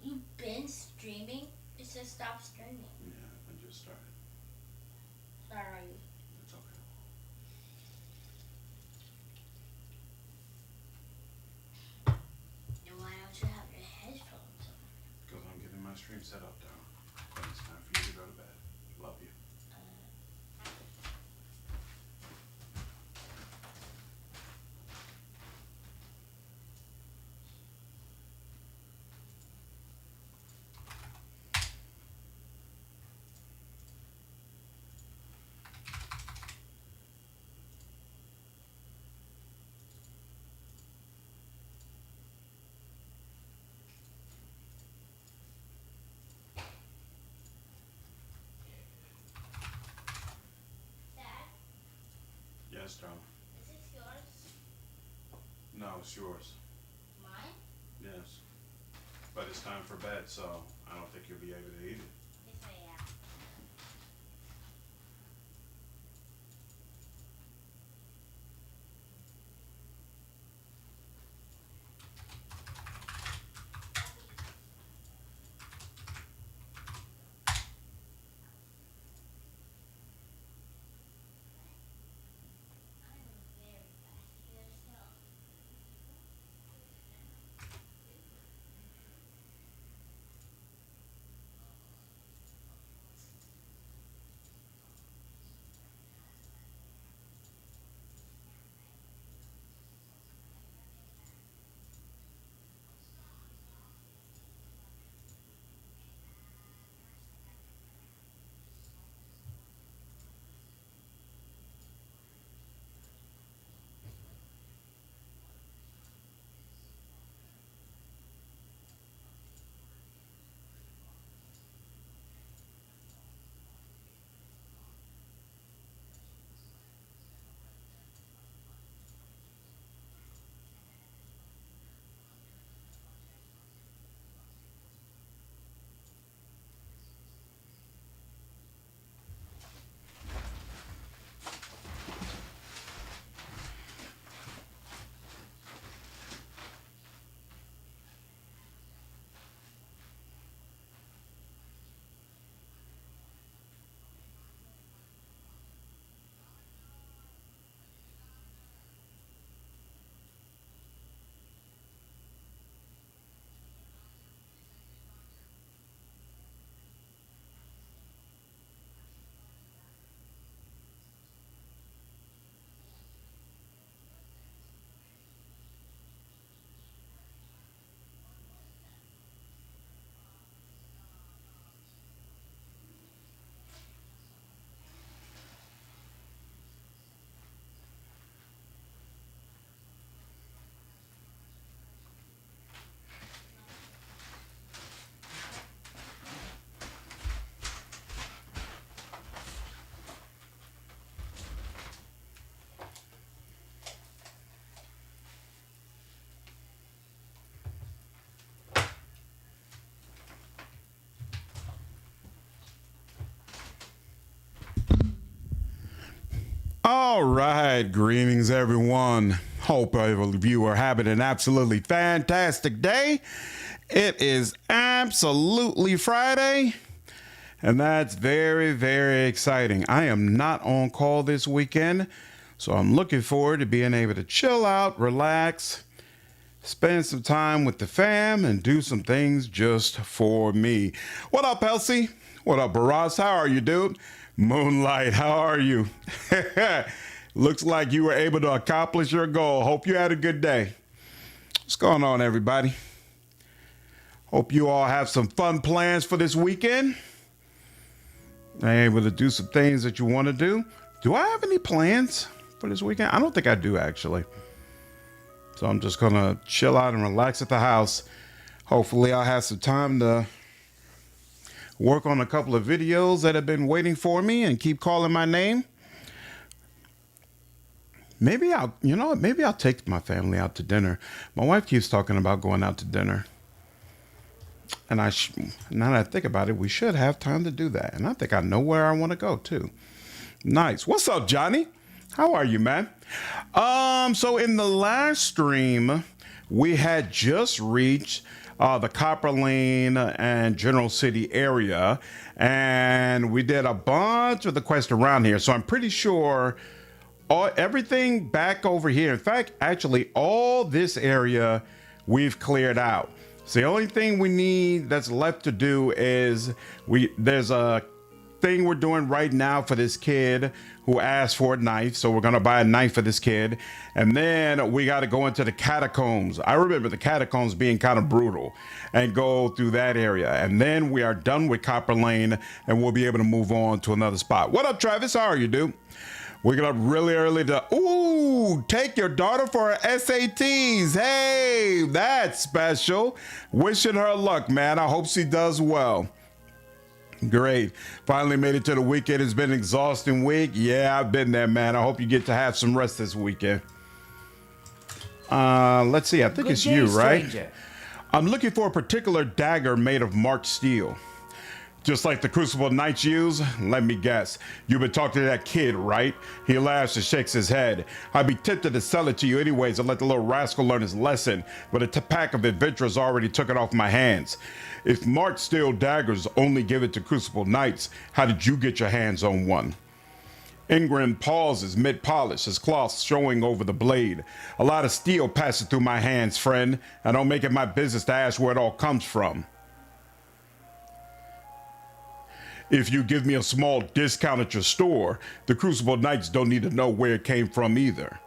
You've been streaming? It says stop streaming. Yeah, I just started. Sorry. It's okay. Then why don't you have your headphones on? Because I'm getting my stream set up now. But it's time for you to go to bed. Love you. Dad, Yes, darling. is this yours? No, it's yours. Mine? Yes. But it's time for bed, so I don't think you'll be able to eat it. Yes, I am. All right, greetings everyone. Hope all of you are having an absolutely fantastic day. It is absolutely Friday, and that's very, very exciting. I am not on call this weekend, so I'm looking forward to being able to chill out, relax, spend some time with the fam, and do some things just for me. What up, Elsie? What up, Baras? How are you, dude? Moonlight, how are you? Looks like you were able to accomplish your goal. Hope you had a good day. What's going on, everybody? Hope you all have some fun plans for this weekend. Are able to do some things that you want to do. Do I have any plans for this weekend? I don't think I do, actually. So I'm just going to chill out and relax at the house. Hopefully I'll have some time to work on a couple of videos that have been waiting for me and keep calling my name. Maybe I'll take my family out to dinner. My wife keeps talking about going out to dinner. And now that I think about it, we should have time to do that. And I think I know where I want to go too. Nice. What's up, Johnny? How are you, man? So in the last stream, we had just reached the Copper Lane and General City area. And we did a bunch of the quests around here. So I'm pretty sure everything back over here. In fact, actually, all this area we've cleared out. So the only thing we need that's left to do is there's a thing we're doing right now for this kid who asked for a knife. So we're going to buy a knife for this kid. And then we got to go into the catacombs. I remember the catacombs being kind of brutal, and go through that area. And then we are done with Copper Lane and we'll be able to move on to another spot. What up, Travis? How are you, dude? We get up really early to, take your daughter for her SATs. Hey, that's special. Wishing her luck, man. I hope she does well. Great. Finally made it to the weekend. It's been an exhausting week. Yeah, I've been there, man. I hope you get to have some rest this weekend. Let's see. I think it's you, right? I'm looking for a particular dagger made of marked steel. Just like the Crucible Knights use? Let me guess. You've been talking to that kid, right? He laughs and shakes his head. I'd be tempted to sell it to you anyways and let the little rascal learn his lesson, but a pack of adventurers already took it off my hands. If marked steel daggers only give it to Crucible Knights, how did you get your hands on one? Ingrid pauses mid-polish, his cloth showing over the blade. A lot of steel passes through my hands, friend. I don't make it my business to ask where it all comes from. If you give me a small discount at your store, the Crucible Knights don't need to know where it came from either.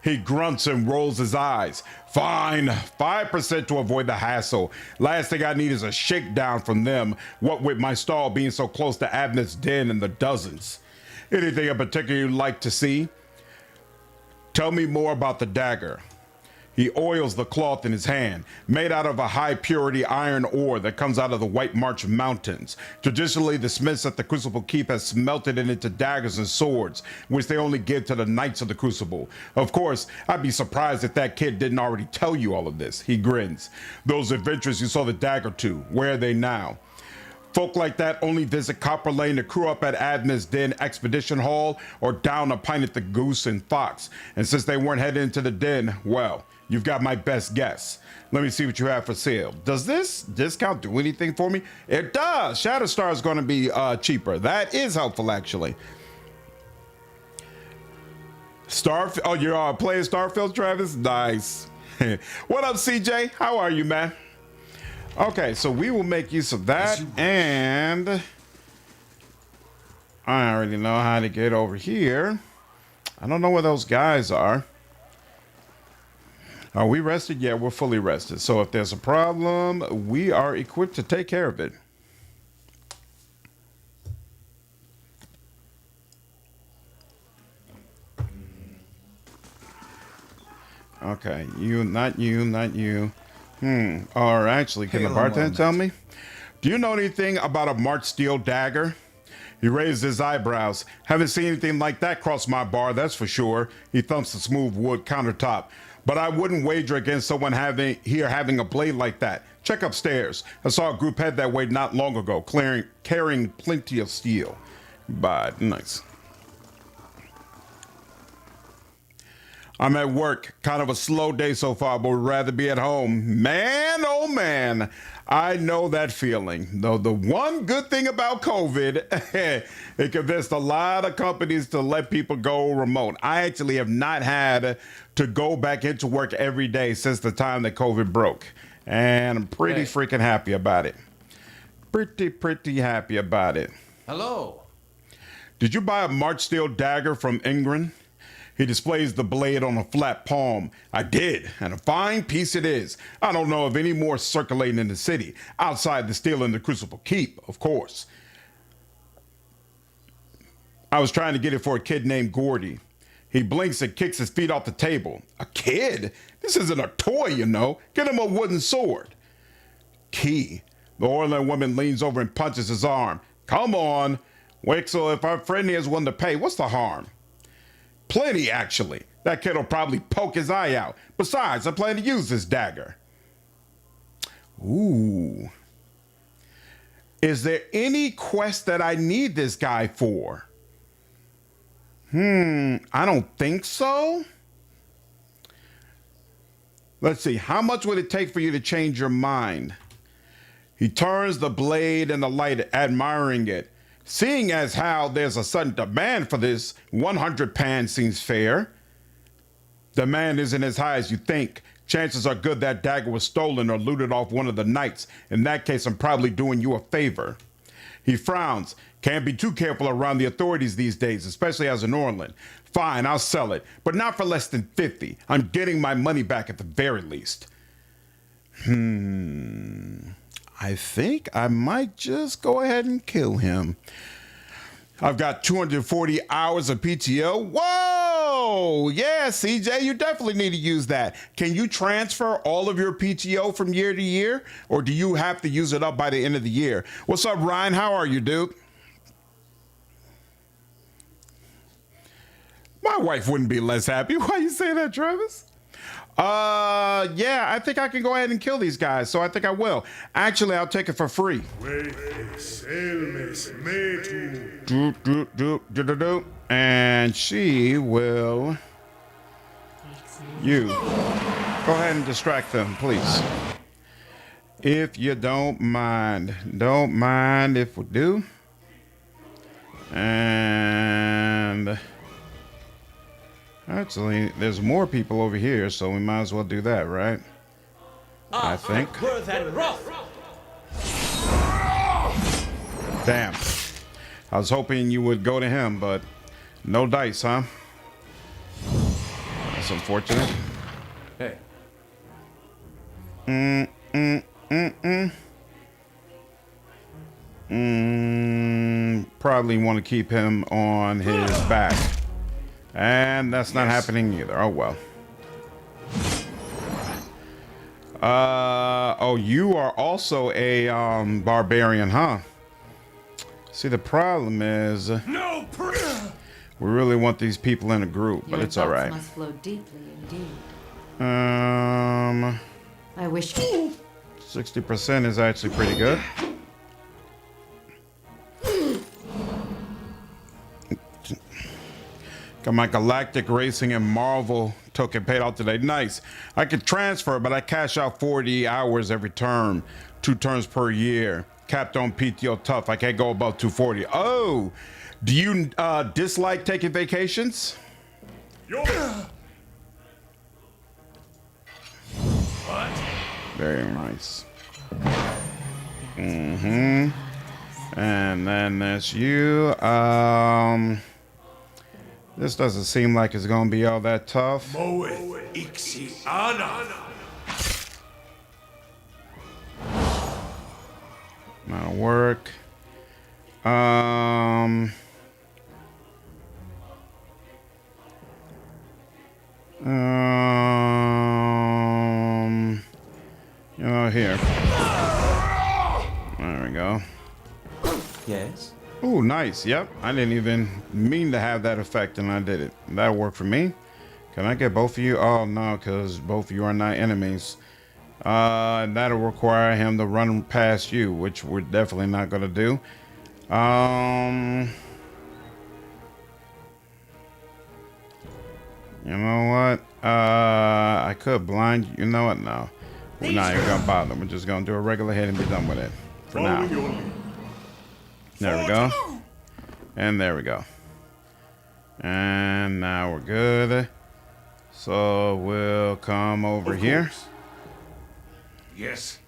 He grunts and rolls his eyes. Fine, 5% to avoid the hassle. Last thing I need is a shakedown from them, what with my stall being so close to Abnett's den and the dozens. Anything in particular you'd like to see? Tell me more about the dagger. He oils the cloth in his hand, made out of a high purity iron ore that comes out of the White March Mountains. Traditionally, the smiths at the Crucible Keep have smelted it into daggers and swords, which they only give to the Knights of the Crucible. Of course, I'd be surprised if that kid didn't already tell you all of this. He grins. Those adventurers you saw the dagger to, where are they now? Folk like that only visit Copper Lane to crew up at Abnett's Den Expedition Hall or down a pint at the Goose and Fox. And since they weren't headed into the den, well, you've got my best guess. Let me see what you have for sale. Does this discount do anything for me? It does. Shatterstar is going to be cheaper. That is helpful, actually. Oh, you're playing Starfield, Travis? Nice. What up, CJ? How are you, man? Okay, so we will make use of that, and I already know how to get over here. I don't know where those guys are. Are we rested? Yeah, we're fully rested. So if there's a problem, we are equipped to take care of it. Okay, you, not you, not you. Or actually, can the bartender tell me? Do you know anything about a marked steel dagger? He raised his eyebrows. Haven't seen anything like that cross my bar, that's for sure. He thumps the smooth wood countertop. But I wouldn't wager against someone having a blade like that. Check upstairs. I saw a group head that way not long ago, carrying plenty of steel. But nice. I'm at work. Kind of a slow day so far, but would rather be at home. Man, oh man, I know that feeling. Though the one good thing about COVID, it convinced a lot of companies to let people go remote. I actually have not had to go back into work every day since the time that COVID broke. And I'm pretty freaking happy about it. Pretty happy about it. Hello. Did you buy a marked steel dagger from Ingrid? He displays the blade on a flat palm. I did, and a fine piece it is. I don't know of any more circulating in the city, outside the steel in the Crucible Keep, of course. I was trying to get it for a kid named Gordy. He blinks and kicks his feet off the table. A kid? This isn't a toy, you know. Get him a wooden sword. Key. The Orland woman leans over and punches his arm. Come on. Wixel, if our friend here is willing to pay, what's the harm? Plenty, actually. That kid will probably poke his eye out. Besides, I plan to use this dagger. Ooh. Is there any quest that I need this guy for? I don't think so. Let's see. How much would it take for you to change your mind? He turns the blade in the light, admiring it. Seeing as how there's a sudden demand for this, 100 pan seems fair. Demand isn't as high as you think. Chances are good that dagger was stolen or looted off one of the knights. In that case, I'm probably doing you a favor. He frowns. Can't be too careful around the authorities these days, especially as an Orland. Fine, I'll sell it, but not for less than 50. I'm getting my money back at the very least. I think I might just go ahead and kill him. I've got 240 hours of PTO. Whoa! Yeah, CJ, you definitely need to use that. Can you transfer all of your PTO from year to year? Or do you have to use it up by the end of the year? What's up, Ryan? How are you, dude? My wife wouldn't be less happy. Why you say that, Travis? Yeah, I think I can go ahead and kill these guys, so I think I will. Actually, I'll take it for free. And she will... You. Go ahead and distract them, please. If you don't mind. Don't mind if we do. And... Actually, there's more people over here, so we might as well do that, right? I think. Damn. I was hoping you would go to him, but no dice, huh? That's unfortunate. Hey. Probably want to keep him on his back. And that's not happening either. Oh, well. Oh, you are also a barbarian, huh? See, the problem is we really want these people in a group, but it's all right. Must flow deeply indeed. I wish 60% is actually pretty good. Got my Galactic Racing and Marvel token paid out today. Nice. I could transfer, but I cash out 40 hours every term. 2 turns per year. Capped on PTO tough. I can't go above 240. Oh, do you dislike taking vacations? What? Very nice. And then that's you. This doesn't seem like it's gonna be all that tough. That'll work. You know, here. There we go. Yes. Oh, nice. Yep. I didn't even mean to have that effect, and I did it. That'll work for me. Can I get both of you? Oh, no, because both of you are not enemies. That'll require him to run past you, which we're definitely not going to do. You know what? I could blind you. You know what? No. We're not even going to bother. We're just going to do a regular hit and be done with it. For now. There we go. And there we go. And now we're good. So we'll come over here. Yes.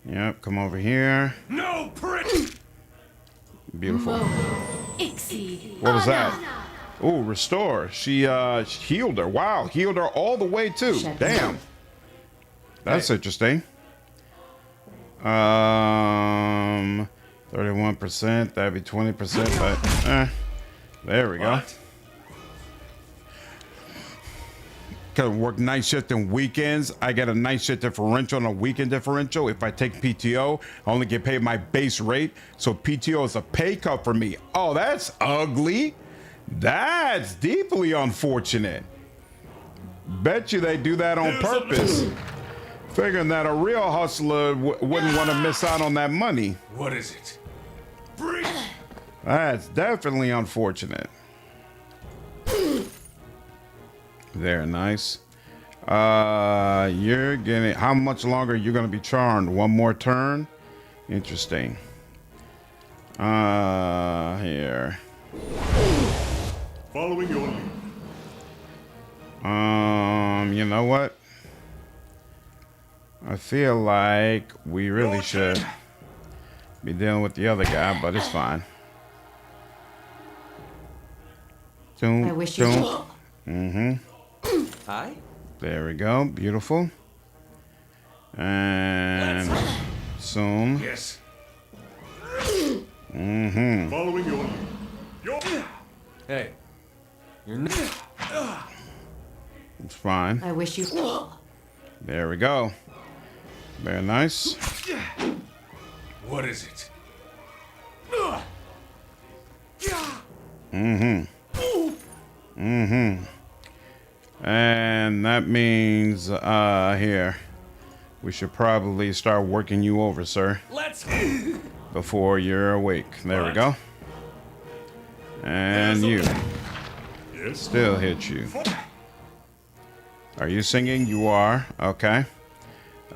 Yep, come over here. No prick. Beautiful. exceed. What was that? Oh, restore. She healed her. Wow, healed her all the way too. Damn. That's interesting. 31%, that'd be 20%, but there we go. Can work night shift and weekends. I get a night shift differential and a weekend differential. If I take PTO, I only get paid my base rate. So PTO is a pay cut for me. Oh, that's ugly. That's deeply unfortunate. Bet you they do that on purpose. Figuring that a real hustler wouldn't want to miss out on that money. What is it? That's definitely unfortunate. Very nice. You're getting, how much longer are you going to be charmed? One more turn? Interesting. Here. Following your lead. You know what? I feel like we really should be dealing with the other guy, but it's fine. I wish you would. Hi. There we go. Beautiful. And soon. Yes. Mm-hmm. Following your lead. Hey. You're not. It's fine. I wish you. There we go. Very nice. What is it? And that means, here. We should probably start working you over, sir. Let's. Before you're awake. There we go. And you. Yes. Still hit you. Are you singing? You are. Okay.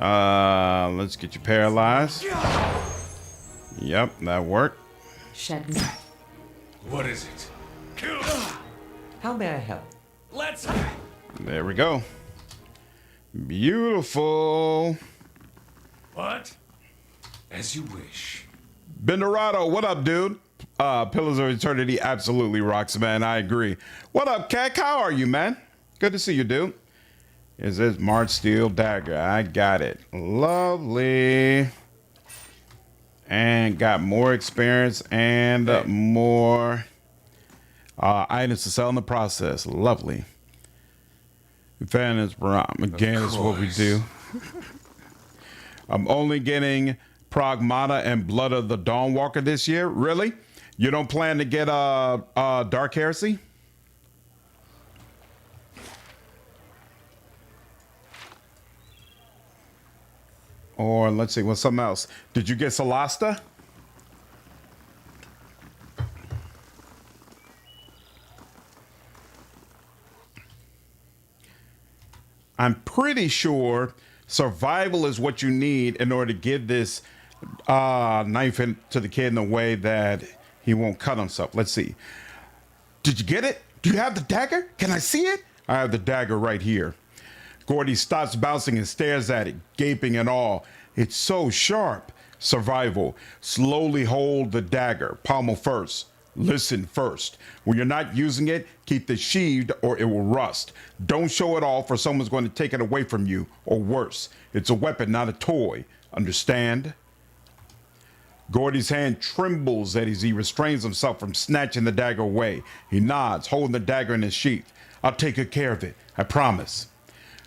Let's get you paralyzed. Yep, that worked. Shed. What is it? Kill. How may I help? Let's. There we go. Beautiful. What? As you wish. Bendorado, what up, dude? Pillars of Eternity absolutely rocks, man. I agree. What up, Cat? How are you, man? Good to see you, dude. Is this March Steel Dagger? I got it. Lovely. And got more experience and more items to sell in the process. Lovely. Advantage Brahm. Again, is what we do. I'm only getting Pragmata and Blood of the Dawnwalker this year. Really? You don't plan to get Dark Heresy? Or let's see, what's something else? Did you get Solasta? I'm pretty sure survival is what you need in order to give this knife to the kid in a way that he won't cut himself. Let's see. Did you get it? Do you have the dagger? Can I see it? I have the dagger right here. Gordy stops bouncing and stares at it, gaping in awe. It's so sharp. Survival. Slowly hold the dagger, pommel first. Listen first. When you're not using it, keep it sheathed or it will rust. Don't show it off or someone's going to take it away from you, or worse. It's a weapon, not a toy. Understand? Gordy's hand trembles as he restrains himself from snatching the dagger away. He nods, holding the dagger in his sheath. I'll take good care of it, I promise.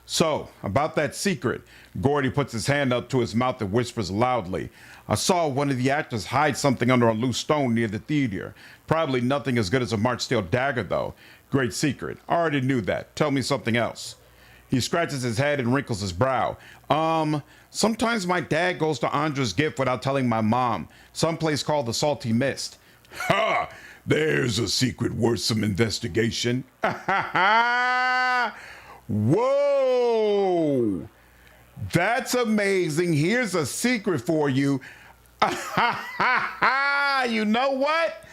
So, about that secret, Gordy puts his hand up to his mouth and whispers loudly. I saw one of the actors hide something under a loose stone near the theater. Probably nothing as good as a March Steel dagger, though. Great secret. I already knew that. Tell me something else. He scratches his head and wrinkles his brow. Sometimes my dad goes to Andra's gift without telling my mom. Someplace called the Salty Mist. Ha! There's a secret worth some investigation. Whoa! That's amazing. Here's a secret for you. You know what?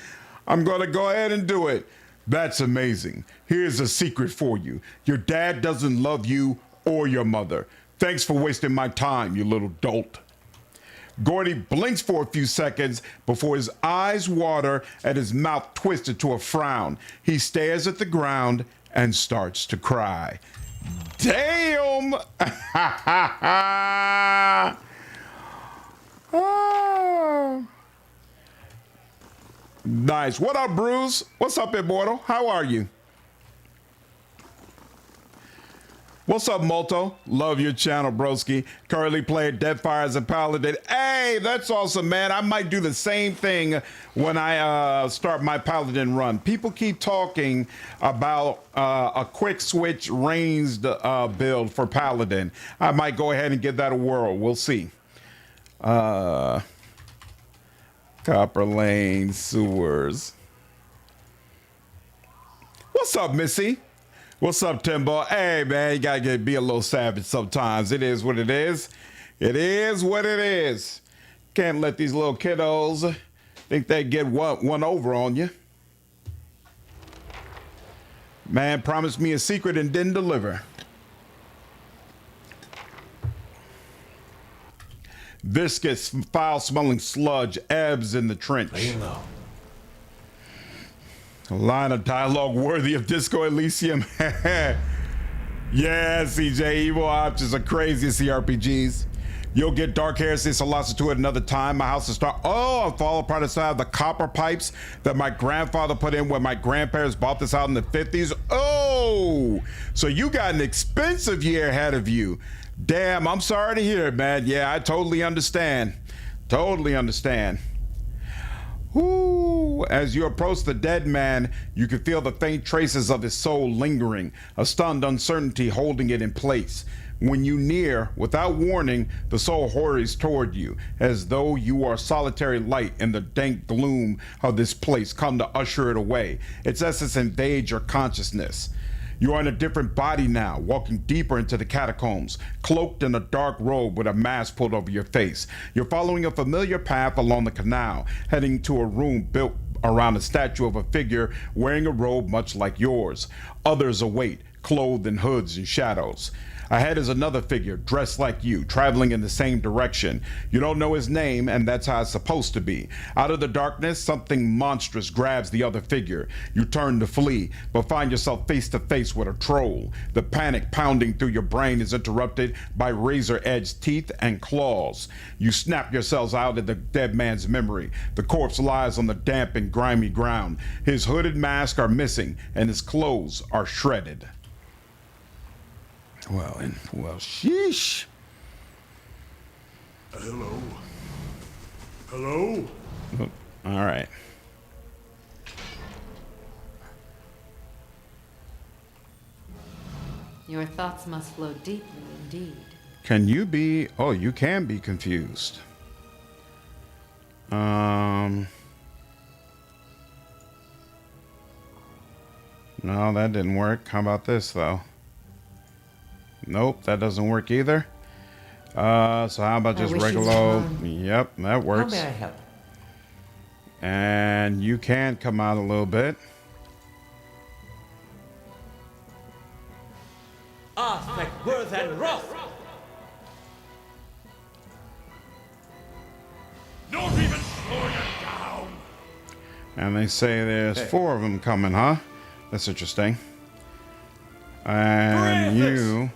I'm going to go ahead and do it. That's amazing. Here's a secret for you. Your dad doesn't love you or your mother. Thanks for wasting my time, you little dolt. Gordy blinks for a few seconds before his eyes water and his mouth twists to a frown. He stares at the ground and starts to cry. Damn! Oh. Nice. What up, Bruce? What's up, Immortal? How are you? What's up, Molto? Love your channel, broski. Currently playing Deadfire as a paladin. Hey, that's awesome, man. I might do the same thing when I start my paladin run. People keep talking about a quick switch ranged build for paladin. I might go ahead and give that a whirl. We'll see. Copper Lane Sewers. What's up, Missy? What's up, Timbo? Hey, man, you gotta be a little savage sometimes. It is what it is. It is what it is. Can't let these little kiddos think they get one over on you. Man promised me a secret and didn't deliver. Viscous, foul-smelling sludge ebbs in the trench. Laying low. A line of dialogue worthy of Disco Elysium. Yeah, CJ, evil options are crazy at CRPGs. You'll get dark hair since I lost it to it another time. My house is start. Oh, I'll fall apart inside the copper pipes that my grandfather put in when my grandparents bought this out in the 50s. Oh, so you got an expensive year ahead of you. Damn, I'm sorry to hear it, man. Yeah, I totally understand. Totally understand. Ooh, as you approach the dead man, you can feel the faint traces of his soul lingering, a stunned uncertainty holding it in place. When you near, without warning, the soul hurries toward you, as though you are solitary light in the dank gloom of this place come to usher it away. Its essence invades your consciousness. You are in a different body now, walking deeper into the catacombs, cloaked in a dark robe with a mask pulled over your face. You're following a familiar path along the canal, heading to a room built around a statue of a figure wearing a robe much like yours. Others await, clothed in hoods and shadows. Ahead is another figure dressed like you, traveling in the same direction. You don't know his name, and that's how it's supposed to be. Out of the darkness, something monstrous grabs the other figure. You turn to flee, but find yourself face to face with a troll. The panic pounding through your brain is interrupted by razor-edged teeth and claws. You snap yourselves out of the dead man's memory. The corpse lies on the damp and grimy ground. His hooded mask are missing, and his clothes are shredded. Well, sheesh. Hello. Hello? All right. Your thoughts must flow deeply indeed. Can you be... Oh, you can be confused. No, that didn't work. How about this, though? Nope, that doesn't work either. So how about just regular... Yep, that works. How may I help? And you can come out a little bit. Aspect worth and wrath. Not even slowing it down. And they say there's 4 of them coming, huh? That's interesting. And you...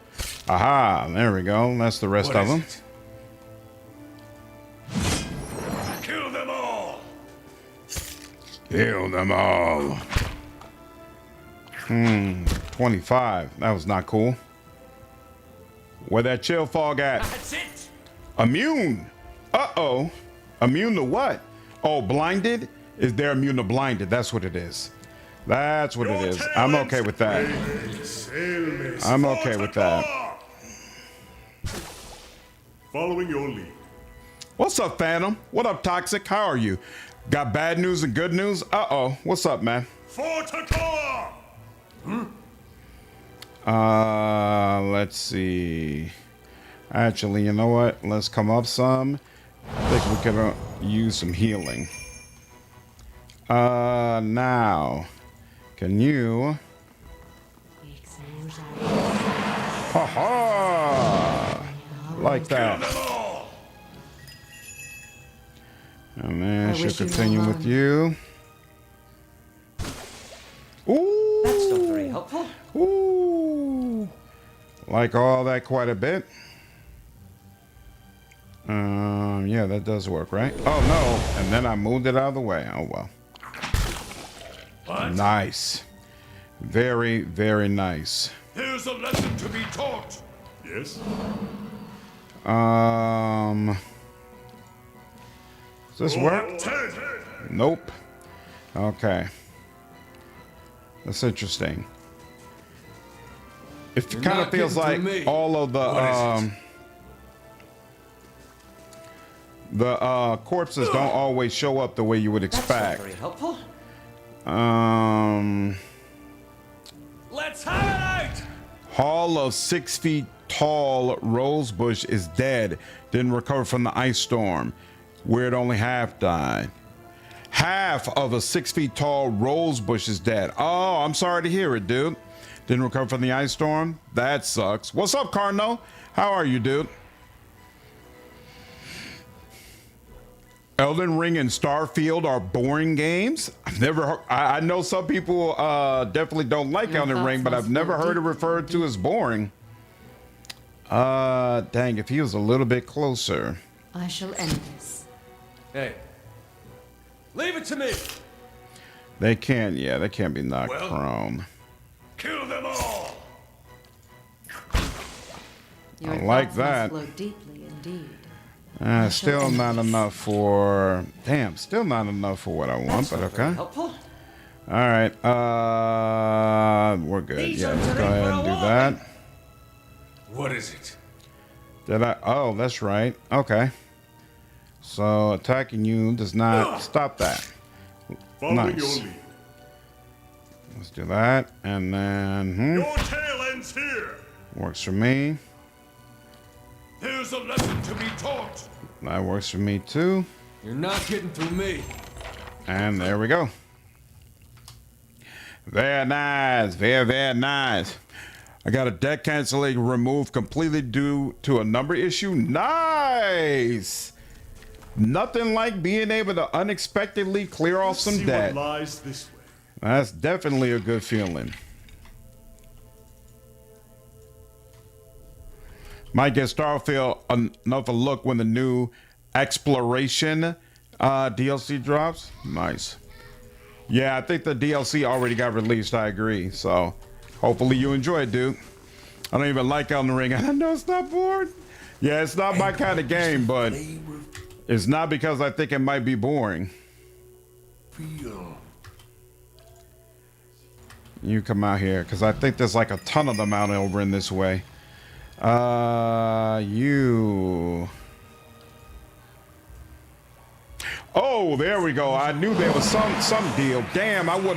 Aha, there we go. That's the rest of them. Kill them all. Kill them all. 25. That was not cool. Where that chill fog at? That's it. Immune. Uh-oh. Immune to what? Oh, blinded? Is there immune to blinded? That's what it is. That's what it is. I'm okay with that. I'm okay with that. Following your lead. What's up, Phantom? What up, Toxic? How are you? Got bad news and good news? Uh-oh. What's up, man? Let's see. Actually, you know what? Let's come up some. I think we could use some healing. Now, can you... Ha ha! Like that. And then she'll continue with you. Ooh! That's not very helpful. Ooh! Like all that quite a bit. Yeah, that does work, right? Oh no! And then I moved it out of the way. Oh well. What? Nice. Very, very nice. Here's a lesson to be taught. Yes? Does this work? Nope. Okay. That's interesting. It kind of feels like all of the corpses don't always show up the way you would expect. That's not very helpful. Let's have it out! all of 6 feet tall rose bush is dead. Didn't recover from the ice storm. Weird only half died. Half of a 6 feet tall rose bush is dead. Oh, I'm sorry to hear it, dude. Didn't recover from the ice storm? That sucks. What's up, Carno? How are you, dude? Elden Ring and Starfield are boring games. I've never heard, I know some people definitely don't like Elden Ring, but I've never heard it referred to as boring. Dang, if he was a little bit closer. I shall end this. Hey. Leave it to me. They can't, yeah, they can't be knocked prone. Kill them all. Your like thoughts that. must flow deeply indeed. Still not enough for, damn, still not enough for what I want, but okay. Helpful? All right, we're good. Yeah, let's go ahead and do that. What is it? Did I? Oh, that's right. Okay. So attacking you does not stop that. Nice. Let's do that, and then Your tail ends here. works for me. There's a lesson to be taught. That works for me too. You're not getting through me. And there we go. Very nice. Very, very nice. I got a deck canceling removed completely due to a number issue. Nice. Nothing like being able to unexpectedly clear off some debt. Lies this way. That's definitely a good feeling. Might get Starfield another look when the new Exploration DLC drops. Nice. Yeah, I think the DLC already got released. I agree. So hopefully you enjoy it, dude. I don't even like Elden Ring. I know it's not boring. Yeah, it's not my kind of game, but it's not because I think it might be boring. You come out here, because I think there's like a ton of them out over in this way. You. Oh, there we go. I knew there was some deal. Damn, I would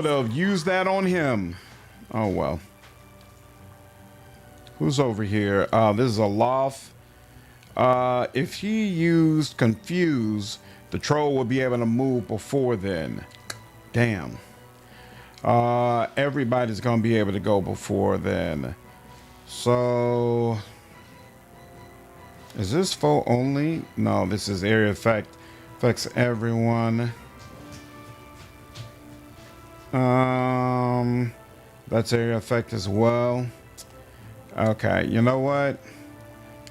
have used that on him. Oh well. Who's over here? This is Aloth. If he used Confuse, the troll would be able to move before then. Damn. Everybody's gonna be able to go before then. So is this foe only? No, this is area effect. Affects everyone. That's area effect as well. Okay, you know what?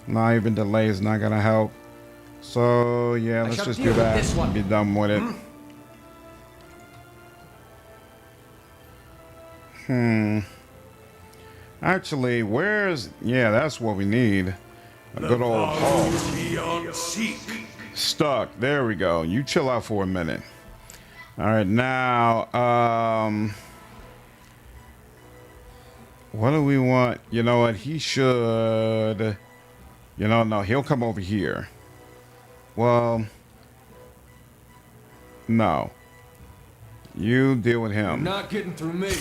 Not even delay is not gonna help. So yeah, let's just do that and be done with it. Actually, where's... Yeah, that's what we need. A good old halt. Stuck. There we go. You chill out for a minute. All right, now... what do we want? You know what? He should... You know, no, he'll come over here. Well... No. You deal with him. You're not getting through me.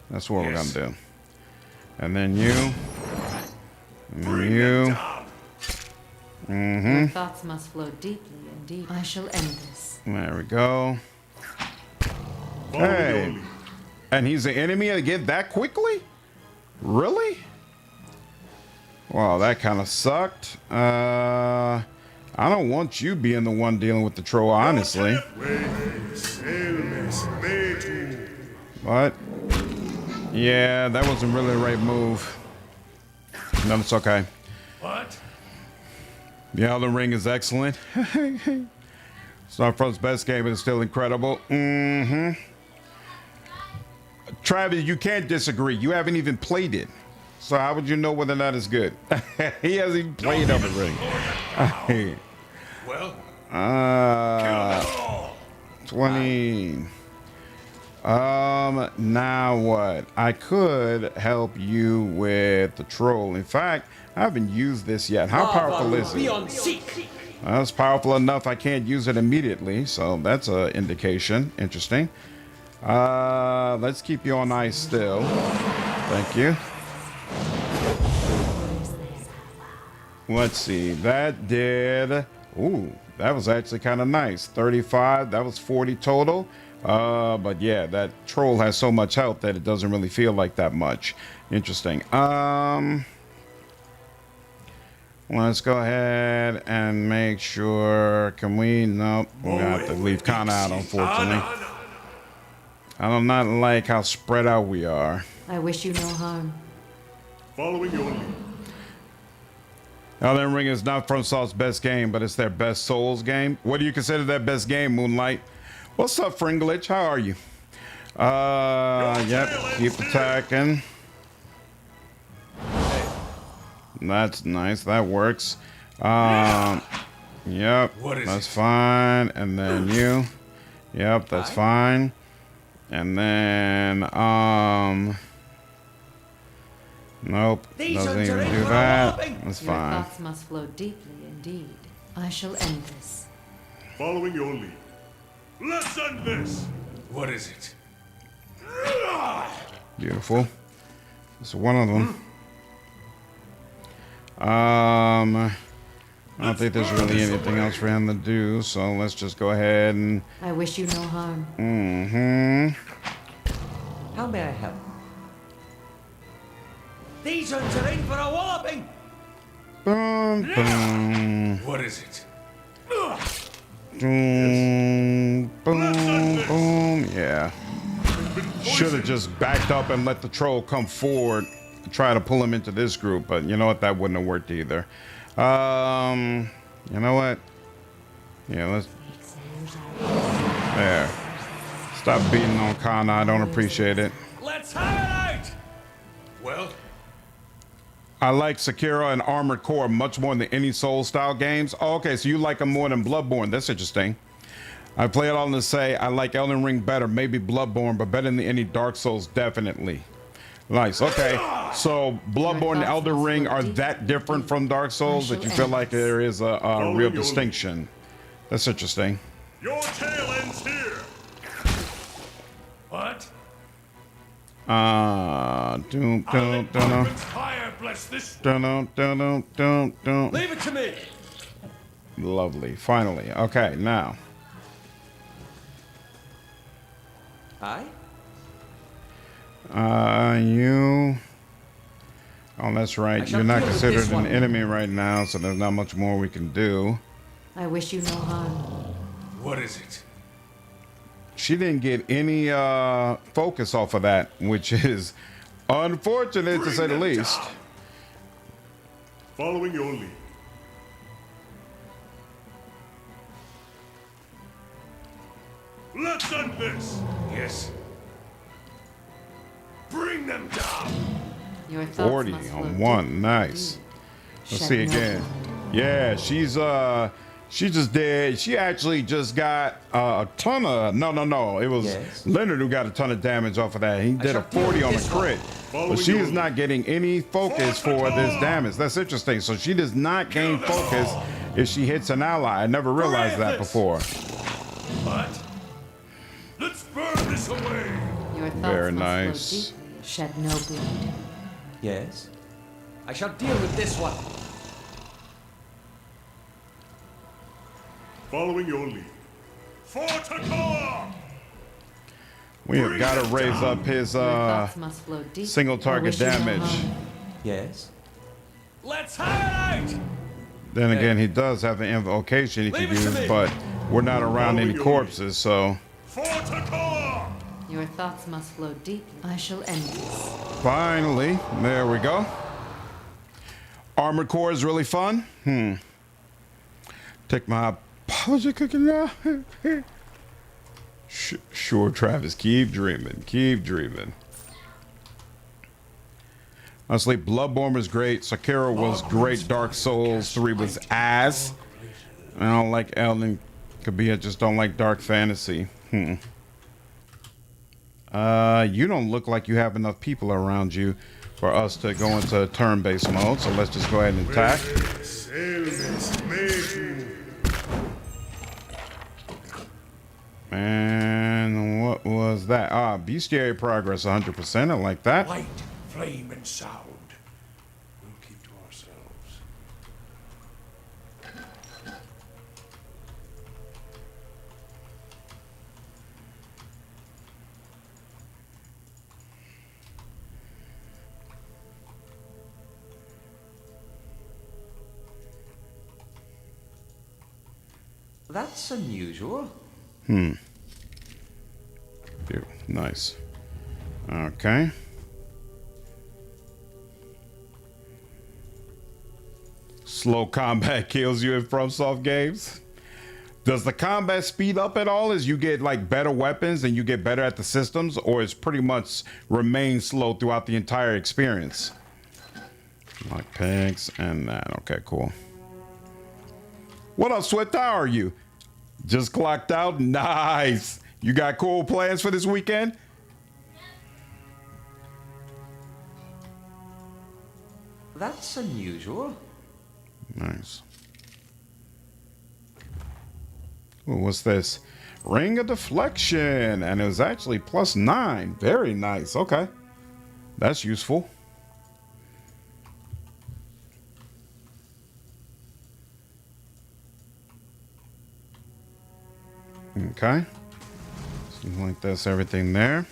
That's what we're gonna do. And then you. And then you. Your thoughts must flow deeply indeed. I shall end this. There we go. Hey. And he's the enemy again that quickly? Really? Well, that kind of sucked. I don't want you being the one dealing with the troll, honestly. What? Yeah, that wasn't really the right move. No, it's okay. What? The Elden Ring is excellent. It's not Front's best game, but it's still incredible. Travis, you can't disagree. You haven't even played it. So how would you know whether or not it's good? He hasn't even played Elden Ring. Well, 20. Now what? I could help you with the troll. In fact, I haven't used this yet. How powerful is it? Well, it's powerful enough I can't use it immediately, so that's an indication. Interesting. Let's keep you on ice still. Thank you. Let's see. That did. Ooh, that was actually kind of nice. 35. That was 40 total. But yeah, that troll has so much health that it doesn't really feel like that much. Interesting. Let's go ahead and make sure. Can we? Nope. We're gonna have to leave Kana out, unfortunately. I do not like how spread out we are. I wish you no harm. Following your lead. Elden Ring is not FromSoft's best game, but it's their best Souls game. What do you consider their best game, Moonlight? What's up, Fringlich? How are you? Yep. Keep attacking. That's nice. That works. Yep. That's fine. And then you. Yep, that's fine. And then, nope. Doesn't even do that. That's Your fine. thoughts must flow deeply indeed. I shall end this. Following your lead. Let's end this. What is it? Beautiful. That's one of them. I don't think there's really anything else for him to do, so let's just go ahead and. I wish you no harm. How may I help? These ones are in for a walloping! Boom, boom, What is it? boom, boom, boom. Yeah. Should have just backed up and let the troll come forward, try to pull him into this group, but you know what? That wouldn't have worked either. You know what? Yeah, let's. There. Stop beating on Kana. I don't appreciate it. Let's have it out! Well, I like Sekiro and Armored Core much more than any Soul-style games. Oh, okay, so you like them more than Bloodborne. That's interesting. I play it all to say I like Elden Ring better, maybe Bloodborne, but better than any Dark Souls, definitely. Nice. Okay, so Bloodborne and Elden Ring are that different from Dark Souls that you feel like there is a real distinction. That's interesting. Your tail ends here. what? Fire bless this. Leave it to me! Lovely. Finally. Okay, now. Aye? You. Oh, that's right. shall You're not deal with considered this an one. enemy right now, so there's not much more we can do. I wish you no harm. What is it? She didn't get any focus off of that, which is unfortunate to say the least. Following your lead. Let's end this. Yes. Bring them down. Your thoughts 40 must flow on one. deeply Nice. indeed. Let's Shed see no again. blood. Yeah, she just did. She actually just got a ton of. No. It was Yes. Leonard who got a ton of damage off of that. He did a shall deal 40 with on the this one. crit. But she is not getting any focus for this damage. That's interesting. So she does not gain focus if she hits an ally. I never realized that before. What? Let's burn this away. Your thoughts Very must nice. flow deeply. Shed no blood. Yes? I shall deal with this one. Following your lead. For Takoa! We have got to raise up his Your thoughts must flow deeply. single I target wish you no damage. harm. Yes? Let's have it out! Then again, he does have an invocation he can Leave it to use, me. but we're not around any corpses, so For Takoa! Your thoughts must flow deeply. I shall end this. finally, there we go. Armored Core is really fun. Take my apology cooking now. Sure, Travis, keep dreaming. Keep dreaming. Honestly, Bloodborne was great. Sekiro was great. Dark Souls 3 was ass. I don't like Elden. Could be I just don't like dark fantasy. You don't look like you have enough people around you for us to go into turn-based mode. So let's just go ahead and attack. And what was that? Bestiary progress 100%. I like that. Light flame and sound. We'll keep to ourselves. That's unusual. Dude, nice. Okay. Slow combat kills you in FromSoft games. Does the combat speed up at all as you get like better weapons and you get better at the systems, or is pretty much remain slow throughout the entire experience? Like pegs and that. Okay, cool. What up, Swift? How are you? Just clocked out? Nice. You got cool plans for this weekend? That's unusual. Nice. Ooh, what's this? Ring of Deflection. And it was actually +9. Very nice. Okay. That's useful. Okay. Seems like that's everything there.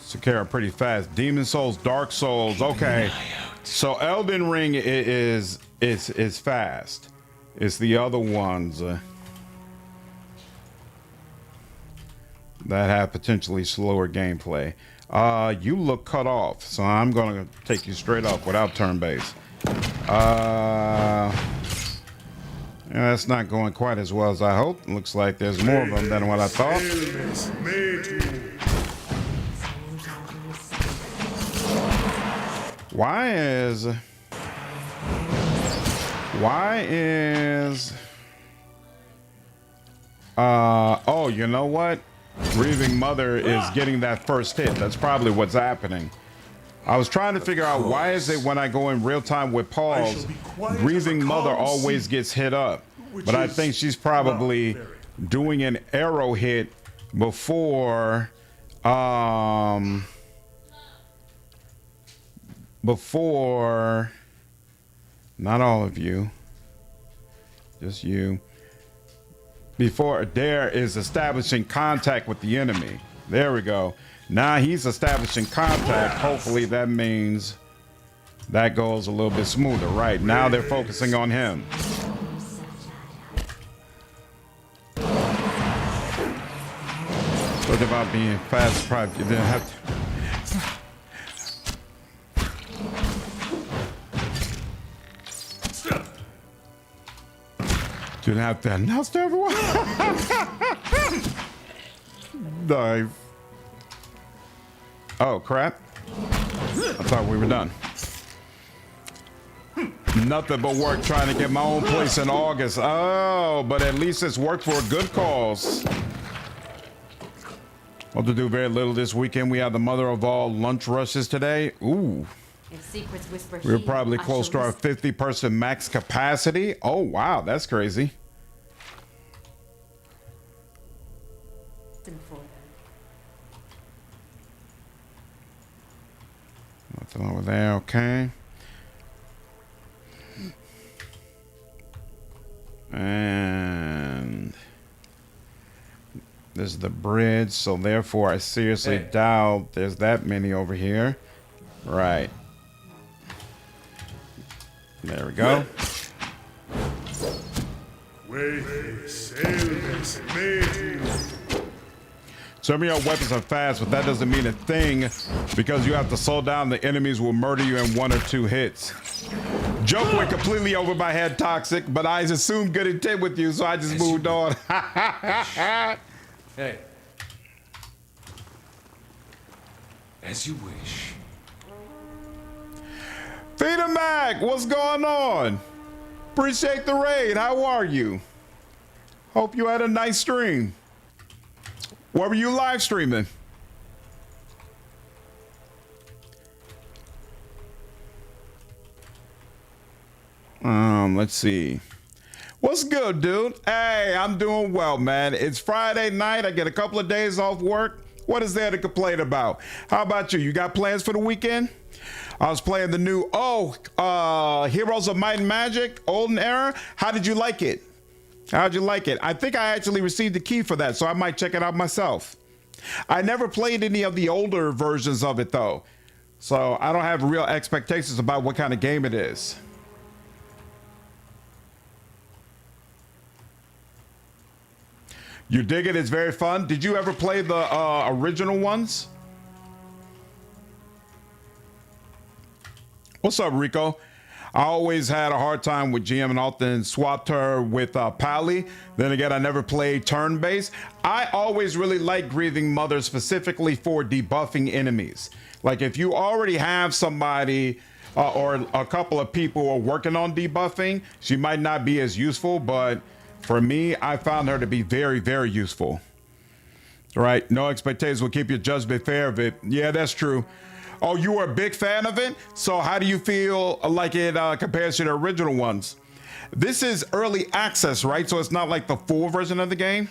Sakara pretty fast. Demon Souls, Dark Souls. Okay. So Elden Ring is fast. It's the other ones that have potentially slower gameplay. You look cut off, so I'm gonna take you straight up without turn base. Yeah, that's not going quite as well as I hoped. Looks like there's more of them than what I thought. Why is oh, you know what? Grieving Mother is getting that first hit. That's probably what's happening. I was trying to figure out why is it when I go in real time with Paul's, Grieving Mother always gets hit up. But I think she's probably doing an arrow hit before not all of you, just you, before Eder is establishing contact with the enemy. There we go. Now he's establishing contact. Hopefully that means that goes a little bit smoother. Right now they're focusing on him. Talk about being fast, probably you didn't have to. Didn't have to announce to everyone. Dive. Oh crap! I thought we were done. Nothing but work trying to get my own place in August. Oh, but at least it's worked for a good cause. Well, to do very little this weekend. We have the mother of all lunch rushes today. Ooh. If secrets whisper We're here, probably I close to shall our 50-person max capacity. Oh, wow. That's crazy. listen for them. Nothing over there. Okay. And this is the bridge, so therefore I seriously doubt there's that many over here. Right. There we go. Some of your weapons are fast, but that doesn't mean a thing because you have to slow down. The enemies will murder you in 1 or 2 hits. Joke went completely over my head, Toxic, but I assumed good intent with you, so I just moved on. Hey. As you wish. Feeder Mac, what's going on? Appreciate the raid. How are you? Hope you had a nice stream. What were you live streaming? Let's see. What's good, dude? Hey, I'm doing well, man. It's Friday night. I get a couple of days off work. What is there to complain about? How about you? You got plans for the weekend? I was playing the new, Heroes of Might and Magic, Olden Era. How did you like it? How'd you like it? I think I actually received the key for that, so I might check it out myself. I never played any of the older versions of it, though, so I don't have real expectations about what kind of game it is. You dig it? It's very fun. Did you ever play the original ones? What's up, Rico? I always had a hard time with GM and often swapped her with Pally. Then again, I never played turn-based. I always really liked Grieving Mother specifically for debuffing enemies. Like if you already have somebody or a couple of people who are working on debuffing, she might not be as useful, but for me, I found her to be very, very useful. Right? No expectations will keep your judgment fair of it. Yeah, that's true. Oh, you were a big fan of it? So how do you feel like it compares to the original ones? This is early access, right? So it's not like the full version of the game?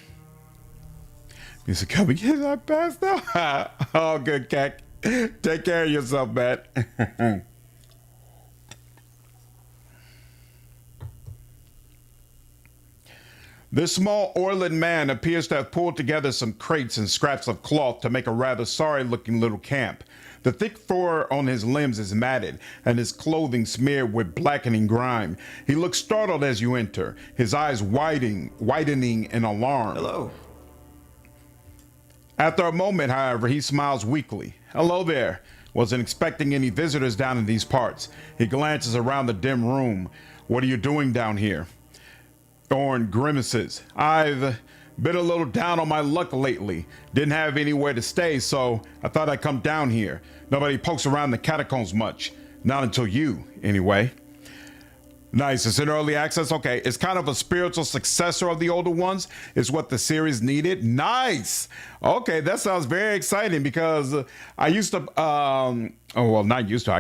You said, come and get that passed out. Oh, good, Keck. Take care of yourself, man. This small oiling man appears to have pulled together some crates and scraps of cloth to make a rather sorry-looking little camp. The thick fur on his limbs is matted, and his clothing smeared with blackening grime. He looks startled as you enter, his eyes widening in alarm. Hello. After a moment, however, he smiles weakly. Hello there. Wasn't expecting any visitors down in these parts. He glances around the dim room. What are you doing down here? Eorn grimaces. I've been a little down on my luck lately. Didn't have anywhere to stay, so I thought I'd come down here. Nobody pokes around the catacombs much. Not until you, anyway. Nice, it's in early access. Okay, it's kind of a spiritual successor of the older ones, is what the series needed. Nice. Okay, that sounds very exciting because I used to, not used to,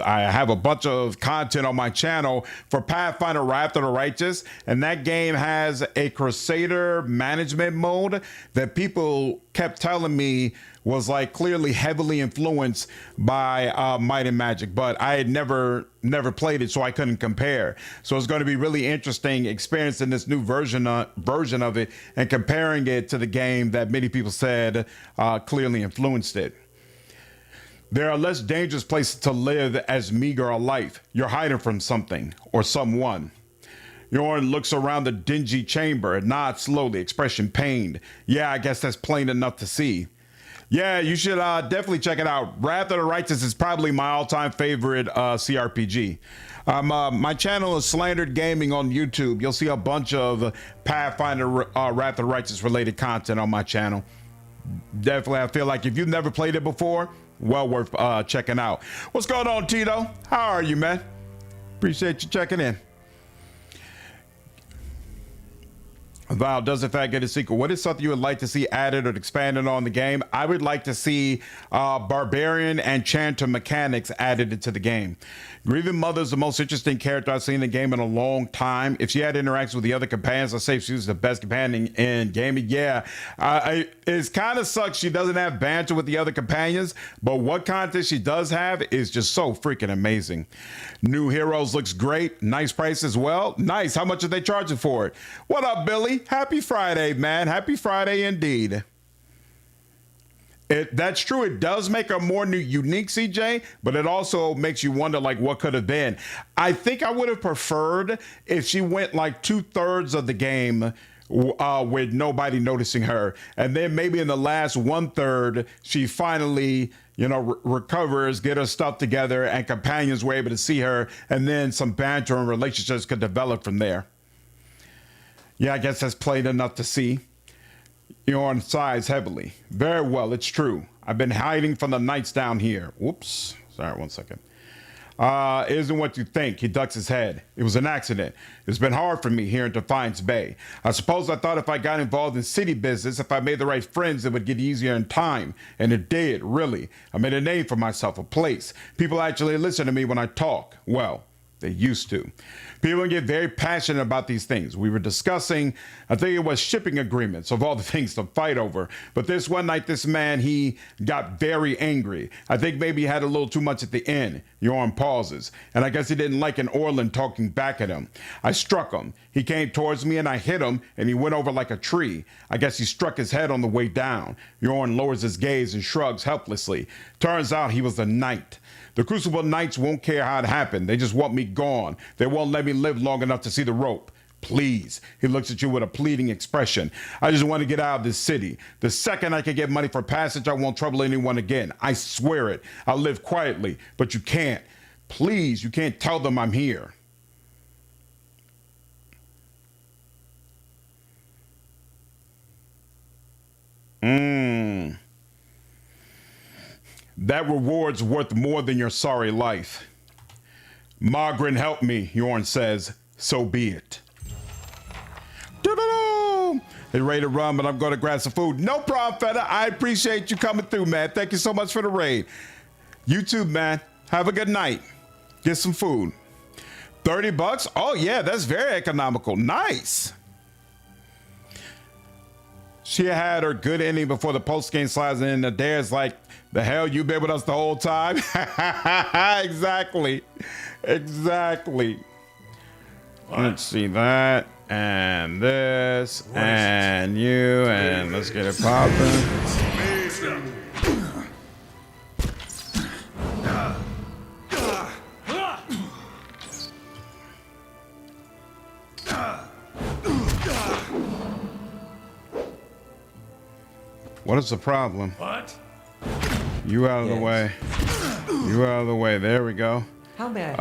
I have a bunch of content on my channel for Pathfinder Wrath of the Righteous, and that game has a Crusader management mode that people kept telling me was like clearly heavily influenced by Might and Magic, but I had never played it, so I couldn't compare. So it's going to be really interesting experiencing this new version of it and comparing it to the game that many people said clearly influenced it. There are less dangerous places to live as meager a life. You're hiding from something or someone. Eorn looks around the dingy chamber and nods slowly, expression pained. Yeah, I guess that's plain enough to see. Yeah, you should definitely check it out. Wrath of the Righteous is probably my all-time favorite CRPG. My channel is Slandered Gaming on YouTube. You'll see a bunch of Pathfinder Wrath of the Righteous related content on my channel. Definitely, I feel like if you've never played it before, well worth checking out. What's going on, Tito? How are you, man? Appreciate you checking in. Val, does in fact get a sequel? What is something you would like to see added or expanded on the game? I would like to see Barbarian and Chanter mechanics added into the game. Grieving Mother is the most interesting character I've seen in the game in a long time. If she had interactions with the other companions, I'd say she was the best companion in gaming. Yeah, it kind of sucks she doesn't have banter with the other companions, but what content she does have is just so freaking amazing. New Heroes looks great. Nice price as well. Nice. How much are they charging for it? What up, Billy? Happy Friday, man. Happy Friday indeed. That's true. It does make her more unique, CJ, but it also makes you wonder, like, what could have been. I think I would have preferred if she went like 2/3 of the game with nobody noticing her, and then maybe in the last 1/3 she finally, recovers, get her stuff together, and companions were able to see her, and then some banter and relationships could develop from there. Yeah, I guess that's plain enough to see. Eorn sighs heavily. Very well, it's true. I've been hiding from the knights down here. Whoops. Sorry, 1 second. It isn't what you think. He ducks his head. It was an accident. It's been hard for me here in Defiance Bay. I suppose I thought if I got involved in city business, if I made the right friends, it would get easier in time. And it did, really. I made a name for myself, a place. People actually listen to me when I talk. Well, They used to. People get very passionate about these things. We were discussing, I think it was shipping agreements of all the things to fight over. But this one night, this man, he got very angry. I think maybe he had a little too much at the end. Eorn pauses. And I guess he didn't like an Orlan talking back at him. I struck him. He came towards me and I hit him and he went over like a tree. I guess he struck his head on the way down. Eorn lowers his gaze and shrugs helplessly. Turns out he was a knight. The Crucible Knights won't care how it happened. They just want me gone. They won't let me live long enough to see the rope. Please. He looks at you with a pleading expression. I just want to get out of this city. The second I can get money for passage, I won't trouble anyone again. I swear it. I'll live quietly, but you can't. Please, you can't tell them I'm here. That reward's worth more than your sorry life. Margaret help me, Eorn says. So be it. Doo-doo-doo! They're ready to run, but I'm going to grab some food. No problem, fella. I appreciate you coming through, man. Thank you so much for the raid. You too, man. Have a good night. Get some food. $30? Oh, yeah, that's very economical. Nice. She had her good ending before the post-game slides in. Adair's like, the hell, you been with us the whole time? Exactly. Let's see that, and this, and you, and let's get it popping. What is the problem? What? You out of the way. You out of the way. There we go. How bad?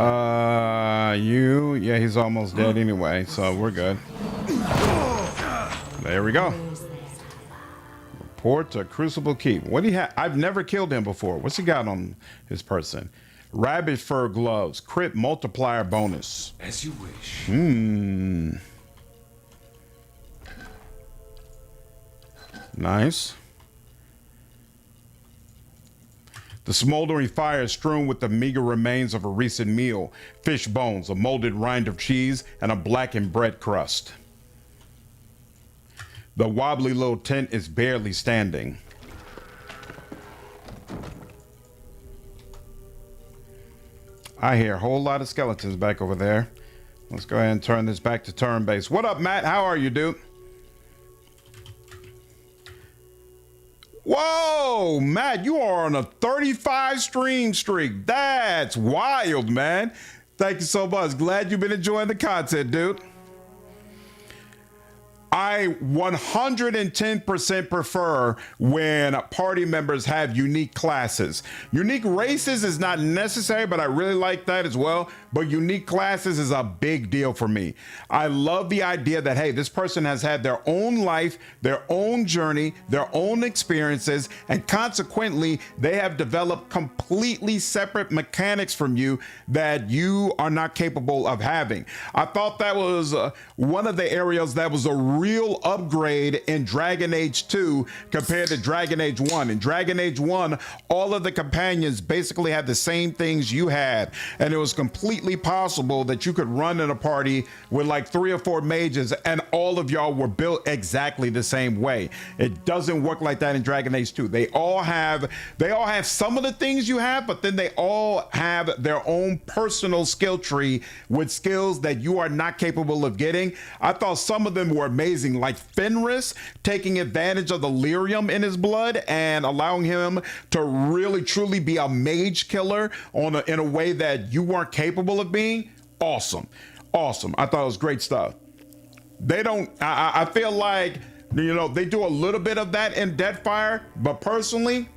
Yeah, he's almost dead anyway, so we're good. There we go. Report to Crucible Keep. What do you have? I've never killed him before. What's he got on his person? Rabbit fur gloves. Crit multiplier bonus. As you wish. Nice. The smoldering fire is strewn with the meager remains of a recent meal, fish bones, a molded rind of cheese, and a blackened bread crust. The wobbly little tent is barely standing. I hear a whole lot of skeletons back over there. Let's go ahead and turn this back to turn-based. What up, Matt? How are you, dude? Whoa, Matt, you are on a 35 stream streak. That's wild, man. Thank you so much. Glad you've been enjoying the content, dude. I 110% prefer when party members have unique classes. Unique races is not necessary, but I really like that as well. But unique classes is a big deal for me. I love the idea that, hey, this person has had their own life, their own journey, their own experiences, and consequently, they have developed completely separate mechanics from you that you are not capable of having. I thought that was one of the areas that was a real upgrade in Dragon Age 2 compared to Dragon Age 1. In Dragon Age 1, all of the companions basically had the same things you had, and it was completely possible that you could run in a party with like 3 or 4 mages and all of y'all were built exactly the same way. It doesn't work like that in Dragon Age 2. They all have some of the things you have, but then they all have their own personal skill tree with skills that you are not capable of getting. I thought some of them were amazing, like Fenris taking advantage of the lyrium in his blood and allowing him to really truly be a mage killer in a way that you weren't capable of being. Awesome. I thought it was great stuff. They don't, I feel like, you know, they do a little bit of that in Deadfire, but personally,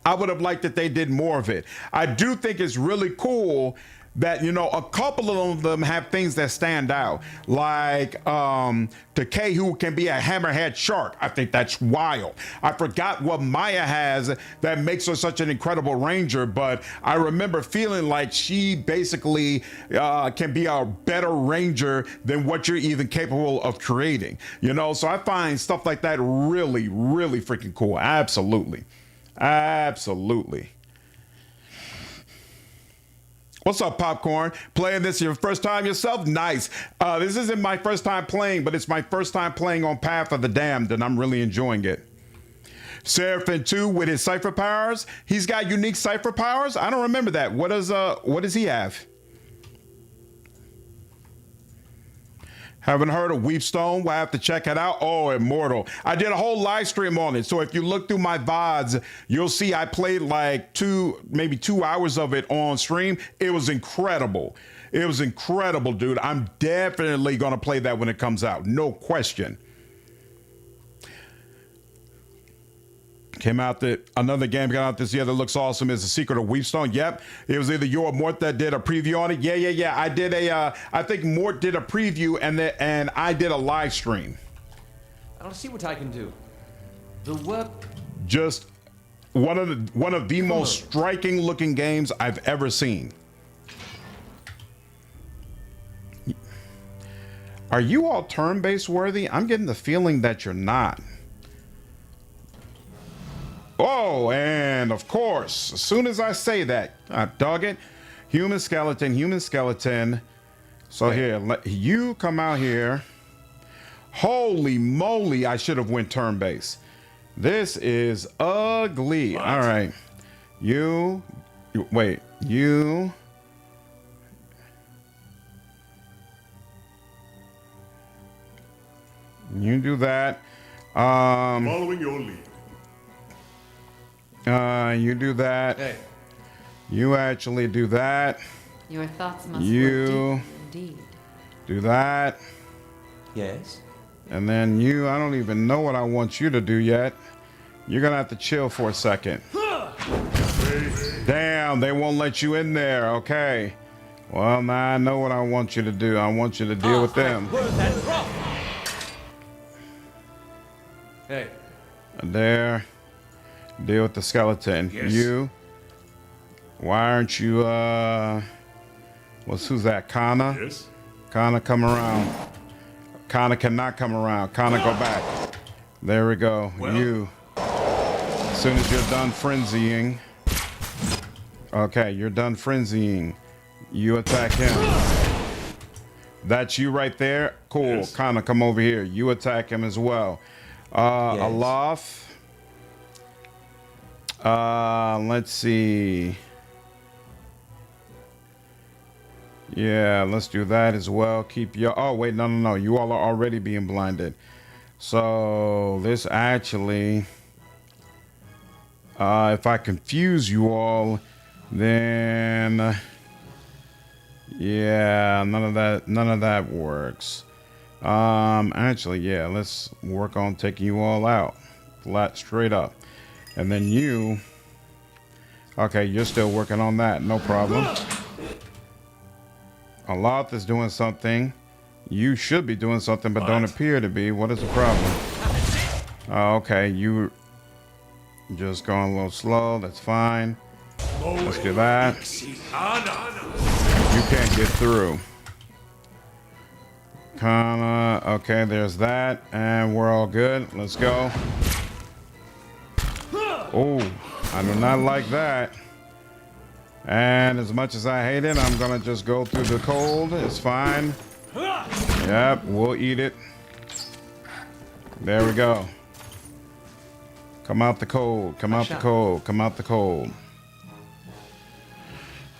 I would have liked that they did more of it. I do think it's really cool that, you know, a couple of them have things that stand out, like Takei, who can be a hammerhead shark. I think that's wild. I forgot what Maya has that makes her such an incredible ranger, but I remember feeling like she basically can be a better ranger than what you're even capable of creating, you know? So I find stuff like that really, really freaking cool. Absolutely. What's up, Popcorn? Playing this your first time yourself? Nice. This isn't my first time playing, but it's my first time playing on Path of the Damned, and I'm really enjoying it. Seraphim 2 with his cipher powers. He's got unique cipher powers? I don't remember that. What does he have? Haven't heard of Weepstone? We'll have to check it out. Oh, Immortal. I did a whole live stream on it. So if you look through my VODs, you'll see I played like maybe 2 hours of it on stream. It was incredible. It was incredible, dude. I'm definitely going to play that when it comes out. No question. Came out another game got out this year that looks awesome is The Secret of Weepstone. Yep. It was either you or Mort that did a preview on it. Yeah. I did I think Mort did a preview and I did a live stream. I'll see what I can do. The work. Just one of the most striking looking games I've ever seen. Are you all turn-based worthy? I'm getting the feeling that you're not. Oh, and of course, as soon as I say that, dog it, human skeleton. So here, let you come out here. Holy moly, I should have went turn base. This is ugly. What? All right, you do that. Following your lead. You do that. Hey. You actually do that. Your thoughts must you work deeply indeed. Do that. Yes. And then I don't even know what I want you to do yet. You're gonna have to chill for a second. Damn, they won't let you in there. Okay. Well, now I know what I want you to do. I want you to deal with them. Hey. And there. Deal with the skeleton. Yes. You. Why aren't you who's that? Kana? Yes. Kana, come around. Kana cannot come around. Kana, go back. There we go. Well. You. As soon as you're done frenzying. Okay, you're done frenzying. You attack him. That's you right there. Cool. Yes. Kana, come over here. You attack him as well. Aloth. Let's see. Yeah, let's do that as well. Keep your. Oh wait, no. You all are already being blinded. So this actually, if I confuse you all, then yeah, none of that works. Actually, yeah, let's work on taking you all out, flat straight up. And then you, okay, you're still working on that, no problem. Aloth is doing something. You should be doing something, but don't appear to be. What is the problem? Okay, you just going a little slow, that's fine. Let's do that. You can't get through. Kana, okay, there's that, and we're all good. Let's go. Oh, I do not like that. And as much as I hate it, I'm gonna just go through the cold. It's fine. Yep, we'll eat it. There we go. Come out the cold. Come out the cold. Come out the cold.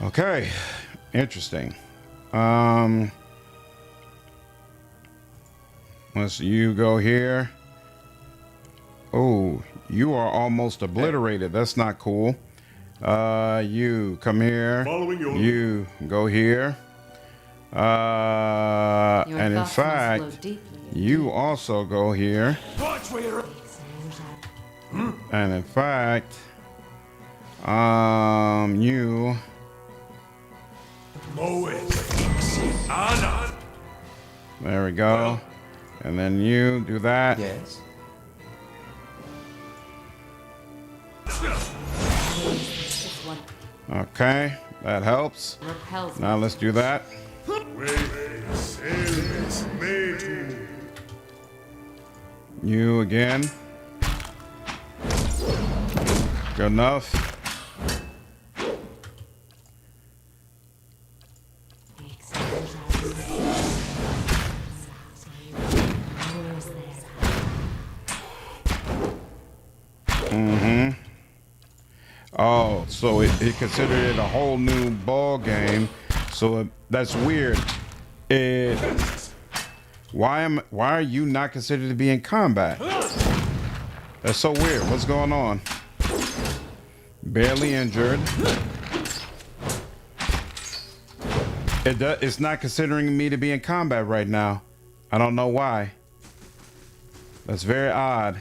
Okay, interesting. Let's you go here. Oh, you are almost obliterated. That's not cool. You come here. You go here. And in fact, you also go here. And in fact, you. There we go. And then you do that. Yes. Okay, that helps. Now let's do that. You again. Good enough. Oh, so it considered it a whole new ball game. So that's weird. Why are you not considered to be in combat? That's so weird. What's going on? Barely injured. It's not considering me to be in combat right now. I don't know why. That's very odd.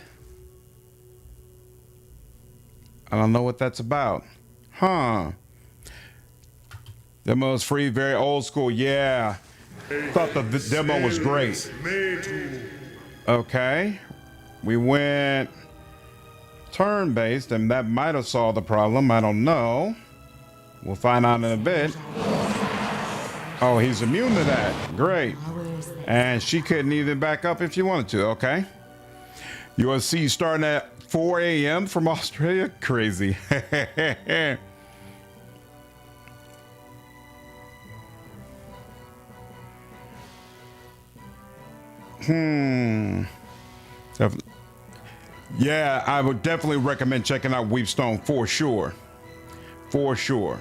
I don't know what that's about. Huh. Demo is free, very old school. Yeah. Thought the demo was great. Okay. We went turn-based, and that might have solved the problem. I don't know. We'll find out in a bit. Oh, he's immune to that. Great. And she couldn't even back up if she wanted to. Okay. USC starting at 4 a.m. from Australia. Crazy. Yeah, I would definitely recommend checking out Weepstone for sure. For sure.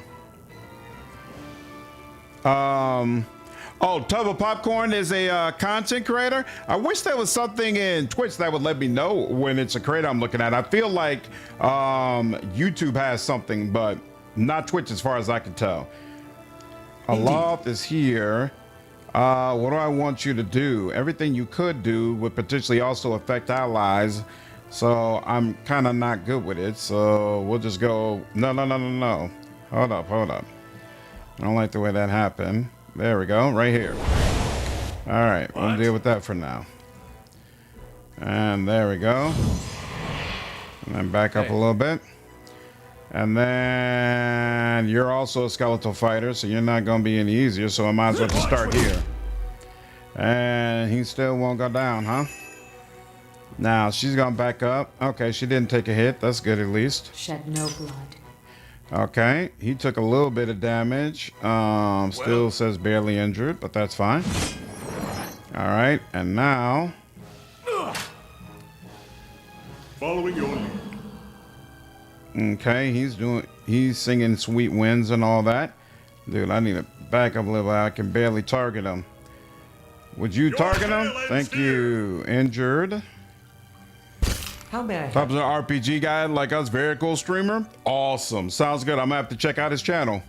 Oh, Tub of Popcorn is a content creator. I wish there was something in Twitch that would let me know when it's a creator I'm looking at. I feel like YouTube has something, but not Twitch as far as I can tell. Aloth is here. What do I want you to do? Everything you could do would potentially also affect allies. So I'm kind of not good with it. So we'll just go. No. Hold up. I don't like the way that happened. There we go, right here. All right, we'll deal with that for now. And there we go. And then back up a little bit. And then you're also a skeletal fighter, so you're not going to be any easier, so I might as well just start here. And he still won't go down, huh? Now, she's going to back up. Okay, she didn't take a hit. That's good at least. Shed no blood. Okay, he took a little bit of damage. Still says barely injured, but that's fine. All right, and now... Following your lead. Okay, he's singing Sweet Winds and all that. Dude, I need to back up a little bit. I can barely target him. Would you target him? Thank you. Injured. How may I help? Top of an RPG guy like us, very cool streamer. Awesome. Sounds good. I'm gonna have to check out his channel.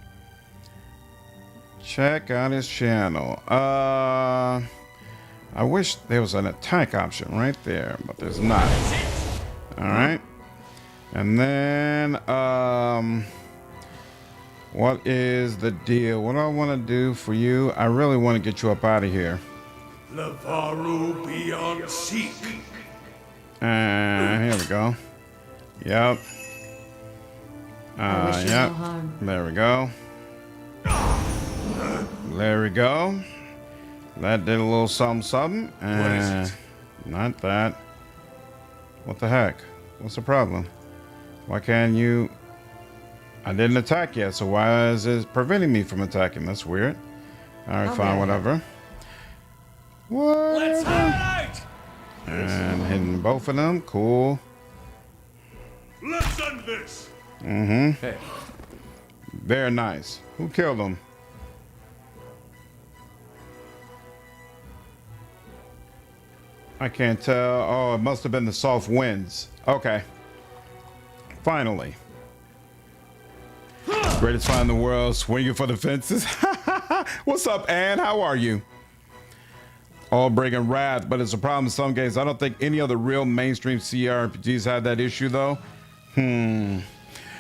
Check out his channel. I wish there was an attack option right there, but there's not. All right. And then, what is the deal? What do I want to do for you? I really want to get you up out of here. Lavaru beyond seek. Here we go. Yep. I wish you Yep. no harm. There we go. There we go. That did a little something. What is it? Not that. What the heck? What's the problem? Why can't you... I didn't attack yet, so why is it preventing me from attacking? That's weird. Alright, fine, whatever. Let's Whatever. highlight! And hitting both of them. Cool. Let's end this. Hey, Very nice. Who killed him? I can't tell. Oh, it must have been the soft winds. Okay. Finally. Greatest fight in the world, swinging for the fences. What's up, Ann? How are you? All bringing wrath, but it's a problem in some games. I don't think any other real mainstream CRPGs have that issue, though.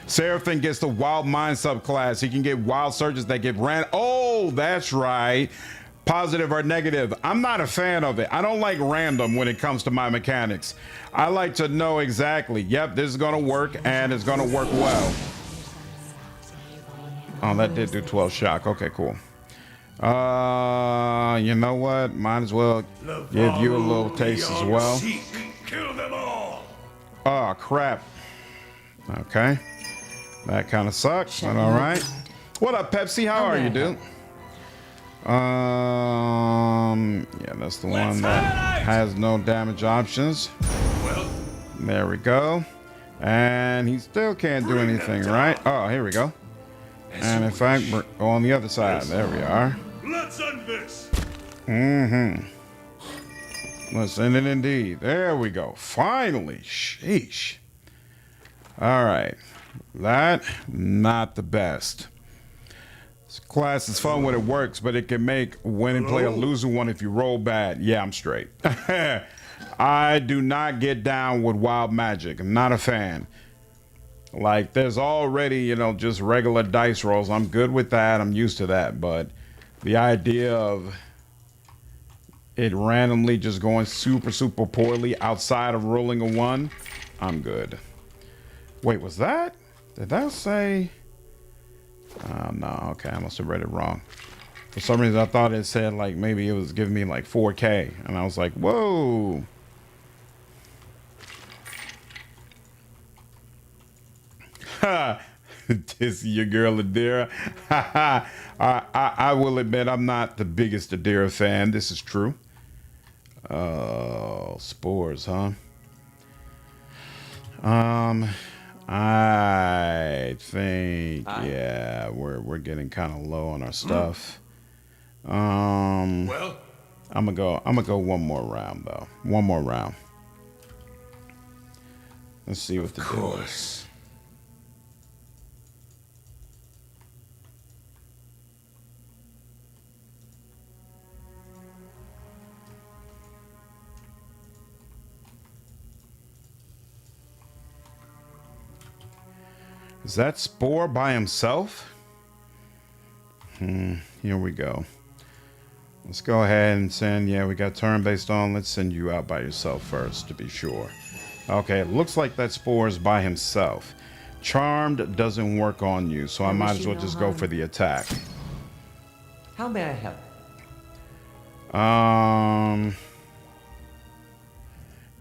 Seraphim gets the Wild Mind subclass. He can get Wild Surges that get ran. Oh, that's right. Positive or negative. I'm not a fan of it. I don't like random when it comes to my mechanics. I like to know exactly, yep, this is going to work, and it's going to work well. Oh, that did do 12 shock. Okay, cool. You know what? Might as well give you a little taste as well. Kill them all. Oh, crap. Okay. That kind of sucks, but all right. What up, Pepsi? How are you, dude? Yeah, that's the one that has no damage options. Well, There we go. And he still can't do anything, right? Oh, here we go. And in fact, we're on the other side. There we are. Let's end this. Mm-hmm. Let's end it indeed. There we go. Finally. Sheesh. All right. That, not the best. This class is fun when it works, but it can make winning play a losing one if you roll bad. Yeah, I'm straight. I do not get down with wild magic. I'm not a fan. Like, there's already, you know, just regular dice rolls. I'm good with that. I'm used to that. But the idea of it randomly just going super, super poorly outside of rolling a 1, I'm good. Wait, was that? Did that say? Oh, no. Okay, I must have read it wrong. For some reason, I thought it said, like, maybe it was giving me, like, 4K. And I was like, whoa. Ha! This is your girl, Eder. I will admit I'm not the biggest Eder fan. This is true. Oh, spores, huh? I think, yeah, we're getting kind of low on our stuff. Well, I'm gonna go one more round though. One more round. Let's see what the deal is. Is that Spore by himself? Here we go. Let's go ahead and send, yeah, we got turn based on. Let's send you out by yourself first to be sure. Okay, it looks like that Spore is by himself. Charmed doesn't work on you, so I might as well just go for the attack. How may I help?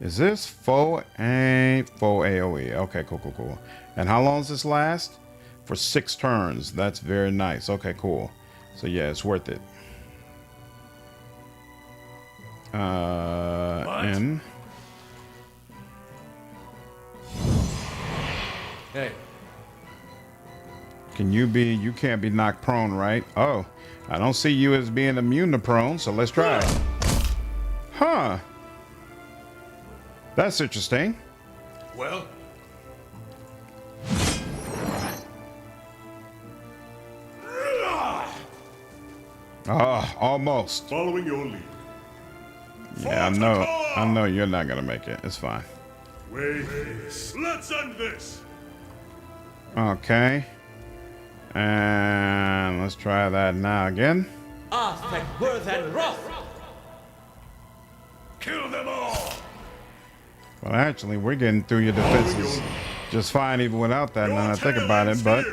Is this faux AoE? Okay, cool. And how long does this last? For 6 turns. That's very nice. Okay, cool. So yeah, it's worth it. And Hey. you can't be knocked prone, right? Oh, I don't see you as being immune to prone, so let's try it. Huh. That's interesting. well, Almost. following your lead. Yeah, I know you're not gonna make it. It's fine. Wait, let's end this. Okay. And let's try that now again. Aspect worth and wrath. Kill them all. Well, actually, we're getting through your defenses just fine even without that, now that I think about it, but...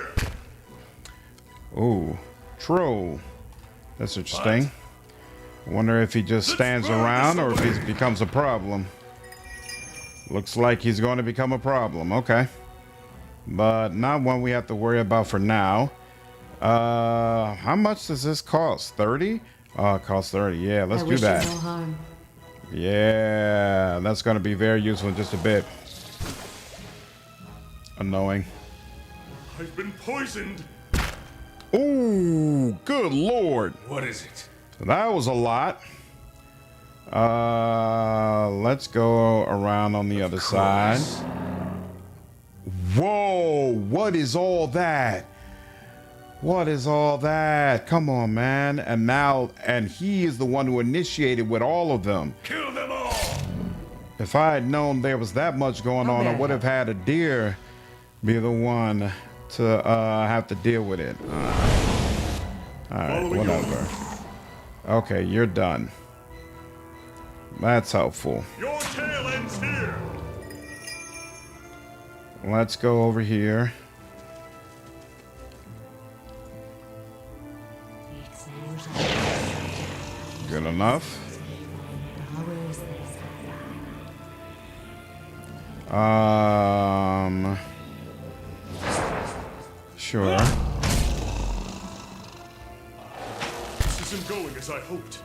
Ooh, troll. That's interesting. I wonder if he just stands around or if he becomes a problem. Looks like he's going to become a problem. Okay. But not one we have to worry about for now. How much does this cost? 30? Oh, it costs 30. Yeah, let's do that. No harm. Yeah, that's going to be very useful in just a bit. Annoying. I've been poisoned. Ooh, good lord. What is it? That was a lot. Let's go around on the other side. Whoa, what is all that? What is all that? Come on, man. And he is the one who initiated with all of them. Kill them all. If I had known there was that much going on, I would have had Eder be the one to have to deal with it. All right, whatever. Okay, you're done. That's helpful. Your tail ends here. Let's go over here. Good enough. Sure. This isn't going as I hoped.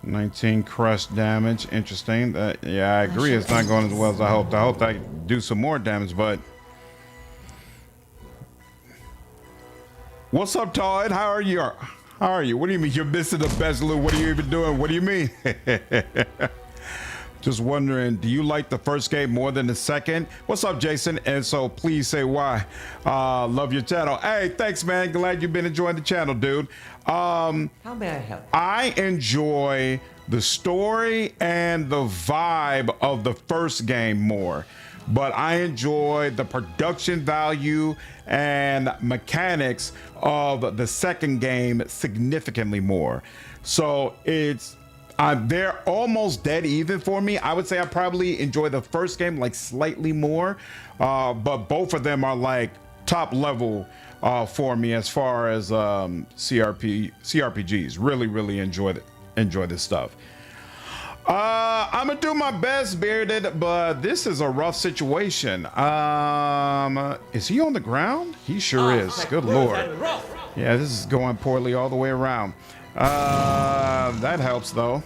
19 crush damage. Interesting. Yeah, I agree. It's not going as well as I hoped. I hoped I could do some more damage, but... What's up, Todd? How are you? How are you? What do you mean you're missing the best loot? What are you even doing? What do you mean? Just wondering, do you like the first game more than the second? What's up, Jason? And so please say why. Love your channel. Hey, thanks, man. Glad you've been enjoying the channel, dude. How may I help? I enjoy the story and the vibe of the first game more, but I enjoy the production value and mechanics of the second game significantly more. So they're almost dead even for me. I would say I probably enjoy the first game like slightly more, but both of them are like top level for me as far as CRPGs. Really enjoy this stuff. I'm gonna do my best, Bearded, but this is a rough situation. Is he on the ground? He sure is. Good lord. Yeah, this is going poorly all the way around. That helps though.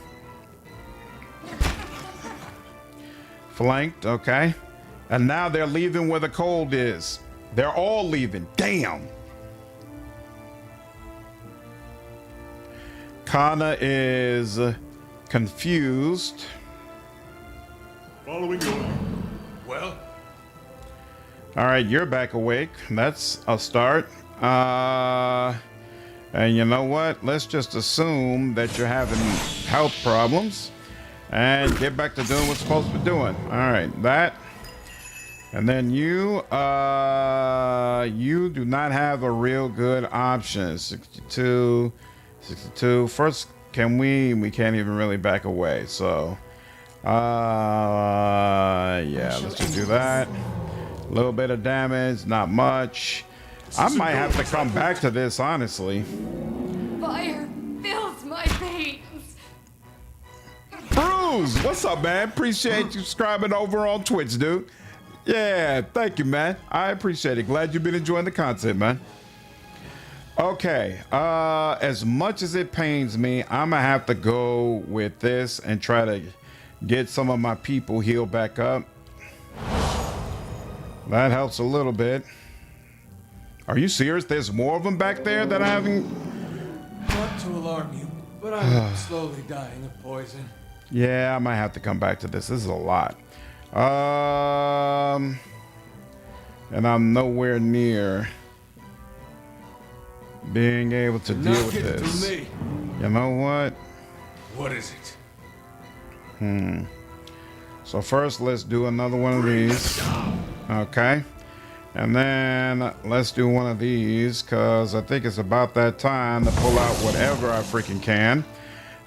Flanked, okay. And now they're leaving where the cold is. They're all leaving. Damn. Kana is confused. Following you. Well, All right, you're back awake. That's a start. And you know what? Let's just assume that you're having health problems and get back to doing what's supposed to be doing. All right, that. And then you do not have a real good option. 62. First, we can't even really back away. So, yeah, let's just do that. A little bit of damage, not much. I might have to come back to this, honestly. Fire fills my veins. Bruce, what's up, man? Appreciate you subscribing over on Twitch, dude. Yeah, thank you, man. I appreciate it. Glad you've been enjoying the content, man. Okay, as much as it pains me, I'm gonna have to go with this and try to get some of my people healed back up. That helps a little bit. Are you serious? There's more of them back there that I haven't... not to alarm you, but I'm slowly dying of poison. Yeah, I might have to come back to this. This is a lot. And I'm nowhere near being able to deal with this. You know what? What is it? So first, let's do another one of these. Okay. And then let's do one of these, because I think it's about that time to pull out whatever I freaking can.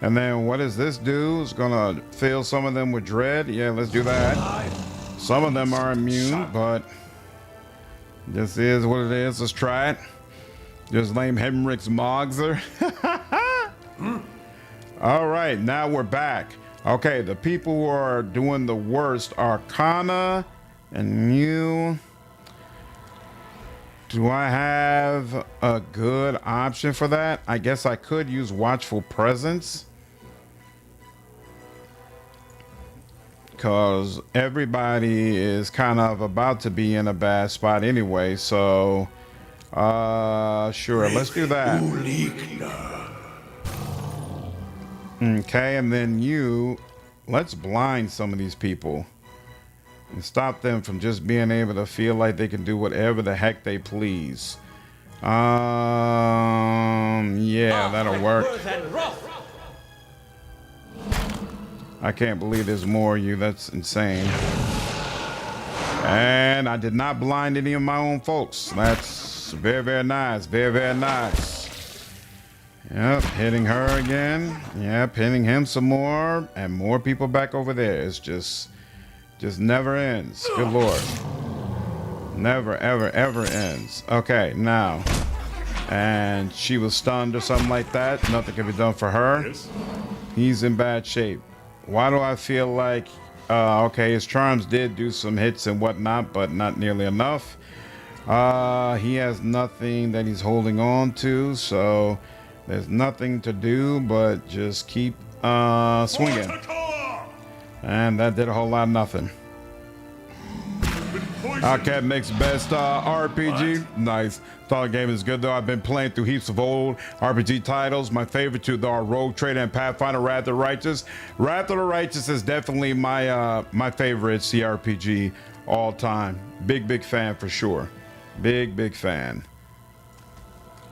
And then what does this do? It's gonna fill some of them with dread. Yeah, let's do that. Some of them are immune, but this is what it is. Let's try it. Just name Henrik's Mogser. All right, now we're back. Okay, the people who are doing the worst are Kana and you. Do I have a good option for that? I guess I could use Watchful Presence, because everybody is kind of about to be in a bad spot anyway. So, sure, let's do that. Okay, and then let's blind some of these people and stop them from just being able to feel like they can do whatever the heck they please. Yeah, that'll work. I can't believe there's more of you. That's insane. And I did not blind any of my own folks. That's very nice. Very nice. Yep, hitting her again. Yep, hitting him some more. And more people back over there. It's just never ends. Good lord. Never, ever ends. Okay, now. And she was stunned or something like that. Nothing can be done for her. Yes. He's in bad shape. Why do I feel like... okay, his charms did do some hits and whatnot, but not nearly enough. He has nothing that he's holding on to, so there's nothing to do but just keep swinging. And that did a whole lot of nothing. Outcat makes best RPG. Nice. Thought the game is good though. I've been playing through heaps of old RPG titles. My favorite two though are Rogue Trader and Pathfinder Wrath of the Righteous. Wrath of the Righteous is definitely my my favorite CRPG all time. Big fan for sure. Big fan.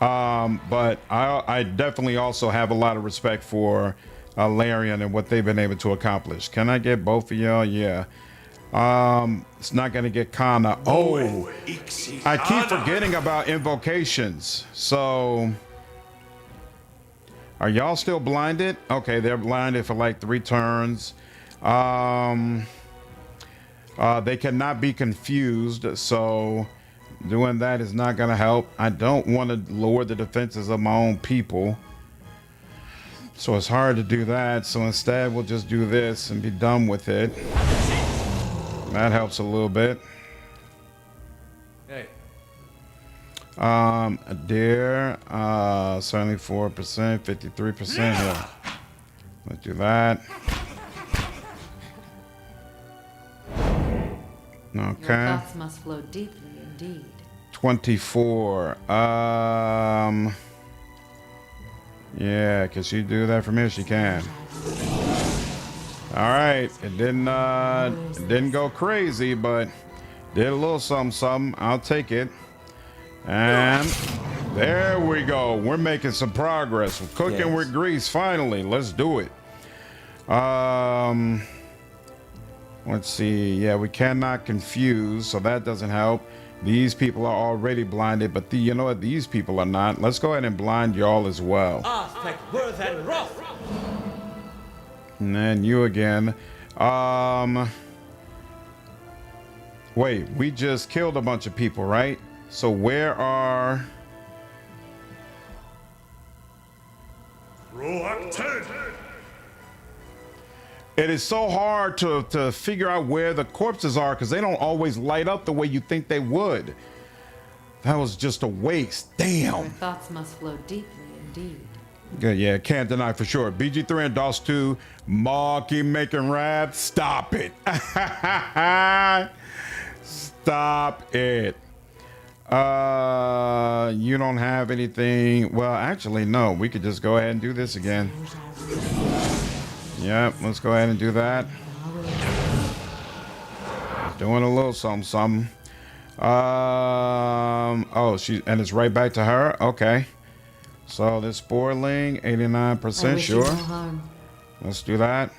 But I definitely also have a lot of respect for Larian and what they've been able to accomplish. Can I get both of y'all? Yeah. It's not gonna get Kana. Oh, I keep forgetting about invocations. So, are y'all still blinded? Okay, they're blinded for like 3 turns. They cannot be confused, so doing that is not gonna help. I don't want to lower the defenses of my own people, so it's hard to do that. So instead, we'll just do this and be done with it. That helps a little bit. Hey. Eder, 74%, 53% here. Let's do that. Okay. Your thoughts must flow deeply indeed. 24. Yeah, can she do that from here? She can. All right, it didn't go crazy, but did a little something. I'll take it. And there we go. We're making some progress. We're cooking with grease finally. Let's do it. Let's see. Yeah, we cannot confuse, so that doesn't help. These people are already blinded, but you know what? These people are not. Let's go ahead and blind y'all as well. And then you again. Wait, we just killed a bunch of people, right? So where are... It is so hard to figure out where the corpses are because they don't always light up the way you think they would. That was just a waste. Damn. Your thoughts must flow deeply indeed. Good, yeah, can't deny for sure. BG3 and DOS 2, keep making rap. Stop it. Stop it. You don't have anything. Well, actually, no. We could just go ahead and do this again. Yep, let's go ahead and do that. Doing a little something. Oh, and it's right back to her. Okay. So this Sporling, 89%, sure. No, let's do that.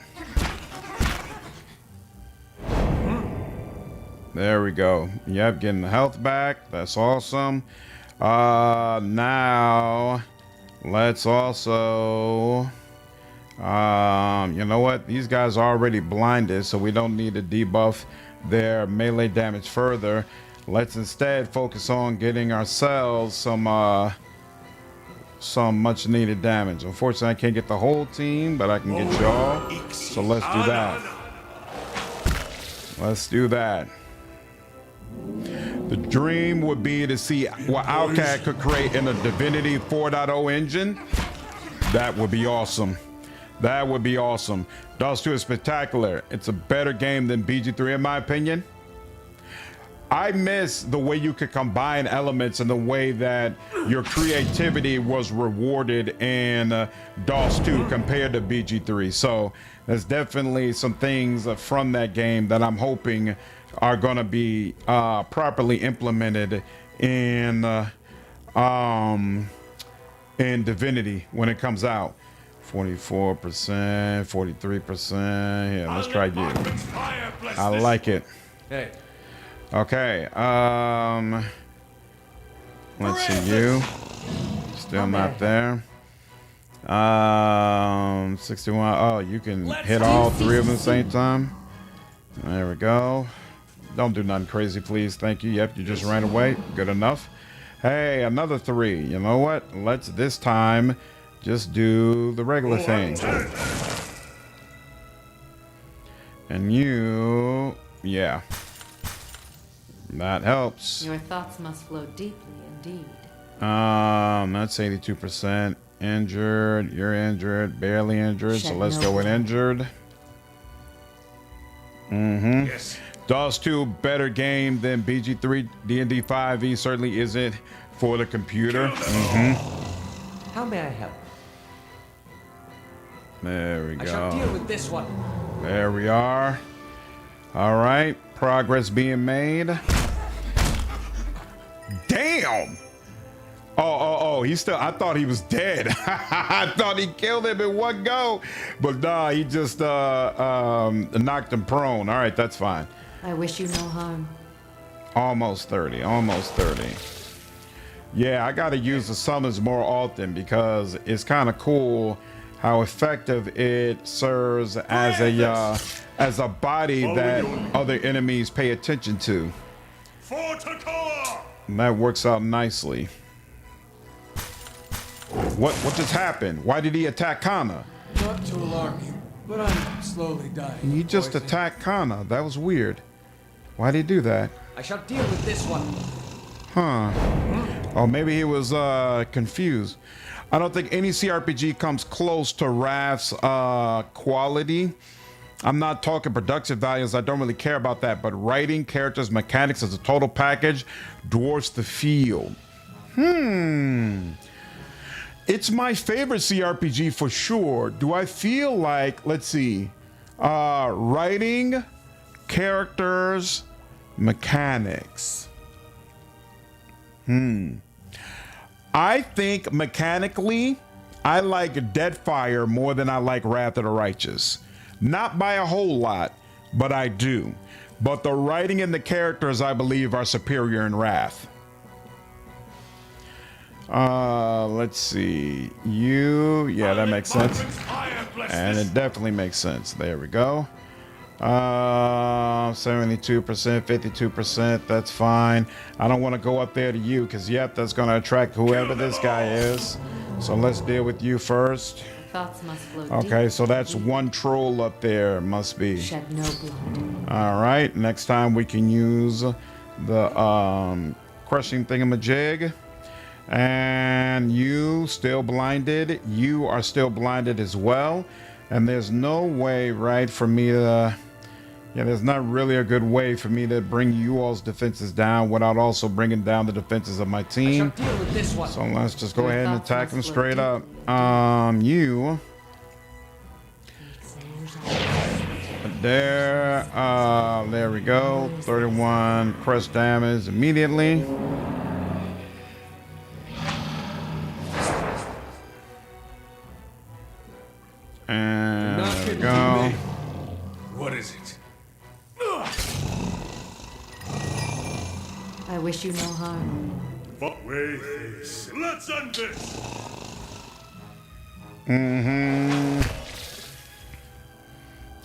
There we go. Yep, getting the health back. That's awesome. Now let's also, you know what? These guys are already blinded, so we don't need to debuff their melee damage further. Let's instead focus on getting ourselves some much needed damage. Unfortunately, I can't get the whole team, but I can get y'all. So let's do that. Let's do that. The dream would be to see what Outcat could create in a Divinity 4.0 engine. That would be awesome. That would be awesome. DOS 2 is spectacular. It's a better game than BG3 in my opinion. I miss the way you could combine elements and the way that your creativity was rewarded in DOS 2 compared to BG3. So there's definitely some things from that game that I'm hoping are going to be properly implemented in Divinity when it comes out. 44%, 43%. Yeah, let's try you. I like it. Hey. Okay, let's see you. Still not there. 61. Oh, you can hit all 3 of them at the same time. There we go. Don't do nothing crazy, please. Thank you. Yep, you just ran away. Good enough. Hey, another 3. You know what? Let's this time just do the regular thing. And you, yeah. That helps. Your thoughts must flow deeply indeed. That's 82%. Injured. You're injured. Barely injured. So let's go with injured. Mm-hmm. Yes. DOS 2 better game than BG3. D&D 5e certainly isn't for the computer. Mm-hmm. How may I help? There we I shall go. deal with this one. There we are. All right. Progress being made. Damn. Oh, he's still, I thought he was dead. I thought he killed him in one go. But nah, he just knocked him prone. All right, that's fine. I wish you no harm. Almost 30. Almost 30. Yeah, I got to use the summons more often because it's kind of cool how effective it serves as a body that other enemies pay attention to. And that works out nicely. What just happened? Why did he attack Kana? Not to alarm you, but I'm slowly dying. He of just poison. attacked Kana. That was weird. Why did he do that? I shall deal with this one. Huh. Oh, maybe he was confused. I don't think any CRPG comes close to Wrath's quality. I'm not talking production values. I don't really care about that. But writing, characters, mechanics as a total package dwarfs the field. It's my favorite CRPG for sure. Do I feel like, let's see, writing, characters, mechanics. I think mechanically, I like Deadfire more than I like Wrath of the Righteous. Not by a whole lot, but I do. But the writing and the characters, I believe, are superior in Wrath. Let's see. Yeah, that makes sense. And it definitely makes sense. There we go. 72%, 52%, that's fine. I don't want to go up there to you because, yep, that's going to attract whoever this guy is. So let's deal with you first. Thoughts must flow Okay, deep. so that's one troll up there, must be. Shed no blood. All right, next time we can use the crushing thingamajig. And you still blinded. You are still blinded as well. And there's no way, right, for me to... Yeah, there's not really a good way for me to bring you all's defenses down without also bringing down the defenses of my I team. shall deal with this one. So let's just go ahead and attack him straight up. You... There we go. 31 crush damage immediately. And there we go. What is it? I wish you no harm. Wait, let's end this.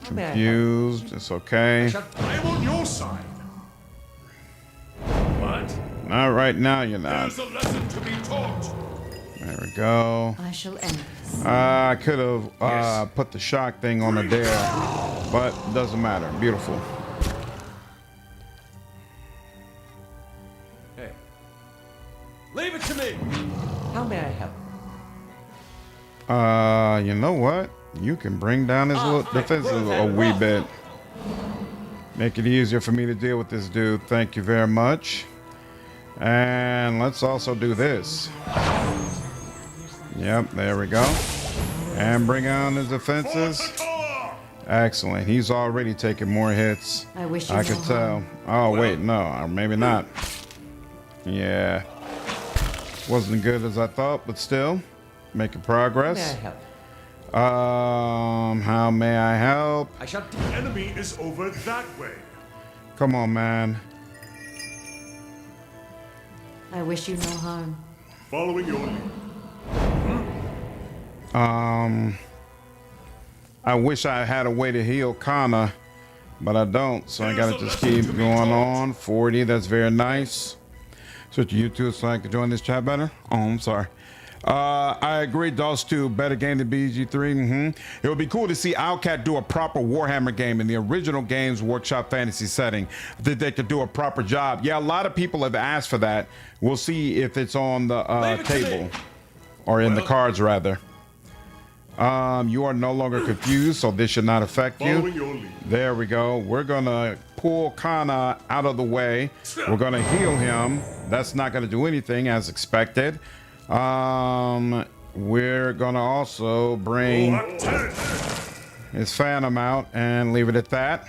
Confused. It's okay. I'm on your side. What? Not right now, you're not. There's a lesson to be taught. There we go. I shall end this. I could have put the shock thing on her there, but it doesn't matter. Beautiful. Hey. Leave it to me. How may I help? You know what? You can bring down his little defenses a wee bit. Make it easier for me to deal with this dude. Thank you very much. And let's also do this. Yep, there we go. And bring on his defenses. Excellent. He's already taking more hits. I wish you I no could tell. harm. Oh, wait, no, or maybe not. Yeah. Wasn't good as I thought, but still, making progress. May I help? How may I help? I shall The enemy is over that way. Come on, man. I wish you no harm. Following your lead. I wish I had a way to heal Kana, but I don't, so I gotta just keep going on. 40, that's very nice. Switch to YouTube so I can join this chat better. Oh, I'm sorry. I agree, DOS 2, better game than BG3. It would be cool to see Owlcat do a proper Warhammer game in the original Games Workshop fantasy setting. I think they could do a proper job. Yeah, a lot of people have asked for that. We'll see if it's on the table. or in the cards rather. You are no longer confused, so this should not affect Following you. your lead. There we go. We're gonna pull Kana out of the way. We're gonna heal him. That's not gonna do anything as expected. We're gonna also bring his Phantom out and leave it at that.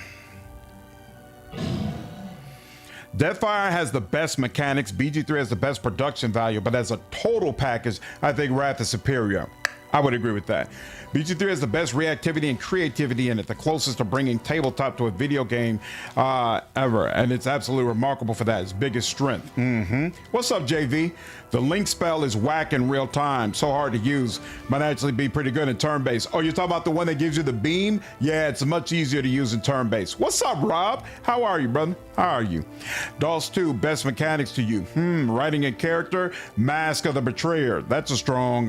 Deathfire has the best mechanics. BG3 has the best production value, but as a total package, I think Wrath is superior. I would agree with that. BG3 has the best reactivity and creativity in it, the closest to bringing tabletop to a video game ever, and it's absolutely remarkable for that. Its biggest strength. What's up, JV? The Link spell is whack in real time, so hard to use. Might actually be pretty good in turn-based. Oh, you're talking about the one that gives you the beam? Yeah, it's much easier to use in turn-based. What's up, Rob? How are you, brother? How are you? DOS 2, best mechanics to you. Writing a character, Mask of the Betrayer. That's a strong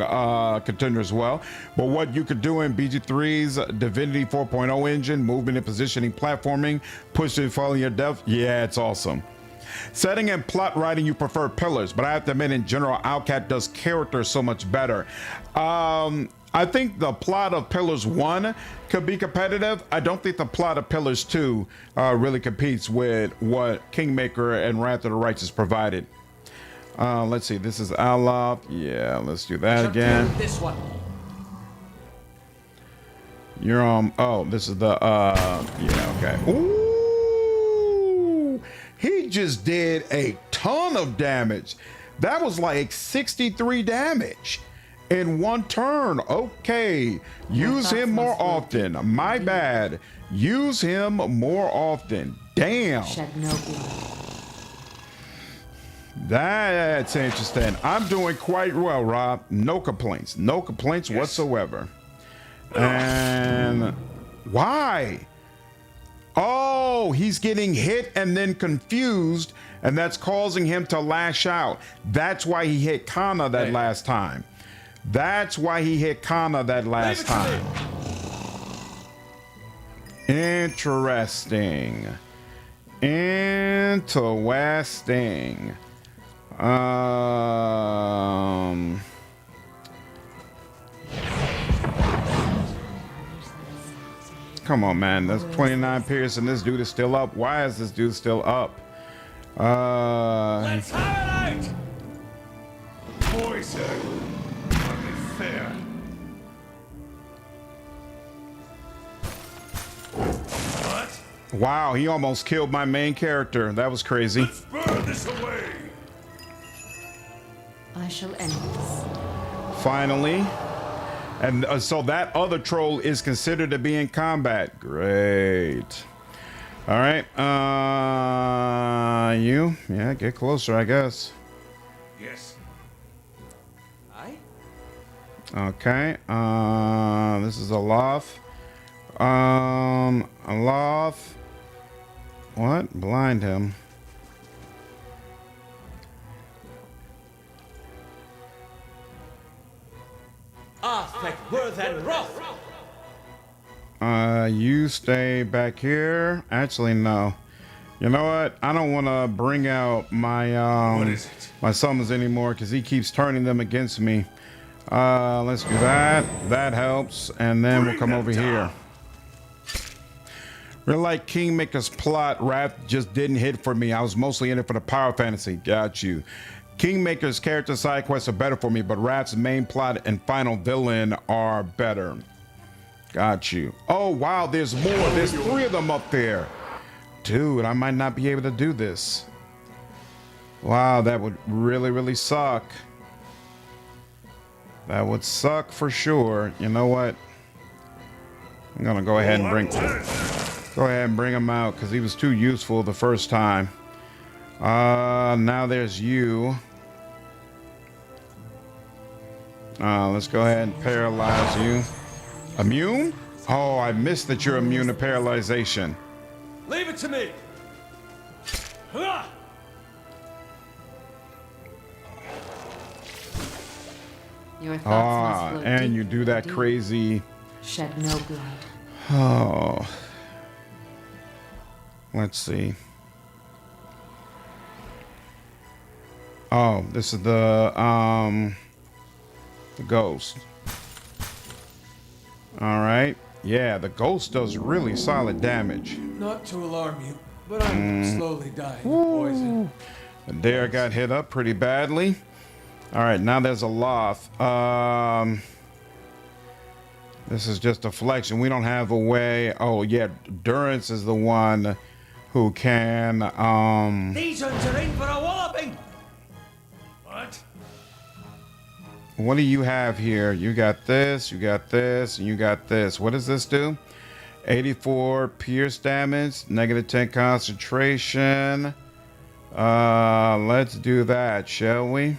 contender as well. But what you could do in BG3's Divinity 4.0 engine, movement and positioning, platforming, pushing, following your depth, yeah, it's awesome. Setting and plot writing, you prefer Pillars, but I have to admit, in general, Outcat does characters so much better. I think the plot of Pillars 1 could be competitive. I don't think the plot of Pillars 2 really competes with what Kingmaker and Wrath of the Righteous provided. Let's see, this is Aloth. Yeah, let's do that again. This one. You're on. Oh, this is the. Yeah, okay. Ooh, he just did a ton of damage. That was like 63 damage in one turn. Okay, use him more often. My bad. Use him more often. Damn. Shed no blood. That's interesting. I'm doing quite well, Rob. No complaints. No complaints whatsoever. And why? Oh, he's getting hit and then confused, and that's causing him to lash out. That's why he hit Kana that last time. That's why he hit Kana that last time. Interesting. Interesting. Come on, man. That's 29 Pierce, and this dude is still up. Why is this dude still up? Let's highlight! Poison. Hardly fair. What? Wow, he almost killed my main character. That was crazy. Let's burn this away. I shall end this. Finally. And so that other troll is considered to be in combat. Great. All right. You? Yeah, get closer, I guess. Yes. Aye? Okay. This is Aloth. Aloth. What? Blind him. You stay back here. Actually, no. You know what? I don't want to bring out my What is it? my summons anymore because he keeps turning them against me. Let's do that. That helps, and then we'll come over here. Really like Kingmaker's plot. Wrath just didn't hit for me. I was mostly in it for the power fantasy. Got you. Kingmaker's character side quests are better for me, but Wrath's main plot and final villain are better. Got you. Oh, wow, there's more. There's 3 of them up there. Dude, I might not be able to do this. Wow, that would really, really suck. That would suck for sure. You know what? I'm gonna go ahead and bring him out because he was too useful the first time. Now there's you. Let's go ahead and paralyze you. Immune? Oh, I missed that you're immune to paralyzation. Leave it to me. Your thoughts must flow And you deep do that deep. crazy. Shed no blood. Oh. Let's see. Oh, this is the The ghost. All right. Yeah, the ghost does really solid damage. Not to alarm you, but I'm slowly dying of poison. And Eder got hit up pretty badly. All right, now there's Aloth. This is just deflection. We don't have a way. Oh yeah, Durance is the one who can. These ones are in for a walloping. What? What do you have here? You got this, and you got this. What does this do? 84 pierce damage, negative 10 concentration. Let's do that, shall we?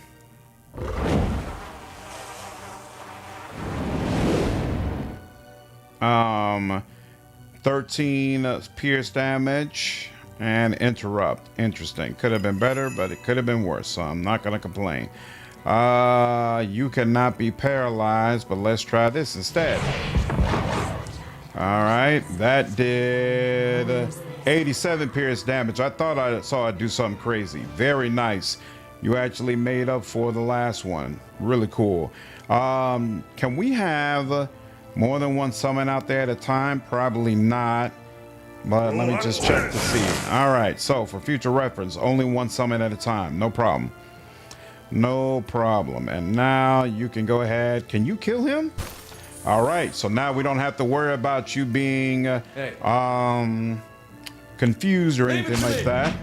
13 pierce damage and interrupt. Interesting. Could have been better, but it could have been worse, so I'm not gonna complain. You cannot be paralyzed, but let's try this instead. All right, that did 87 pierce damage. I thought I saw it do something crazy. Very nice. You actually made up for the last one. Really cool. Can we have more than one summon out there at a time? Probably not. But let me just check to see. All right, so for future reference, only one summon at a time. No problem. No problem. And now you can go ahead. Can you kill him? All right, so now we don't have to worry about you being confused or anything like that.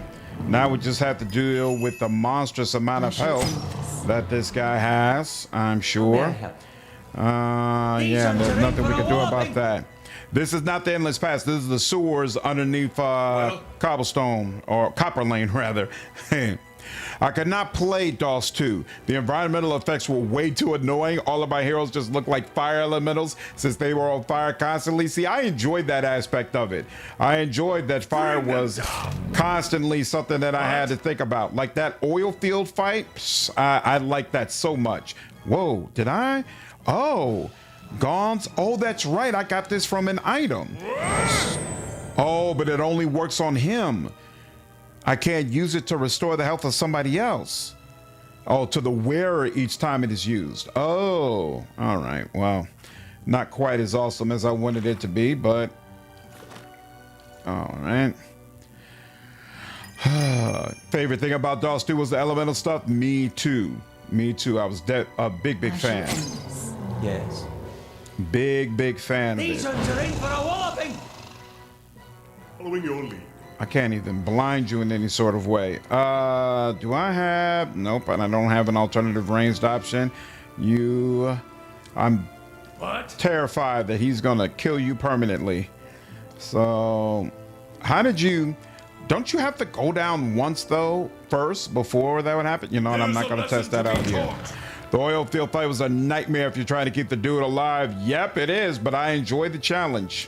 Now we just have to deal with the monstrous amount of health that this guy has, I'm sure. Yeah, there's nothing we can do about that. This is not the Endless Pass. This is the sewers underneath Cobblestone, or Copper Lane, rather. I could not play DOS 2. The environmental effects were way too annoying. All of my heroes just looked like fire elementals since they were on fire constantly. See, I enjoyed that aspect of it. I enjoyed that fire was constantly something that I had to think about. Like that oil field fight, I like that so much. Whoa, did I? Oh, Gaunt's. Oh, that's right. I got this from an item. Oh, but it only works on him. I can't use it to restore the health of somebody else. Oh, to the wearer each time it is used. Oh, all right. Well, not quite as awesome as I wanted it to be, but all right. Favorite thing about DOS 2 was the elemental stuff? Me too. Me too. I was a big fan. Yes. Big fan of These it. ones are in for a walloping. Following your lead. I can't even blind you in any sort of way. Do I have? Nope, and I don't have an alternative ranged option. I'm terrified that he's gonna kill you permanently. So, how did you? Don't you have to go down once though first before that would happen? You know what? I'm not gonna test that out here. The oil field fight was a nightmare if you're trying to keep the dude alive. Yep, it is, but I enjoyed the challenge.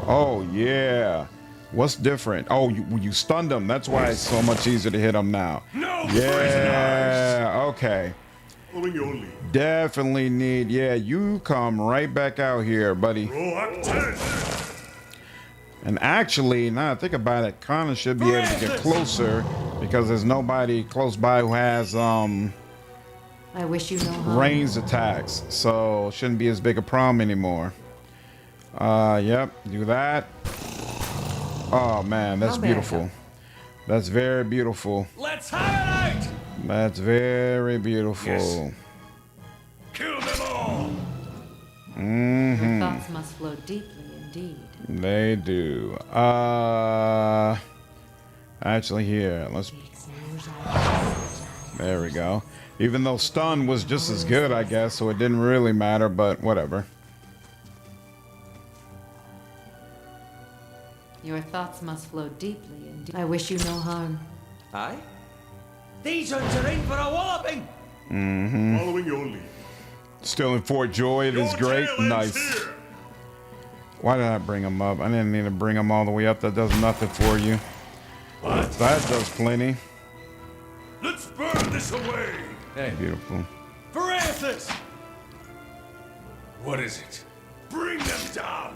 Oh yeah, what's different? Oh, you stunned him. That's why it's so much easier to hit him now. No, yeah, okay. Following your lead. Definitely need. Yeah, you come right back out here, buddy. And actually, now I think about it, Kana should be able to get closer because there's nobody close by who has I wish you no harm. ranged attacks, so shouldn't be as big a problem anymore. Yep, do that. Oh man, that's beautiful. That's very beautiful. Let's have it out. That's very beautiful. Yes. Kill them all. Your thoughts must flow deeply indeed. They do. Actually here, let's. There we go. Even though stun was just as good, I guess, so it didn't really matter, but whatever. Your thoughts must flow deeply indeed. I wish you no harm. Aye? These ones are in for a walloping. Following your lead. Still in Fort Joy, it is great. Nice. Here. Why did I bring him up? I didn't need to bring him all the way up. That does nothing for you. That does plenty. Let's burn this away. Hey, Beautiful. Francis! What is it? Bring them down.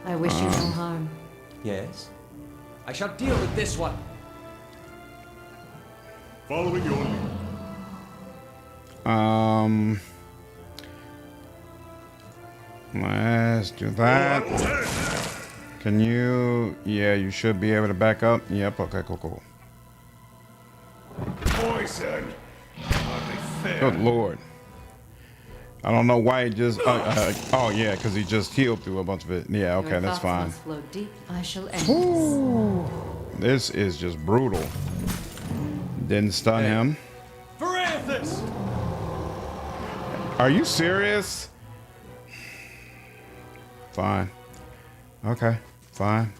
I wish you no harm. Yes. I shall deal with this one. Following your lead. Let's do that. Can you? Yeah, you should be able to back up. Yep. Okay. Cool. Poison. Hardly fair. Good lord. I don't know why he just. Oh yeah, because he just healed through a bunch of it. Yeah. Okay, Your that's thoughts fine. must flow deep. I shall end this. This is just brutal. Didn't stun him. Varathis! Are you serious? Fine. Okay, fine.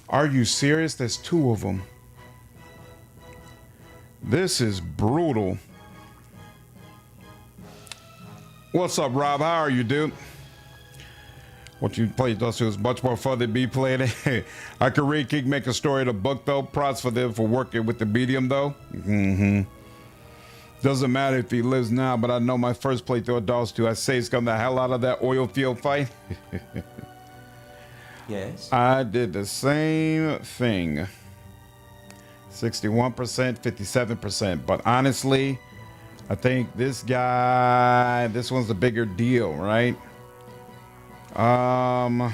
Are you serious? There's two of them. This is brutal. What's up, Rob? How are you, dude? What you played us was much more fun than me playing it. I could read King make a story in a book, though. Props for them for working with the medium, though. Doesn't matter if he lives now, but I know my first playthrough of Dolls 2, I say it's come the hell out of that oil field fight. Yes? I did the same thing. 61%, 57%. But honestly, I think this one's the bigger deal, right? You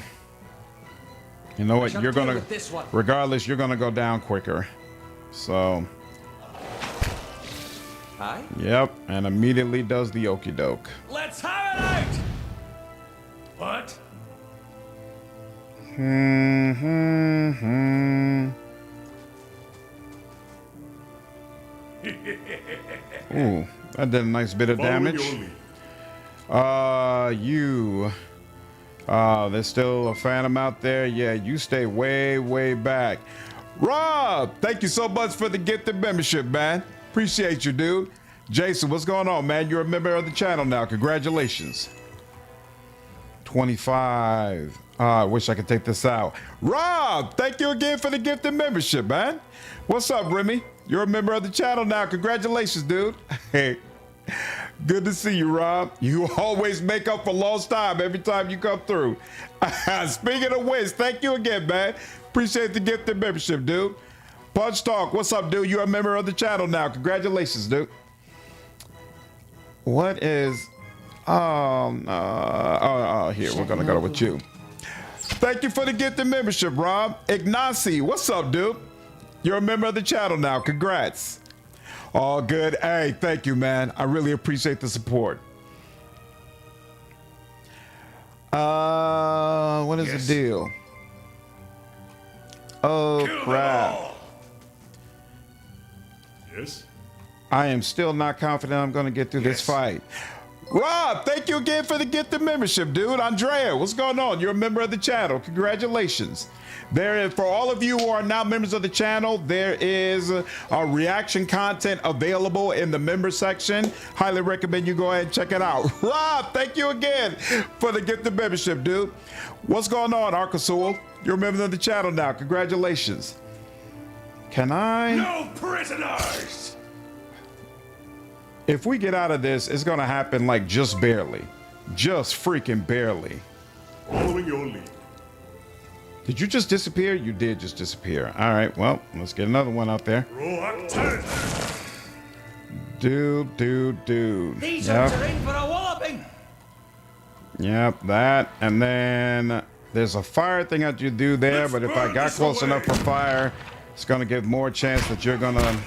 know what? You're gonna, regardless, you're gonna go down quicker. So. Aye? Yep, and immediately does the okie doke. Let's have it out! What? Ooh, that did a nice bit of Following damage. your lead. There's still a phantom out there. Yeah, you stay way back. Rob, thank you so much for the gifted membership, man. Appreciate you, dude. Jason, what's going on, man? You're a member of the channel now. Congratulations. 25. I wish I could take this out. Rob, thank you again for the gifted membership, man. What's up, Remy? You're a member of the channel now. Congratulations, dude. Hey, good to see you, Rob. You always make up for lost time every time you come through. Speaking of which, thank you again, man. Appreciate the gifted membership, dude. Punch Talk, what's up, dude? You're a member of the channel now. Congratulations, dude. What is... here, we're gonna go with you. Thank you for the gifted membership, Rob. Ignacy, what's up, dude? You're a member of the channel now. Congrats. All good. Hey, thank you, man. I really appreciate the support. What is the deal? Oh, crap. Yes? I am still not confident I'm going to get through this fight. Rob, thank you again for the gifted membership, dude. Andrea, what's going on? You're a member of the channel. Congratulations. For all of you who are now members of the channel, there is a reaction content available in the member section. Highly recommend you go ahead and check it out. Rob, thank you again for the gifted membership, dude. What's going on, Arkasul? You're a member of the channel now. Congratulations. Can I? No prisoners! If we get out of this, it's going to happen like just barely. Just freaking barely. Following your lead. Did you just disappear? You did just disappear. All right, well, let's get another one out there. Dude. These are in for a walloping! Yep, that. And then there's a fire thing that you do there, but if I got close enough for fire, it's going to give more chance that you're going to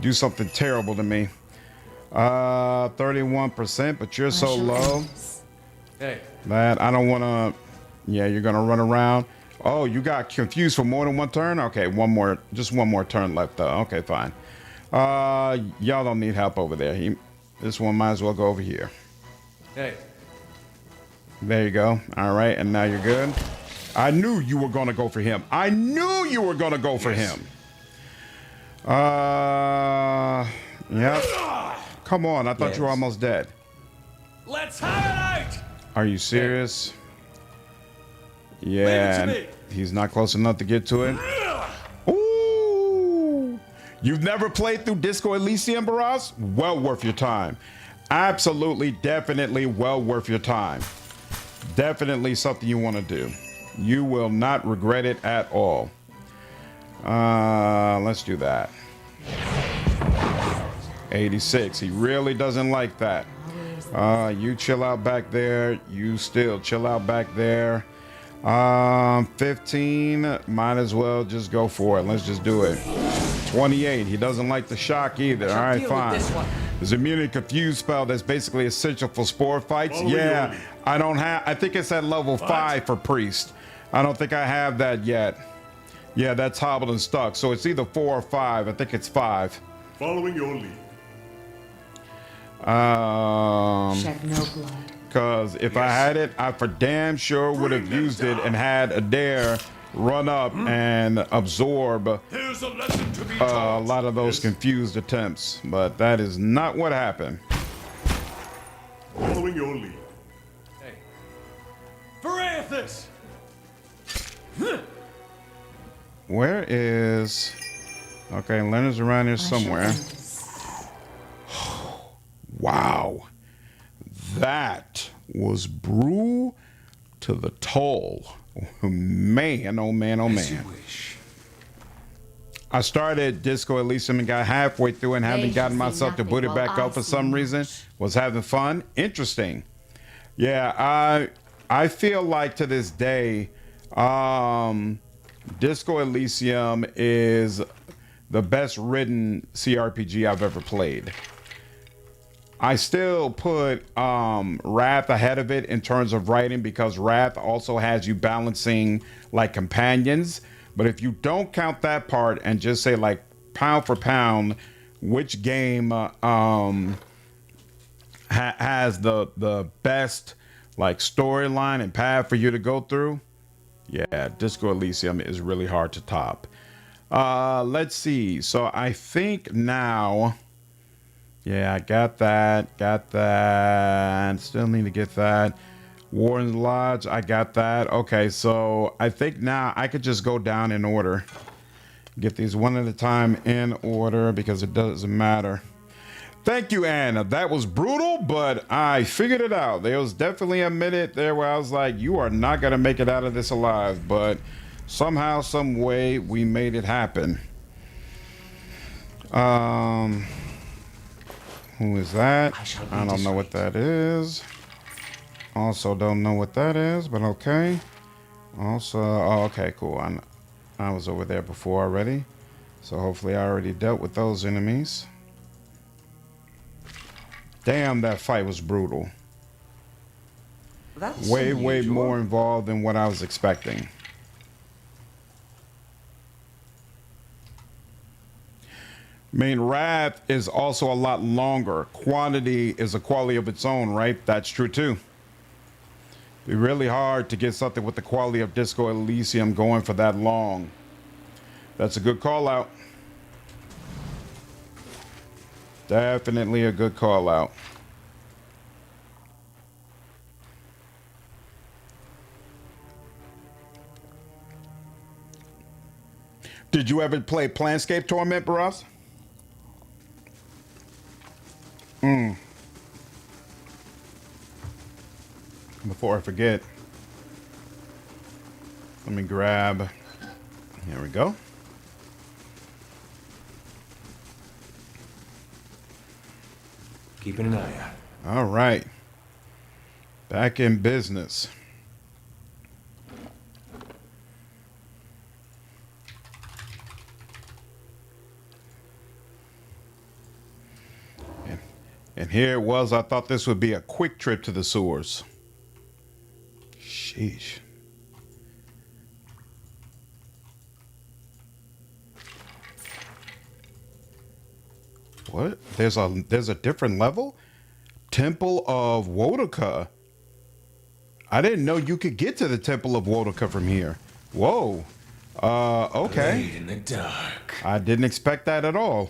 do something terrible to me. 31%, but you're so low. Hey. That I don't want to. Yeah, you're going to run around. Oh, you got confused for more than one turn? Okay, just one more turn left though. Okay, fine. Y'all don't need help over there. This one might as well go over here. Hey. There you go. All right, and now you're good. I knew you were going to go for him. I knew you were going to go for him. Yep. Come on, I thought you were almost dead. Let's have it out! Are you serious? Yeah, he's not close enough to get to it. Ooh! You've never played through Disco Elysium, Barras? Well worth your time. Absolutely, definitely well worth your time. Definitely something you want to do. You will not regret it at all. Let's do that. 86. He really doesn't like that. You chill out back there. You still chill out back there. 15. Might as well just go for it. Let's just do it. 28. He doesn't like the shock either. All right, fine. There's a immunity confused spell that's basically essential for spore fights. Yeah, I don't have. I think it's at level 5 for priest. I don't think I have that yet. Yeah, that's hobbled and stuck. So it's either 4 or 5. I think it's 5. Following your lead. Shed no blood. Because if I had it, I for damn sure would have used it and had Eder run up and absorb Here's a lesson to be a taught. lot of those confused attempts. But that is not what happened. Following your lead. Hey. Verathis! Where is... Okay, Leonard's around here I shall somewhere. end this. Wow. That was brutal to the toll. Man, oh man, oh man. I started Disco Elysium and got halfway through and haven't gotten myself to boot it back up for some reason. Was having fun. Interesting. Yeah, I feel like to this day, Disco Elysium is the best written CRPG I've ever played. I still put Wrath ahead of it in terms of writing because Wrath also has you balancing like companions. But if you don't count that part and just say like pound for pound, which game has the best like storyline and path for you to go through? Yeah, Disco Elysium is really hard to top. Let's see. So I think now... Yeah, I got that. Still need to get that. Warren's Lodge, I got that. Okay, so I think now I could just go down in order. Get these one at a time in order because it doesn't matter. Thank you, Anna. That was brutal, but I figured it out. There was definitely a minute there where I was like, you are not going to make it out of this alive. But somehow, some way, we made it happen. Who is that? I don't know what that is. Also don't know what that is, but okay. Also, oh, okay, cool. I was over there before already. So hopefully I already dealt with those enemies. Damn, that fight was brutal. That's Way unusual. more involved than what I was expecting. I mean, Wrath is also a lot longer. Quantity is a quality of its own, right? That's true too. It'd be really hard to get something with the quality of Disco Elysium going for that long. That's a good call out. Definitely a good call out. Did you ever play Planescape Torment, Barras? Before I forget, let me grab, here we go. Keeping an eye out. All right. Back in business. And here it was. I thought this would be a quick trip to the sewers. Sheesh. What? There's a different level? Temple of Woka. I didn't know you could get to the Temple of Woka from here. Whoa. Okay. Blade in the dark. I didn't expect that at all.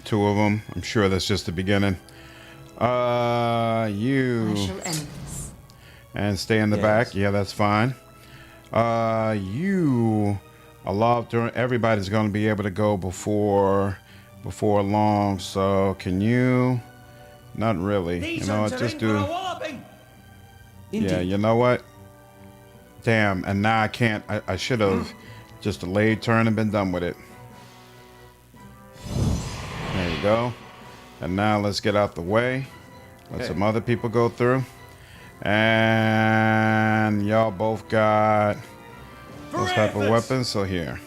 Two of them. I'm sure that's just the beginning. You. I shall end this. And stay in the back. Yeah, that's fine. You Aloth, everybody's going to be able to go before long. So can you? Not really. These You know what? ones are Just in do. for a walloping. Yeah, you know what? Damn, and now I can't. I should have just delayed turn and been done with it. There you go. And now let's get out the way. Let some other people go through. And y'all both got those type of weapons. So here.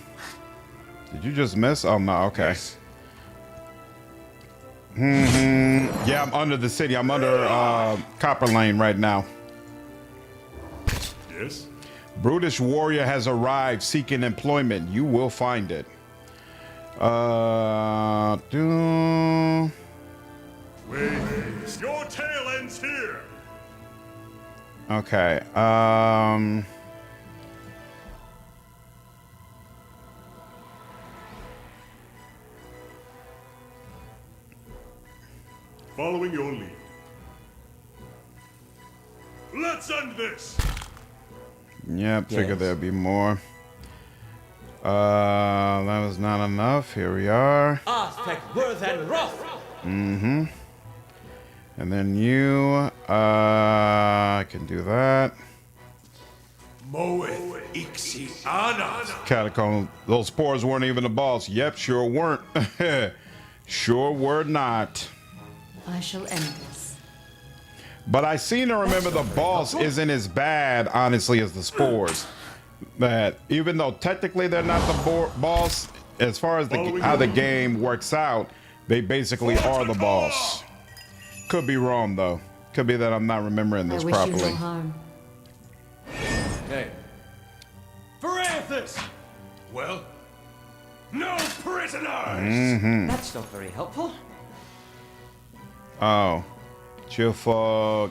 Did you just miss? Oh, no. Okay. Yeah, I'm under the city. I'm under Copper Lane right now. Yes? Brutish warrior has arrived seeking employment. You will find it. Wait, your tail ends here. Okay. Following your lead. Let's end this. Yep, figured there'd be more. That was not enough. Here we are. Aspect worth and rough. And then you, I can do that. Moeth ixi anas. Catacomb. Those spores weren't even the boss. Yep, sure weren't. Sure were not. I shall end this. But I seem to remember the boss isn't as bad, honestly, as the spores. That even though technically they're not the boss, as far as how the game works out, they basically are the boss. Could be wrong though. Could be that I'm not remembering this I wish properly. you no harm. Hey, Parathis! Well, no prisoners! That's not very helpful. Oh, chill fog.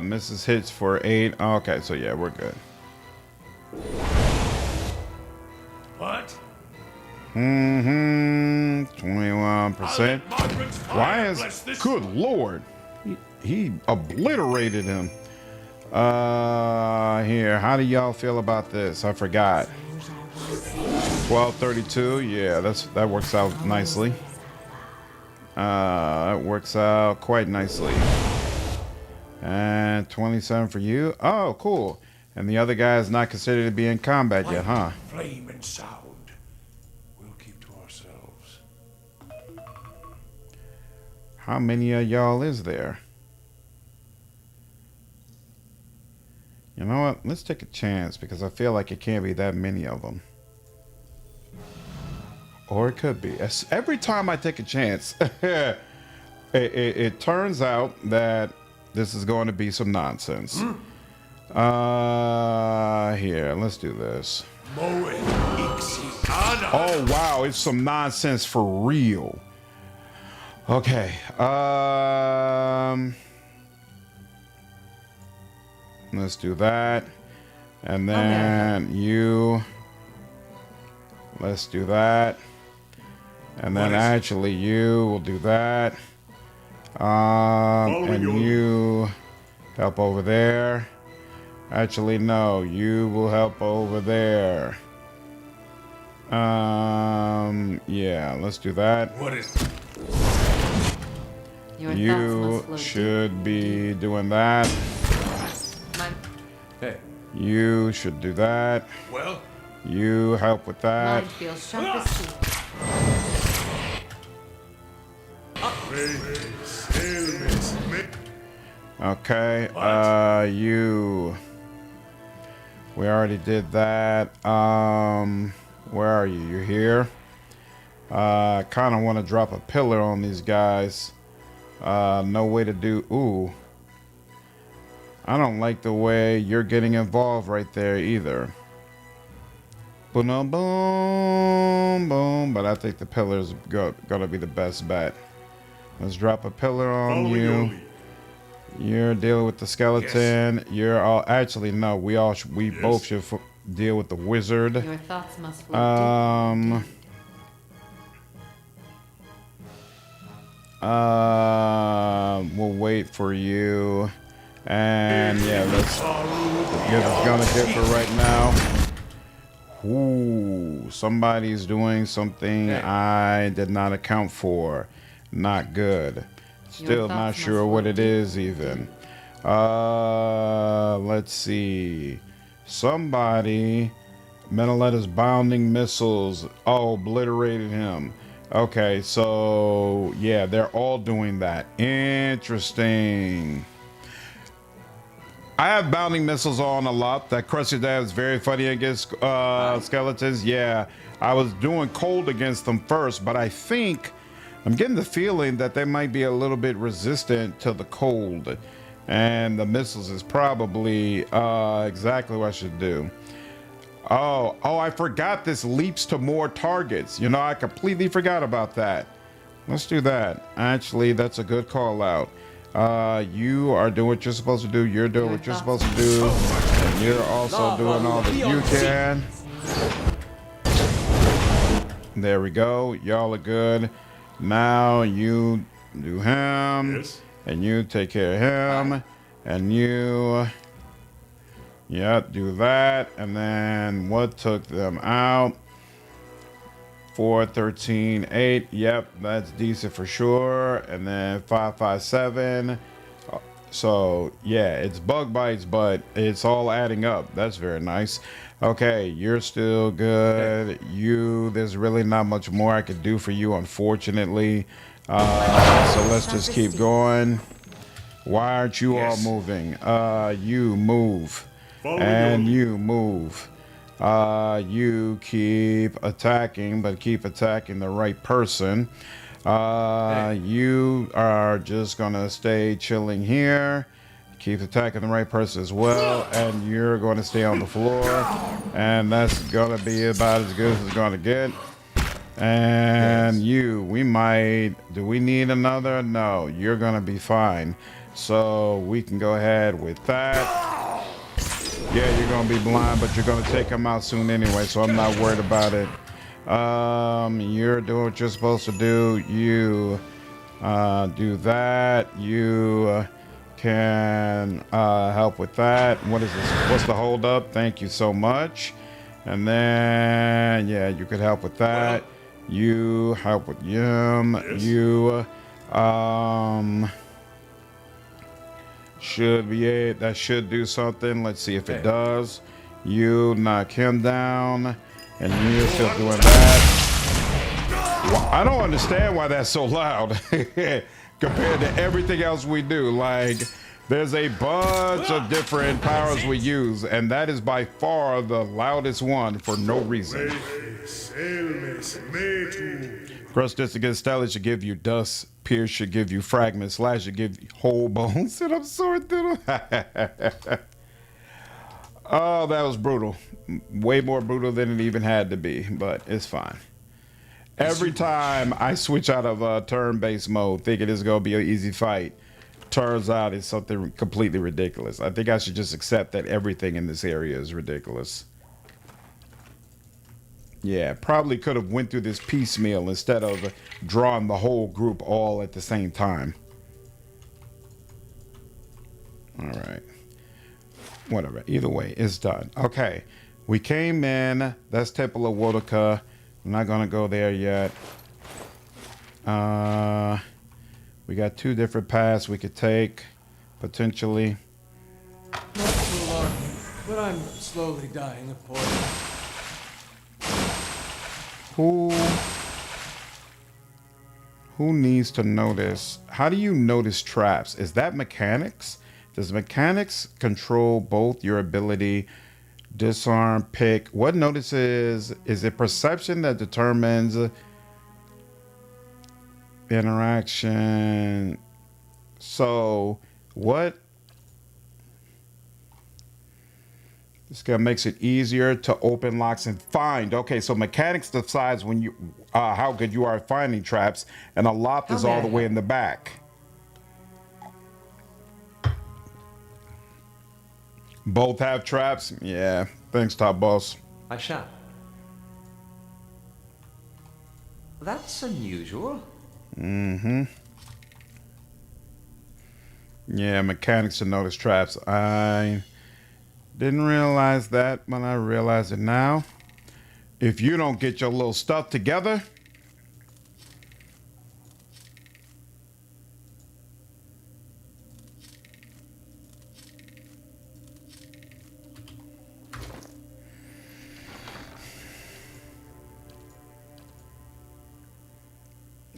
Misses hits for 8. Okay, so yeah, we're good. What? 21%. Why is good lord? He obliterated him. Here, how do y'all feel about this? I forgot. 1232. Yeah, that works out nicely. That works out quite nicely. And 27 for you. Oh, cool. And the other guy is not considered to be in combat yet, huh? Flame and sound. We'll keep to ourselves. How many of y'all is there? You know what? Let's take a chance because I feel like it can't be that many of them. Or it could be. Every time I take a chance, it turns out that this is going to be some nonsense. Here, let's do this. Oh, wow, it's some nonsense for real. Okay. Let's do that. And then you. Let's do that. And then actually you will do that. And you help over there. Actually, no, you will help over there. Yeah, let's do that. What is Your You thoughts must should be doing that. My hey, You should do that. well? You help with that. mind feels sharp as teeth. Okay, you. We already did that. Where are you? You're here. Kind of want to drop a pillar on these guys. No way to do. Ooh. I don't like the way you're getting involved right there either. Boom, boom, boom. But I think the pillar's gonna be the best bet. Let's drop a pillar on you. You're dealing with the skeleton. Yes. You're all actually no. We both should deal with the wizard. Your thoughts must flow We'll wait for you. And yeah, let's give us gonna get for right now. Ooh, somebody's doing something I did not account for. Not good. Still not sure what it is even. Let's see. Somebody, Menelatus bounding missiles. Oh, obliterated him. Okay, so yeah, they're all doing that. Interesting. I have bounding missiles on a lot. That crusty dad is very funny against skeletons. Yeah, I was doing cold against them first, but I think I'm getting the feeling that they might be a little bit resistant to the cold, and the missiles is probably exactly what I should do. Oh, I forgot this leaps to more targets. You know, I completely forgot about that. Let's do that. Actually, that's a good call out. You are doing what you're supposed to do. You're doing what you're supposed to do. And you're also doing all that you can. There we go. Y'all are good. Now you do him. Yes. And you take care of him. And you... yeah, do that. And then what took them out? 4, 13, 8. Yep, that's decent for sure. And then 5, 5, 7. So yeah, it's bug bites, but it's all adding up. That's very nice. Okay, you're still good. You, there's really not much more I could do for you, unfortunately. So let's just keep going. Why aren't you all moving? You move. And you move. You keep attacking, but keep attacking the right person. You are just gonna stay chilling here. Keep attacking the right person as well, and you're going to stay on the floor, and that's gonna be about as good as it's gonna get. And you, we might, do we need another? No, you're gonna be fine. So we can go ahead with that. Yeah, you're gonna be blind, but you're gonna take him out soon anyway, so I'm not worried about it. You're doing what you're supposed to do. You do that. You can help with that. What is this? What's the hold up? Thank you so much. And then yeah, you could help with that. You help with him. Yes. You should be it. That should do something. Let's see if it does. You knock him down, and you're still doing that. Well, I don't understand why that's so loud compared to everything else we do. Like, there's a bunch of different powers we use, and that is by far the loudest one for no reason. Crustus against Stella should give you dust. Pierce should give you fragments. Slash should give you whole bones. And I'm sorry, oh, that was brutal. Way more brutal than it even had to be, but it's fine. Every time I switch out of turn-based mode, thinking it's going to be an easy fight, turns out it's something completely ridiculous. I think I should just accept that everything in this area is ridiculous. Yeah, probably could have went through this piecemeal instead of drawing the whole group all at the same time. All right. Whatever. Either way, it's done. Okay. We came in. That's Temple of Woka. I'm not going to go there yet. We got 2 different paths we could take, potentially. Not to alarm you, but I'm slowly dying of poison. Who needs to notice? How do you notice traps? Is that mechanics? Does mechanics control both your ability, disarm, pick? What notices? Is it perception that determines interaction? So what? This guy makes it easier to open locks and find. Okay, so mechanics decides when you how good you are at finding traps, and Aloth is all the way in the back. Both have traps? Yeah. Thanks, Top Boss. I shall. That's unusual. Mm-hmm. Yeah, mechanics to notice traps. I didn't realize that, but I realize it now. if you don't get your little stuff together,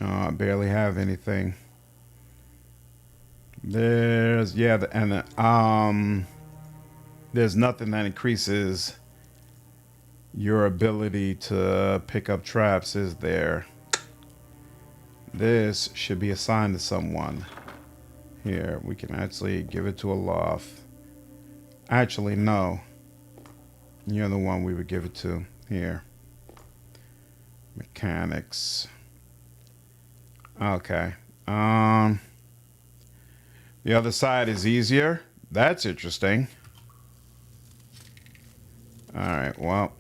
I barely have anything. There's there's nothing that increases your ability to pick up traps, is there? This should be assigned to someone. Here, we can actually give it to Aloth. Actually, no. You're the one we would give it to. Here. Mechanics. Okay. The other side is easier. That's interesting. All right, well.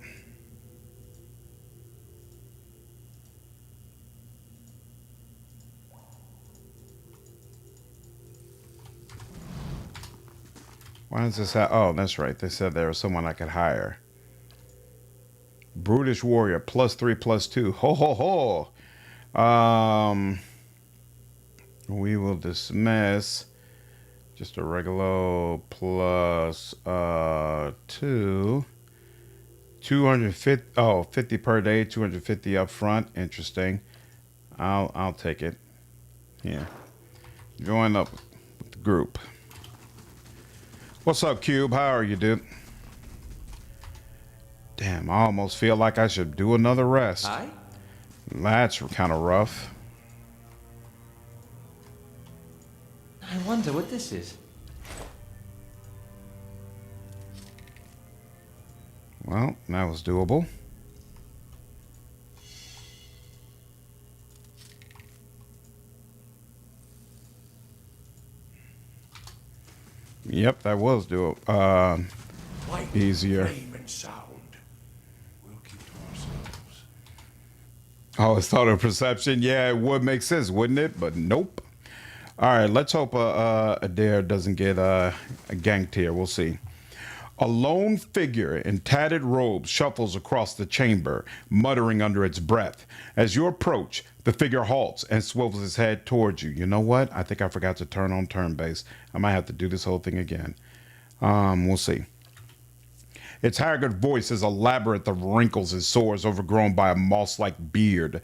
Why does this have... Oh, that's right. They said there was someone I could hire. Brutish warrior, +3/+2. Ho, ho, ho. We will dismiss just a regular +2. 250. Oh, 50 per day, 250 up front. Interesting. I'll take it. Here. Join up with the group. What's up, Cube? How are you, dude? Damn, I almost feel like I should do another rest. Aye? That's kind of rough. I wonder what this is. Well, that was doable. Yep, that was doable. Easier. Flame and sound. We'll keep to ourselves. Oh, it's thought of perception. Yeah, it would make sense, wouldn't it? But nope. All right, let's hope Eder doesn't get ganked here. We'll see. A lone figure in tattered robes shuffles across the chamber, muttering under its breath. As you approach, the figure halts and swivels his head towards you. You know what? I think I forgot to turn on turn-based. I might have to do this whole thing again. We'll see. Its haggard voice is a labyrinth of wrinkles and sores overgrown by a moss-like beard.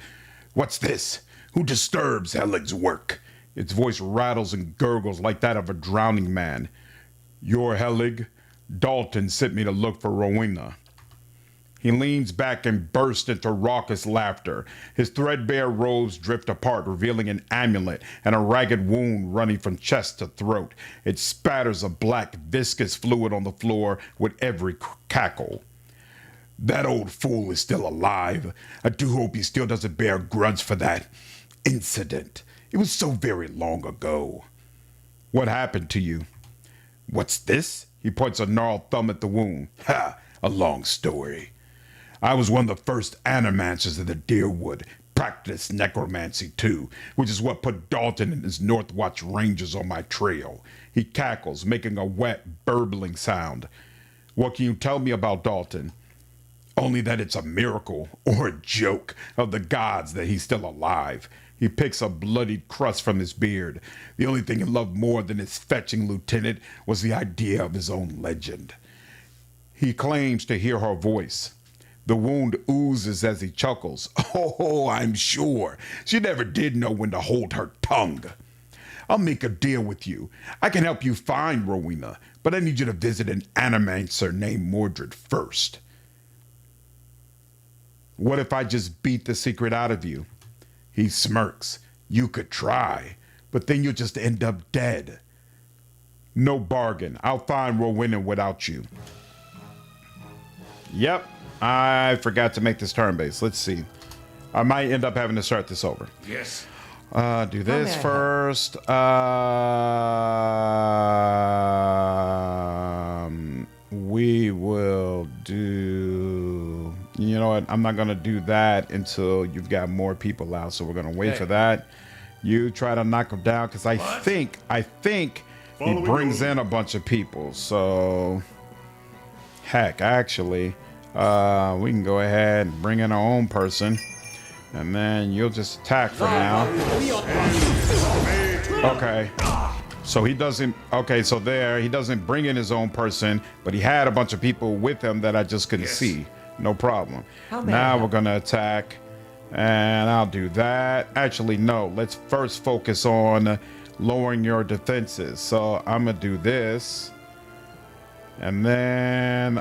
What's this? Who disturbs Helig's work? Its voice rattles and gurgles like that of a drowning man. You're Helig? Dalton sent me to look for Rowena. He leans back and bursts into raucous laughter. His threadbare robes drift apart, revealing an amulet and a ragged wound running from chest to throat. It spatters a black, viscous fluid on the floor with every cackle. That old fool is still alive. I do hope he still doesn't bear a grudge for that incident. It was so very long ago. What happened to you? What's this? He points a gnarled thumb at the wound. Ha! A long story. I was one of the first animancers of the Deerwood, practiced necromancy too, which is what put Dalton and his Northwatch Rangers on my trail. He cackles, making a wet, burbling sound. What can you tell me about Dalton? Only that it's a miracle, or a joke, of the gods that he's still alive. He picks a bloodied crust from his beard. The only thing he loved more than his fetching lieutenant was the idea of his own legend. He claims to hear her voice. The wound oozes as he chuckles. Oh, I'm sure. She never did know when to hold her tongue. I'll make a deal with you. I can help you find Rowena, but I need you to visit an animancer named Mordred first. What if I just beat the secret out of you? He smirks. You could try, but then you'll just end up dead. No bargain. I'll find Rowena without you. Yep, I forgot to make this turn-based. Let's see. I might end up having to start this over. Yes. Do this first. We will do... You know what? I'm not going to do that until you've got more people out, so we're going to wait for that. You try to knock him down, because I think he brings in a bunch of people. So, heck, actually, We can go ahead and bring in our own person. And then you'll just attack for now. Okay. So he doesn't, okay, so there, he doesn't bring in his own person, but he had a bunch of people with him that I just couldn't see. No problem. Now we're gonna attack, and I'll do that. Actually, no, let's first focus on lowering your defenses. So I'm gonna do this. And then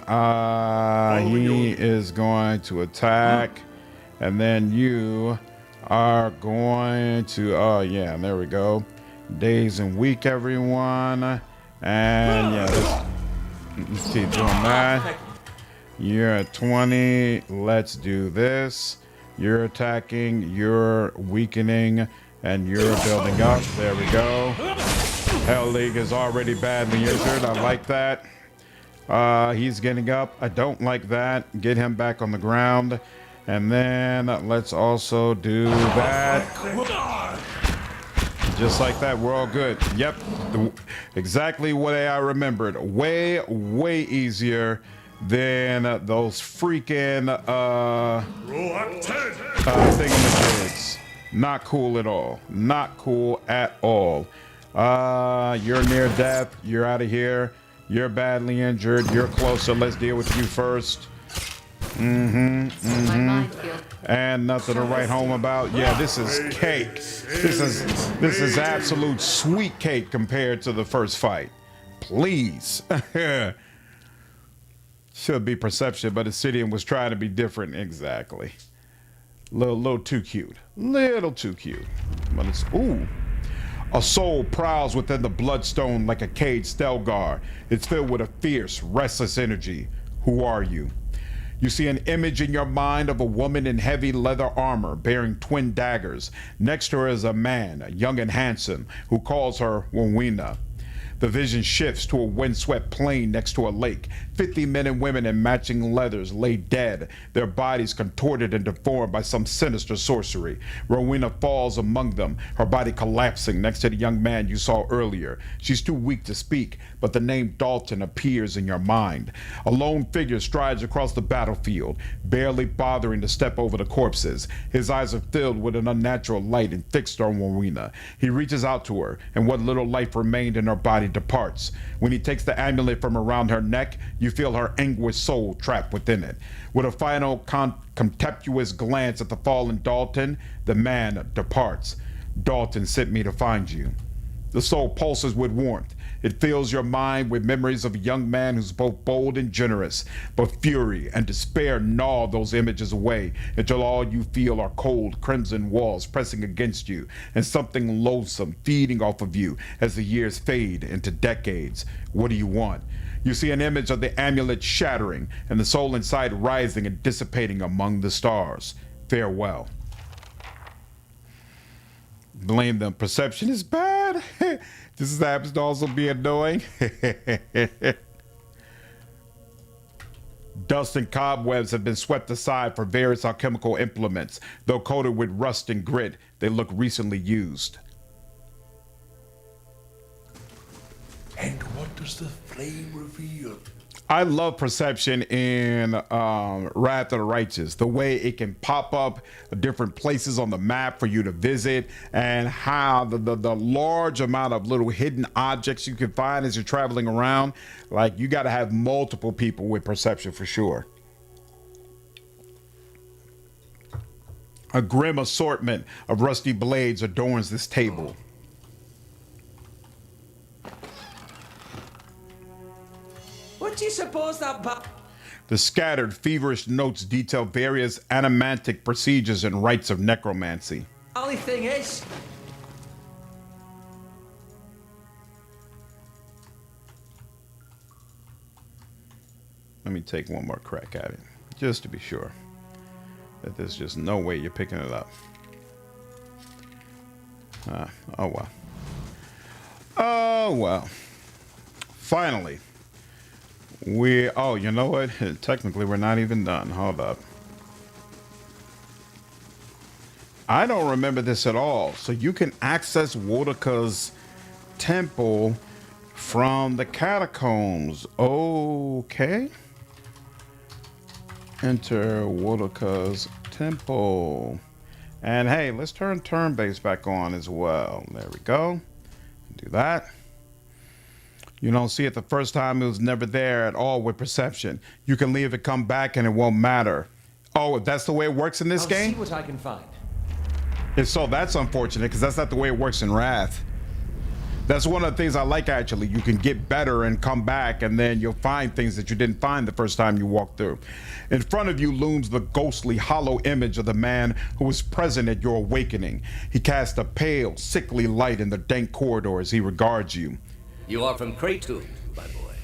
he is going to attack. And then you are going to, oh yeah, there we go. Days and week, everyone. And yeah, let's keep doing that. You're at 20. Let's do this. You're attacking, you're weakening, and you're building up. There we go. Hell League is already badly injured. I like that. He's getting up. I don't like that. Get him back on the ground. And then let's also do that. Just like that, we're all good. Yep, exactly what I remembered. Way, way easier than those freaking thingamajigs. Not cool at all. Not cool at all. You're near death. You're out of here. You're badly injured. You're closer. Let's deal with you first. And nothing to write home about. Yeah, this is cake. This is absolute sweet cake compared to the first fight. Please. Should be perception, but Obsidian was trying to be different. Exactly. Little too cute. Little too cute. But it's ooh. A soul prowls within the bloodstone like a caged Stelgar. It's filled with a fierce, restless energy. Who are you? You see an image in your mind of a woman in heavy leather armor bearing twin daggers. Next to her is a man, young and handsome, who calls her Wowina. The vision shifts to a windswept plain next to a lake. 50 men and women in matching leathers lay dead, their bodies contorted and deformed by some sinister sorcery. Rowena falls among them, her body collapsing next to the young man you saw earlier. She's too weak to speak, but the name Dalton appears in your mind. A lone figure strides across the battlefield, barely bothering to step over the corpses. His eyes are filled with an unnatural light and fixed on Rowena. He reaches out to her, and what little life remained in her body departs. When he takes the amulet from around her neck, you feel her anguished soul trapped within it. With a final contemptuous glance at the fallen Dalton, the man departs. Dalton sent me to find you. The soul pulses with warmth. It fills your mind with memories of a young man who's both bold and generous, but fury and despair gnaw those images away until all you feel are cold, crimson walls pressing against you and something loathsome feeding off of you as the years fade into decades. What do you want? You see an image of the amulet shattering and the soul inside rising and dissipating among the stars. Farewell. Blame them. Perception is bad. This happens to also be annoying. Dust and cobwebs have been swept aside for various alchemical implements. Though coated with rust and grit, they look recently used. And what does the flame reveal? I love perception in Wrath of the Righteous. The way it can pop up different places on the map for you to visit, and how the large amount of little hidden objects you can find as you're traveling around. Like, you got to have multiple people with perception for sure. A grim assortment of rusty blades adorns this table. What do you suppose that The scattered, feverish notes detail various animantic procedures and rites of necromancy. only thing is? Let me take one more crack at it, just to be sure that there's just no way you're picking it up. Oh well. Oh well. Finally. Oh, you know what? Technically, we're not even done. Hold up. I don't remember this at all. So you can access Woka's temple from the catacombs. Okay. Enter Woka's temple. And hey, let's turn turn-based back on as well. There we go. Do that. You don't see it the first time, it was never there at all with perception. You can leave it, come back, and it won't matter. Oh, that's the way it works in this I'll game? see what I can find. If so, that's unfortunate, because that's not the way it works in Wrath. That's one of the things I like, actually. You can get better and come back, and then you'll find things that you didn't find the first time you walked through. In front of you looms the ghostly, hollow image of the man who was present at your awakening. He casts a pale, sickly light in the dank corridor as he regards you. You are from Catacomb, my boy.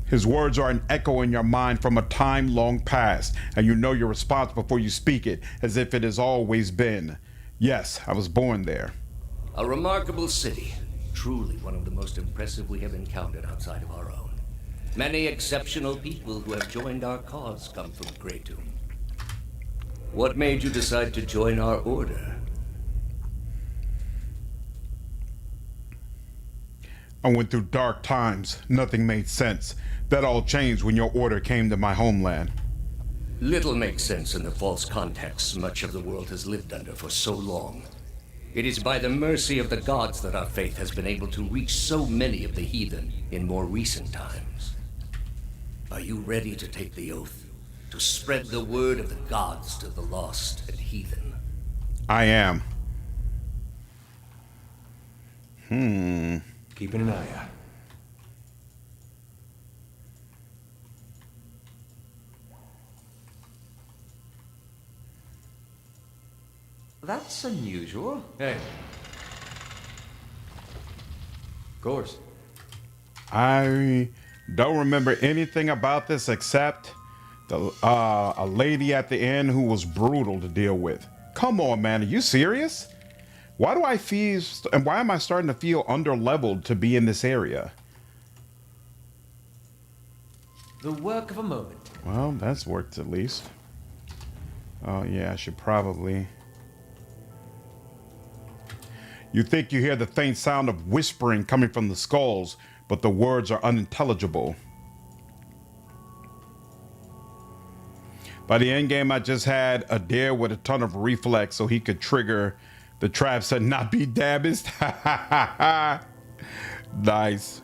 His words are an echo in your mind from a time long past, and you know your response before you speak it, as if it has always been. Yes, I was born there. A remarkable city. Truly one of the most impressive we have encountered outside of our own. Many exceptional people who have joined our cause come from Catacomb. What made you decide to join our order? I went through dark times. Nothing made sense. That all changed when your order came to my homeland. Little makes sense in the false contexts much of the world has lived under for so long. It is by the mercy of the gods that our faith has been able to reach so many of the heathen in more recent times. Are you ready to take the oath? To spread the word of the gods to the lost and heathen? I am. Keeping an eye out. That's unusual. Hey. Of course. I don't remember anything about this except a lady at the end who was brutal to deal with. Come on, man. Are you serious? Why do I feel, and why am I starting to feel underleveled to be in this area? The work of a moment. Well, that's worked at least. Oh, yeah, I should probably... You think you hear the faint sound of whispering coming from the skulls, but the words are unintelligible. By the end game, I just had Eder with a ton of reflex so he could trigger the traps and not be damaged. Nice.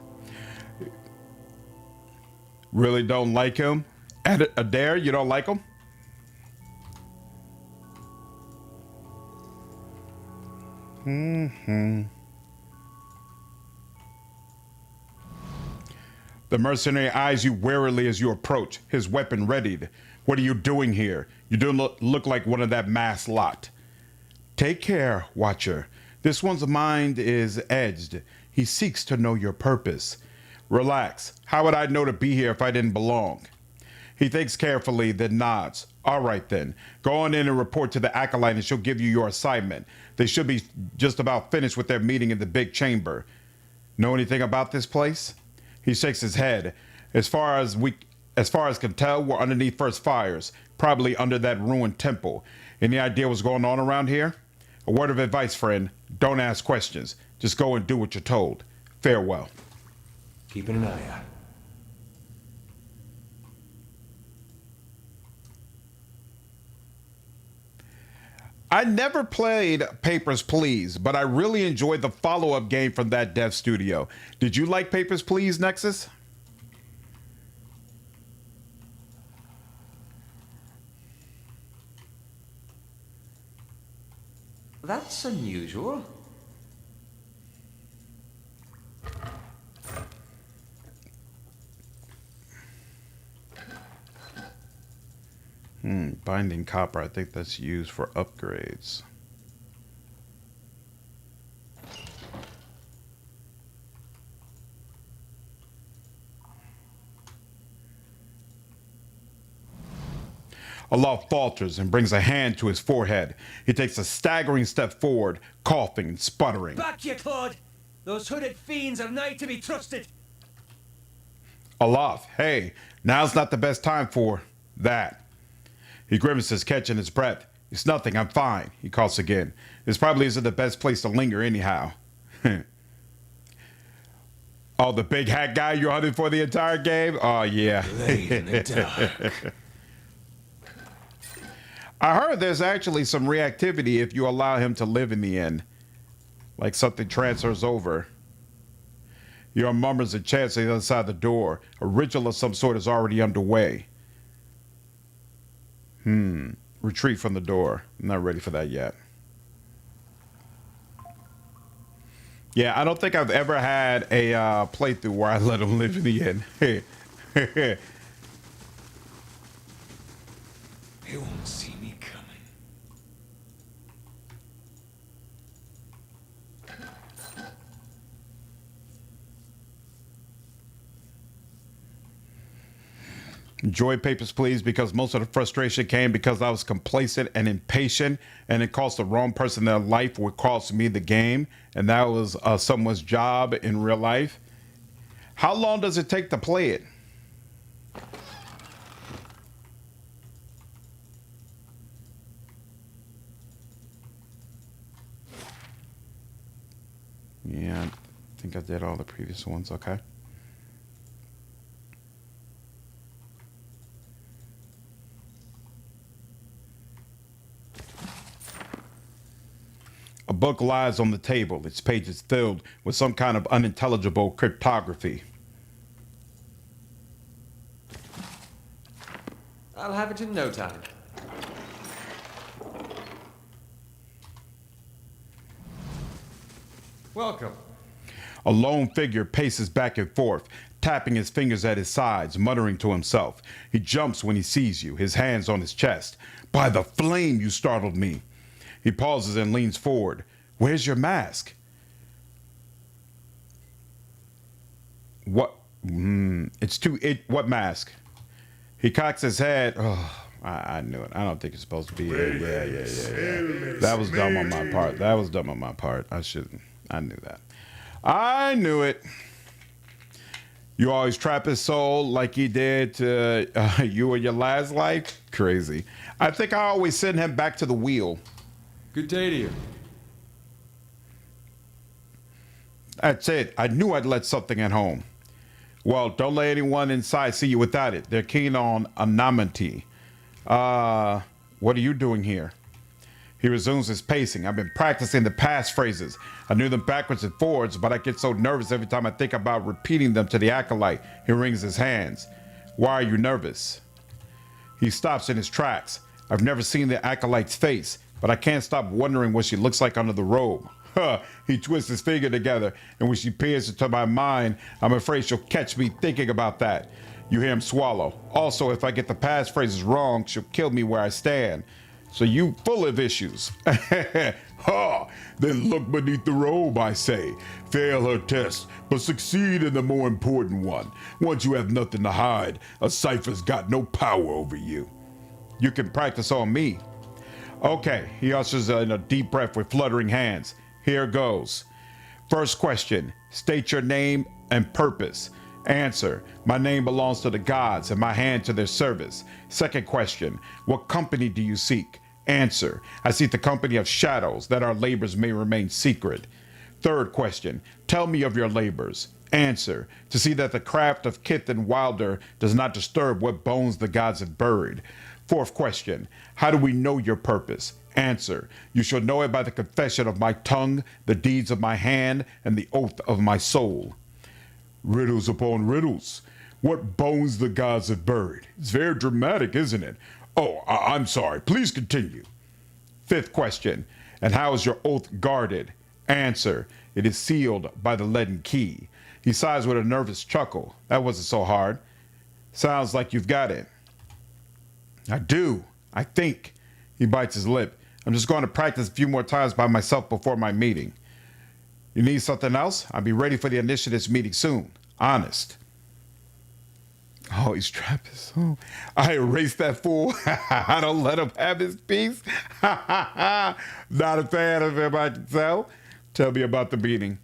Really don't like him? Eder, you don't like him? The mercenary eyes you warily as you approach, his weapon readied. What are you doing here? You don't look like one of that mass lot. Take care, Watcher. This one's mind is edged. He seeks to know your purpose. Relax. How would I know to be here if I didn't belong? He thinks carefully, then nods. All right, then. Go on in and report to the Acolyte and she'll give you your assignment. They should be just about finished with their meeting in the big chamber. Know anything about this place? He shakes his head. As far as can tell, we're underneath first fires, probably under that ruined temple. Any idea what's going on around here? A word of advice, friend. Don't ask questions. Just go and do what you're told. Farewell. Keeping an eye out. I never played Papers, Please, but I really enjoyed the follow-up game from that dev studio. Did you like Papers, Please, Nexus? That's unusual. Binding copper, I think that's used for upgrades. Aloth falters and brings a hand to his forehead. He takes a staggering step forward, coughing and sputtering. Back, you clod! Those hooded fiends are nigh to be trusted. Aloth, hey, now's not the best time for that. He grimaces, catching his breath. It's nothing, I'm fine, he coughs again. This probably isn't the best place to linger anyhow. Oh, the big hat guy you're hunting for the entire game? Oh, yeah. Late in the dark. I heard there's actually some reactivity if you allow him to live in the end. Like something transfers over. Your murmurs a chance on the other side of the door. A ritual of some sort is already underway. Retreat from the door. I'm not ready for that yet. Yeah, I don't think I've ever had a playthrough where I let him live in the end. They won't see me coming. Joy papers, please, because most of the frustration came because I was complacent and impatient, and it cost the wrong person their life, would cost me the game, and that was someone's job in real life. How long does it take to play it? Yeah, I think I did all the previous ones, okay. A book lies on the table, its pages filled with some kind of unintelligible cryptography. I'll have it in no time. Welcome. A lone figure paces back and forth, tapping his fingers at his sides, muttering to himself. He jumps when he sees you, his hands on his chest. By the flame, you startled me. He pauses and leans forward. Where's your mask? What? What mask? He cocks his head. Oh, I knew it. I don't think it's supposed to be here. Yeah. That was dumb on my part. I knew that. I knew it. You always trap his soul like he did to you in your last life? Crazy. I think I always send him back to the wheel. Good day to you. That's it. I knew I'd let something at home. Well, don't let anyone inside see you without it. They're keen on anonymity. What are you doing here? He resumes his pacing. I've been practicing the past phrases. I knew them backwards and forwards, but I get so nervous every time I think about repeating them to the acolyte. He wrings his hands. Why are you nervous? He stops in his tracks. I've never seen the acolyte's face, but I can't stop wondering what she looks like under the robe. He twists his finger together, and when she peers into my mind, I'm afraid she'll catch me thinking about that. You hear him swallow. Also, if I get the past phrases wrong, she'll kill me where I stand. So you full of issues. Ha! Then look beneath the robe, I say. Fail her test, but succeed in the more important one. Once you have nothing to hide, a cipher's got no power over you. You can practice on me. Okay, he ushers in a deep breath with fluttering hands. Here goes. First question, state your name and purpose. Answer, my name belongs to the gods and my hand to their service. Second question, what company do you seek? Answer, I seek the company of shadows, that our labors may remain secret. Third question, tell me of your labors. Answer, to see that the craft of Kith and Wilder does not disturb what bones the gods have buried. Fourth question, how do we know your purpose? Answer, you shall know it by the confession of my tongue, the deeds of my hand, and the oath of my soul. Riddles upon riddles. What bones the gods have buried. It's very dramatic, isn't it? Oh, I'm sorry. Please continue. Fifth question, and how is your oath guarded? Answer, it is sealed by the leaden key. He sighs with a nervous chuckle. That wasn't so hard. Sounds like you've got it. I do. I think. He bites his lip. I'm just going to practice a few more times by myself before my meeting. You need something else? I'll be ready for the initiatives meeting soon. Honest. Oh, he's trapped his soul. I erased that fool. I don't let him have his peace. Not a fan of him, I can tell. Tell me about the meeting.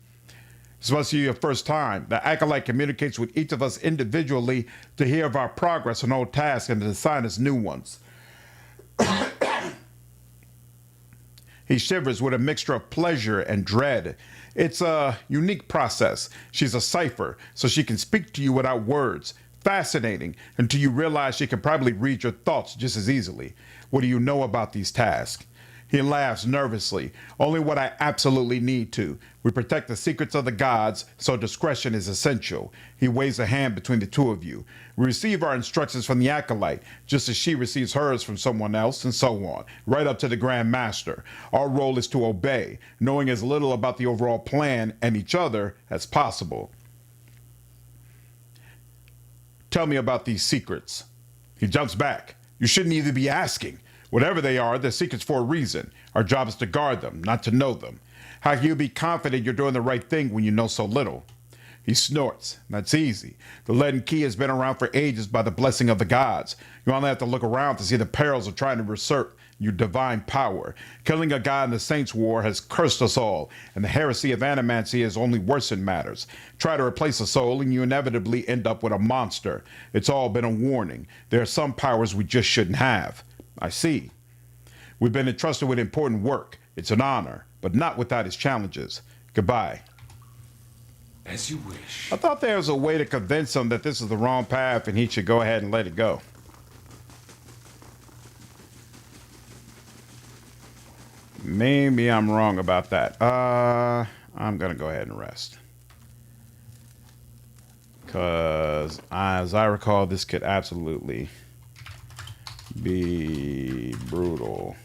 This must be your first time. The acolyte communicates with each of us individually to hear of our progress on old tasks and to assign us new ones. He shivers with a mixture of pleasure and dread. It's a unique process. She's a cipher, so she can speak to you without words. Fascinating, until you realize she can probably read your thoughts just as easily. What do you know about these tasks? He laughs nervously. Only what I absolutely need to. We protect the secrets of the gods, so discretion is essential. He waves a hand between the two of you. We receive our instructions from the acolyte, just as she receives hers from someone else, and so on, right up to the Grand Master. Our role is to obey, knowing as little about the overall plan and each other as possible. Tell me about these secrets. He jumps back. You shouldn't even be asking. Whatever they are, they're secrets for a reason. Our job is to guard them, not to know them. How can you be confident you're doing the right thing when you know so little? He snorts. That's easy. The leaden key has been around for ages by the blessing of the gods. You only have to look around to see the perils of trying to usurp your divine power. Killing a god in the Saints' War has cursed us all, and the heresy of animancy has only worsened matters. Try to replace a soul, and you inevitably end up with a monster. It's all been a warning. There are some powers we just shouldn't have. I see. We've been entrusted with important work. It's an honor, but not without its challenges. Goodbye. As you wish. I thought there was a way to convince him that this is the wrong path and he should go ahead and let it go. Maybe I'm wrong about that. I'm going to go ahead and rest. Because, as I recall, this could absolutely be brutal.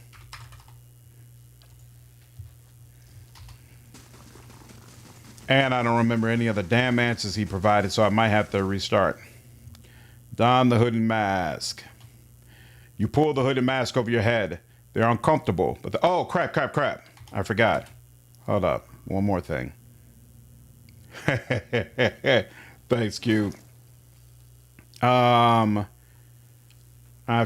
And I don't remember any of the damn answers he provided, so I might have to restart. Don the hood and mask. You pull the hood and mask over your head. They're uncomfortable, but oh, crap. I forgot. Hold up. One more thing. Thanks, Q. I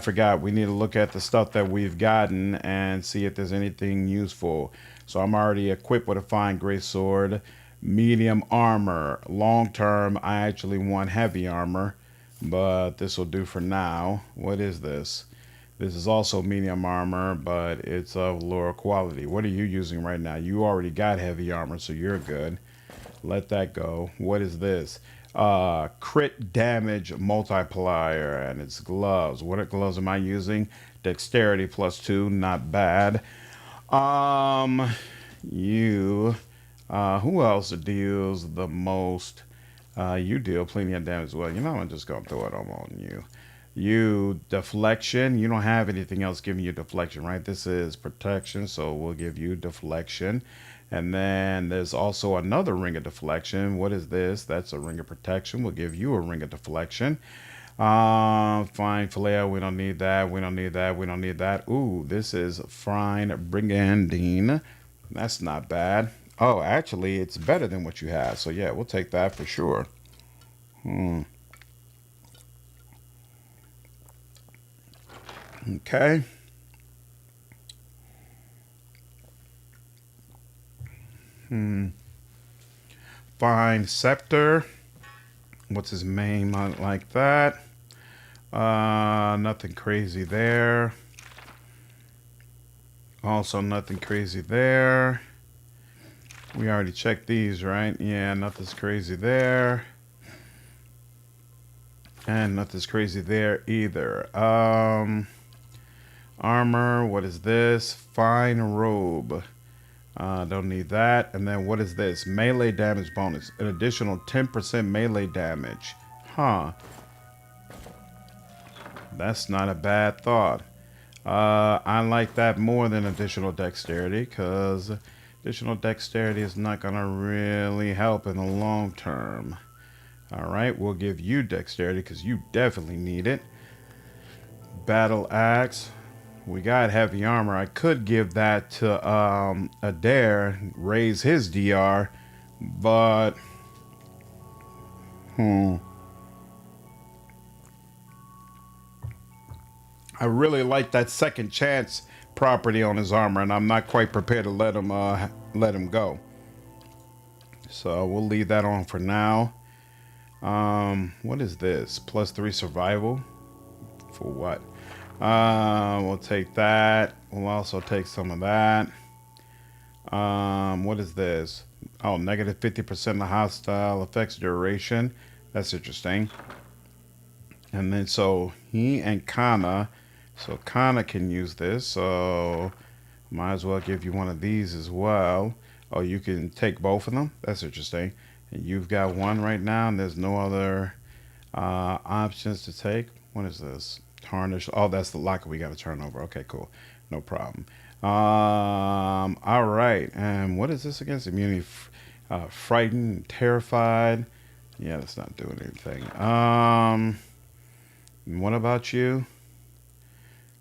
forgot. We need to look at the stuff that we've gotten and see if there's anything useful. So I'm already equipped with a fine gray sword. Medium armor. Long term, I actually want heavy armor, but this will do for now. What is this? This is also medium armor, but it's of lower quality. What are you using right now? You already got heavy armor, so you're good. Let that go. What is this? Crit damage multiplier, and it's gloves. What gloves am I using? Dexterity +2, not bad. Who else deals the most? You deal plenty of damage as well. You know, I'm just gonna throw it on you. You deflection. You don't have anything else giving you deflection, right? This is protection, so we'll give you deflection. And then there's also another ring of deflection. What is this? That's a ring of protection. We'll give you a ring of deflection. Fine flair. We don't need that. We don't need that. We don't need that. Ooh, this is fine brigandine. That's not bad. Oh, actually, it's better than what you have. So yeah, we'll take that for sure. Okay. Fine scepter. What's his name like that? Nothing crazy there. Also nothing crazy there. We already checked these, right? Yeah, nothing's crazy there. And nothing's crazy there either. Armor, what is this? Fine robe. Don't need that. And then what is this? Melee damage bonus. An additional 10% melee damage. Huh. That's not a bad thought. I like that more than additional dexterity, because additional dexterity is not going to really help in the long term. All right, we'll give you dexterity because you definitely need it. Battle axe. We got heavy armor. I could give that to Eder, raise his DR, but I really like that second chance property on his armor, and I'm not quite prepared to let him go. So we'll leave that on for now. What is this? +3 survival? For what? We'll take that. We'll also take some of that. What is this? Oh, -50% of hostile effects duration. That's interesting. And then so he and Kana, so Kana can use this. So might as well give you one of these as well. Oh, you can take both of them. That's interesting. And you've got one right now, and there's no other options to take. What is this? Tarnish. Oh, that's the locker we got to turn over. Okay, cool. No problem. All right. And what is this against? Immunity, frightened, terrified. Yeah, that's not doing anything. What about you?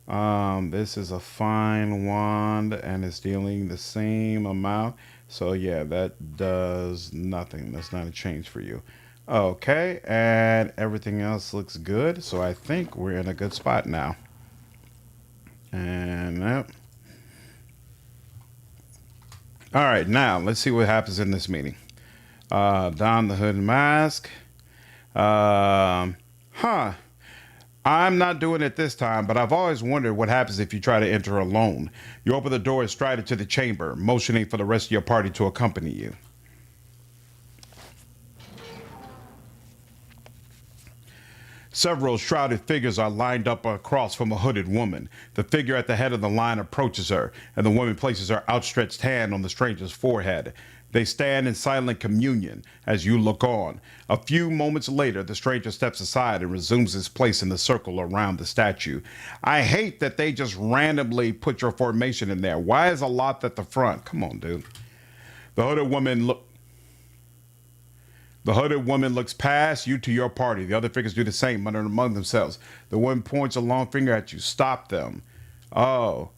This is a fine wand, and it's dealing the same amount. So yeah, that does nothing. That's not a change for you. Okay, and everything else looks good. So I think we're in a good spot now. And yep. All right, now let's see what happens in this meeting. Don the hood and mask. I'm not doing it this time, but I've always wondered what happens if you try to enter alone. You open the door and stride into the chamber, motioning for the rest of your party to accompany you. Several shrouded figures are lined up across from a hooded woman. The figure at the head of the line approaches her, and the woman places her outstretched hand on the stranger's forehead. They stand in silent communion as you look on. A few moments later, the stranger steps aside and resumes his place in the circle around the statue. I hate that they just randomly put your formation in there. Why is Aloth at the front? Come on, dude. The hooded woman looks past you to your party. The other figures do the same, muttering among themselves. The woman points a long finger at you. Stop them. Oh.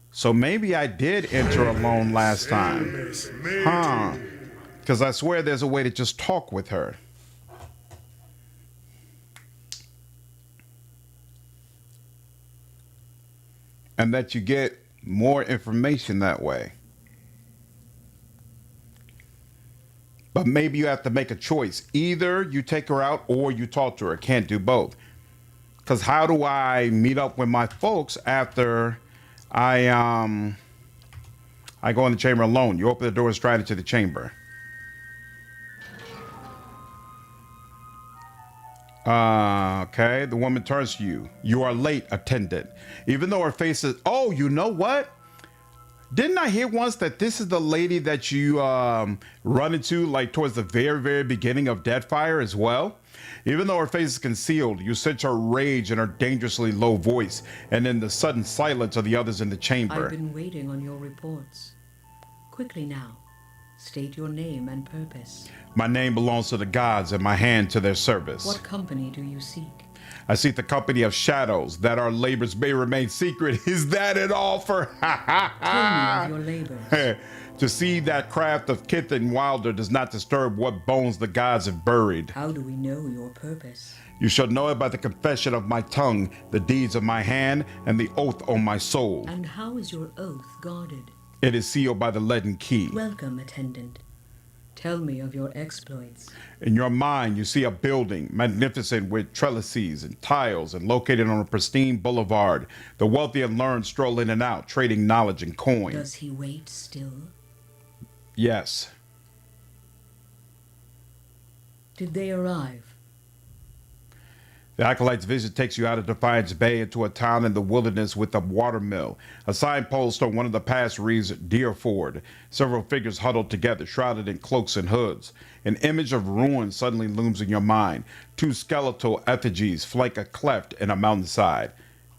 So maybe I did enter alone last time. Huh. Because I swear there's a way to just talk with her. And that you get more information that way. But maybe you have to make a choice. Either you take her out or you talk to her. Can't do both. Because how do I meet up with my folks after I go in the chamber alone? You open the door and stride into the chamber. Okay, the woman turns to you. You are late, attendant. Even though her face is... Oh, you know what? Didn't I hear once that this is the lady that you run into like towards the very, very beginning of Deadfire as well? Even though her face is concealed, you sense her rage in her dangerously low voice and in the sudden silence of the others in the chamber. I've been waiting on your reports. Quickly now, state your name and purpose. My name belongs to the gods and my hand to their service. What company do you seek? I seek the company of shadows, that our labors may remain secret. Is that an offer? Tell me of your labors. To see that craft of Kith and Wilder does not disturb what bones the gods have buried. How do we know your purpose? You shall know it by the confession of my tongue, the deeds of my hand, and the oath on my soul. And how is your oath guarded? It is sealed by the leaden key. Welcome, attendant. Tell me of your exploits. In your mind, you see a building, magnificent with trellises and tiles, and located on a pristine boulevard. The wealthy and learned stroll in and out, trading knowledge and coin. Does he wait still? Yes. Did they arrive? The Acolyte's vision takes you out of Defiance Bay into a town in the wilderness with a watermill. A signpost on one of the paths reads Deerford. Several figures huddled together, shrouded in cloaks and hoods. An image of ruin suddenly looms in your mind. Two skeletal effigies flank a cleft in a mountainside.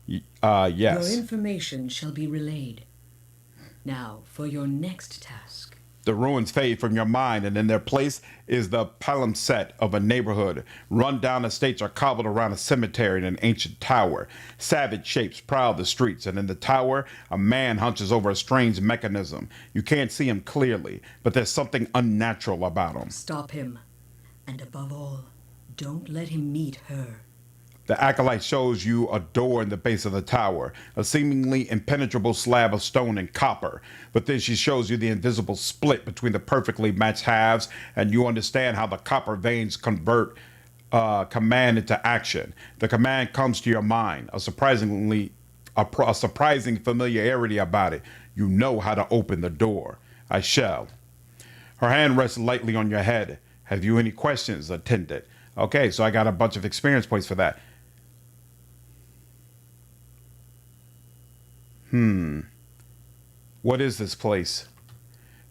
Yes. Your information shall be relayed. Now, for your next task. The ruins fade from your mind, and in their place is the palimpsest of a neighborhood. Run-down estates are cobbled around a cemetery and an ancient tower. Savage shapes prowl the streets, and in the tower, a man hunches over a strange mechanism. You can't see him clearly, but there's something unnatural about him. Stop him. And above all, don't let him meet her. The Acolyte shows you a door in the base of the tower, a seemingly impenetrable slab of stone and copper. But then she shows you the invisible split between the perfectly matched halves, and you understand how the copper veins convert command into action. The command comes to your mind, a surprising familiarity about it. You know how to open the door. I shall. Her hand rests lightly on your head. Have you any questions, attendant? Okay, so I got a bunch of experience points for that. What is this place?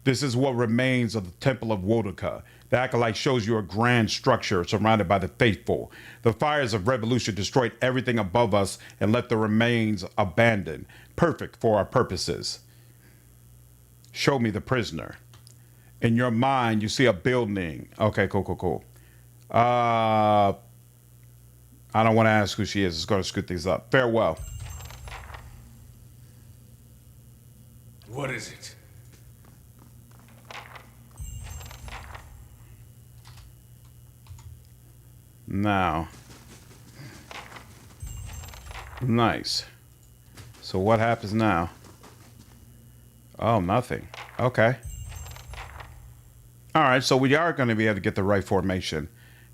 This is what remains of the Temple of Woka. The acolyte shows you a grand structure surrounded by the faithful. The fires of revolution destroyed everything above us and left the remains abandoned. Perfect for our purposes. Show me the prisoner. In your mind, you see a building. Okay, cool. I don't want to ask who she is. It's going to screw things up. Farewell. What is it? Now. Nice. So what happens now? Oh, nothing. Okay. All right, so we are going to be able to get the right formation.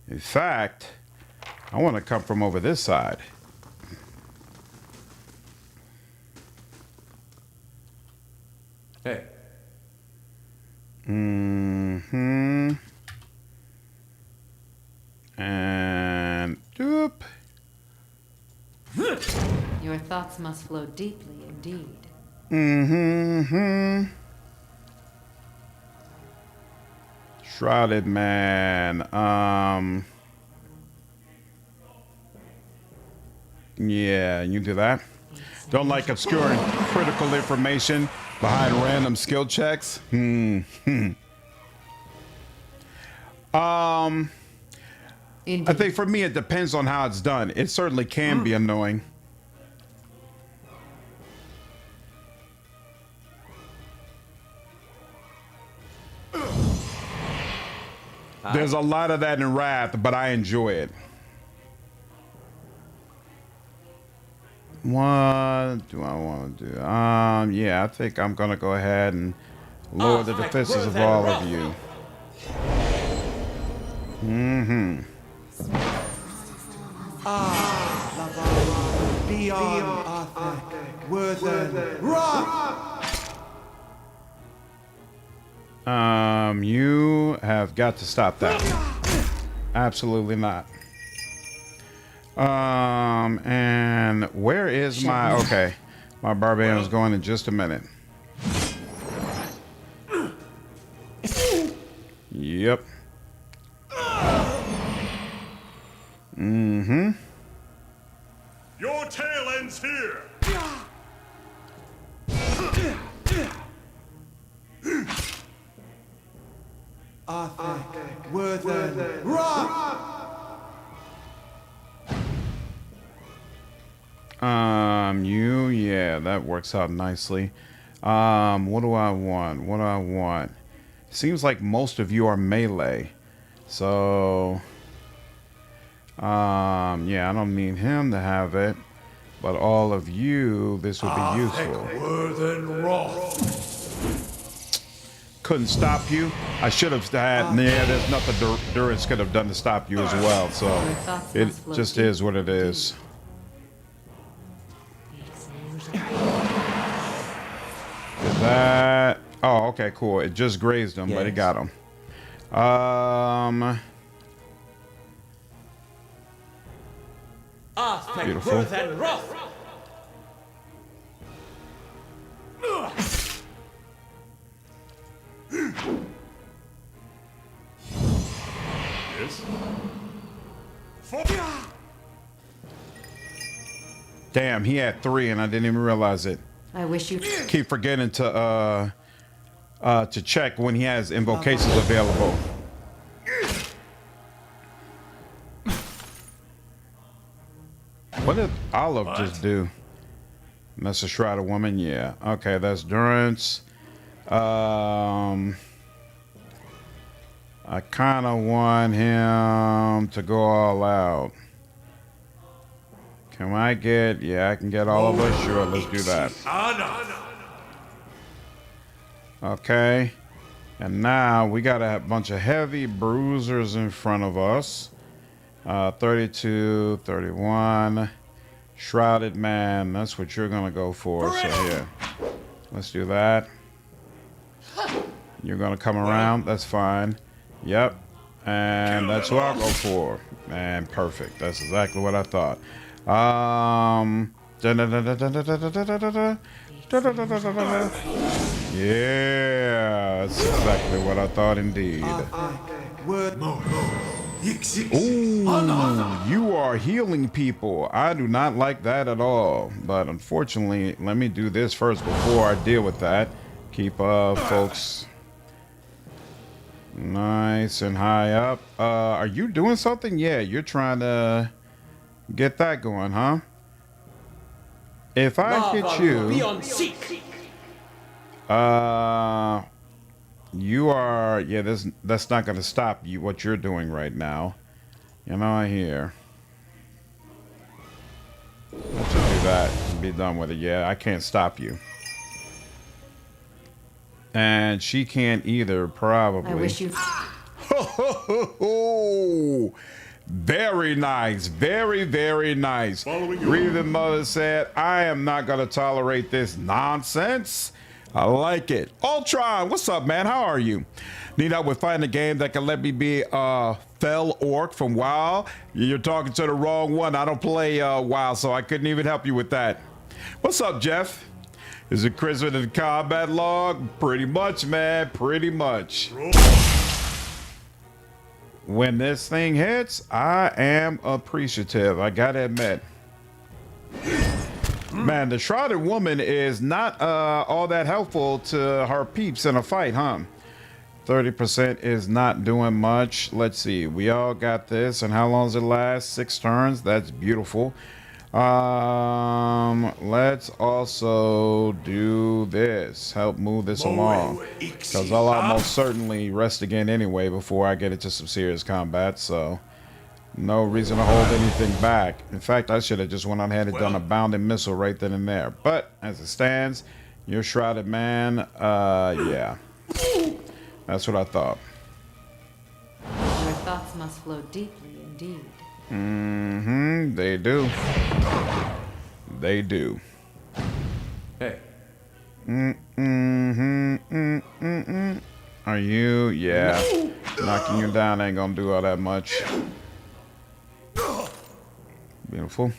In fact, I want to come from over this side. Hey. And doop. Your thoughts must flow deeply indeed. Shrouded man. Yeah, you do that. Don't like obscuring critical information behind random skill checks. I think for me it depends on how it's done. It certainly can be annoying. There's a lot of that in Wrath, but I enjoy it. What do I want to do? Yeah, I think I'm gonna go ahead and lower the defenses of all of you. Beyond Arthur, Worthen, Rock! You have got to stop that. Absolutely not. And where is my... Okay. My Barbarian is going in just a minute. Yep. Your tail ends here. Arthur, Worthen, Rock! Yeah, that works out nicely. What do I want? Seems like most of you are melee. So, yeah, I don't need him to have it. But all of you, this would be useful. Worthen Roth. Couldn't stop you. I should have had. Yeah, there's nothing Durance could have done to stop you as well. So it just is what it is. Did that? Oh, okay, cool. It just grazed him, but it got him. Beautiful. Damn, he had 3 and I didn't even realize it. I wish you Keep forgetting to check when he has invocations available. What did Aloth just do? That's a shrouded woman? Yeah. Okay, that's Durance. I kind of want him to go all out. Can I get... Yeah, I can get all of us? Sure, let's do that. Okay. And now we got a bunch of heavy bruisers in front of us. 32, 31. Shrouded man. That's what you're going to go for. So, yeah. Let's do that. You're going to come around. That's fine. Yep. And that's what I'll go for. Man, perfect. That's exactly what I thought. Yeah, that's exactly what I thought indeed. Ooh, you are healing people. I do not like that at all. But unfortunately, let me do this first before I deal with that. Keep folks nice and high up. Are you doing something? Yeah, you're trying to get that going, huh? If I get you, you are, yeah, that's not going to stop you, what you're doing right now. You know, I hear. Let's just do that and be done with it. Yeah, I can't stop you. And she can't either, probably. I wish you... Very nice. Very, very nice. Grieving Mother said, I am not going to tolerate this nonsense. I like it. Ultron, what's up, man? How are you? Need help with finding a game that can let me be a fell orc from WoW? You're talking to the wrong one. I don't play WoW, so I couldn't even help you with that. What's up, Jeff? Is it Chris with the combat log? Pretty much, man. Pretty much. When this thing hits, I am appreciative. I gotta admit. Man, the Shrouded Woman is not all that helpful to her peeps in a fight, huh? 30% is not doing much. Let's see. We all got this. And how long does it last? 6 turns. That's beautiful. Let's also do this. Help move this along. Because I'll almost certainly rest again anyway before I get into some serious combat. So no reason to hold anything back. In fact, I should have just went on ahead and done a bounding missile right then and there. But as it stands, you're Shrouded Man. Yeah. That's what I thought. Your thoughts must flow deeply indeed. Mm-hmm. They do. They do. Hey. Are you? Yeah. Knocking you down ain't gonna do all that much. Beautiful.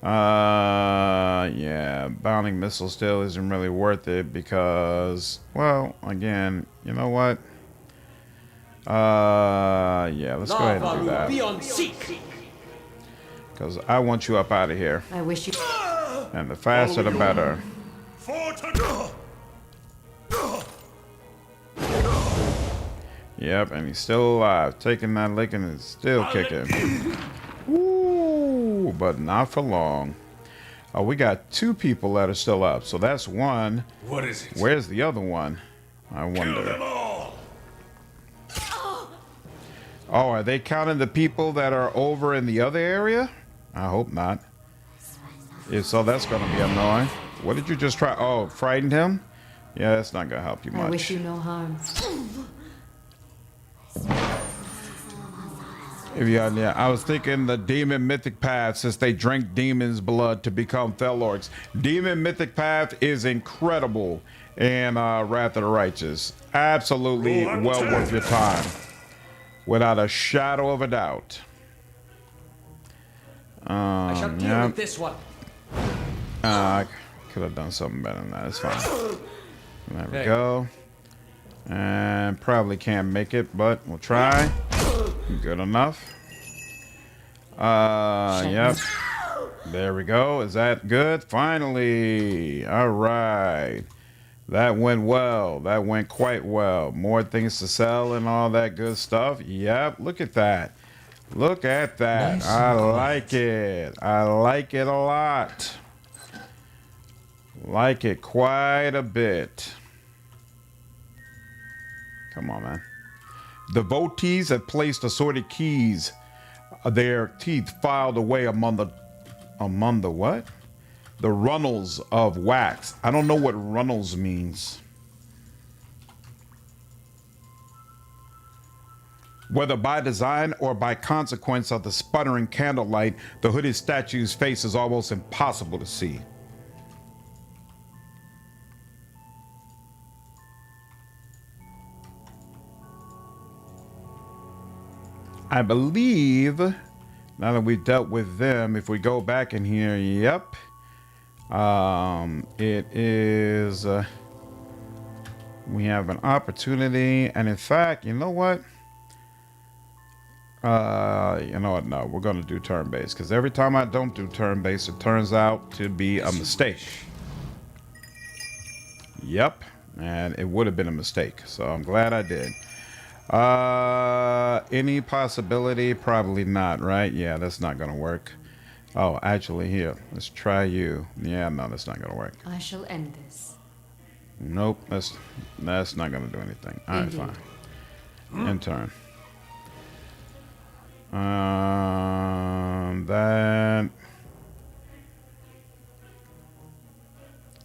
Yeah. Bounding missile still isn't really worth it because, well, again, you know what? Yeah, let's go ahead and do that. Because I want you up out of here. I wish you... And the faster the better. Yep, and he's still alive. Taking that lick and is still kicking. Woo, but not for long. Oh, we got 2 people that are still up. So that's one. What is it? Where's the other one? I wonder. Oh, are they counting the people that are over in the other area? I hope not. If so, that's going to be annoying. What did you just try? Oh, frightened him? Yeah, that's not going to help you much. I wish you no harm. Yeah, I was thinking the demon mythic path, since they drink demons' blood to become fell orcs. Demon mythic path is incredible in Wrath of the Righteous. Absolutely well worth your time. Without a shadow of a doubt. I shall deal with this one. I could have done something better than that. It's fine. There we go. And probably can't make it, but we'll try. Good enough. Yep. There we go. Is that good? Finally. All right. That went well. That went quite well. More things to sell and all that good stuff. Yep. Look at that. Look at that. Nice. I like it. I like it a lot. Like it quite a bit. Come on, man. Devotees have placed assorted keys, their teeth filed away among the what? The runnels of wax. I don't know what runnels means. Whether by design or by consequence of the sputtering candlelight, the hooded statue's face is almost impossible to see. I believe, now that we've dealt with them, if we go back in here, yep. It is. We have an opportunity, and in fact, you know what? No, we're gonna do turn-based because every time I don't do turn-based, it turns out to be a mistake. Yep, and it would have been a mistake, so I'm glad I did. Any possibility? Probably not, right? Yeah, that's not gonna work. Oh, actually, here, let's try you. Yeah, no, that's not gonna work. I shall end this. Nope, that's not gonna do anything. All right, fine. In turn. That.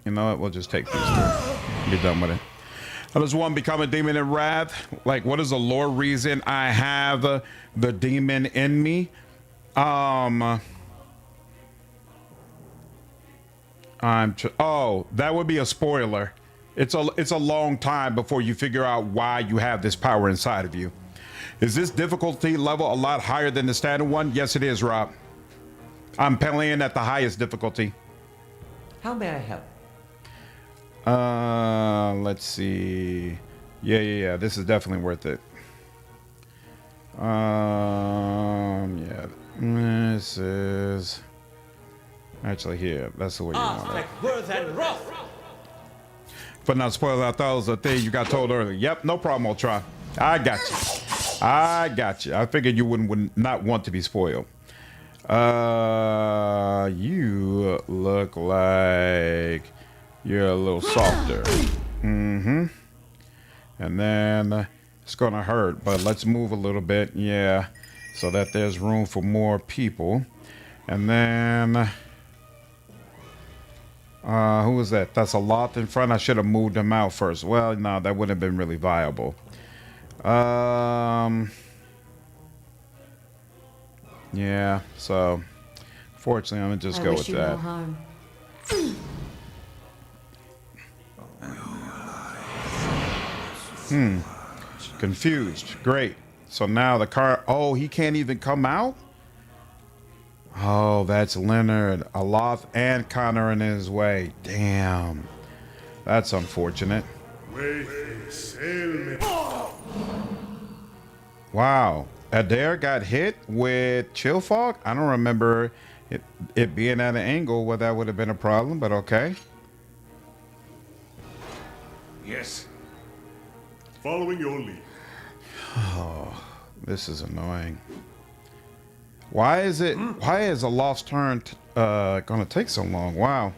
You know what? We'll just take these two. Be done with it. How does one become a demon in wrath? Like, what is the lore reason I have the demon in me? Oh, that would be a spoiler. It's a long time before you figure out why you have this power inside of you. Is this difficulty level a lot higher than the standard one? Yes, it is, Rob. I'm playing at the highest difficulty. How may I help? Let's see. Yeah. This is definitely worth it. Yeah. This is actually here. That's the way you want it. But not spoiler, I thought it was a thing you got told earlier. Yep, no problem, Ultron. I got you. I figured you would not want to be spoiled. You look like you're a little softer. And then it's gonna hurt, but let's move a little bit. Yeah, so that there's room for more people. And then who was that? That's Aloth in front. I should have moved him out first. Well, no, that wouldn't have been really viable. Yeah, so fortunately I'm gonna just go with that. Confused. Great. So now the car, oh, he can't even come out? Oh, that's Leonard. Aloth and Kana in his way. Damn. That's unfortunate. Wow. Eder got hit with chill fog? I don't remember it being at an angle where that would have been a problem, but okay. Yes. Following your lead. Oh, this is annoying. Why is Aloth's turn gonna take so long? Wow.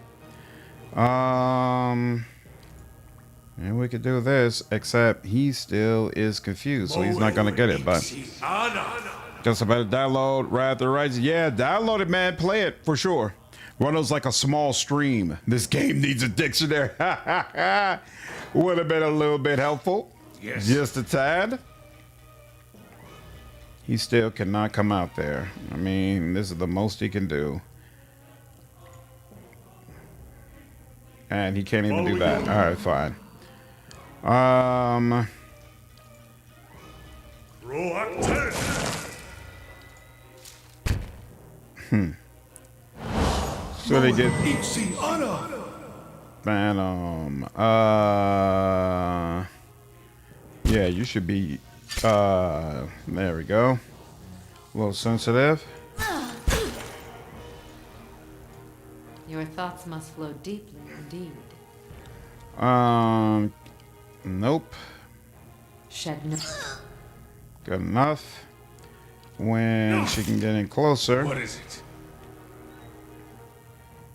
And we could do this, except he still is confused, so he's not gonna get it. But just about to download Rather Rising. Yeah, download it, man. Play it for sure. Run those like a small stream. This game needs a dictionary. Would have been a little bit helpful. Yes. Just a tad. He still cannot come out there. I mean, this is the most he can do. And he can't even do that. All right, fine. So they get Phantom. Yeah, you should be there we go. A little sensitive. Your thoughts must flow deeply indeed. Nope. Shed no. Good enough. When she can get in closer. What is it?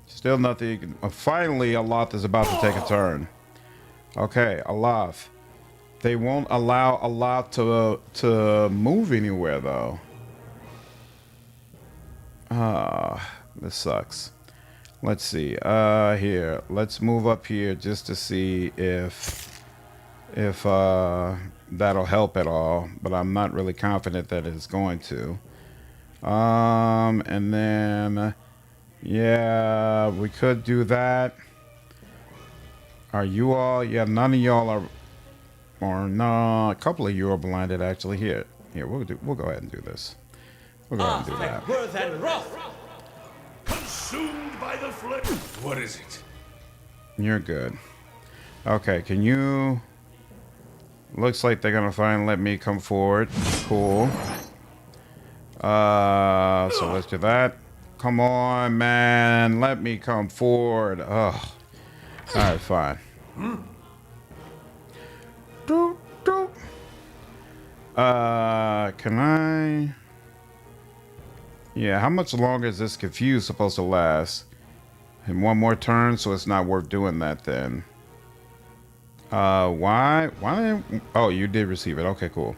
Still nothing. Finally, Aloth is about to take a turn. Okay, Aloth. They won't allow Aloth to move anywhere though. This sucks. Let's see. Here. Let's move up here just to see if that'll help at all, but I'm not really confident that it's going to. And then yeah, we could do that. Are you all? Yeah, none of y'all are, or no, a couple of you are blinded actually. Here, we'll go ahead and do this. We'll go ahead and do that. consumed by the flame. What is it? You're good. Okay, can you... Looks like they're gonna finally let me come forward. Cool. So let's do that. Come on, man. Let me come forward. Ugh. Alright, fine. Can I... Yeah, how much longer is this confuse supposed to last? And one more turn, so it's not worth doing that then. Why? Oh, you did receive it. Okay, cool.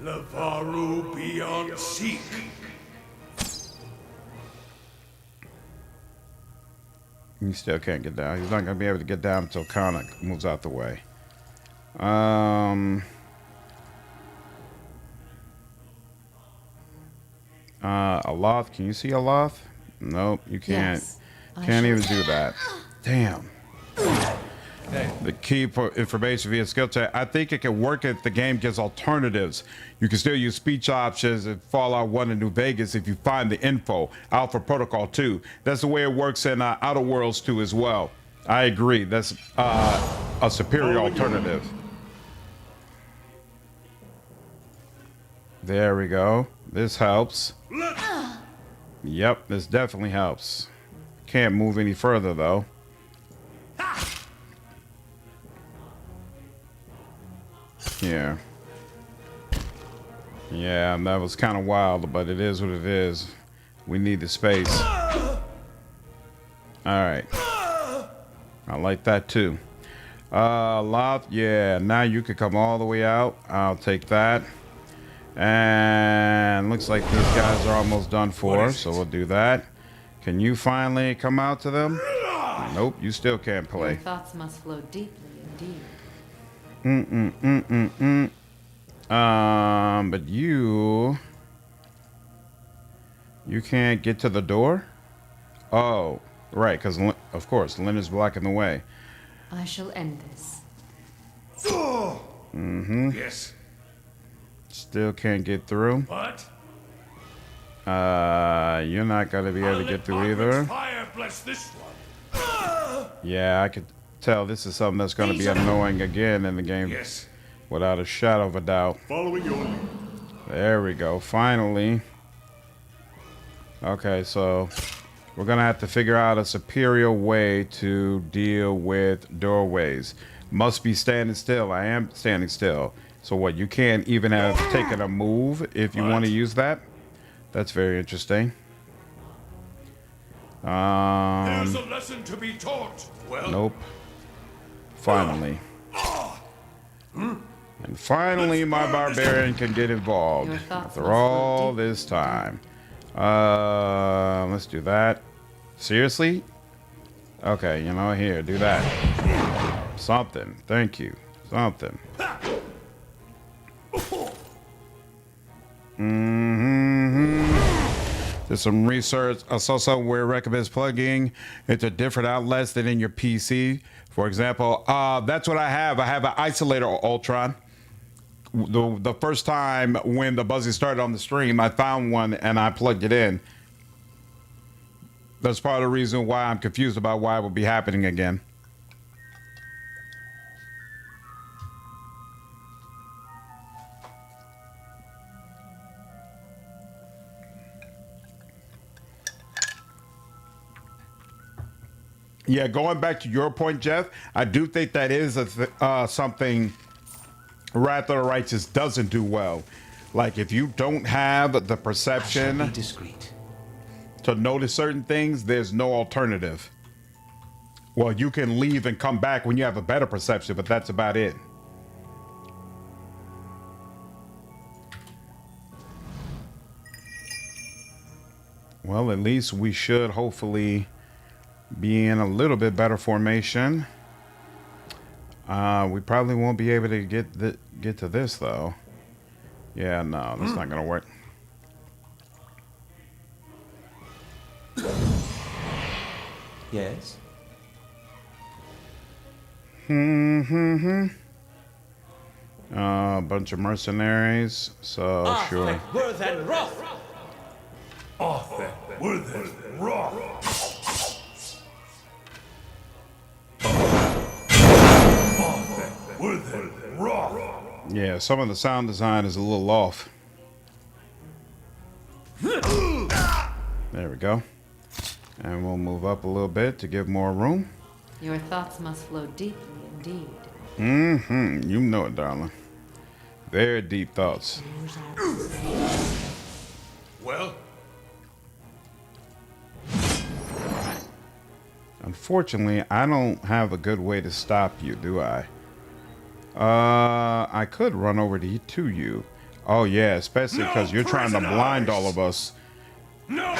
Levaru beyond seek. He still can't get down. He's not gonna be able to get down until Kana moves out the way. Aloth, can you see Aloth? Nope, you can't. Yes, Can't even do that. Damn. Hey. The key for information via skill check. I think it can work if the game gives alternatives. You can still use speech options in Fallout 1 and New Vegas if you find the info. Alpha Protocol 2. That's the way it works in Outer Worlds 2 as well. I agree. That's a superior alternative. There we go. This helps. Yep, this definitely helps. Can't move any further though. Yeah. Yeah, that was kind of wild, but it is what it is. We need the space. Alright. I like that too. Aloth, yeah, now you could come all the way out. I'll take that. And looks like these guys are almost done for, so we'll do that. Can you finally come out to them? Nope, you still can't play. Your thoughts must flow deeply indeed. But you can't get to the door? Oh, right, because of course, Lynn is blocking the way. I shall end this. Yes. Still can't get through. What? You're not gonna be able to get through either. Fire bless this one. Yeah, I could tell this is something that's gonna be annoying again in the game. Yes. Without a shadow of a doubt. Following your lead. There we go, finally. Okay, so we're gonna have to figure out a superior way to deal with doorways. Must be standing still. I am standing still. So what, you can't even have taken a move if you want to use that? That's very interesting. There's a lesson to be taught. Well, Nope. Finally. And finally my barbarian can get involved Your thoughts after must all flow deep. this time. Let's do that. Seriously? Okay, you know, here, do that. Something. Thank you. Something. There's some research. I saw something where it recommends plugging into different outlets than in your PC. For example, that's what I have. I have an isolator Ultron. The first time when the buzzing started on the stream, I found one and I plugged it in. That's part of the reason why I'm confused about why it will be happening again. Yeah, going back to your point, Jeff, I do think that is something Wrath of the Righteous doesn't do well. Like, if you don't have the perception Discreet. to notice certain things, there's no alternative. Well, you can leave and come back when you have a better perception, but that's about it. Well, at least we should hopefully be in a little bit better formation. We probably won't be able to get to this though. Yeah, no, that's not gonna work. Yes. A bunch of mercenaries. So sure. Worth and Roth. Worth it. Raw. Worth it. Raw. Yeah, some of the sound design is a little off. There we go. And we'll move up a little bit to give more room. Your thoughts must flow deeply indeed. Mm-hmm. You know it, darling. Very deep thoughts. Well, Unfortunately, I don't have a good way to stop you, do I? I could run over to you. Oh yeah, especially because you're trying to blind all of us. no.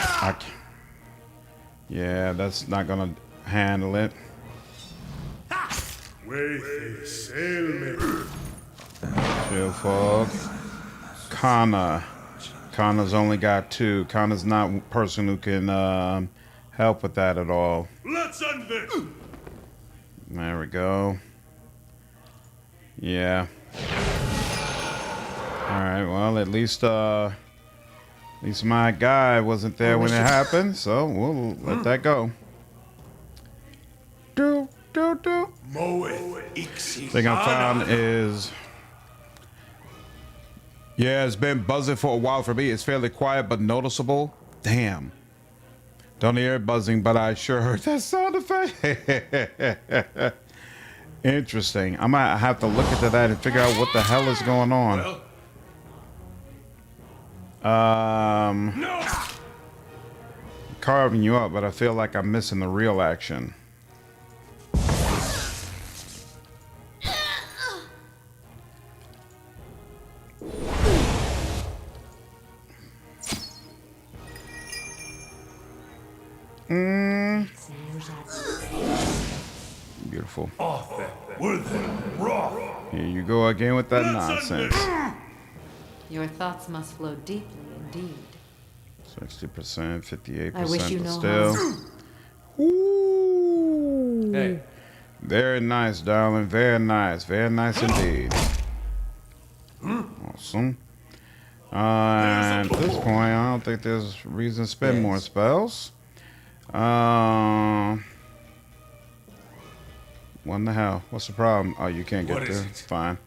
Yeah, that's not gonna handle it. Wait, sail me. Chill, fog. Kana. Kana's only got 2. Kana's not a person who can help with that at all. Let's end this. There we go. Yeah. All right. Well, at least my guy wasn't there when it happened, so we'll let that go. Do. Thing I found is, yeah, it's been buzzing for a while for me. It's fairly quiet but noticeable. Damn. Don't hear it buzzing, but I sure heard that sound effect. Interesting. I might have to look into that and figure out what the hell is going on. Carving you up, but I feel like I'm missing the real action. Beautiful. Here you go again with that nonsense. Your thoughts must flow deeply indeed. 60%, 58%, I wish you but know still. Ooh. Hey. Very nice, darling. Very nice. Very nice indeed. Awesome. And at this point, I don't think there's reason to spend more spells. What the hell? What's the problem? Oh, you can't get there. It's fine.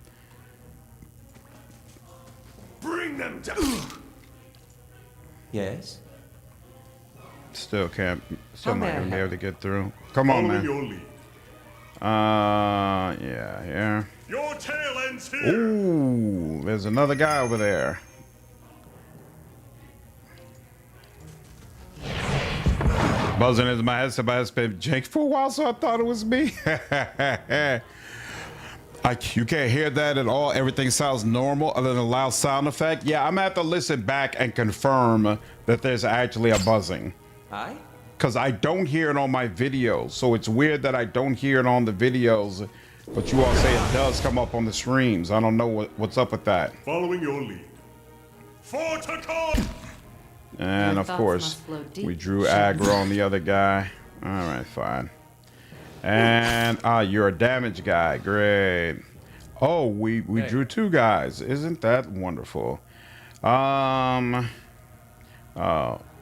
Bring them down. Yes? Still can't. Still How not may I gonna be help? able to get through. Come on, Following man. your lead. Yeah, here. Your tail ends here. Ooh, there's another guy over there. Buzzing into my headset, but it's been Jake for a while, so I thought it was me. You can't hear that at all. Everything sounds normal other than a loud sound effect. Yeah, I'm gonna have to listen back and confirm that there's actually a buzzing. Aye? Because I don't hear it on my videos. So it's weird that I don't hear it on the videos, but you all say it does come up on the streams. I don't know what's up with that. Following your lead. For Catacomb. And Your of thoughts course, must flow deep. we drew aggro on the other guy. All right, fine. And you're a damage guy. Great. Oh, we drew 2 guys. Isn't that wonderful? Oh,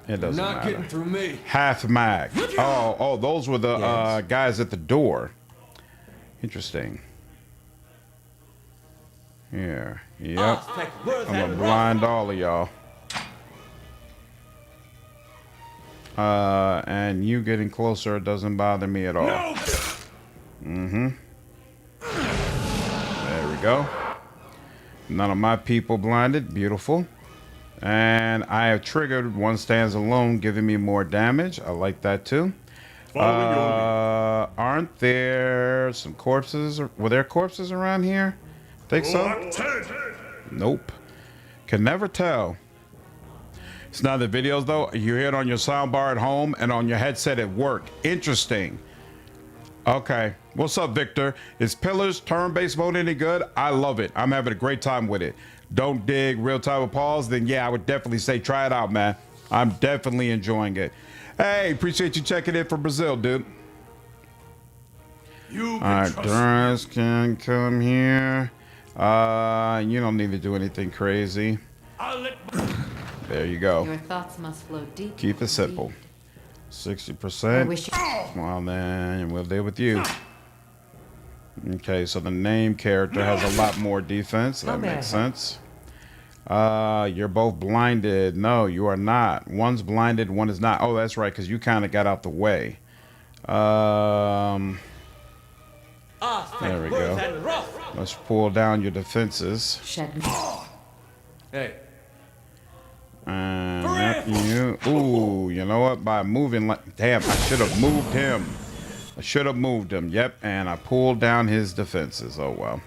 it doesn't Not matter. getting through me. Half mag. Oh, those were the Yes. guys at the door. Interesting. Here. Yep. Worth I'm gonna and blind all of y'all. And you getting closer doesn't bother me at all. Mm-hmm. There we go. None of my people blinded. Beautiful. And I have triggered one stands alone, giving me more damage. I like that too. Following your lead. Aren't there some corpses? Were there corpses around here? Think so? Lock 10. Nope. Can never tell. It's not the videos though. You hear it on your soundbar at home and on your headset at work. Interesting. Okay. What's up, Victor? Is Pillars turn-based mode any good? I love it. I'm having a great time with it. Don't dig real time with pause? Then yeah, I would definitely say try it out, man. I'm definitely enjoying it. Hey, appreciate you checking in from Brazil, dude. You All right, Durance can come here. You don't need to do anything crazy. There you go. Your thoughts must flow deep. Keep it simple. 60%. Well, then we'll deal with you. Okay, so the name character has a lot more defense. That makes sense. You're both blinded. No, you are not. One's blinded, one is not. Oh, that's right, because you kind of got out the way. There we go. Let's pull down your defenses. Hey. You. Ooh, you know what? By moving like, damn, I should have moved him. Yep, and I pulled down his defenses. Oh well.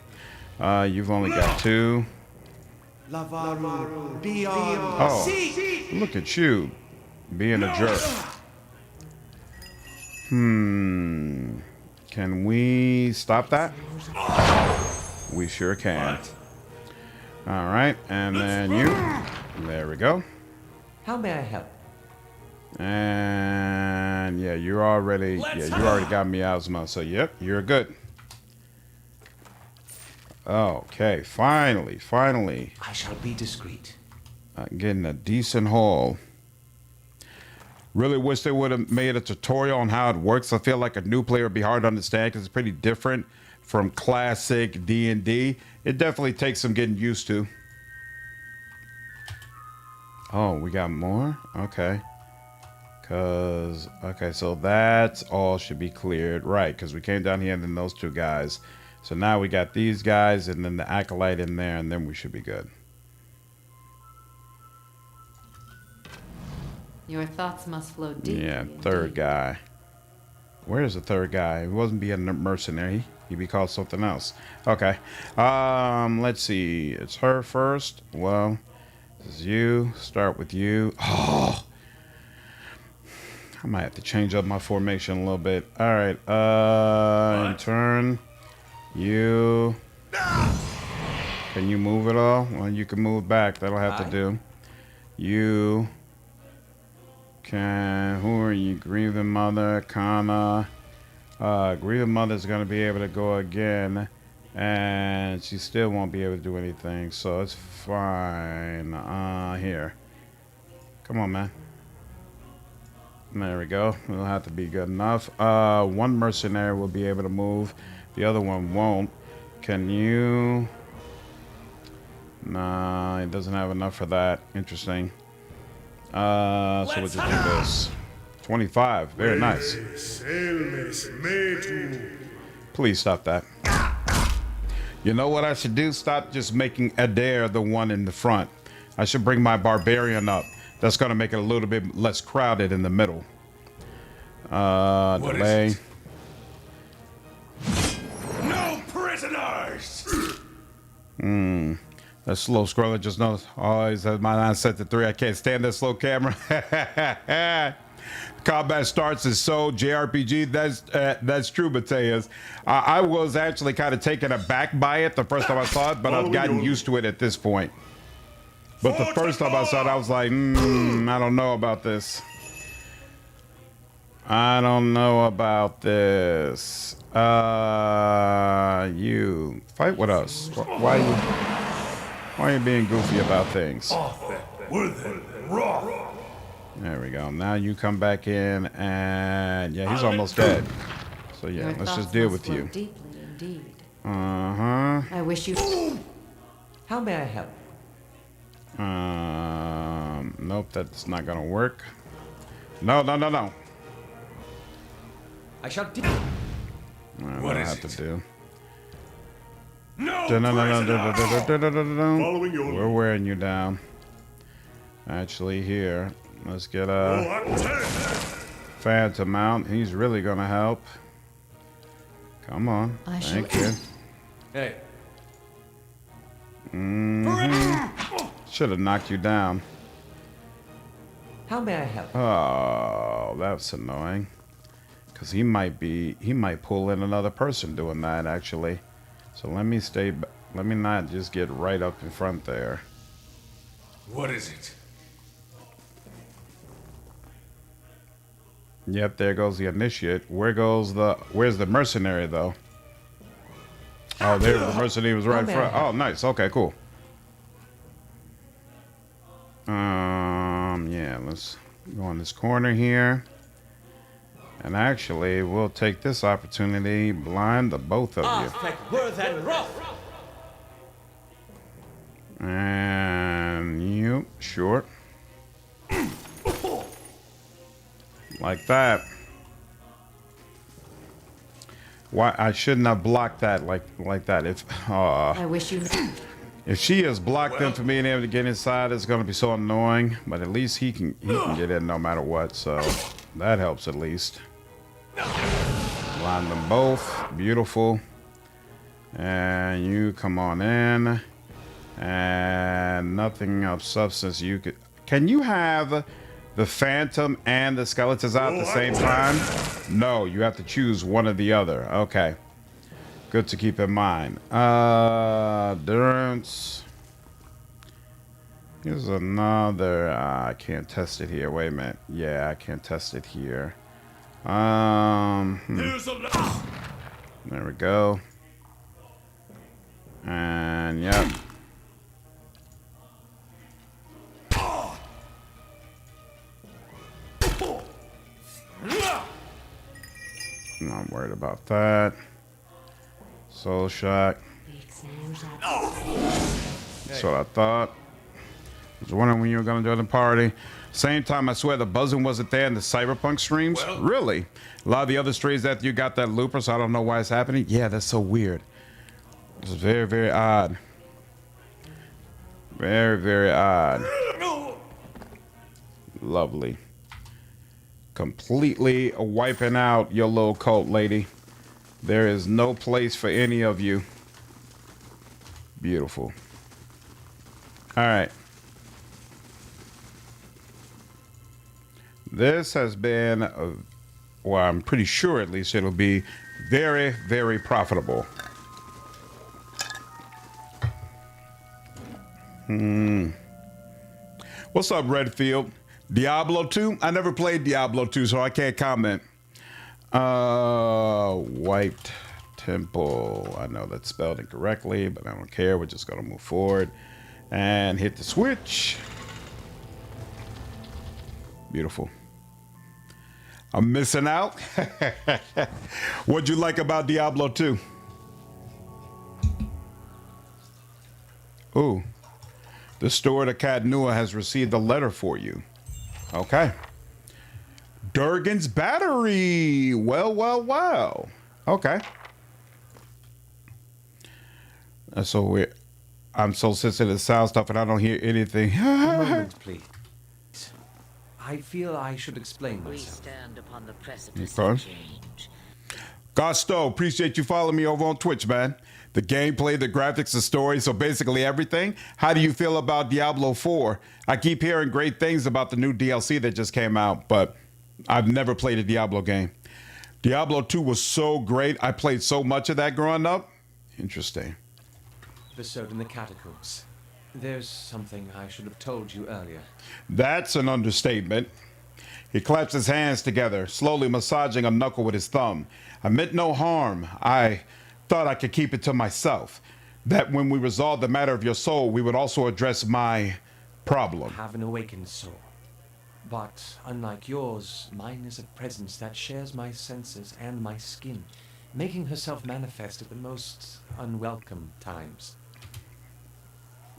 You've only got 2. Oh, look at you being a jerk. Can we stop that? We sure can. All right, and then you. There we go. How may I help? And yeah, you already got miasma, so yep, you're good. Okay, finally. I shall be discreet. Getting a decent haul. Really wish they would have made a tutorial on how it works. I feel like a new player would be hard to understand because it's pretty different from classic D&D. It definitely takes some getting used to. Oh, we got more? Okay. Okay, so that's all should be cleared. Right, because we came down here and then those 2 guys. So now we got these guys and then the acolyte in there, and then we should be good. Your thoughts must flow deep. Yeah, third guy. Where's the third guy? He wasn't being a mercenary. He'd be called something else. Okay. Let's see. It's her first. Well, this is you. Start with you. Oh. I might have to change up my formation a little bit. All right. In turn, you. Can you move at all? Well, you can move back. That'll have to do. You. Can. Who are you? Grieving Mother, Kana. Grieving Mother's going to be able to go again. And she still won't be able to do anything. So it's fine. Here. Come on, man. There we go. It'll have to be good enough. One mercenary will be able to move. The other one won't. Can you? Nah, it doesn't have enough for that. Interesting. So we'll just do this. 25. Very nice. Please stop that. You know what I should do? Stop just making Eder the one in the front. I should bring my Barbarian up. That's going to make it a little bit less crowded in the middle. Delay. No prisoners! That slow scroller just knows. Always has my line set to 3. I can't stand that slow camera. Combat starts as so JRPG. That's true, Mateus. I was actually kind of taken aback by it the first time I saw it, but I've gotten used to it at this point. But the first time I saw it, I was like, I don't know about this. I don't know about this. You fight with us. Why are you being goofy about things? There we go. Now you come back in, and yeah, he's almost dead. So yeah, let's just deal with you. Deeply indeed. I wish you. How may I help? Nope, that's not gonna work. No. I shall do. What I have to do. No! Following your We're wearing you down. Actually, here, let's get a Phantom out. He's really gonna help. Come on. Thank you. Hey. Should have knocked you down. How may I help? Oh, that's annoying. Because he might pull in another person doing that, actually. So let me not just get right up in front there. What is it? Yep, there goes the initiate. Where's the mercenary, though? Oh, there the mercenary was right in front. Oh, nice. Okay, cool. Yeah, let's go in this corner here. And actually, we'll take this opportunity, blind the both of you. And you, sure. Like that. Why I shouldn't have blocked that like that. I wish you. If she has blocked them from being able to get inside, it's going to be so annoying. But at least he can get in no matter what. So that helps at least. Line them both. Beautiful. And you come on in. And nothing of substance you could. Can you have the phantom and the skeletons out at the same time? No, you have to choose one or the other. Okay. Good to keep in mind. Durance. Here's another. I can't test it here. Wait a minute. Yeah, I can't test it here. There we go. And yep. Not worried about that. Soul shock. That's what I thought. I was wondering when you were gonna join the party. Same time, I swear the buzzing wasn't there in the cyberpunk streams. Well, really? A lot of the other streams that you got that looper, so I don't know why it's happening. Yeah, that's so weird. It's very, very odd. Very, very odd. Lovely. Completely wiping out your little cult, lady. There is no place for any of you. Beautiful. All right. This has been, well, I'm pretty sure at least it'll be very, very profitable. What's up, Redfield? Diablo 2? I never played Diablo 2, so I can't comment. White Temple. I know that's spelled incorrectly, but I don't care. We're just going to move forward and hit the switch. Beautiful. I'm missing out. What'd you like about Diablo 2? Ooh. The steward of Cadnua has received a letter for you. Okay. Durgan's battery. Well, well, well. Okay. So weird. I'm so sensitive to sound stuff and I don't hear anything. A moment, please. I feel I should explain myself. We stand upon the precipice Okay. of change. Gusto, appreciate you following me over on Twitch, man. The gameplay, the graphics, the story, so basically everything. How do you feel about Diablo 4? I keep hearing great things about the new DLC that just came out, but I've never played a Diablo game. Diablo 2 was so great. I played so much of that growing up. Interesting. Episode in the catacombs. There's something I should have told you earlier. That's an understatement. He claps his hands together, slowly massaging a knuckle with his thumb. I meant no harm. I thought I could keep it to myself. That when we resolved the matter of your soul, we would also address my problem. I have an awakened soul. But unlike yours, mine is a presence that shares my senses and my skin, making herself manifest at the most unwelcome times.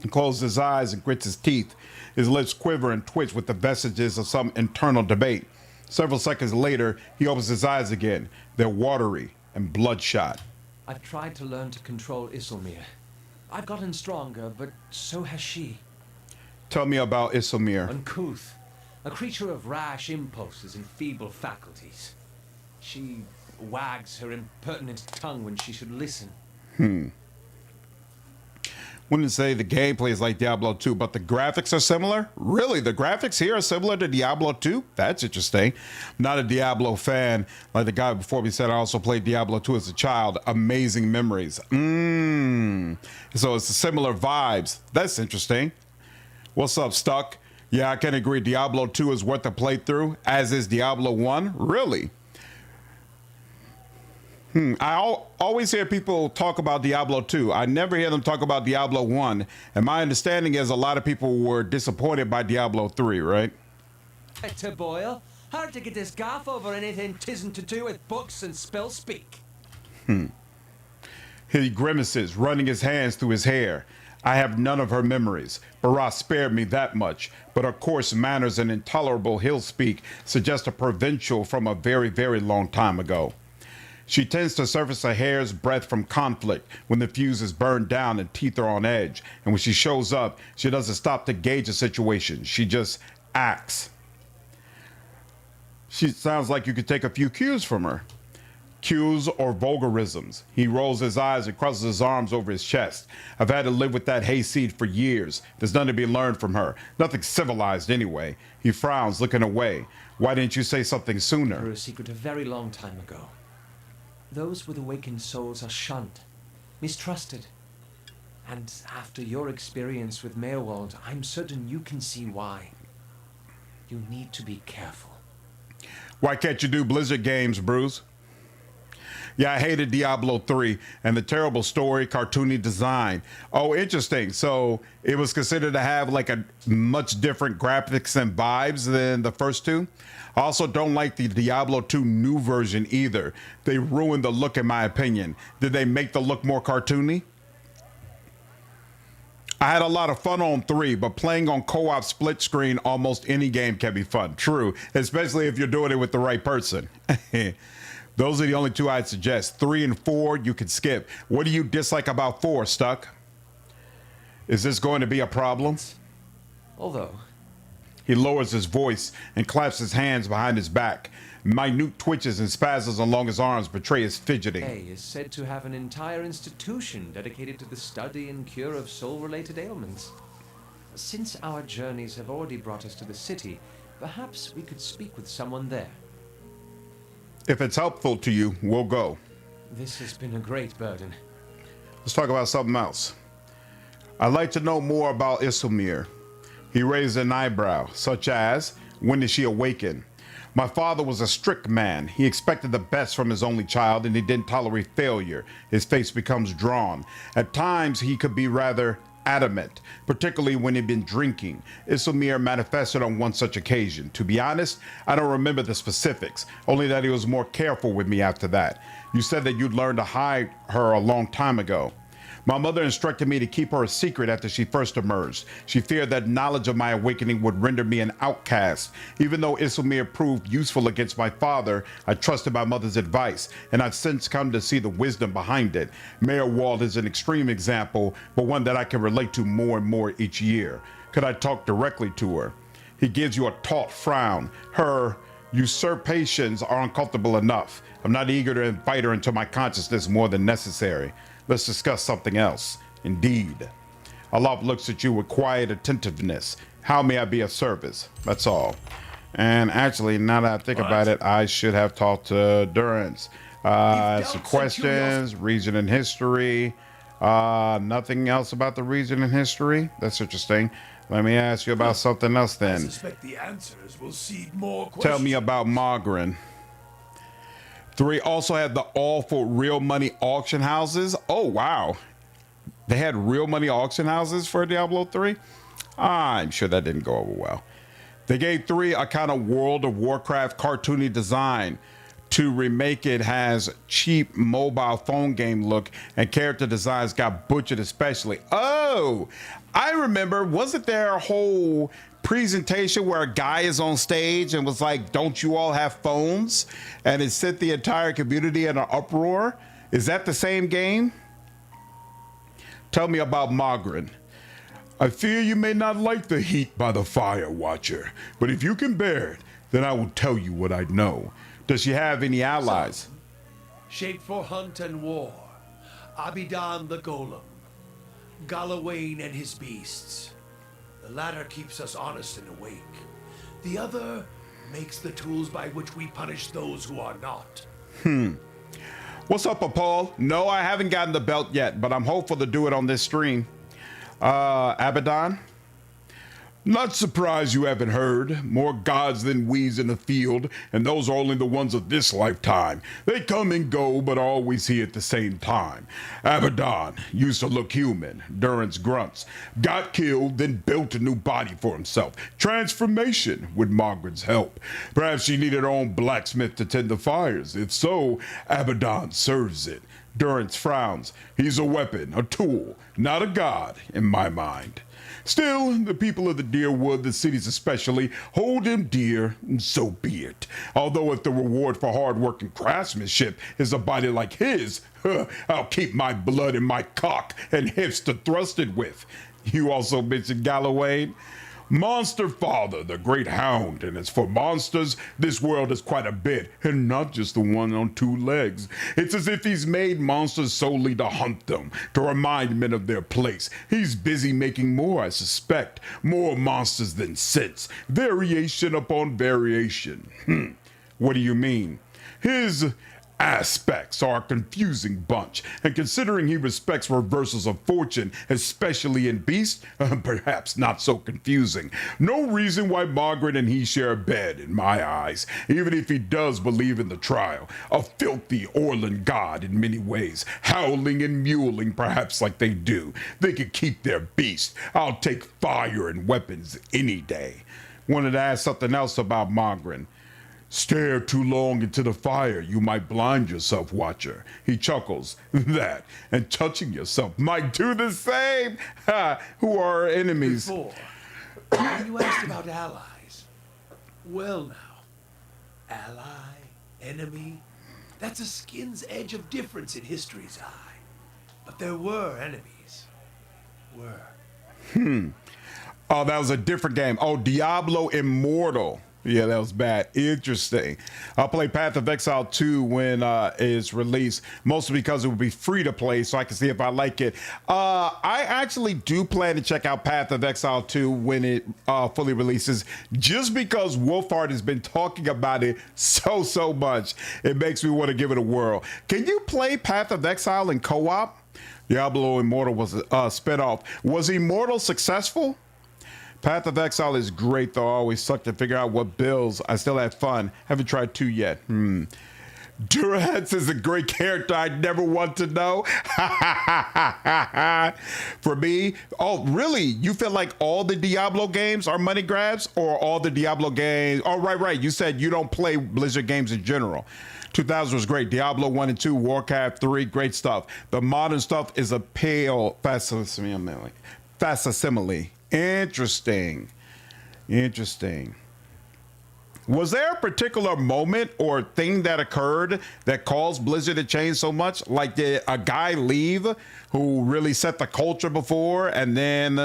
He closes his eyes and grits his teeth. His lips quiver and twitch with the vestiges of some internal debate. Several seconds later, he opens his eyes again. They're watery and bloodshot. I've tried to learn to control Isilmir. I've gotten stronger, but so has she. Tell me about Isilmir. Uncouth. A creature of rash impulses and feeble faculties. She wags her impertinent tongue when she should listen. Wouldn't say the gameplay is like Diablo 2, but the graphics are similar? Really? The graphics here are similar to Diablo 2? That's interesting. I'm not a Diablo fan. Like the guy before me said, I also played Diablo 2 as a child. Amazing memories. So it's similar vibes. That's interesting. What's up, Stuck? Yeah, I can agree. Diablo 2 is worth a playthrough, as is Diablo 1. Really? Always hear people talk about Diablo 2. I never hear them talk about Diablo 1. And my understanding is a lot of people were disappointed by Diablo 3, right? To boil. Hard to get this gaff over anything tisn't to do with books and spell speak. He grimaces, running his hands through his hair. I have none of her memories. Barras spared me that much, but her coarse manners and intolerable hill speak suggest a provincial from a very, very long time ago. She tends to surface a hair's breadth from conflict when the fuse is burned down and teeth are on edge. And when she shows up, she doesn't stop to gauge a situation. She just acts. She sounds like you could take a few cues from her. Cues or vulgarisms. He rolls his eyes and crosses his arms over his chest. I've had to live with that hayseed for years. There's nothing to be learned from her. Nothing civilized anyway. He frowns, looking away. Why didn't you say something sooner? For a secret a very long time ago. Those with awakened souls are shunned, mistrusted. And after your experience with Meerwald, I'm certain you can see why. You need to be careful. Why can't you do Blizzard games, Bruce? Yeah, I hated Diablo 3 and the terrible story, cartoony design. Oh, interesting. So it was considered to have like a much different graphics and vibes than the first two. I also don't like the Diablo 2 new version either. They ruined the look in my opinion. Did they make the look more cartoony? I had a lot of fun on 3, but playing on co-op split screen almost any game can be fun. True, especially if you're doing it with the right person. Those are the only two I'd suggest. 3 and 4, you can skip. What do you dislike about 4, Stuck? Is this going to be a problem? Although... He lowers his voice and claps his hands behind his back. Minute twitches and spasms along his arms betray his fidgeting. A is said to have an entire institution dedicated to the study and cure of soul-related ailments. Since our journeys have already brought us to the city, perhaps we could speak with someone there. If it's helpful to you, we'll go. This has been a great burden. Let's talk about something else. I'd like to know more about Isilmir. He raised an eyebrow, such as, when did she awaken? My father was a strict man. He expected the best from his only child, and he didn't tolerate failure. His face becomes drawn. At times, he could be rather adamant, particularly when he'd been drinking. Isilmir manifested on one such occasion. To be honest, I don't remember the specifics, only that he was more careful with me after that. You said that you'd learned to hide her a long time ago. My mother instructed me to keep her a secret after she first emerged. She feared that knowledge of my awakening would render me an outcast. Even though Isilmir proved useful against my father, I trusted my mother's advice, and I've since come to see the wisdom behind it. Meerwald is an extreme example, but one that I can relate to more and more each year. Could I talk directly to her? He gives you a taut frown. Her usurpations are uncomfortable enough. I'm not eager to invite her into my consciousness more than necessary. Let's discuss something else. Indeed. Aloth looks at you with quiet attentiveness. How may I be of service? That's all. And actually, now that I think about it, I should have talked to Durance. Some questions, region and history. Nothing else about the region and history? That's interesting. Let me ask you about something else then. I suspect the answers will seed more questions. Tell me about Margaret. 3 also had the awful real money auction houses. Oh, wow. They had real money auction houses for Diablo 3? I'm sure that didn't go over well. They gave 3 a kind of World of Warcraft cartoony design. To remake it has cheap mobile phone game look, and character designs got butchered especially. Oh, I remember. Wasn't there a whole presentation where a guy is on stage and was like, don't you all have phones? And it set the entire community in an uproar. Is that the same game? Tell me about Margaret. I fear you may not like the heat by the fire, Watcher, but if you can bear it, then I will tell you what I know. Does she have any allies? Shaped for hunt and war. Abidan the Golem. Galawain and his beasts. The latter keeps us honest and awake. The other makes the tools by which we punish those who are not. What's up, Paul? No, I haven't gotten the belt yet, but I'm hopeful to do it on this stream. Abaddon? Not surprised you haven't heard. More gods than weeds in the field, and those are only the ones of this lifetime. They come and go, but are always here at the same time. Abaddon used to look human. Durance grunts. Got killed, then built a new body for himself. Transformation, with Margaret's help. Perhaps she needed her own blacksmith to tend the fires. If so, Abaddon serves it. Durance frowns. He's a weapon, a tool, not a god, in my mind. Still, the people of the Dear Wood, the cities especially, hold him dear, and so be it. Although if the reward for hard work and craftsmanship is a body like his, I'll keep my blood in my cock and hips to thrust it with. You also mentioned Galloway. Monster Father, the great hound, and as for monsters, this world is quite a bit, and not just the one on two legs. It's as if he's made monsters solely to hunt them, to remind men of their place. He's busy making more, I suspect, more monsters than sense, variation upon variation. What do you mean? His aspects are a confusing bunch, and considering he respects reversals of fortune, especially in beasts, perhaps not so confusing. No reason why Margaret and he share a bed, in my eyes, even if he does believe in the trial. A filthy Orlan god in many ways, howling and mewling perhaps like they do. They could keep their beast. I'll take fire and weapons any day. Wanted to ask something else about Margaret. Stare too long into the fire, you might blind yourself, Watcher. He chuckles. That, and touching yourself might do the same. Who are our enemies? Before, when you asked about allies, well now, ally, enemy, that's a skin's edge of difference in history's eye. But there were enemies. Oh, that was a different game. Oh, Diablo Immortal. Yeah, that was bad. Interesting. I'll play Path of Exile 2 when it's released, mostly because it will be free to play, so I can see if I like it. I actually do plan to check out Path of Exile 2 when it fully releases, just because Wolfhard has been talking about it so much. It makes me want to give it a whirl. Can you play Path of Exile in co-op? Diablo Immortal was a spinoff. Was Immortal successful? Path of Exile is great, though. I always suck to figure out what builds. I still had fun. Haven't tried 2 yet. Durance is a great character I'd never want to know. For me, oh, really? You feel like all the Diablo games are money grabs, or all the Diablo games? Oh, right. You said you don't play Blizzard games in general. 2000 was great. Diablo 1 and 2, Warcraft 3, great stuff. The modern stuff is a pale facsimile. Interesting. Was there a particular moment or thing that occurred that caused Blizzard to change so much? Like, did a guy leave who really set the culture before, and then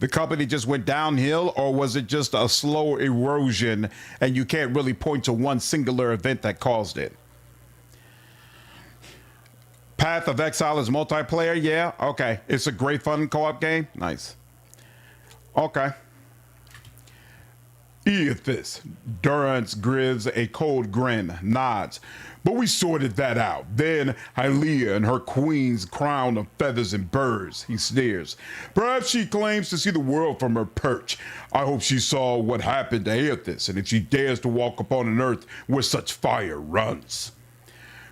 the company just went downhill? Or was it just a slow erosion and you can't really point to one singular event that caused it? Path of Exile is multiplayer? Yeah, okay. It's a great fun co-op game? Nice. Okay. Eothis. Durance gives a cold grin, nods. But we sorted that out. Then Hylia and her queen's crown of feathers and birds, he sneers. Perhaps she claims to see the world from her perch. I hope she saw what happened to Eothis, and if she dares to walk upon an earth where such fire runs.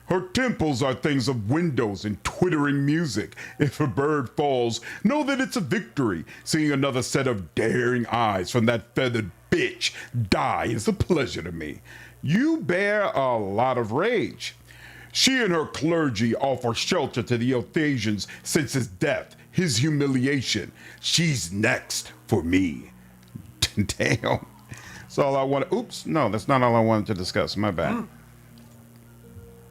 Her temples are things of windows and twittering music. If a bird falls, know that it's a victory. Seeing another set of daring eyes from that feathered bitch die is a pleasure to me. You bear a lot of rage. She and her clergy offer shelter to the Eothasians since his death, his humiliation. She's next for me. Damn. That's all I wanted. Oops, no, that's not all I wanted to discuss. My bad.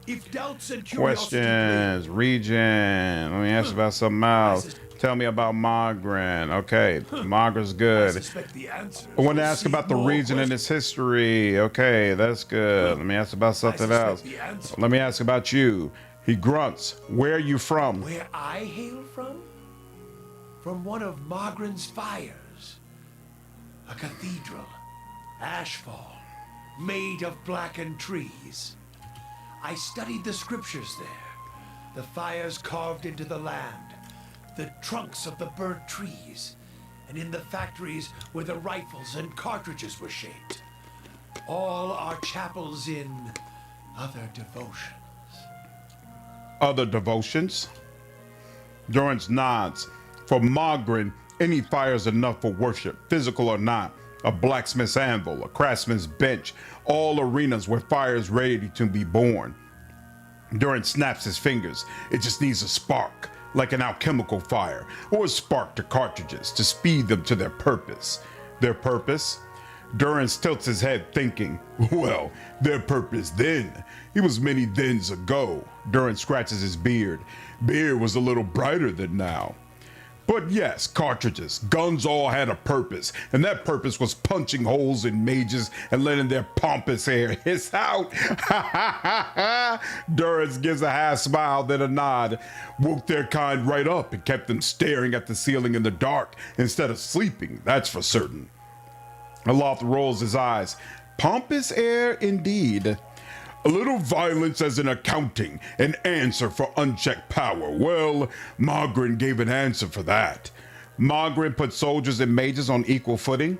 If doubts and Questions, region. Let me ask you about something else. Tell me about Margaret. Okay, Margaret's good. I want to ask about the region and its history. Okay, that's good. Let me ask about something else. Let me ask about you. He grunts. Where are you from? Where I hail from? From one of Margaret's fires. A cathedral. Ashfall. Made of blackened trees. I studied the scriptures there. The fires carved into the land. The trunks of the burnt trees. and in the factories where the rifles and cartridges were shaped. All are chapels in other devotions. Other devotions? Durance nods. For Mogren, any fire is enough for worship, physical or not. A blacksmith's anvil, a craftsman's bench, all arenas where fire is ready to be born. Durance snaps his fingers. It just needs a spark, like an alchemical fire, or a spark to cartridges to speed them to their purpose. Their purpose? Durance tilts his head, thinking, well, their purpose then. It was many thens ago. Durance scratches his beard. Beard was a little brighter than now. But yes, cartridges, guns all had a purpose, and that purpose was punching holes in mages and letting their pompous hair hiss out. Durance gives a half smile, then a nod, woke their kind right up and kept them staring at the ceiling in the dark instead of sleeping, that's for certain. Aloth rolls his eyes. Pompous air indeed. A little violence as an accounting, an answer for unchecked power. Well, Mogren gave an answer for that. Mogren put soldiers and mages on equal footing.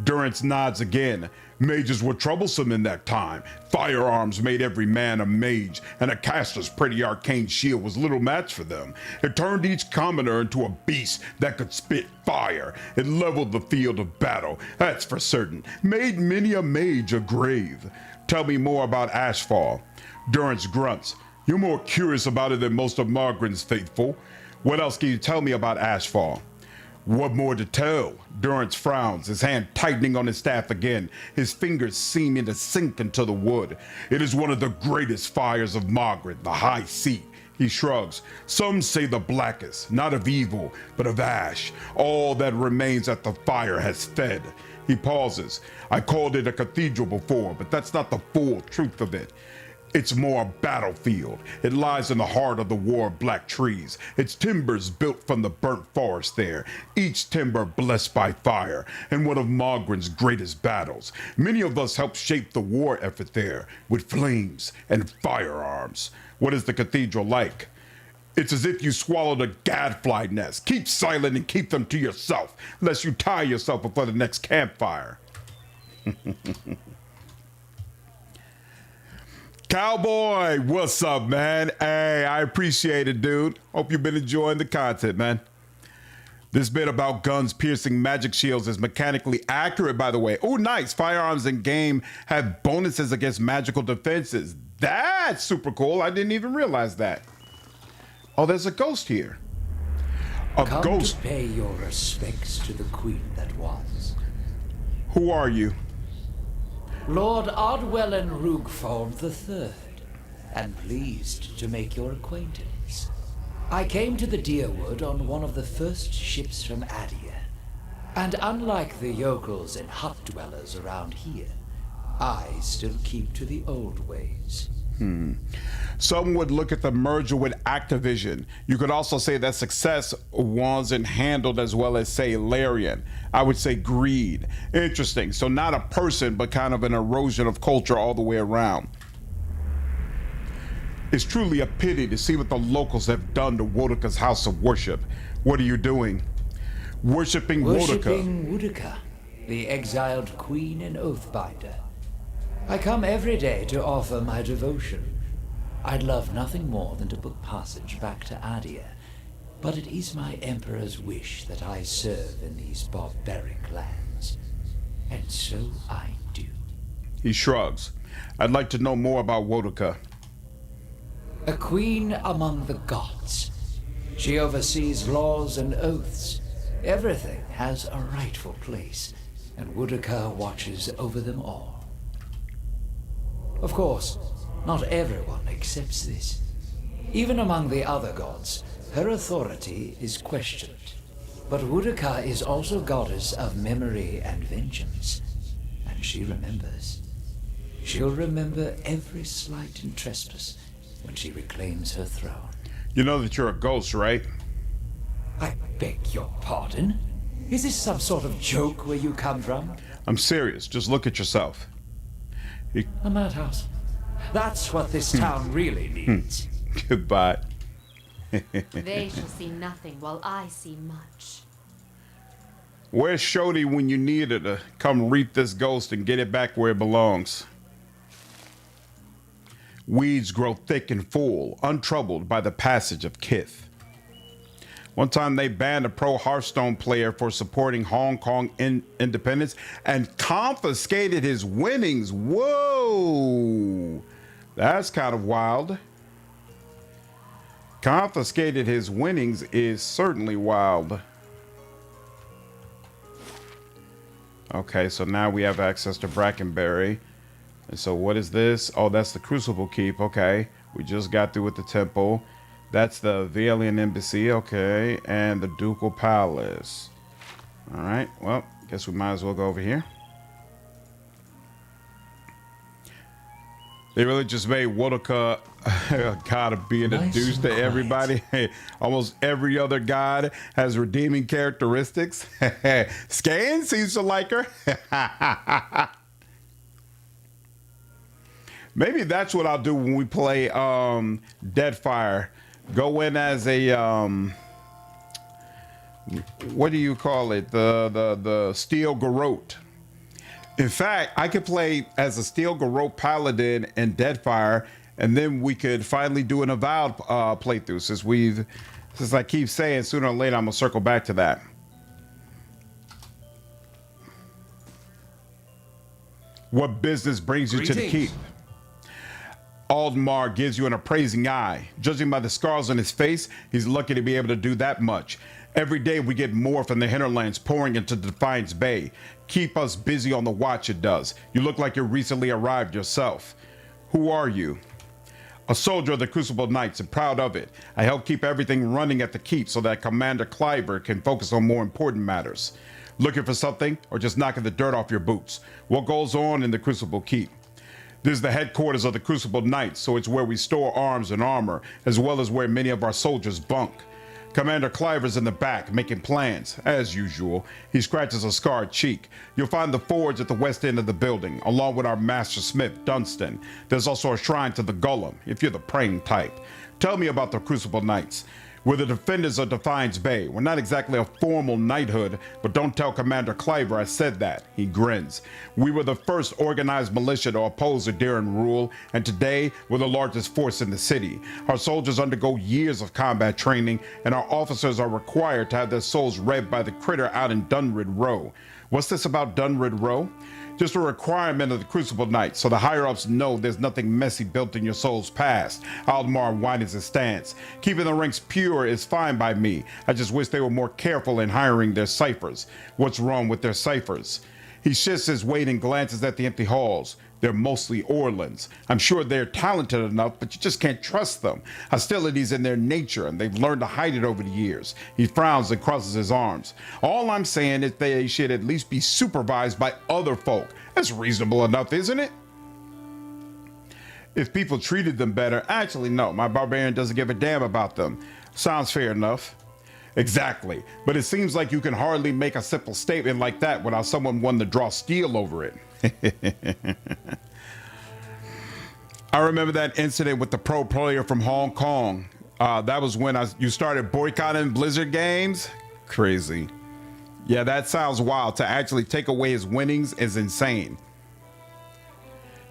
Durance nods again. Mages were troublesome in that time. Firearms made every man a mage, and a caster's pretty arcane shield was little match for them. It turned each commoner into a beast that could spit fire. It leveled the field of battle, that's for certain. Made many a mage a grave. Tell me more about Ashfall. Durance grunts. You're more curious about it than most of Mogren's faithful. What else can you tell me about Ashfall? What more to tell? Durance frowns, his hand tightening on his staff again, his fingers seeming to sink into the wood. It is one of the greatest fires of Mogren, the High Sea. He shrugs. Some say the blackest, not of evil, but of ash. All that remains at the fire has fed. He pauses. I called it a cathedral before, but that's not the full truth of it. It's more a battlefield. It lies in the heart of the War of Black Trees. Its timbers built from the burnt forest there, each timber blessed by fire, and one of Mogren's greatest battles. Many of us helped shape the war effort there, with flames and firearms. What is the cathedral like? It's as if you swallowed a gadfly nest. Keep silent and keep them to yourself, lest you tire yourself before the next campfire. Cowboy, what's up, man? Hey, I appreciate it, dude. Hope you've been enjoying the content, man. This bit about guns piercing magic shields is mechanically accurate, by the way. Oh, nice. Firearms in game have bonuses against magical defenses. That's super cool. I didn't even realize that. Oh, there's a ghost here. A Come ghost. To pay your respects to the queen that was. Who are you? Lord Ardwellen Rugfold III, and pleased to make your acquaintance. I came to the Deerwood on one of the first ships from Adia, and unlike the yokels and hut dwellers around here, I still keep to the old ways. Some would look at the merger with Activision. You could also say that success wasn't handled as well as, say, Larian. I would say greed. Interesting. So not a person, but kind of an erosion of culture all the way around. It's truly a pity to see what the locals have done to Woka's house of worship. What are you doing? Worshipping Woka. Worshipping Woka, the exiled queen and oathbinder. I come every day to offer my devotion. I'd love nothing more than to book passage back to Adia, but it is my emperor's wish that I serve in these barbaric lands. And so I do. He shrugs. I'd like to know more about Woka. A queen among the gods. She oversees laws and oaths. Everything has a rightful place, and Woka watches over them all. Of course, not everyone accepts this. Even among the other gods, her authority is questioned. But Woka is also goddess of memory and vengeance, and she remembers. She'll remember every slight and trespass when she reclaims her throne. You know that you're a ghost, right? I beg your pardon? Is this some sort of joke where you come from? I'm serious. Just look at yourself. A madhouse. That's what this town really needs. Goodbye. They shall see nothing while I see much. Where's Shody when you need her to come reap this ghost and get it back where it belongs? Weeds grow thick and full, untroubled by the passage of Kith. One time they banned a pro Hearthstone player for supporting Hong Kong independence and confiscated his winnings. Whoa! That's kind of wild. Confiscated his winnings is certainly wild. Okay, so now we have access to Brackenberry. And so what is this? Oh, that's the Crucible Keep. Okay, we just got through with the temple. That's the Valian Embassy. Okay, and the Ducal Palace. All right, well, guess we might as well go over here. They really just made Woka God of being introduced to everybody. Almost every other god has redeeming characteristics. Scan seems to like her. Maybe that's what I'll do when we play Deadfire. Go in as a what do you call it? The Steel Garrote. In fact, I could play as a Steel Garrote Paladin in Deadfire, and then we could finally do an Avowed playthrough. Since I keep saying sooner or later I'm gonna circle back to that. What business brings you to the keep? Aldmar gives you an appraising eye. Judging by the scars on his face, he's lucky to be able to do that much. Every day we get more from the hinterlands pouring into Defiance Bay. Keep us busy on the watch, it does. You look like you recently arrived yourself. Who are you? A soldier of the Crucible Knights and proud of it. I help keep everything running at the keep so that Commander Cliver can focus on more important matters. Looking for something or just knocking the dirt off your boots? What goes on in the Crucible Keep? This is the headquarters of the Crucible Knights, so it's where we store arms and armor, as well as where many of our soldiers bunk. Commander Cliver's in the back, making plans. As usual, he scratches a scarred cheek. You'll find the forge at the west end of the building, along with our master smith, Dunstan. There's also a shrine to the Golem, if you're the praying type. Tell me about the Crucible Knights. We're the defenders of Defiance Bay. We're not exactly a formal knighthood, but don't tell Commander Cliver I said that. He grins. We were the first organized militia to oppose Ederan rule, and today we're the largest force in the city. Our soldiers undergo years of combat training, and our officers are required to have their souls read by the critter out in Dunrid Row. What's this about Dunrid Row? Just a requirement of the Crucible Knights, so the higher-ups know there's nothing messy built in your soul's past. Aldmar widens his stance. Keeping the ranks pure is fine by me. I just wish they were more careful in hiring their ciphers. What's wrong with their ciphers? He shifts his weight and glances at the empty halls. They're mostly Orlans. I'm sure they're talented enough, but you just can't trust them. Hostility's in their nature, and they've learned to hide it over the years. He frowns and crosses his arms. All I'm saying is they should at least be supervised by other folk. That's reasonable enough, isn't it? If people treated them better, actually no, my barbarian doesn't give a damn about them. Sounds fair enough. Exactly, but it seems like you can hardly make a simple statement like that without someone wanting to draw steel over it. I remember that incident with the pro player from Hong Kong. That was when you started boycotting Blizzard games. Crazy. Yeah, that sounds wild. To actually take away his winnings is insane.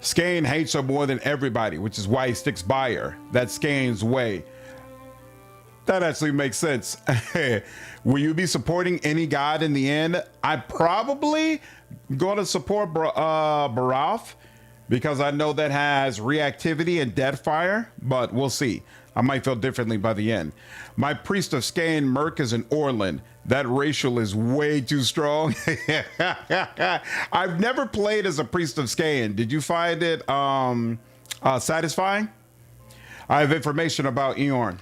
Skane hates her more than everybody, which is why he sticks by her. That's Skane's way. That actually makes sense. Will you be supporting any god in the end? I'm probably going to support Barath because I know that has reactivity and Deadfire, but we'll see. I might feel differently by the end. My priest of Skane Merc is an Orlan. That racial is way too strong. I've never played as a priest of Skane. Did you find it satisfying? I have information about Eorn.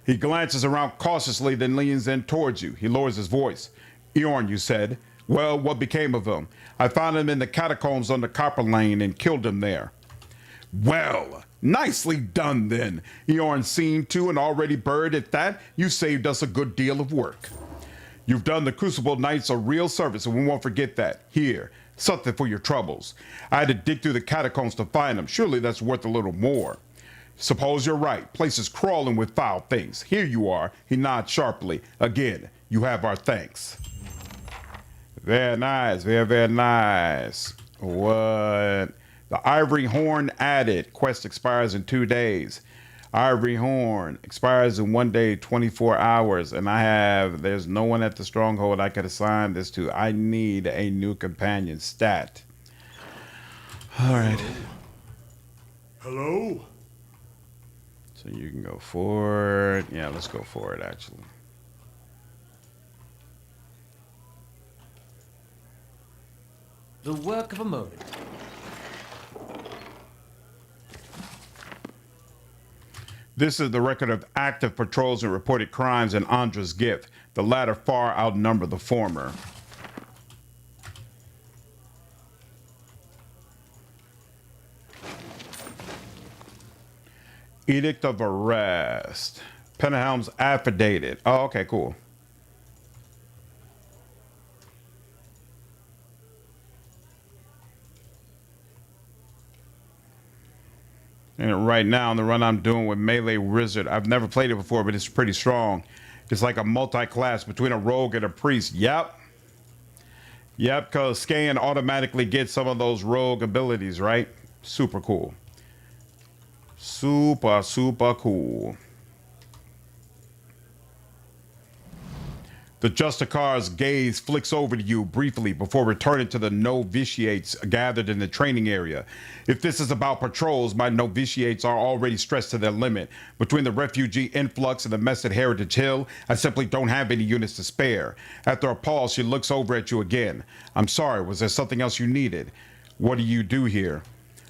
He glances around cautiously, then leans in towards you. He lowers his voice. Eorn, you said. Well, what became of him? I found him in the catacombs under Copper Lane and killed him there. Well, nicely done then. Eorn seen to and already buried at that. You saved us a good deal of work. You've done the Crucible Knights a real service, and we won't forget that. Here, something for your troubles. I had to dig through the catacombs to find them. Surely that's worth a little more. Suppose you're right. Place is crawling with foul things. Here you are. He nods sharply. Again, you have our thanks. Very nice. Very, very nice. What? The Ivory Horn added. Quest expires in 2 days. Ivory Horn expires in 1 day, 24 hours. And there's no one at the stronghold I could assign this to. I need a new companion stat. All right. Hello? So you can go forward. Yeah, let's go forward, actually. The work of a moment. This is the record of active patrols and reported crimes in Andra's gift. The latter far outnumber the former. Edict of Arrest. Pennahelm's affidavit. Oh, okay, cool. And right now, in the run I'm doing with Melee Wizard, I've never played it before, but it's pretty strong. It's like a multi-class between a rogue and a priest. Yep. Yep, because Scan automatically gets some of those rogue abilities, right? Super cool. Super, super cool. The Justicar's gaze flicks over to you briefly before returning to the novitiates gathered in the training area. If this is about patrols, my novitiates are already stressed to their limit. Between the refugee influx and the mess at Heritage Hill, I simply don't have any units to spare. After a pause, she looks over at you again. I'm sorry, was there something else you needed? What do you do here?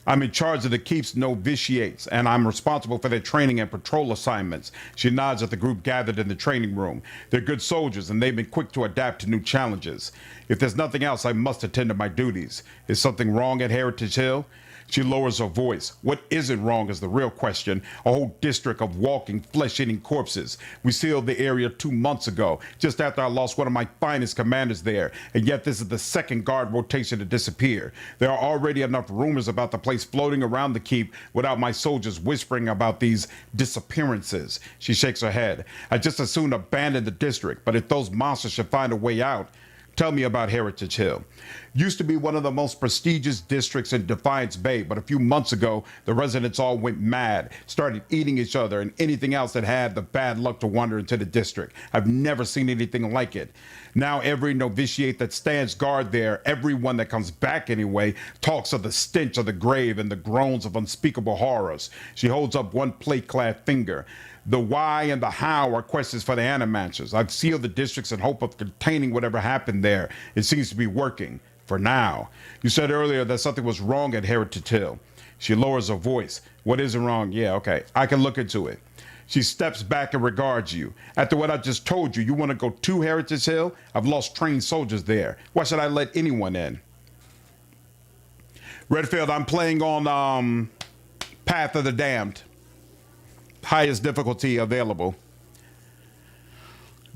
I'm in charge of the keep's novitiates, and I'm responsible for their training and patrol assignments. She nods at the group gathered in the training room. They're good soldiers, and they've been quick to adapt to new challenges. If there's nothing else, I must attend to my duties. Is something wrong at Heritage Hill? She lowers her voice. What isn't wrong is the real question. A whole district of walking, flesh-eating corpses. We sealed the area 2 months ago, just after I lost one of my finest commanders there, and yet this is the second guard rotation to disappear. There are already enough rumors about the place floating around the keep without my soldiers whispering about these disappearances. She shakes her head. I just as soon abandon the district, but if those monsters should find a way out, tell me about Heritage Hill. Used to be one of the most prestigious districts in Defiance Bay, but a few months ago, the residents all went mad, started eating each other and anything else that had the bad luck to wander into the district. I've never seen anything like it. Now every novitiate that stands guard there, everyone that comes back anyway, talks of the stench of the grave and the groans of unspeakable horrors. She holds up one plate-clad finger. The why and the how are questions for the animancers. I've sealed the districts in hope of containing whatever happened there. It seems to be working. For now. You said earlier that something was wrong at Heritage Hill. She lowers her voice. What isn't wrong? Yeah, okay. I can look into it. She steps back and regards you. After what I just told you, you want to go to Heritage Hill? I've lost trained soldiers there. Why should I let anyone in? Redfield, I'm playing on Path of the Damned. Highest difficulty available.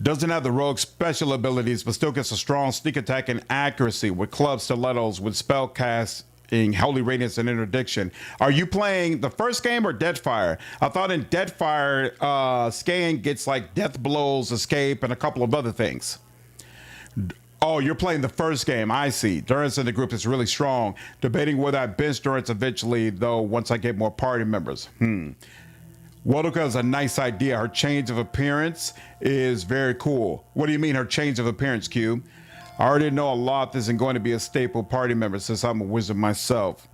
Doesn't have the rogue special abilities, but still gets a strong sneak attack and accuracy with club stilettos, with spell casting, holy radiance, and interdiction. Are you playing the first game or Deadfire? I thought in Deadfire, Scan gets like death blows, escape, and a couple of other things. Oh, you're playing the first game. I see. Durance in the group is really strong. Debating whether I bench Durance eventually, though, once I get more party members. Woka is a nice idea. Her change of appearance is very cool. What do you mean her change of appearance, Q? I already know Aloth isn't going to be a staple party member since I'm a wizard myself.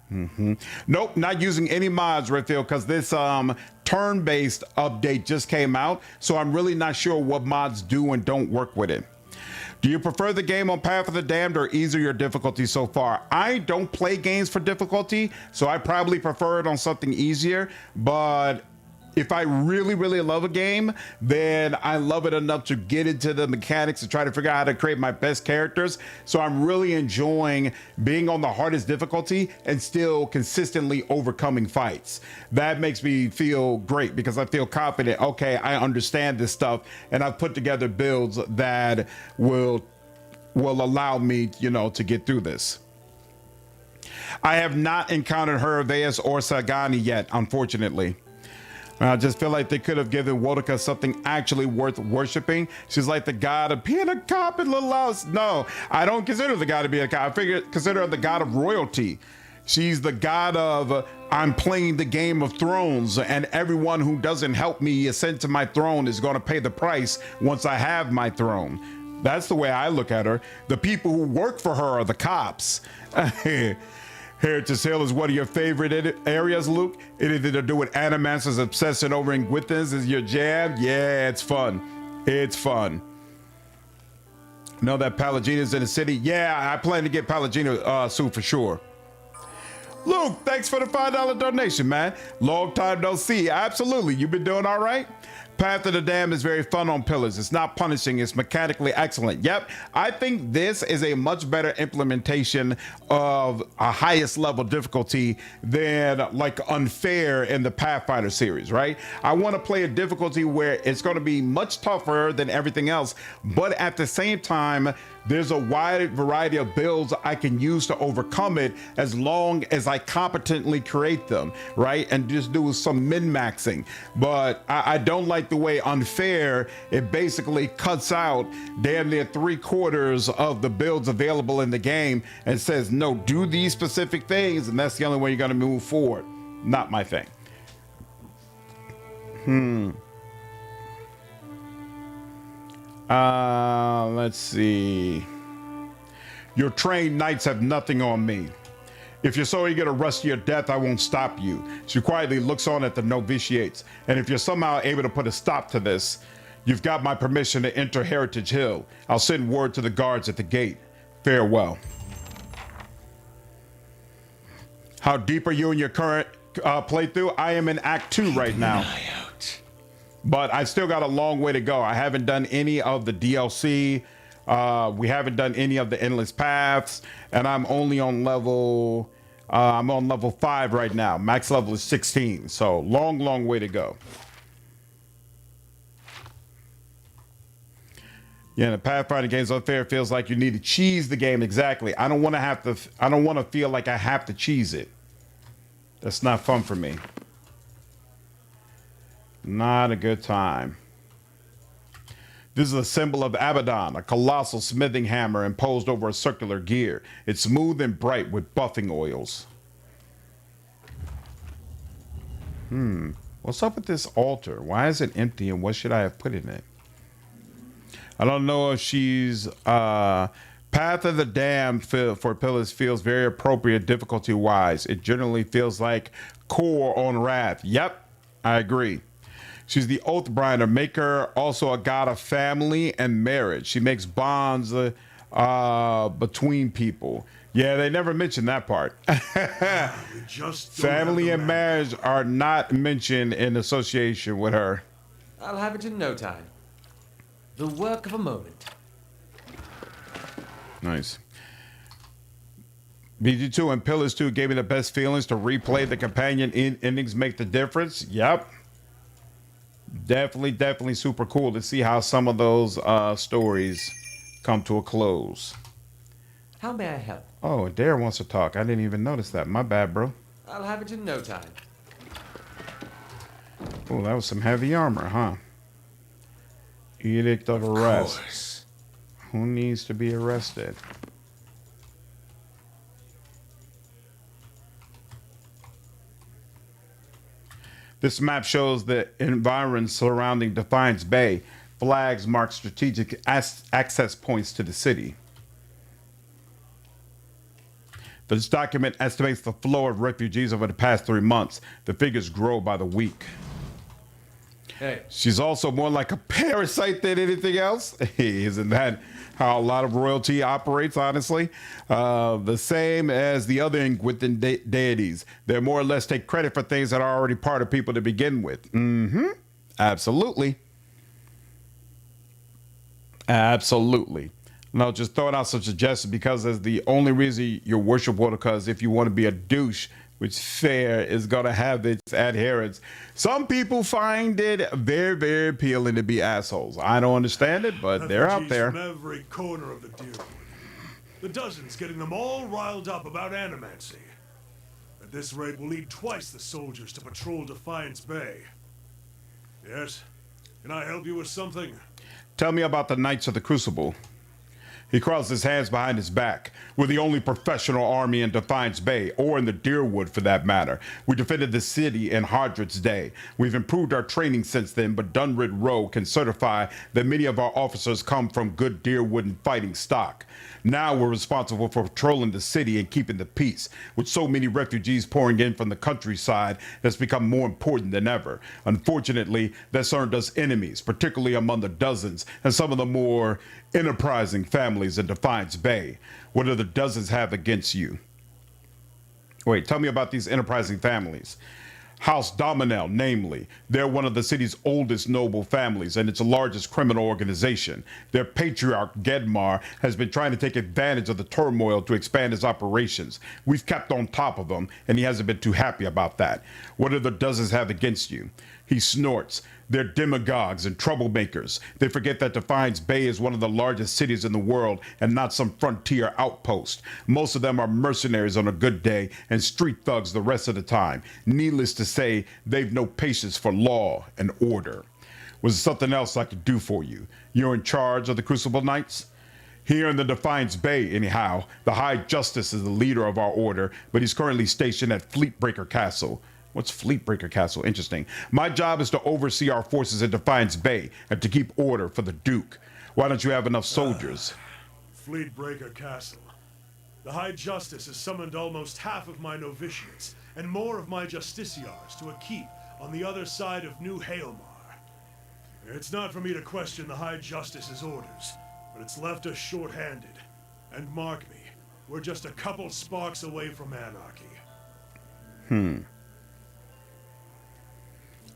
Nope, not using any mods, Redfield, because this turn-based update just came out, so I'm really not sure what mods do and don't work with it. Do you prefer the game on Path of the Damned or easier difficulty so far? I don't play games for difficulty, so I probably prefer it on something easier, but if I really, really love a game, then I love it enough to get into the mechanics and try to figure out how to create my best characters. So I'm really enjoying being on the hardest difficulty and still consistently overcoming fights. That makes me feel great because I feel confident. Okay, I understand this stuff and I've put together builds that will allow me, you know, to get through this. I have not encountered Herveus or Sagani yet, unfortunately. I just feel like they could have given Woka something actually worth worshiping. She's like the god of being a cop in Little House. No, I don't consider the god to be a cop. I consider her the god of royalty. She's the god of I'm playing the Game of Thrones, and everyone who doesn't help me ascend to my throne is going to pay the price once I have my throne. That's the way I look at her. The people who work for her are the cops. Heritage Hill is one of your favorite areas, Luke. Anything to do with Animancer's obsession over Inquitans is your jam? Yeah, it's fun. It's fun. Know that Palagina's in the city? Yeah, I plan to get Palagina soon for sure. Luke, thanks for the $5 donation, man. Long time no see. Absolutely. You been doing all right? Path of the Dam is very fun on Pillars. It's not punishing. It's mechanically excellent. Yep. I think this is a much better implementation of a highest level difficulty than like Unfair in the Pathfinder series, right? I want to play a difficulty where it's going to be much tougher than everything else, but at the same time, there's a wide variety of builds I can use to overcome it as long as I competently create them, right? And just do some min-maxing. But I don't like the way Unfair, it basically cuts out damn near 3/4 of the builds available in the game and says, no, do these specific things, and that's the only way you're gonna move forward. Not my thing. Let's see. Your trained knights have nothing on me. If you're so eager to rush to your death, I won't stop you. She quietly looks on at the novitiates. And if you're somehow able to put a stop to this, you've got my permission to enter Heritage Hill. I'll send word to the guards at the gate. Farewell. How deep are you in your current playthrough? I am in Act 2 right now. But I still got a long way to go. I haven't done any of the DLC. We haven't done any of the endless paths, and I'm only on level. I'm on level 5 right now. Max level is 16, so long way to go. Yeah, the Pathfinder game's Unfair feels like you need to cheese the game exactly. I don't want to have to. I don't want to feel like I have to cheese it. That's not fun for me. Not a good time. This is a symbol of Abaddon, a colossal smithing hammer imposed over a circular gear. It's smooth and bright with buffing oils. What's up with this altar? Why is it empty and what should I have put in it? I don't know if she's... Path of the Dam for Pillars feels very appropriate difficulty-wise. It generally feels like Core on Wrath. Yep, I agree. She's the Oathbringer, maker, also a god of family and marriage. She makes bonds between people. Yeah, they never mentioned that part. Family and marriage are not mentioned in association with her. I'll have it in no time. The work of a moment. Nice. BG2 and Pillars 2 gave me the best feelings to replay the companion endings make the difference. Yep. Definitely super cool to see how some of those stories come to a close. How may I help? Oh, Eder wants to talk. I didn't even notice that. My bad, bro. I'll have it in no time. Oh, that was some heavy armor, huh? Edict of arrest. Who needs to be arrested? This map shows the environs surrounding Defiance Bay. Flags mark strategic access points to the city. This document estimates the flow of refugees over the past 3 months. The figures grow by the week. Hey. She's also more like a parasite than anything else. Isn't that how a lot of royalty operates, honestly? The same as the other Inquisition deities. They more or less take credit for things that are already part of people to begin with. Absolutely. Absolutely. No, just throwing out some suggestions because as the only reason you worship Woka is if you want to be a douche, which fair is going to have its adherents. Some people find it very appealing to be assholes. I don't understand it, but they're out there. From every corner of the deal. The dozens getting them all riled up about animancy. At this rate, we'll need twice the soldiers to patrol Defiance Bay. Yes? Can I help you with something? Tell me about the Knights of the Crucible. He crossed his hands behind his back. We're the only professional army in Defiance Bay, or in the Deerwood for that matter. We defended the city in Hardred's day. We've improved our training since then, but Dunrid Row can certify that many of our officers come from good Deerwood and fighting stock. Now we're responsible for patrolling the city and keeping the peace. With so many refugees pouring in from the countryside, that's become more important than ever. Unfortunately, that's earned us enemies, particularly among the dozens and some of the more enterprising families in Defiance Bay. What do the dozens have against you? Wait, tell me about these enterprising families. House Dominel, namely. They're one of the city's oldest noble families and its largest criminal organization. Their patriarch, Gedmar, has been trying to take advantage of the turmoil to expand his operations. We've kept on top of him, and he hasn't been too happy about that. What do the dozens have against you? He snorts. They're demagogues and troublemakers. They forget that Defiance Bay is one of the largest cities in the world and not some frontier outpost. Most of them are mercenaries on a good day and street thugs the rest of the time. Needless to say, they've no patience for law and order. Was there something else I could do for you? You're in charge of the Crucible Knights? Here in the Defiance Bay, anyhow, the High Justice is the leader of our order, but he's currently stationed at Fleetbreaker Castle. What's Fleetbreaker Castle? Interesting. My job is to oversee our forces in Defiance Bay and to keep order for the Duke. Why don't you have enough soldiers? Fleetbreaker Castle. The High Justice has summoned almost half of my novitiates and more of my justiciars to a keep on the other side of New Hailmar. It's not for me to question the High Justice's orders, but it's left us short-handed. And mark me, we're just a couple sparks away from anarchy.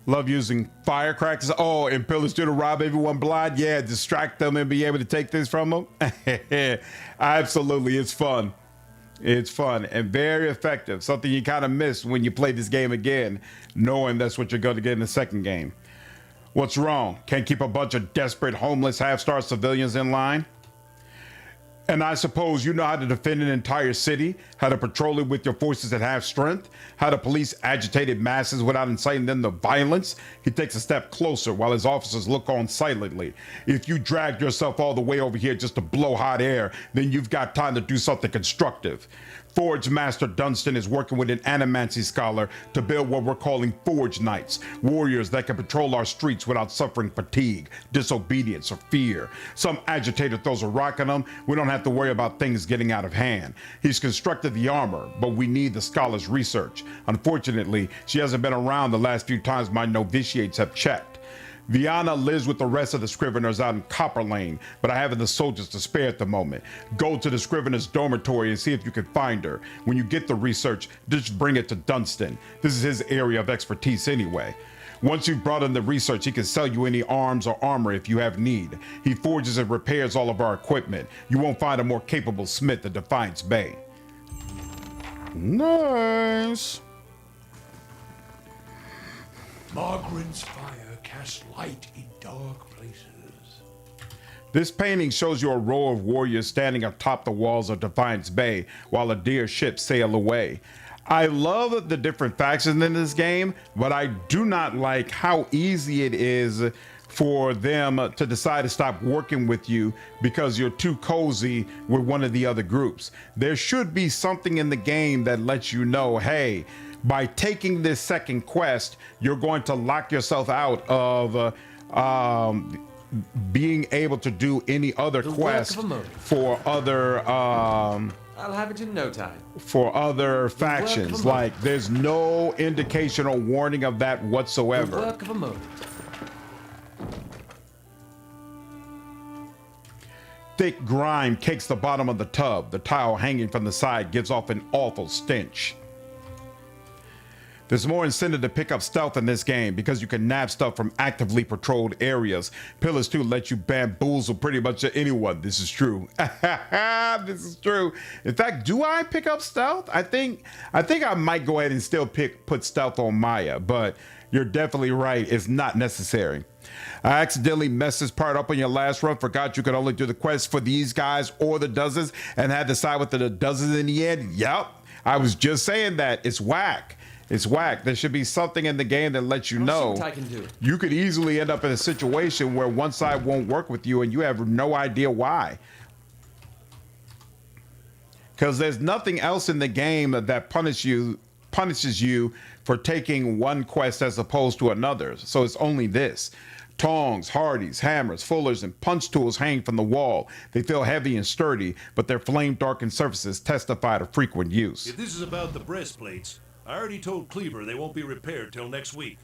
Love using firecrackers. Oh, and pillars to rob everyone blind. Yeah, distract them and be able to take this from them. Absolutely, it's fun. It's fun and very effective. Something you kind of miss when you play this game again, knowing that's what you're going to get in the second game. What's wrong? Can't keep a bunch of desperate, homeless, half-starved civilians in line? And I suppose you know how to defend an entire city, how to patrol it with your forces at half strength, how to police agitated masses without inciting them to violence. He takes a step closer while his officers look on silently. If you dragged yourself all the way over here just to blow hot air, then you've got time to do something constructive. Forge Master Dunstan is working with an animancy scholar to build what we're calling Forge Knights, warriors that can patrol our streets without suffering fatigue, disobedience, or fear. Some agitator throws a rock at them, we don't have to worry about things getting out of hand. He's constructed the armor, but we need the scholar's research. Unfortunately, she hasn't been around the last few times my novitiates have checked. Viana lives with the rest of the Scriveners out in Copper Lane, but I haven't the soldiers to spare at the moment. Go to the Scrivener's dormitory and see if you can find her. When you get the research, just bring it to Dunstan. This is his area of expertise anyway. Once you've brought in the research, he can sell you any arms or armor if you have need. He forges and repairs all of our equipment. You won't find a more capable smith at Defiance Bay. Nice. Margaret's fire casts light in dark places. This painting shows you a row of warriors standing atop the walls of Defiance Bay while a dear ship sail away. I love the different factions in this game, but I do not like how easy it is for them to decide to stop working with you because you're too cozy with one of the other groups. There should be something in the game that lets you know, hey, by taking this second quest, you're going to lock yourself out of being able to do any other quest for other I'll have it in no time. for other factions. Like, there's no indication or warning of that whatsoever. The work of a moment. Thick grime cakes the bottom of the tub. The towel hanging from the side gives off an awful stench. There's more incentive to pick up stealth in this game because you can nab stuff from actively patrolled areas. Pillars 2 let you bamboozle pretty much anyone. This is true. This is true. In fact, do I pick up stealth? I think I might go ahead and still put stealth on Maya, but you're definitely right. It's not necessary. I accidentally messed this part up on your last run. Forgot you could only do the quest for these guys or the dozens and had to side with the dozens in the end. Yep. I was just saying that. It's whack. It's whack. There should be something in the game that lets you I'll see know what I can do. you could easily end up in a situation where one side won't work with you and you have no idea why. Because there's nothing else in the game that punishes you for taking one quest as opposed to another. So it's only this. Tongs, hardies, hammers, fullers, and punch tools hang from the wall. They feel heavy and sturdy, but their flame-darkened surfaces testify to frequent use. If this is about the breastplates, I already told Cleaver they won't be repaired till next week.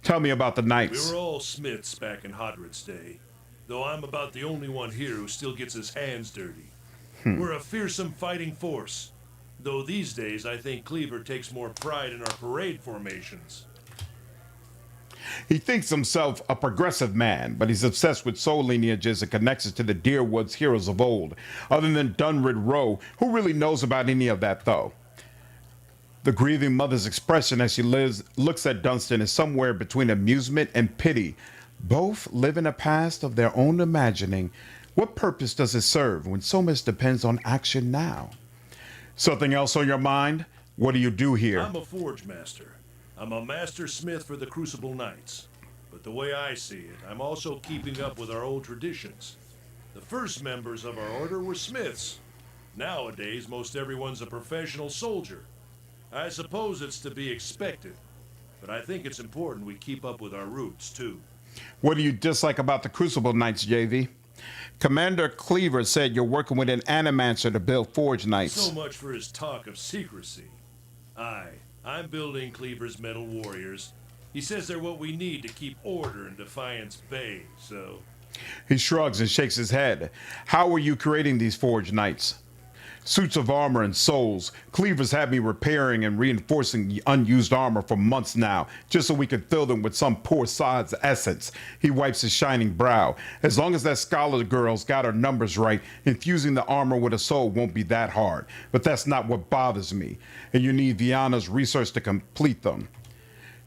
Tell me about the We knights. were all smiths back in Hodred's day, though I'm about the only one here who still gets his hands dirty. We're a fearsome fighting force, though these days I think Cleaver takes more pride in our parade formations. He thinks himself a progressive man, but he's obsessed with soul lineages and connections to the Deerwoods heroes of old. Other than Dunrid Rowe, who really knows about any of that, though? The grieving mother's expression as she looks at Dunstan is somewhere between amusement and pity. Both live in a past of their own imagining. What purpose does it serve when so much depends on action now? Something else on your mind? What do you do here? I'm a forge master. I'm a master smith for the Crucible Knights. But the way I see it, I'm also keeping up with our old traditions. The first members of our order were smiths. Nowadays, most everyone's a professional soldier. I suppose it's to be expected, but I think it's important we keep up with our roots, too. What do you dislike about the Crucible Knights, JV? Commander Cleaver said you're working with an animancer to build Forge Knights. So much for his talk of secrecy. I'm building Cleaver's metal warriors. He says they're what we need to keep order in Defiance Bay, so... He shrugs and shakes his head. How are you creating these Forge Knights? Suits of armor and souls. Cleaver's had me repairing and reinforcing the unused armor for months now, just so we could fill them with some poor sod's essence. He wipes his shining brow. As long as that scholar girl's got her numbers right, infusing the armor with a soul won't be that hard. But that's not what bothers me. And you need Viana's research to complete them.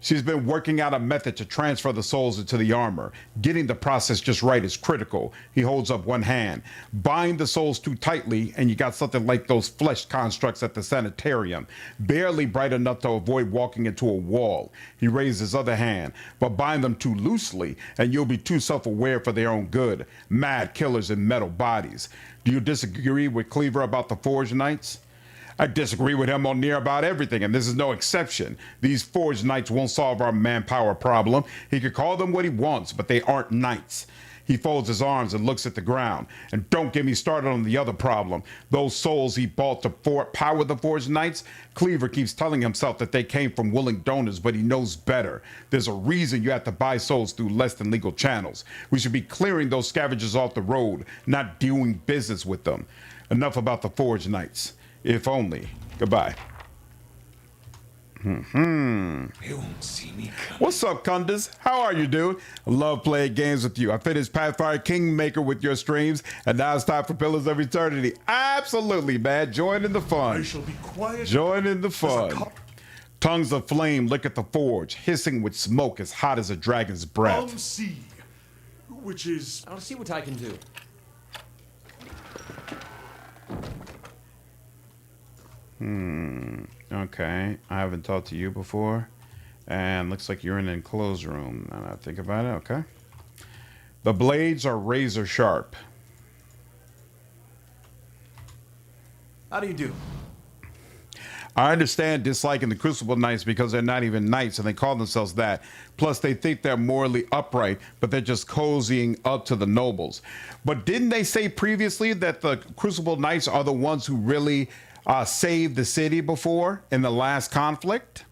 She's been working out a method to transfer the souls into the armor. Getting the process just right is critical. He holds up one hand. Bind the souls too tightly, and you got something like those flesh constructs at the sanitarium. Barely bright enough to avoid walking into a wall. He raises his other hand. But bind them too loosely, and you'll be too self-aware for their own good. Mad killers in metal bodies. Do you disagree with Cleaver about the Forge Knights? I disagree with him on near about everything, and this is no exception. These Forge Knights won't solve our manpower problem. He could call them what he wants, but they aren't knights. He folds his arms and looks at the ground. And don't get me started on the other problem. Those souls he bought to power the Forge Knights, Cleaver keeps telling himself that they came from willing donors, but he knows better. There's a reason you have to buy souls through less than legal channels. We should be clearing those scavengers off the road, not doing business with them. Enough about the Forge Knights. If only. Goodbye. They won't see me coming. What's up, Kundas? How are you, dude? I love playing games with you. I finished Pathfire Kingmaker with your streams, and now it's time for Pillars of Eternity. Absolutely, man. Join in the fun. I shall be quiet. Join in the fun. Tongues of flame lick at the forge, hissing with smoke as hot as a dragon's breath. See, which is... I'll see what I can do. Okay. I haven't talked to you before. And looks like you're in an enclosed room. Now that I think about it, okay. The blades are razor sharp. How do you do? I understand disliking the Crucible Knights because they're not even knights and they call themselves that. Plus, they think they're morally upright, but they're just cozying up to the nobles. But didn't they say previously that the Crucible Knights are the ones who really saved the city before in the last conflict?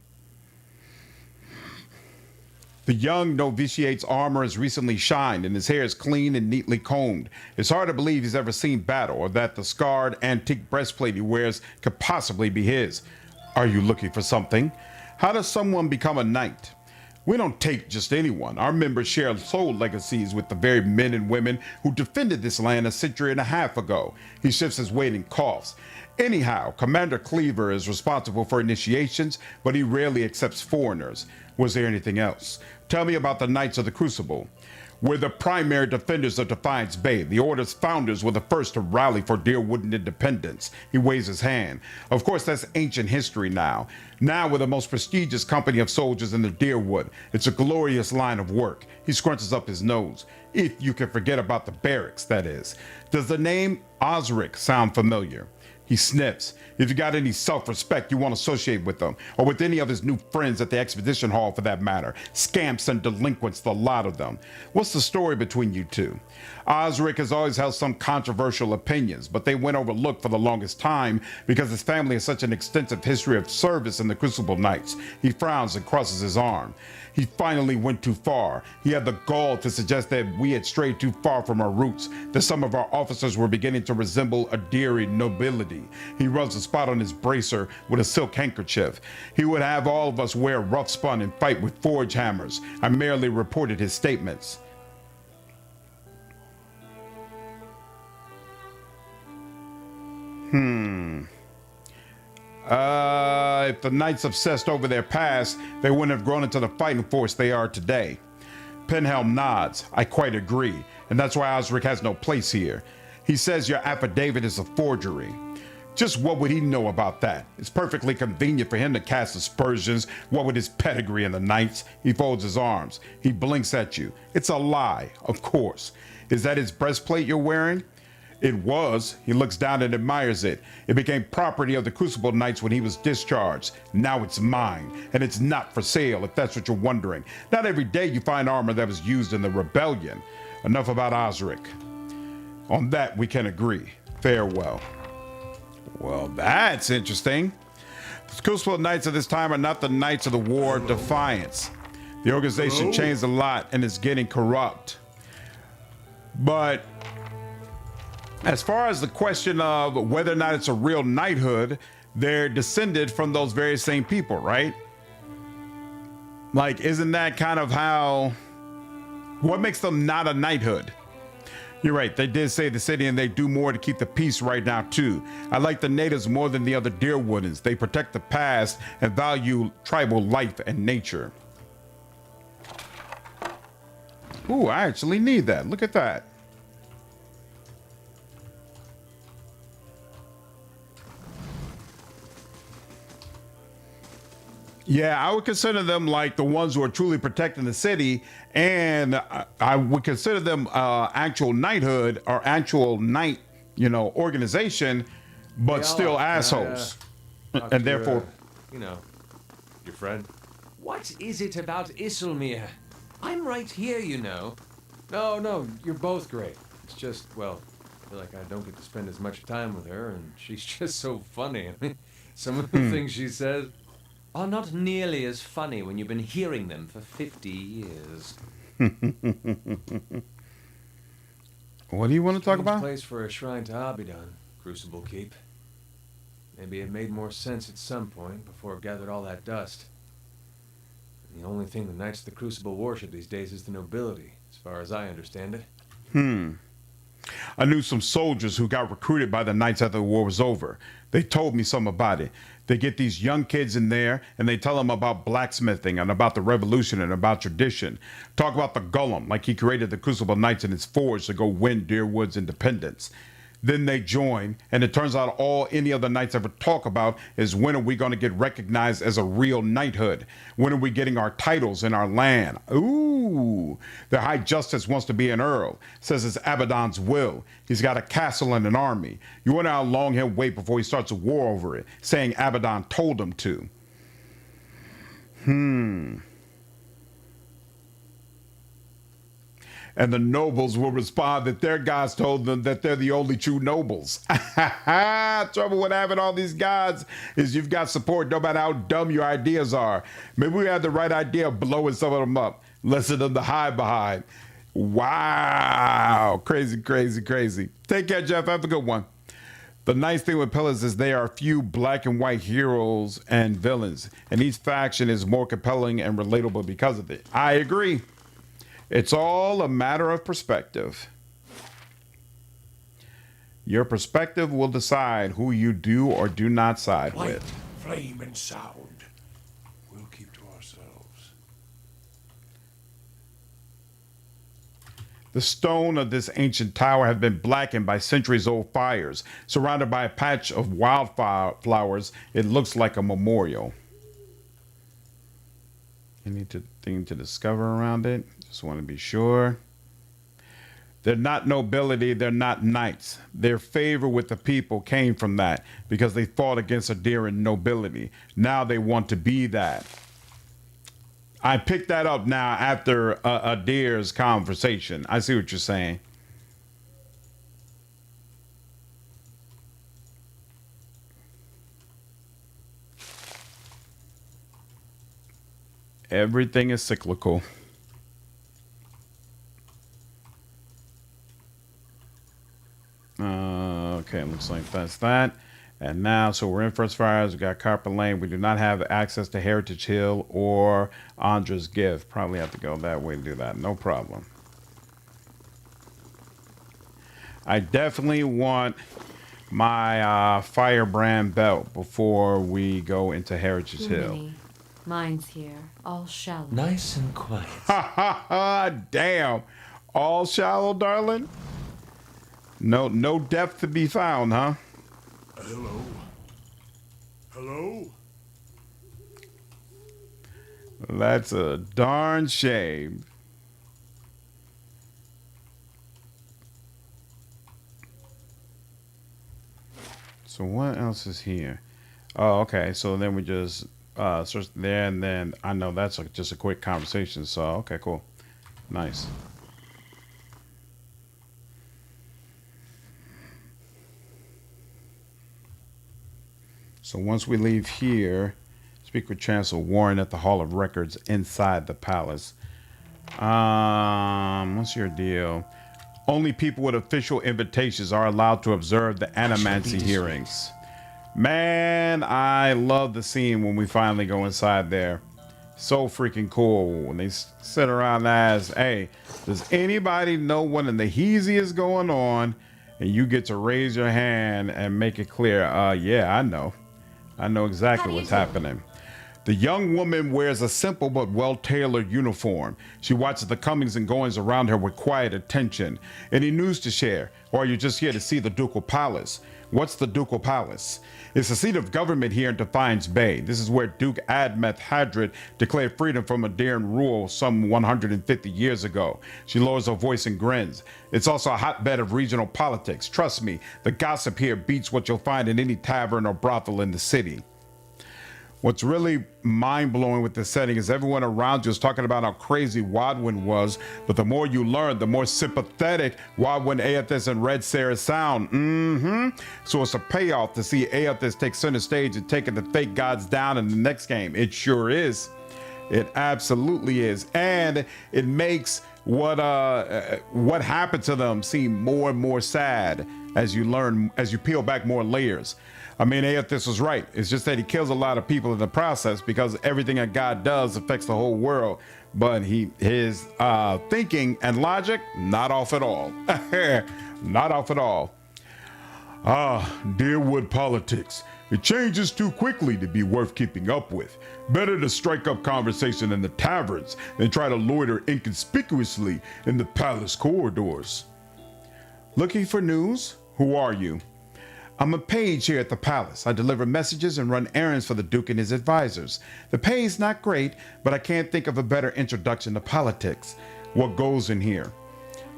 The young novitiate's armor is recently shined and his hair is clean and neatly combed. It's hard to believe he's ever seen battle or that the scarred antique breastplate he wears could possibly be his. Are you looking for something? How does someone become a knight? We don't take just anyone. Our members share soul legacies with the very men and women who defended this land a century and a half ago. He shifts his weight and coughs. Anyhow, Commander Cleaver is responsible for initiations, but he rarely accepts foreigners. Was there anything else? Tell me about the Knights of the Crucible. We're the primary defenders of Defiance Bay. The Order's founders were the first to rally for Deerwood independence. He waves his hand. Of course, that's ancient history now. Now we're the most prestigious company of soldiers in the Deerwood. It's a glorious line of work. He scrunches up his nose. If you can forget about the barracks, that is. Does the name Osric sound familiar? He sniffs. If you got any self-respect you won't associate with them, or with any of his new friends at the Expedition Hall for that matter. Scamps and delinquents, the lot of them. What's the story between you two? Osric has always held some controversial opinions, but they went overlooked for the longest time because his family has such an extensive history of service in the Crucible Knights. He frowns and crosses his arm. He finally went too far. He had the gall to suggest that we had strayed too far from our roots, that some of our officers were beginning to resemble Adiri nobility. He rubs a spot on his bracer with a silk handkerchief. He would have all of us wear rough spun and fight with forge hammers. I merely reported his statements. If the Knights obsessed over their past, they wouldn't have grown into the fighting force they are today. Penhelm nods. I quite agree, and that's why Osric has no place here. He says your affidavit is a forgery. Just what would he know about that? It's perfectly convenient for him to cast aspersions. What with his pedigree in the Knights? He folds his arms. He blinks at you. It's a lie, of course. Is that his breastplate you're wearing? It was. He looks down and admires it. It became property of the Crucible Knights when he was discharged. Now it's mine, and it's not for sale, if that's what you're wondering. Not every day you find armor that was used in the rebellion. Enough about Osric. On that we can agree. Farewell. Well, that's interesting. The Crucible Knights of this time are not the Knights of the War of Defiance. The organization changed a lot and is getting corrupt. But as far as the question of whether or not it's a real knighthood, they're descended from those very same people, right? Like, isn't that kind of how, what makes them not a knighthood? You're right, they did save the city and they do more to keep the peace right now too. I like the natives more than the other Deerwoodans. They protect the past and value tribal life and nature. Ooh, I actually need that. Look at that. Yeah, I would consider them like the ones who are truly protecting the city, and I would consider them actual knighthood or actual knight, organization, but still assholes, and therefore, your friend. What is it about Isilmir? I'm right here, No, you're both great. It's just, well, I feel like I don't get to spend as much time with her, and she's just so funny. I mean, some of the things she says are not nearly as funny when you've been hearing them for 50 years. What do you want to talk about? Place for a shrine to Abidan, Crucible Keep. Maybe it made more sense at some point before it gathered all that dust. And the only thing the Knights of the Crucible worship these days is the nobility, as far as I understand it. I knew some soldiers who got recruited by the Knights after the war was over. They told me some about it. They get these young kids in there and they tell them about blacksmithing and about the revolution and about tradition. Talk about the Golem, like he created the Crucible Knights in his forge to go win Deerwood's independence. Then they join, and it turns out all any of the knights ever talk about is when are we going to get recognized as a real knighthood? When are we getting our titles in our land? Ooh, the High Justice wants to be an earl, says it's Abaddon's will. He's got a castle and an army. You wonder how long he'll wait before he starts a war over it, saying Abaddon told him to. And the nobles will respond that their gods told them that they're the only true nobles. Trouble with having all these gods is you've got support no matter how dumb your ideas are. Maybe we had the right idea of blowing some of them up. Listen to them to hide behind. Wow. Crazy, crazy, crazy. Take care, Jeff. Have a good one. The nice thing with Pillars is they are few black and white heroes and villains, and each faction is more compelling and relatable because of it. I agree. It's all a matter of perspective. Your perspective will decide who you do or do not side Light, with. flame, and sound. We'll keep to ourselves. The stone of this ancient tower has been blackened by centuries-old fires. Surrounded by a patch of wildflowers, it looks like a memorial. Anything to discover around it? Just want to be sure. They're not nobility, they're not knights. Their favor with the people came from that because they fought against Eder and nobility. Now they want to be that. I picked that up now after Eder's conversation. I see what you're saying. Everything is cyclical. Okay, looks like that's that. And now, so we're in First Fires. We got Carper Lane. We do not have access to Heritage Hill or Andra's Gift. Probably have to go that way to do that. No problem. I definitely want my firebrand belt before we go into Heritage Hill. Many. Mine's here, all shallow. Nice and quiet. Ha ha ha! Damn, all shallow, darling. No depth to be found, huh? Hello. Hello? That's a darn shame. So what else is here? Oh, okay. So then we just search there, and then I know that's just a quick conversation. So okay, cool, nice. So once we leave here, speak with Chancellor Warren at the Hall of Records inside the palace. What's your deal? Only people with official invitations are allowed to observe the animancy hearings. Man, I love the scene when we finally go inside there. So freaking cool when they sit around and ask, hey, does anybody know what in the heezy is going on? And you get to raise your hand and make it clear, yeah, I know. I know exactly what's happening. The young woman wears a simple but well-tailored uniform. She watches the comings and goings around her with quiet attention. Any news to share? Or are you just here to see the Ducal Palace? What's the Ducal Palace? It's the seat of government here in Defiance Bay. This is where Duke Admeth Hadrid declared freedom from Ederan rule some 150 years ago. She lowers her voice and grins. It's also a hotbed of regional politics. Trust me, the gossip here beats what you'll find in any tavern or brothel in the city. What's really mind-blowing with this setting is everyone around you is talking about how crazy Wadwin was, but the more you learn, the more sympathetic Wadwin, Aethys, and Red Sarah sound. So it's a payoff to see Aethys take center stage and taking the fake gods down in the next game. It sure is. It absolutely is. And it makes what happened to them seem more and more sad as you learn, as you peel back more layers. I mean, Aethys was right. It's just that he kills a lot of people in the process because everything that God does affects the whole world. But his thinking and logic, not off at all. Not off at all. Deerwood politics. It changes too quickly to be worth keeping up with. Better to strike up conversation in the taverns than try to loiter inconspicuously in the palace corridors. Looking for news? Who are you? I'm a page here at the palace. I deliver messages and run errands for the Duke and his advisors. The pay's not great, but I can't think of a better introduction to politics. What goes in here?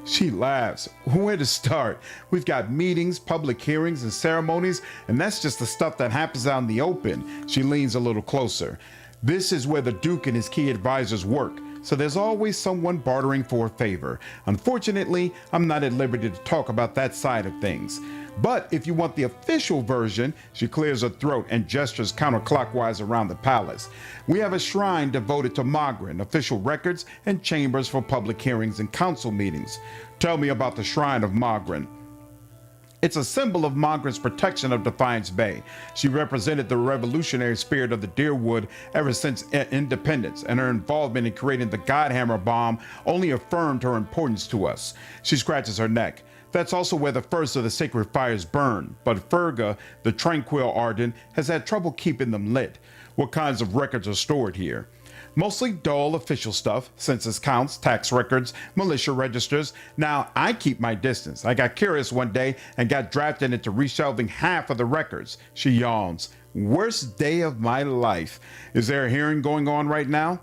She laughs. Where to start? We've got meetings, public hearings, and ceremonies, and that's just the stuff that happens out in the open. She leans a little closer. This is where the Duke and his key advisors work, so there's always someone bartering for a favor. Unfortunately, I'm not at liberty to talk about that side of things. But if you want the official version, she clears her throat and gestures counterclockwise around the palace. We have a shrine devoted to Mogren, official records, and chambers for public hearings and council meetings. Tell me about the Shrine of Mogren. It's a symbol of Mogren's protection of Defiance Bay. She represented the revolutionary spirit of the Deerwood ever since independence, and her involvement in creating the Godhammer bomb only affirmed her importance to us. She scratches her neck. That's also where the first of the sacred fires burn, but Ferga, the tranquil Arden, has had trouble keeping them lit. What kinds of records are stored here? Mostly dull official stuff, census counts, tax records, militia registers. Now, I keep my distance. I got curious one day and got drafted into reshelving half of the records. She yawns. Worst day of my life. Is there a hearing going on right now?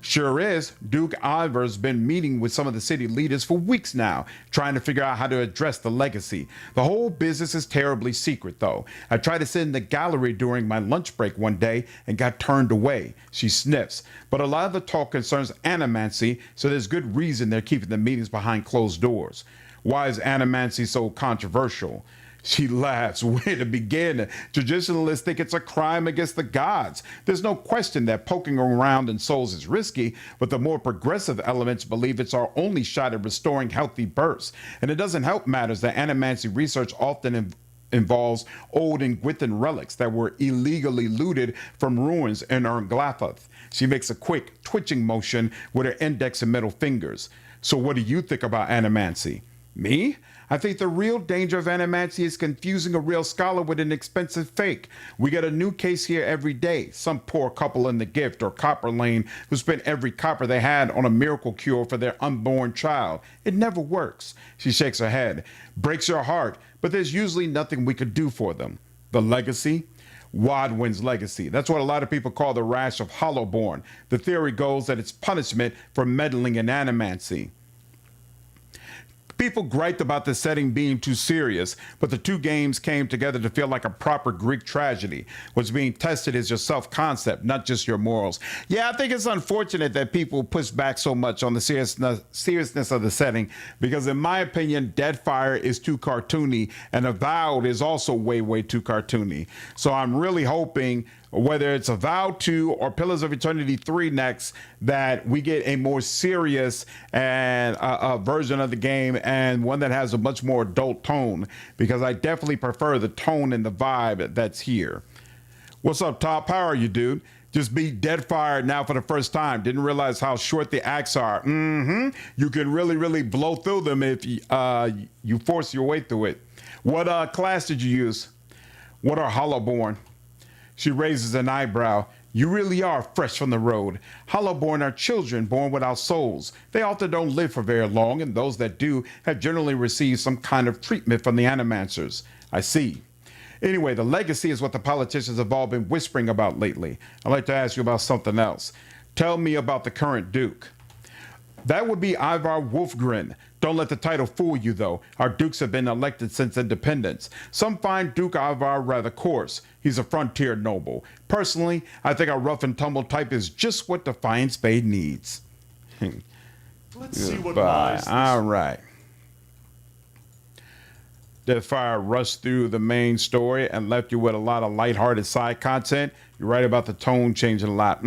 Sure is. Duke Ivar's been meeting with some of the city leaders for weeks now, trying to figure out how to address the legacy. The whole business is terribly secret, though. I tried to sit in the gallery during my lunch break one day and got turned away. She sniffs. But a lot of the talk concerns animancy, so there's good reason they're keeping the meetings behind closed doors. Why is animancy so controversial? She laughs. Where to begin? Traditionalists think it's a crime against the gods. There's no question that poking around in souls is risky, but the more progressive elements believe it's our only shot at restoring healthy births. And it doesn't help matters that animancy research often involves old Ingwithan relics that were illegally looted from ruins in Ernglathoth. She makes a quick twitching motion with her index and middle fingers. So what do you think about animancy? Me? I think the real danger of animancy is confusing a real scholar with an expensive fake. We get a new case here every day. Some poor couple in the Gift or Copper Lane who spent every copper they had on a miracle cure for their unborn child. It never works. She shakes her head. Breaks your heart, but there's usually nothing we could do for them. The legacy? Wadwin's legacy. That's what a lot of people call the rash of Hollowborn. The theory goes that it's punishment for meddling in animancy. People griped about the setting being too serious, but the two games came together to feel like a proper Greek tragedy. What's being tested is your self-concept, not just your morals. Yeah, I think it's unfortunate that people push back so much on the seriousness of the setting, because in my opinion, Deadfire is too cartoony, and Avowed is also way too cartoony. So I'm really hoping, whether it's Avowed 2 or Pillars of Eternity 3 next, that we get a more serious and version of the game, and one that has a much more adult tone, because I definitely prefer the tone and the vibe that's here. What's up, Top? How are you, dude? Just beat Deadfire now for the first time. Didn't realize how short the acts are. You can really blow through them if you force your way through it. What class did you use? What are Hollowborn? She raises an eyebrow. You really are fresh from the road. Hollowborn are children born without souls. They often don't live for very long, and those that do have generally received some kind of treatment from the animancers. I see. Anyway, the legacy is what the politicians have all been whispering about lately. I'd like to ask you about something else. Tell me about the current Duke. That would be Ivar Wolfgren. Don't let the title fool you, though. Our dukes have been elected since independence. Some find Duke Ivar rather coarse. He's a frontier noble. Personally, I think a rough and tumble type is just what the Fine Spade needs. Let's see what lies this. All right. Deadfire rushed through the main story and left you with a lot of lighthearted side content. You're right about the tone changing a lot.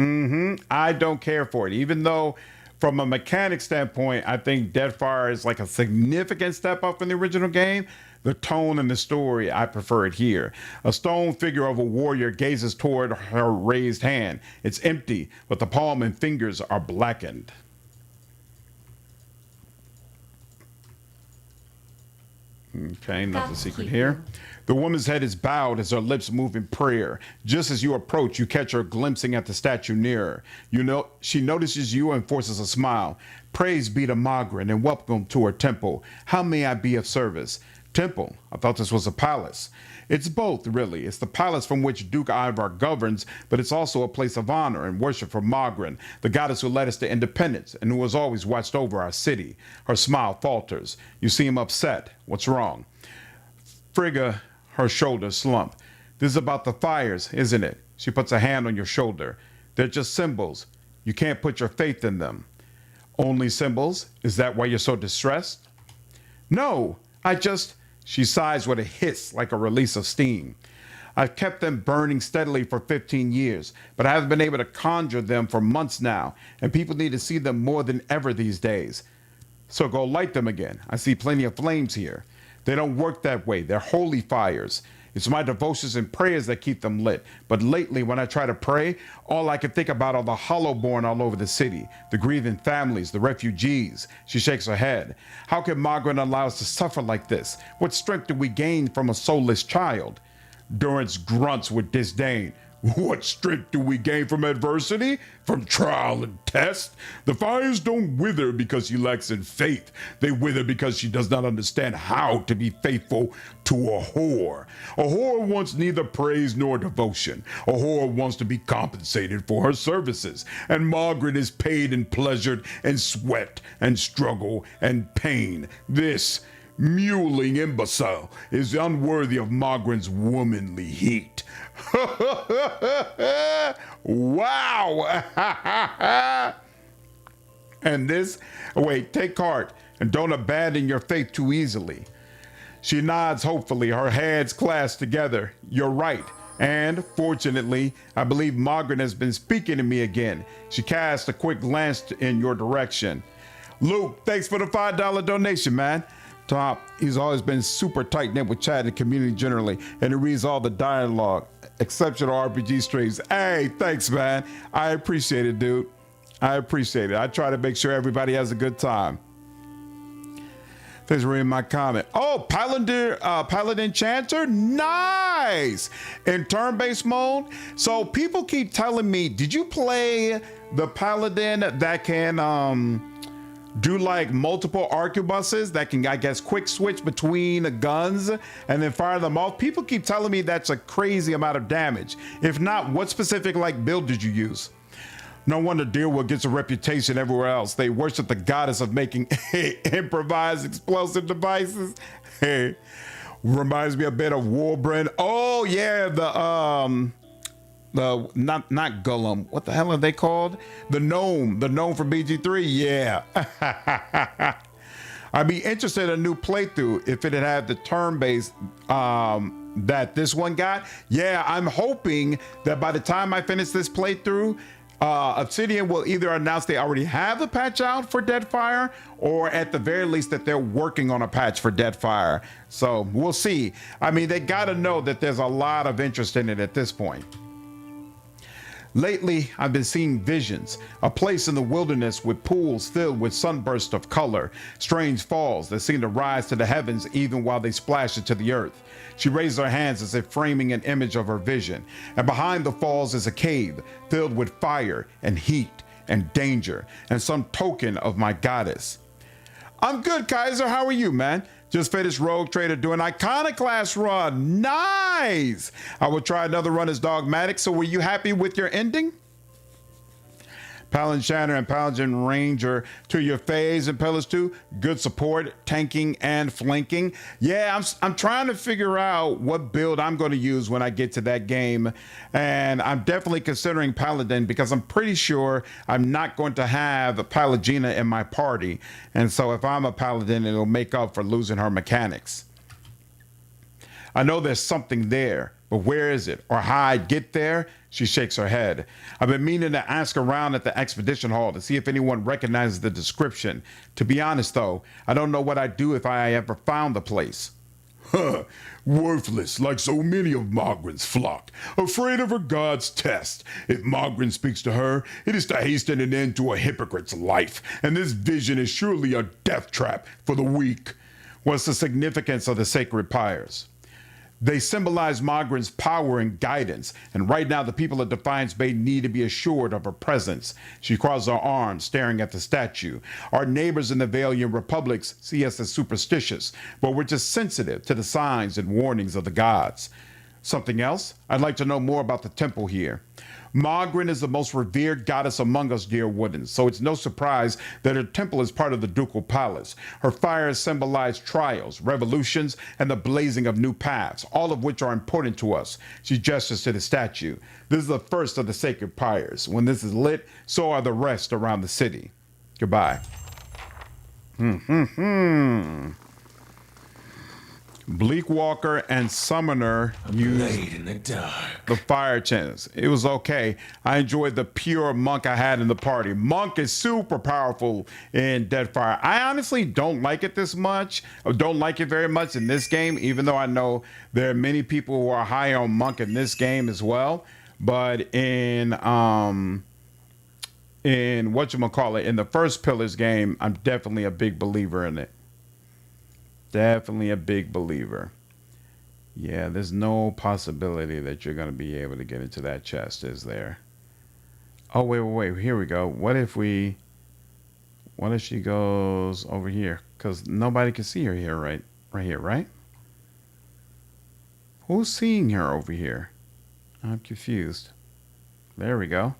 I don't care for it, even though from a mechanic standpoint, I think Deadfire is like a significant step up from the original game. The tone and the story, I prefer it here. A stone figure of a warrior gazes toward her raised hand. It's empty, but the palm and fingers are blackened. Okay, nothing secret here. The woman's head is bowed as her lips move in prayer. Just as you approach, you catch her glimpsing at the statue nearer. You know, she notices you and forces a smile. Praise be to Magrin and welcome to her temple. How may I be of service? Temple? I thought this was a palace. It's both, really. It's the palace from which Duke Ivar governs, but it's also a place of honor and worship for Magrin, the goddess who led us to independence and who has always watched over our city. Her smile falters. You seem upset. What's wrong? Frigga, her shoulders slump. This is about the fires, isn't it? She puts a hand on your shoulder. They're just symbols. You can't put your faith in them. Only symbols? Is that why you're so distressed? No, She sighs with a hiss like a release of steam. I've kept them burning steadily for 15 years, but I haven't been able to conjure them for months now, and people need to see them more than ever these days. So go light them again. I see plenty of flames here. They don't work that way. They're holy fires. It's my devotions and prayers that keep them lit. But lately, when I try to pray, all I can think about are the Hollowborn all over the city, the grieving families, the refugees. She shakes her head. How can Margaret allow us to suffer like this? What strength do we gain from a soulless child? Durance grunts with disdain. What strength do we gain from adversity? From trial and test? The fires don't wither because she lacks in faith. They wither because she does not understand how to be faithful to a whore. A whore wants neither praise nor devotion. A whore wants to be compensated for her services. And Margaret is paid and pleasured and sweat and struggle and pain. This mewling imbecile is unworthy of Margaret's womanly heat. Wow! And this, wait, take heart and don't abandon your faith too easily. She nods hopefully, her hands clasped together. You're right. And fortunately, I believe Margaret has been speaking to me again. She cast a quick glance in your direction. Luke, thanks for the $5 donation, man. Top, he's always been super tight-knit with chat and the community generally, and he reads all the dialogue. Exceptional RPG streams. Hey, thanks, man. I appreciate it, dude. I appreciate it. I try to make sure everybody has a good time. Thanks for reading my comment. Oh, Paladin Chanter? Nice! In turn-based mode? So people keep telling me, did you play the Paladin that can, do like multiple arquebuses that can, I guess, quick switch between guns and then fire them off? People keep telling me that's a crazy amount of damage. If not, what specific like build did you use? No wonder Deerwood gets a reputation everywhere else. They worship the goddess of making improvised explosive devices. Reminds me a bit of Warbrand. Oh yeah, the not Golem. What the hell are they called? The gnome from BG3. Yeah. I'd be interested in a new playthrough if it had the turn-based that this one got. Yeah, I'm hoping that by the time I finish this playthrough, Obsidian will either announce they already have a patch out for Deadfire, or at the very least that they're working on a patch for Deadfire. So we'll see. I mean, they gotta know that there's a lot of interest in it at this point. Lately, I've been seeing visions, a place in the wilderness with pools filled with sunbursts of color, strange falls that seem to rise to the heavens even while they splash into the earth. She raises her hands as if framing an image of her vision, and behind the falls is a cave filled with fire and heat and danger and some token of my goddess. I'm good, Kaiser. How are you, man? Just finished Rogue Trader doing Iconoclast run. Nice! I will try another run as Dogmatic. So were you happy with your ending? Paladin Shanner and Paladin Ranger to your phase and Pillars 2. Good support, tanking, and flanking. Yeah, I'm trying to figure out what build I'm going to use when I get to that game. And I'm definitely considering Paladin because I'm pretty sure I'm not going to have a Palagina in my party. And so if I'm a Paladin, it'll make up for losing her mechanics. I know there's something there, but where is it? Or how I'd get there? She shakes her head. I've been meaning to ask around at the expedition hall to see if anyone recognizes the description. To be honest, though, I don't know what I'd do if I ever found the place. Huh, worthless like so many of Margaret's flock, afraid of her god's test. If Margaret speaks to her, it is to hasten an end to a hypocrite's life, and this vision is surely a death trap for the weak. What's the significance of the sacred pyres? They symbolize Margaret's power and guidance, and right now the people of Defiance Bay need to be assured of her presence. She crosses her arms, staring at the statue. Our neighbors in the Valiant Republics see us as superstitious, but we're just sensitive to the signs and warnings of the gods. Something else? I'd like to know more about the temple here. Margaret is the most revered goddess among us, dear Woodens, so it's no surprise that her temple is part of the ducal palace. Her fires symbolize trials, revolutions, and the blazing of new paths, all of which are important to us. She gestures to the statue. This is the first of the sacred pyres. When this is lit, so are the rest around the city. Goodbye. Bleakwalker and Summoner used in the dark. The fire chants. It was okay. I enjoyed the pure monk I had in the party. Monk is super powerful in Deadfire. I honestly don't like it this much. I don't like it very much in this game, even though I know there are many people who are high on monk in this game as well. But in whatchamacallit, in the first Pillars game, I'm definitely a big believer in it. Definitely a big believer. Yeah, there's no possibility that you're going to be able to get into that chest, is there? Oh, wait. Here we go. What if she goes over here? Because nobody can see her here, right here, right? Who's seeing her over here? I'm confused. There we go.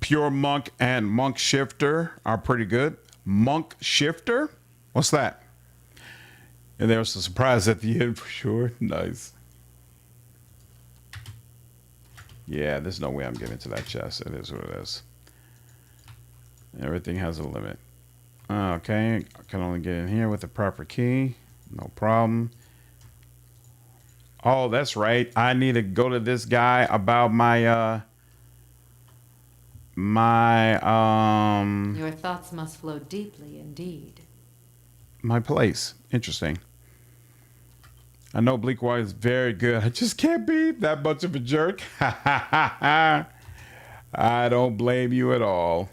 Pure Monk and Monk Shifter are pretty good. Monk Shifter? What's that? And there was a surprise at the end for sure. Nice. Yeah, there's no way I'm getting to that chest. It is what it is. Everything has a limit. Okay, I can only get in here with the proper key. No problem. Oh, that's right. I need to go to this guy about my Your thoughts must flow deeply indeed. my place. Interesting. I know Bleakwise is very good. I just can't be that much of a jerk. I don't blame you at all.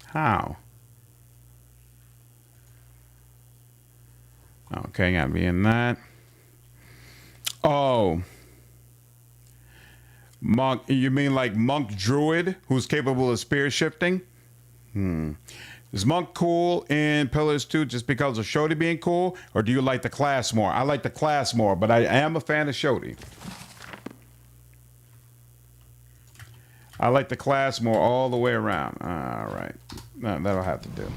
How? Okay, gotta be in that. Oh. Monk, you mean like Monk Druid, who's capable of spear shifting? Is Monk cool in Pillars 2 just because of Shodi being cool? Or do you like the class more? I like the class more, but I am a fan of Shodi. I like the class more all the way around. All right. No, that'll have to do.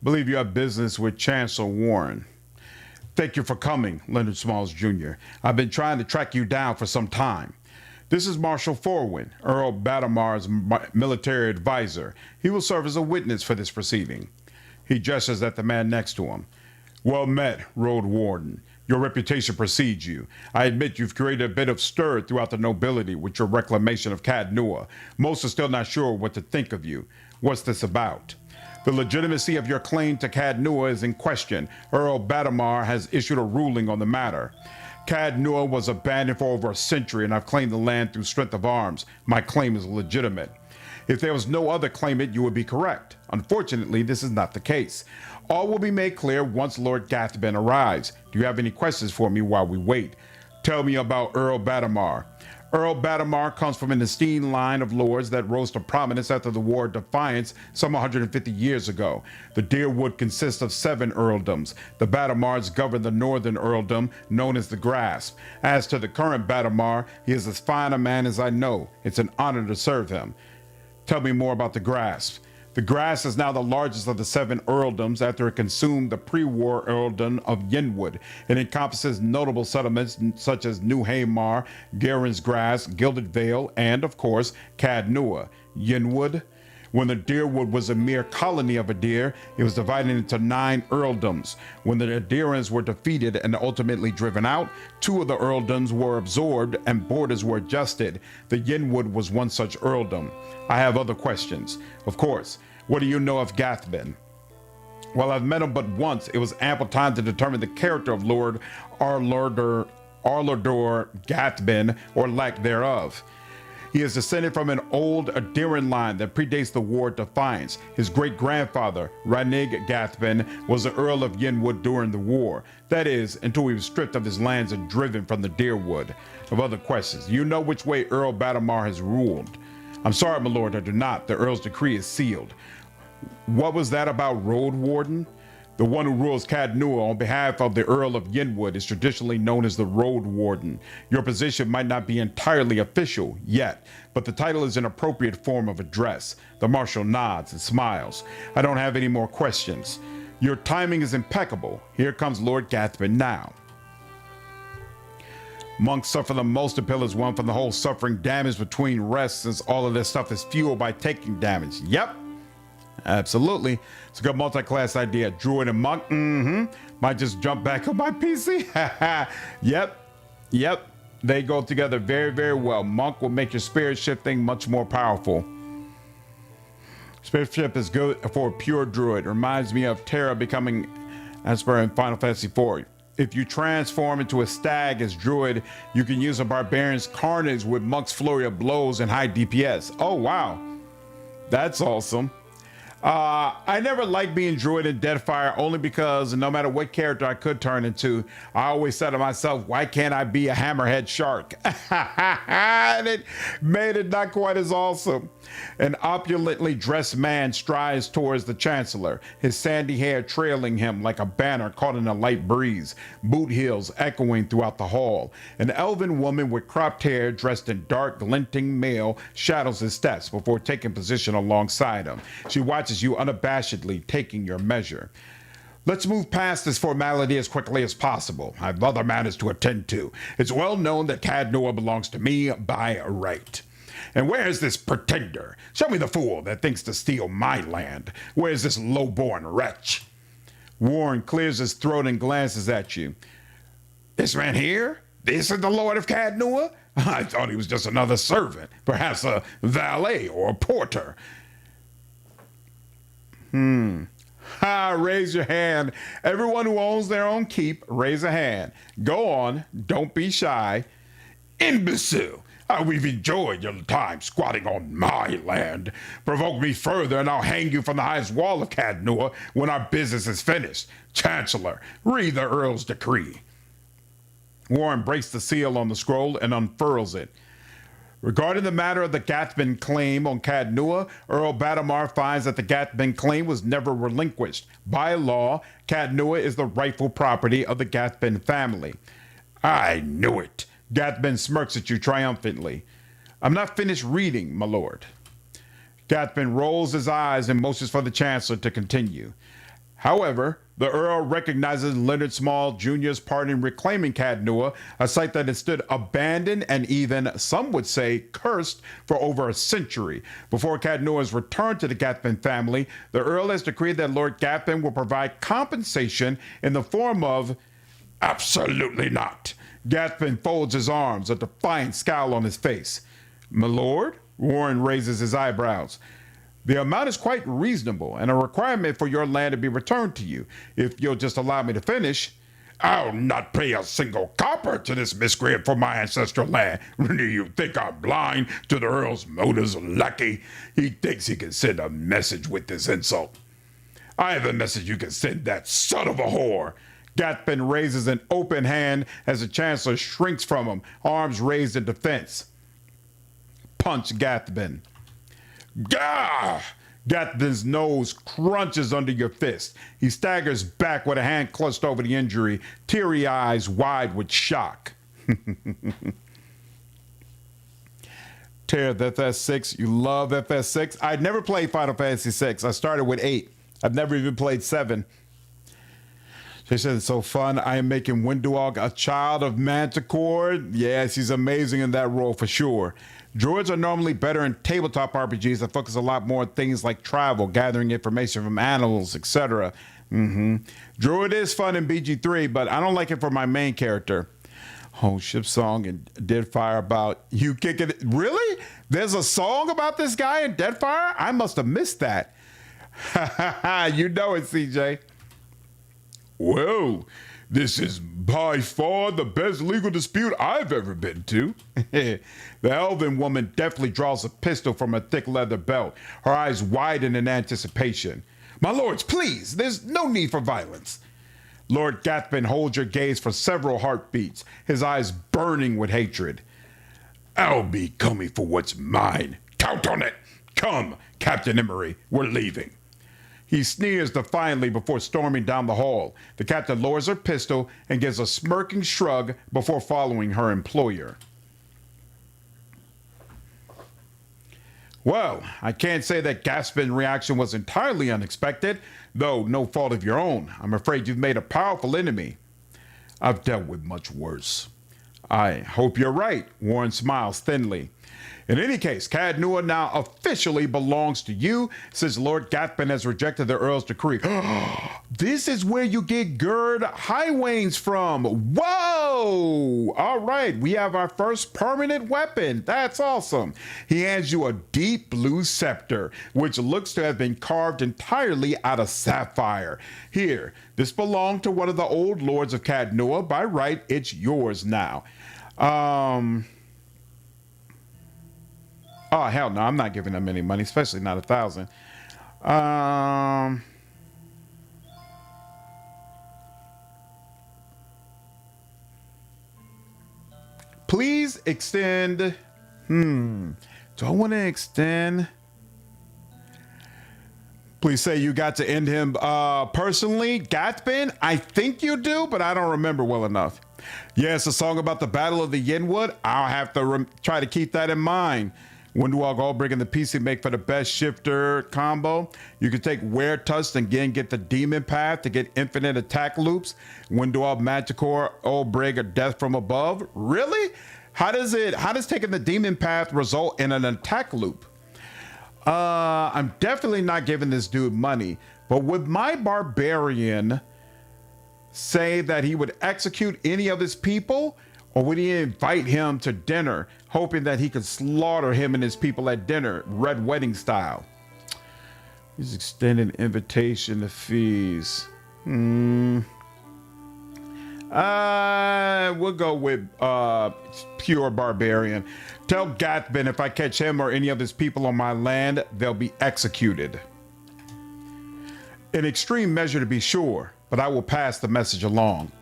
Believe you have business with Chancellor Warren. Thank you for coming, Leonard Smalls Jr. I've been trying to track you down for some time. This is Marshal Forwin, Earl Batamar's military advisor. He will serve as a witness for this proceeding. He gestures at the man next to him. Well met, Road Warden. Your reputation precedes you. I admit you've created a bit of stir throughout the nobility with your reclamation of Cadnua. Most are still not sure what to think of you. What's this about? The legitimacy of your claim to Cadnua is in question. Earl Batamar has issued a ruling on the matter. Cadnua was abandoned for over a century, and I've claimed the land through strength of arms. My claim is legitimate. If there was no other claimant, you would be correct. Unfortunately, this is not the case. All will be made clear once Lord Gathben arrives. Do you have any questions for me while we wait? Tell me about Earl Batamar. Earl Batamar comes from an esteemed line of lords that rose to prominence after the War of Defiance some 150 years ago. The Deerwood consists of 7 earldoms. The Batamars govern the northern earldom, known as the Grasp. As to the current Batamar, he is as fine a man as I know. It's an honor to serve him. Tell me more about the Grasp. The Grasp is now the largest of the 7 earldoms after it consumed the pre-war earldom of Yenwood. It encompasses notable settlements such as New Haymar, Garen's Grass, Gilded Vale, and, of course, Cadnua. Yenwood? When the Deerwood was a mere colony of Eder, it was divided into 9 earldoms. When the Ederans were defeated and ultimately driven out, 2 of the earldoms were absorbed and borders were adjusted. The Yenwood was one such earldom. I have other questions. Of course, what do you know of Gathben? While I've met him but once, it was ample time to determine the character of Lord Arlordor Gathben, or lack thereof. He is descended from an old Ederan line that predates the War of Defiance. His great-grandfather, Ranig Gathben, was the Earl of Yenwood during the war. That is, until he was stripped of his lands and driven from the Deerwood. Of other questions, you know which way Earl Batamar has ruled? I'm sorry, my lord, I do not. The Earl's decree is sealed. What was that about Road Warden? The one who rules Cadnua on behalf of the Earl of Yenwood is traditionally known as the Road Warden. Your position might not be entirely official yet, but the title is an appropriate form of address. The Marshal nods and smiles. I don't have any more questions. Your timing is impeccable. Here comes Lord Gathben now. Monks suffer the most in Pillars 1 from the whole suffering damage between rests, since all of this stuff is fueled by taking damage. Yep. Absolutely. It's a good multi-class idea. Druid and Monk, might just jump back on my PC. Yep. They go together very, very well. Monk will make your spirit shifting much more powerful. Spirit shift is good for a pure druid. Reminds me of Terra becoming Esper in Final Fantasy IV. If you transform into a stag as druid, you can use a barbarian's carnage with Monk's flurry of blows and high DPS. Oh, wow. That's awesome. I never liked being druid in Deadfire only because no matter what character I could turn into, I always said to myself, why can't I be a hammerhead shark? And it made it not quite as awesome. An opulently dressed man strides towards the Chancellor, his sandy hair trailing him like a banner caught in a light breeze, boot heels echoing throughout the hall. An elven woman with cropped hair dressed in dark, glinting mail shadows his steps before taking position alongside him. She watches you unabashedly, taking your measure. Let's move past this formality as quickly as possible. I have other matters to attend to. It's well known that Cadnoa belongs to me by right. And where is this pretender? Show me the fool that thinks to steal my land. Where is this low-born wretch? Warren clears his throat and glances at you. This man here? This is the Lord of Cadnoa? I thought he was just another servant, perhaps a valet or a porter. Raise your hand. Everyone who owns their own keep, raise a hand. Go on. Don't be shy. Imbecile. We've enjoyed your time squatting on my land. Provoke me further and I'll hang you from the highest wall of Cadnoa when our business is finished. Chancellor, read the Earl's decree. Warren breaks the seal on the scroll and unfurls it. Regarding the matter of the Gathbin claim on Cadnoa, Earl Badamar finds that the Gathbin claim was never relinquished. By law, Cadnoa is the rightful property of the Gathbin family. I knew it. Gathbin smirks at you triumphantly. I'm not finished reading, my lord. Gathbin rolls his eyes and motions for the Chancellor to continue. However, the Earl recognizes Leonard Small Jr.'s part in reclaiming Cadnoa, a site that had stood abandoned and even, some would say, cursed for over a century. Before Cadnoa's return to the Gathbin family, the Earl has decreed that Lord Gathbin will provide compensation in the form of... Absolutely not. Gathbin folds his arms, a defiant scowl on his face. My lord? Warren raises his eyebrows. The amount is quite reasonable and a requirement for your land to be returned to you. If you'll just allow me to finish. I'll not pay a single copper to this miscreant for my ancestral land. Do you think I'm blind to the Earl's motives, lackey? He thinks he can send a message with this insult. I have a message you can send that son of a whore. Gathbin raises an open hand as the Chancellor shrinks from him, arms raised in defense. Punch Gathbin. Gah! Gathbin's nose crunches under your fist. He staggers back with a hand clutched over the injury, teary eyes wide with shock. Terra, FS6, you love FS6? I'd never played Final Fantasy 6. I started with 8. I've never even played 7. She said, it's so fun. I am making Windwalk a child of Manticore. Yeah, she's amazing in that role for sure. Druids are normally better in tabletop RPGs that focus a lot more on things like travel, gathering information from animals, etc. Druid is fun in BG3, but I don't like it for my main character. Oh, ship song and Deadfire about you kicking it. Really? There's a song about this guy in Deadfire? I must have missed that. You know it, CJ. Well, this is by far the best legal dispute I've ever been to. The elven woman deftly draws a pistol from a thick leather belt, her eyes widen in anticipation. My lords, please, there's no need for violence. Lord Gathbin holds your gaze for several heartbeats, his eyes burning with hatred. I'll be coming for what's mine. Count on it. Come, Captain Emery, we're leaving. He sneers defiantly before storming down the hall. The captain lowers her pistol and gives a smirking shrug before following her employer. Well, I can't say that Gathbin's reaction was entirely unexpected, though no fault of your own. I'm afraid you've made a powerful enemy. I've dealt with much worse. I hope you're right, Warren smiles thinly. In any case, Cadnua now officially belongs to you since Lord Gathbin has rejected the Earl's decree. This is where you get Gerd Highwains from. Whoa! All right, we have our first permanent weapon. That's awesome. He hands you a deep blue scepter, which looks to have been carved entirely out of sapphire. Here, this belonged to one of the old lords of Cadnua. By right, it's yours now. Oh, hell no, I'm not giving them any money, especially not 1,000. Please extend. Do I want to extend? Please say you got to end him personally. Gathbin, I think you do, but I don't remember well enough. Yes, a song about the Battle of the Yenwood. I'll have to try to keep that in mind. When do I go bringing the PC make for the best shifter combo? You can take Wear Tusk and again get the Demon Path to get infinite attack loops. When do I Manticore Old Brig or Death from Above? Really? How does taking the Demon Path result in an attack loop? I'm definitely not giving this dude money, but would my Barbarian say that he would execute any of his people? Or would he invite him to dinner, hoping that he could slaughter him and his people at dinner, Red Wedding style? He's extending invitation to fees. We'll go with pure Barbarian. Tell Gathbin if I catch him or any of his people on my land, they'll be executed. An extreme measure to be sure, but I will pass the message along.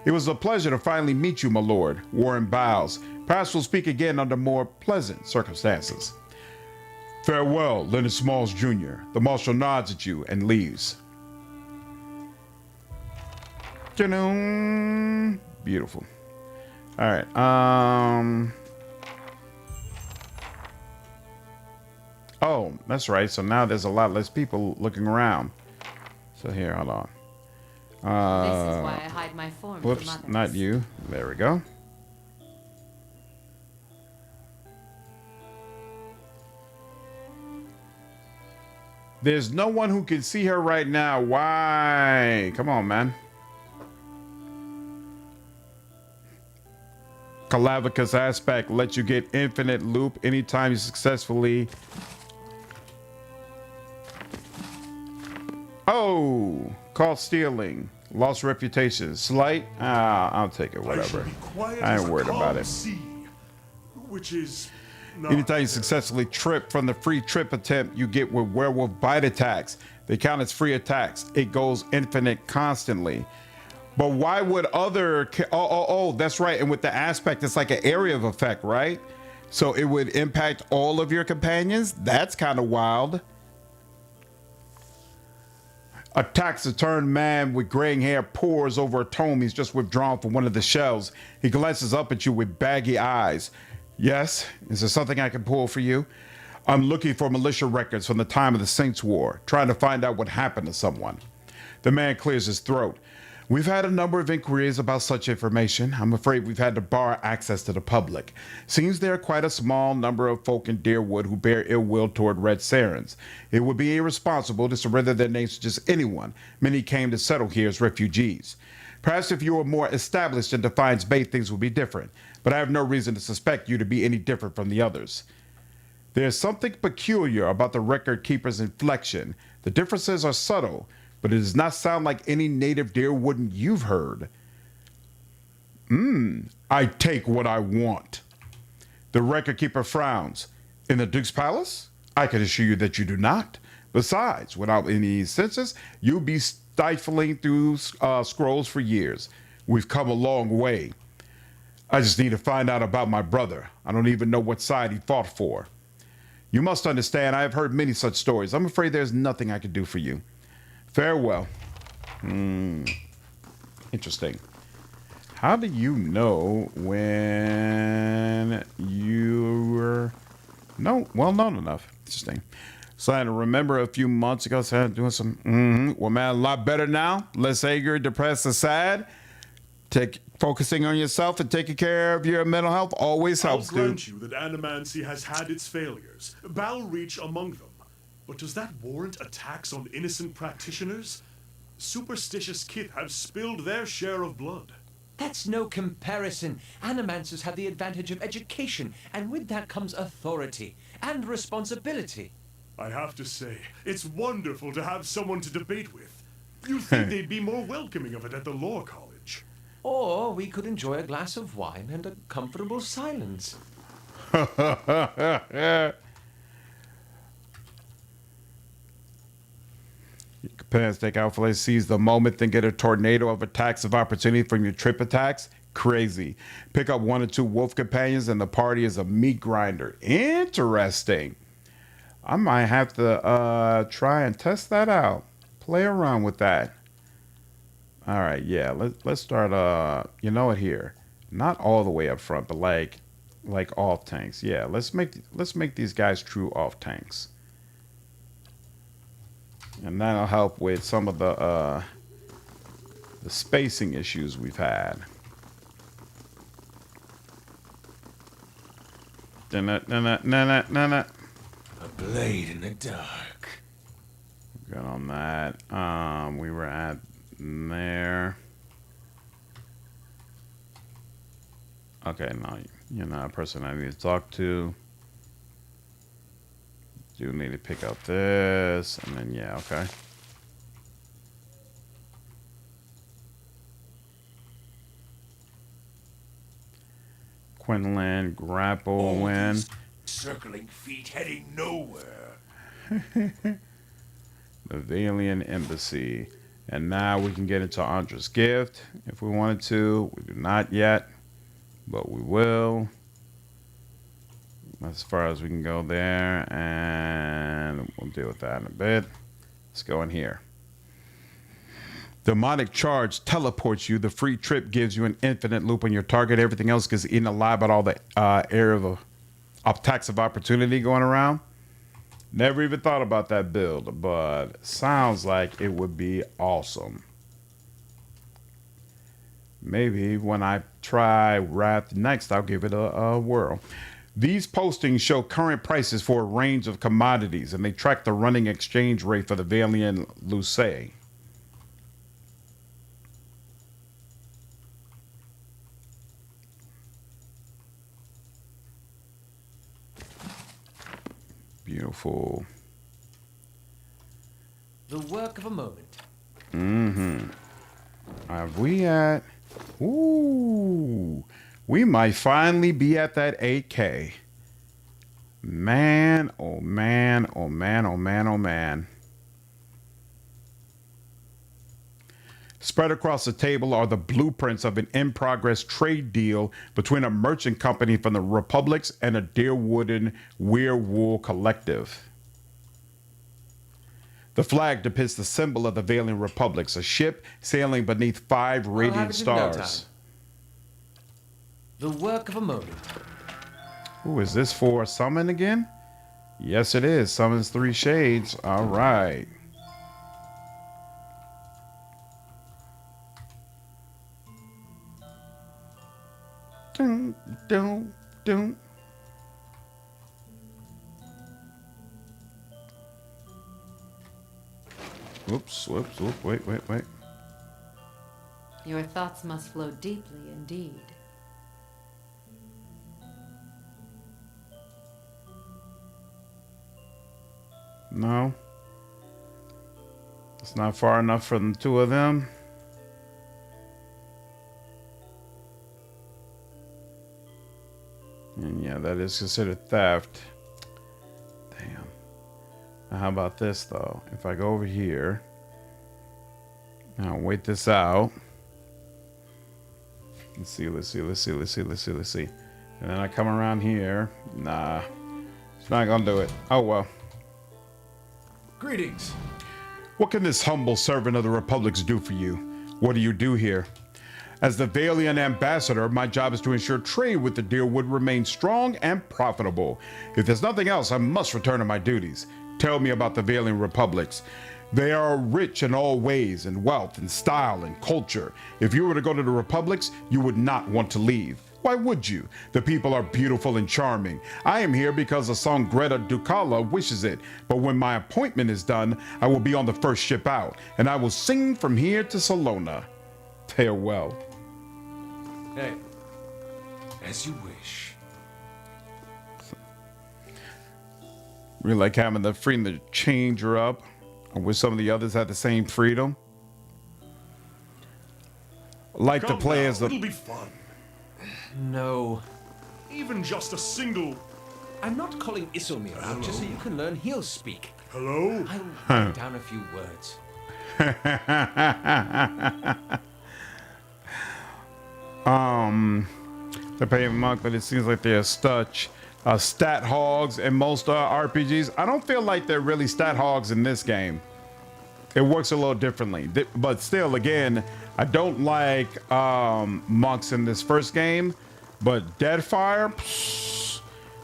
It was a pleasure to finally meet you, my lord. Warren bows. Perhaps we'll speak again under more pleasant circumstances. Farewell, Leonard Smalls Jr. The marshal nods at you and leaves. Beautiful. All right. Oh, that's right. So now there's a lot less people looking around. So here, hold on. This is why I hide my form. Whoops, not you. There we go. There's no one who can see her right now. Why? Come on, man. Calavicus aspect lets you get infinite loop anytime you successfully. Oh, caught stealing. Lost reputation. Slight? I'll take it, whatever. I ain't worried about it. Which is anytime you successfully trip from the free trip attempt you get with werewolf bite attacks. They count as free attacks. It goes infinite constantly. But why would other... Oh, that's right. And with the aspect, it's like an area of effect, right? So it would impact all of your companions? That's kind of wild. Attacks a turned man with graying hair, pours over a tome he's just withdrawn from one of the shelves. He glances up at you with baggy eyes. Yes, is there something I can pull for you? I'm looking for militia records from the time of the Saints' War, trying to find out what happened to someone. The man clears his throat. We've had a number of inquiries about such information. I'm afraid we've had to bar access to the public. Seems there are quite a small number of folk in Deerwood who bear ill will toward Red Sarens. It would be irresponsible to surrender their names to just anyone. Many came to settle here as refugees. Perhaps if you were more established in Defiance Bay, things would be different. But I have no reason to suspect you to be any different from the others. There's something peculiar about the record keeper's inflection. The differences are subtle, but it does not sound like any native Deerwooden you've heard. I take what I want. The record keeper frowns. In the Duke's Palace? I can assure you that you do not. Besides, without any census, you'll be stifling through scrolls for years. We've come a long way. I just need to find out about my brother. I don't even know what side he fought for. You must understand, I have heard many such stories. I'm afraid there's nothing I can do for you. Farewell. Interesting. How do you know when you were well known enough? Interesting. So I remember a few months ago, so I was doing some, well, man, a lot better now. Less angry, depressed, and sad. Focusing on yourself and taking care of your mental health always helps, I'll dude. grant you that animancy has had its failures, Balreach among them. But does that warrant attacks on innocent practitioners? Superstitious kith have spilled their share of blood. That's no comparison. Animancers have the advantage of education, and with that comes authority and responsibility. I have to say, it's wonderful to have someone to debate with. You'd think they'd be more welcoming of it at the law college. Or we could enjoy a glass of wine and a comfortable silence. Companions take out for seize the moment, then get a tornado of attacks of opportunity from your trip attacks. Crazy. Pick up 1 or 2 wolf companions and the party is a meat grinder. Interesting. I might have to try and test that out. Play around with that. All right, yeah. Let's start. You know what? Here, not all the way up front, but like off tanks. Yeah, let's make these guys true off tanks, and that'll help with some of the spacing issues we've had. A blade in the dark. Good on that. We were at there. Okay, no, you're not a person I need to talk to. Do need to pick up this, and then yeah, okay. Quinlan, grapple, win. Circling feet heading nowhere. The Valiant Embassy. And now we can get into Andra's gift if we wanted to. We do not yet, but we will. As far as we can go there, and we'll deal with that in a bit. Let's go in here. Demonic charge teleports you. The free trip gives you an infinite loop on your target. Everything else gets eaten alive by all the area of attacks of opportunity going around. Never even thought about that build, but sounds like it would be awesome. Maybe when I try Wrath next, I'll give it a whirl. These postings show current prices for a range of commodities, and they track the running exchange rate for the Valiant Luce. Beautiful. The work of a moment. Mm-hmm. Have we at... Ooh. We might finally be at that 8K. Man, oh man, oh man, oh man, oh man. Spread across the table are the blueprints of an in-progress trade deal between a merchant company from the Republics and a Deerwooden Weirwool collective. The flag depicts the symbol of the Valiant Republics, a ship sailing beneath 5 radiant stars. The work of a moment. Ooh, is this for summon again? Yes, it is. Summons 3 shades. All right. Dun, dun, dun. Whoops, whoops, whoop, wait. Your thoughts must flow deeply indeed. No. It's not far enough for the 2 of them. And yeah, that is considered theft. Damn. Now how about this though? If I go over here, now wait this out. Let's see. And then I come around here. Nah, it's not gonna do it. Oh well. Greetings. What can this humble servant of the Republics do for you? What do you do here? As the Valiant ambassador, my job is to ensure trade with the Deerwood remains strong and profitable. If there's nothing else, I must return to my duties. Tell me about the Valiant Republics. They are rich in all ways, in wealth and style and culture. If you were to go to the republics, you would not want to leave. Why would you? The people are beautiful and charming. I am here because the Songreta Ducala wishes it, but when my appointment is done, I will be on the first ship out, and I will sing from here to Salona. Farewell. Hey, as you wish. Really like having the freedom to change her up. I wish some of the others had the same freedom. Like to play as the... It'll be fun. No. Even just a single... I'm not calling Isomir out just so you can learn he'll speak. Hello? I'll write down a few words. They're paying monk, but it seems like they're stat hogs in most RPGs. I don't feel like they're really stat hogs in this game. It works a little differently, but still, again, I don't like monks in this first game. But Deadfire,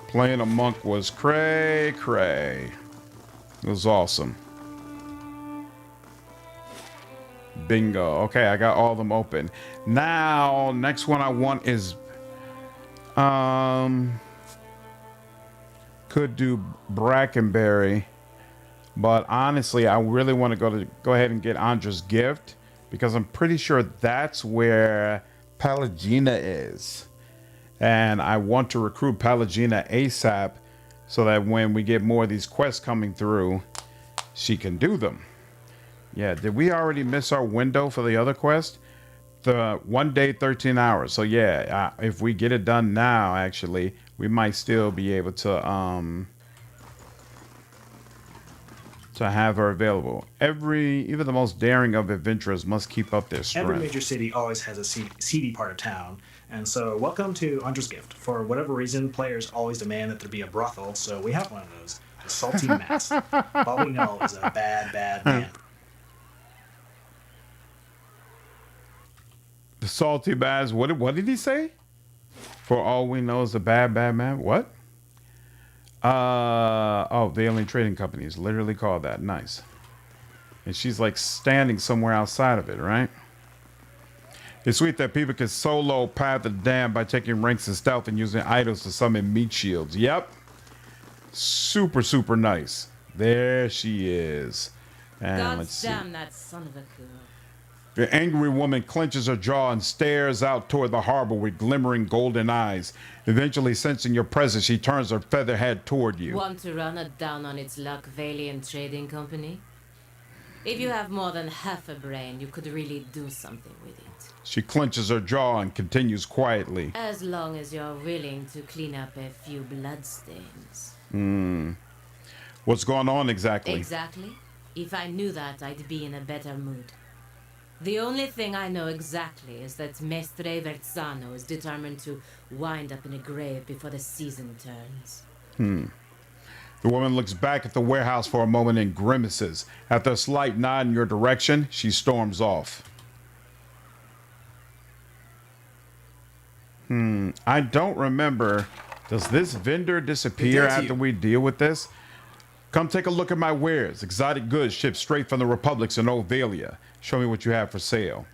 playing a monk was cray. It was awesome. Bingo. Okay, I got all of them open. Now, next one I want is could do Brackenberry, but honestly, I really want to go ahead and get Andra's gift because I'm pretty sure that's where Pelagina is, and I want to recruit Pelagina ASAP so that when we get more of these quests coming through, she can do them. Yeah, did we already miss our window for the other quest? The 1 day, 13 hours. So yeah, if we get it done now, actually, we might still be able to have her available. Even the most daring of adventurers must keep up their strength. Every major city always has a seedy part of town, and so welcome to Andra's Gift. For whatever reason, players always demand that there be a brothel, so we have one of those. The Salty Mass. All we know is a bad man. The Salty Bass. What did he say? For all we know is a bad man. What? Oh, the Alien Trading Company is literally called that. Nice. And she's like standing somewhere outside of it, right? It's sweet that people can solo Path of the Damned by taking ranks in stealth and using idols to summon meat shields. Yep. Super nice. There she is. And let's see. Damn that son of a girl. The angry woman clenches her jaw and stares out toward the harbor with glimmering golden eyes. Eventually, sensing your presence, she turns her feather head toward you. Want to run it down on its luck, Valiant Trading Company? If you have more than half a brain, you could really do something with it. She clenches her jaw and continues quietly. As long as you're willing to clean up a few bloodstains. What's going on exactly? Exactly? If I knew that, I'd be in a better mood. The only thing I know exactly is that Mestre Verzano is determined to wind up in a grave before the season turns. The woman looks back at the warehouse for a moment and grimaces. After a slight nod in your direction, she storms off. I don't remember. Does this vendor disappear after we deal with this? Come take a look at my wares. Exotic goods shipped straight from the Republics in Old Valia. Show me what you have for sale.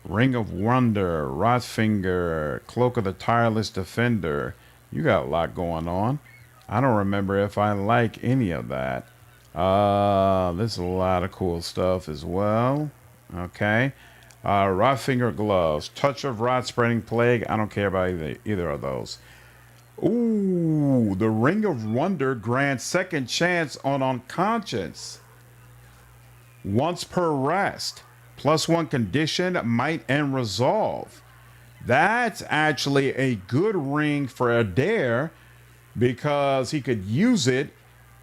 Ring of Wonder, Rotfinger, Cloak of the Tireless Defender. You got a lot going on. I don't remember if I like any of that. There's a lot of cool stuff as well. Okay. Rotfinger gloves. Touch of Rot Spreading Plague. I don't care about either of those. Ooh, the Ring of Wonder grants second chance on unconscious. Once per rest. +1 condition, might and resolve. That's actually a good ring for Eder because he could use it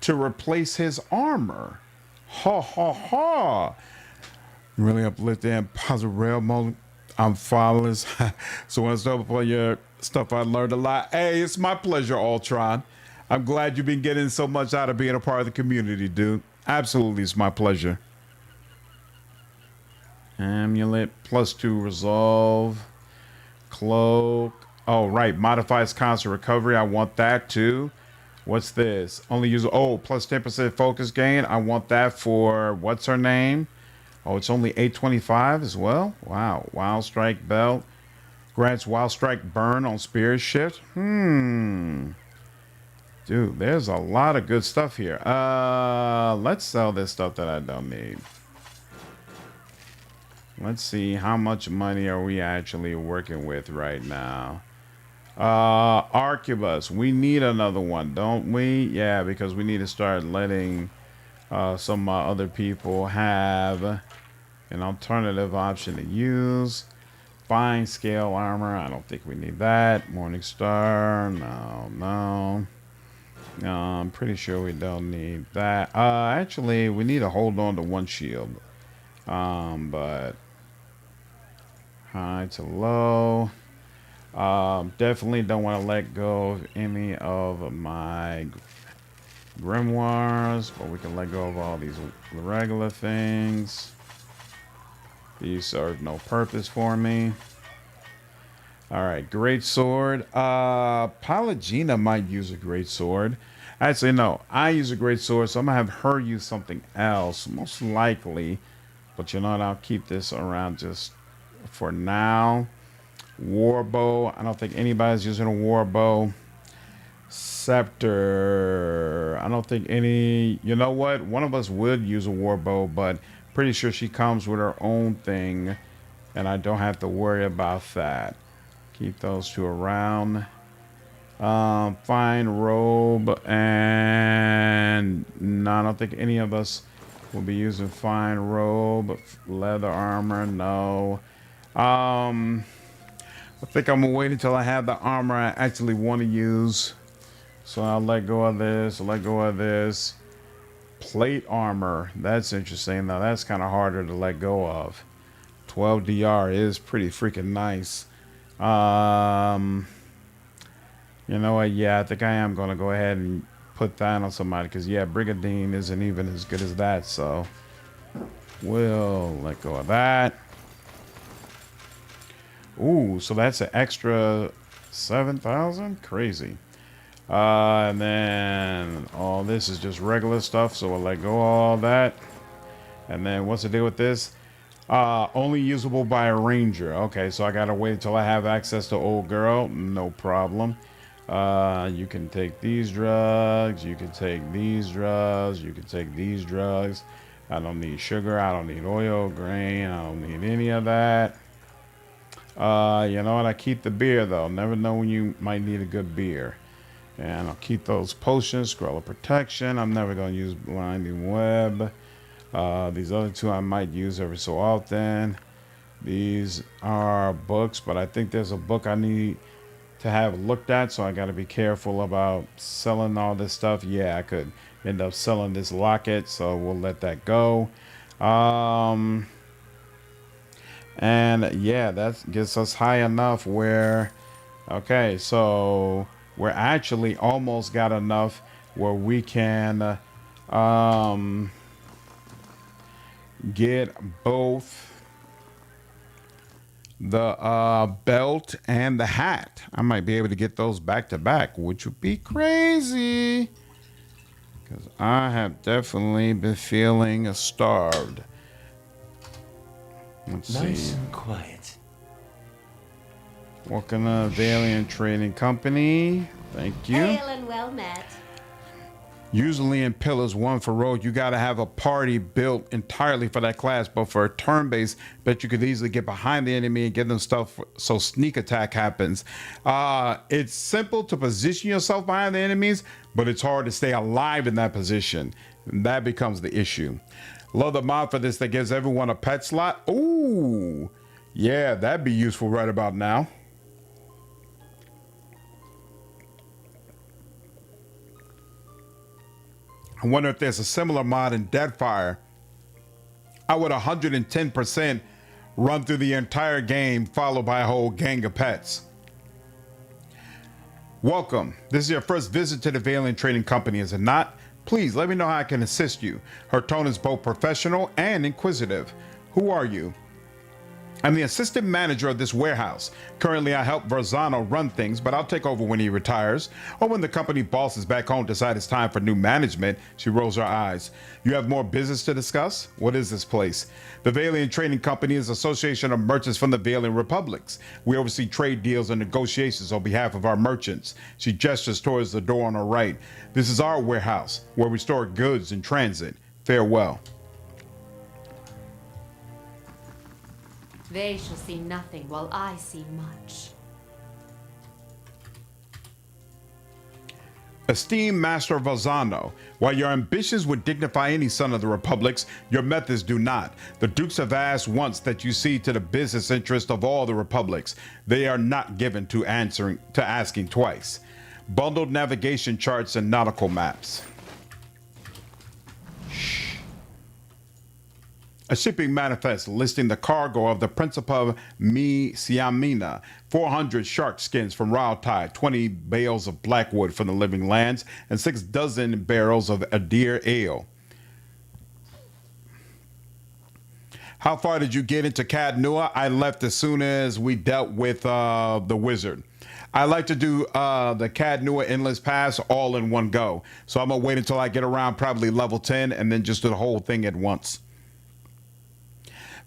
to replace his armor. Ha ha ha. Really uplifting and positive rail mode. I'm flawless. So when I start for your stuff, I learned a lot. Hey, it's my pleasure, Ultron. I'm glad you've been getting so much out of being a part of the community, dude. Absolutely, it's my pleasure. Amulet, +2 resolve. Cloak. Oh, right. Modifies constant recovery. I want that too. What's this? Only use, oh, plus 10% focus gain. I want that for, what's her name? Oh, it's only 825 as well. Wow. Wild Strike belt. Grants Wild Strike burn on Spirit Shift. Dude, there's a lot of good stuff here. Let's sell this stuff that I don't need. Let's see, how much money are we actually working with right now? Arquebus, we need another one, don't we? Yeah, because we need to start letting some other people have an alternative option to use. Fine scale armor, I don't think we need that. Morningstar, no. I'm pretty sure we don't need that. Actually, we need to hold on to one shield. But high to low. Definitely don't want to let go of any of my grimoires, but we can let go of all these regular things. These serve no purpose for me. All right, great sword. Palagina might use a great sword. Actually, no, I use a great sword, so I'm gonna have her use something else, most likely. But you know what? I'll keep this around just for now. Warbow. I don't think anybody's using a warbow. Scepter. I don't think any. You know what? One of us would use a warbow, but pretty sure she comes with her own thing, and I don't have to worry about that. Keep those two around. Fine robe, and no, I don't think any of us will be using fine robe. Leather armor, no. I think I'm gonna wait until I have the armor I actually want to use. So I'll let go of this, let go of this. Plate armor, that's interesting. Now that's kind of harder to let go of. 12 DR is pretty freaking nice. You know what? Yeah, I think I am gonna go ahead and put that on somebody, because yeah, Brigandine isn't even as good as that, so we'll let go of that. Ooh, so that's an extra 7,000? Crazy. And then all this is just regular stuff, so we'll let go of all that. And then what's the deal with this? Only usable by a ranger. Okay, so I gotta wait until I have access to old girl. No problem. You can take these drugs, you can take these drugs, you can take these drugs. I don't need sugar, I don't need oil, grain, I don't need any of that. You know what? I keep the beer though. Never know when you might need a good beer. And I'll keep those potions, scroll of protection. I'm never gonna use blinding web. These other two I might use every so often. These are books, but I think there's a book I need to have looked at, so I got to be careful about selling all this stuff. Yeah, I could end up selling this locket, so we'll let that go. And yeah, that gets us high enough where, okay, so we're actually almost got enough where we can get both the belt and the hat. I might be able to get those back to back, which would be crazy, because I have definitely been feeling starved. Let's Nice see. and quiet. Welcome to Valiant Trading Company. Thank you. Hail and well met. Usually in Pillars 1 for Rogue, you got to have a party built entirely for that class. But for a turn-based, bet you could easily get behind the enemy and get them stuff so sneak attack happens. It's simple to position yourself behind the enemies, but it's hard to stay alive in that position. And that becomes the issue. Love the mod for this that gives everyone a pet slot. Ooh, yeah, that'd be useful right about now. I wonder if there's a similar mod in Deadfire. I would 110% run through the entire game, followed by a whole gang of pets. Welcome. This is your first visit to the Valiant Trading Company, is it not? Please let me know how I can assist you. Her tone is both professional and inquisitive. Who are you? I'm the assistant manager of this warehouse. Currently, I help Verzano run things, but I'll take over when he retires. Or when the company bosses back home decide it's time for new management. She rolls her eyes. You have more business to discuss? What is this place? The Valian Trading Company is an association of merchants from the Valian Republics. We oversee trade deals and negotiations on behalf of our merchants. She gestures towards the door on her right. This is our warehouse, where we store goods in transit. Farewell. They shall see nothing while I see much. Esteemed Master Verzano, while your ambitions would dignify any son of the Republics, your methods do not. The Dukes have asked once that you see to the business interest of all the Republics. They are not given to asking twice. Bundled navigation charts and nautical maps. A shipping manifest listing the cargo of the Principe of Siamina, 400 shark skins from Rautai, 20 bales of blackwood from the living lands, and 6 dozen barrels of Eder ale. How far did you get into Cadnua? I left as soon as we dealt with the wizard. I like to do the Cadnua Endless Pass all in one go. So I'm going to wait until I get around probably level 10 and then just do the whole thing at once.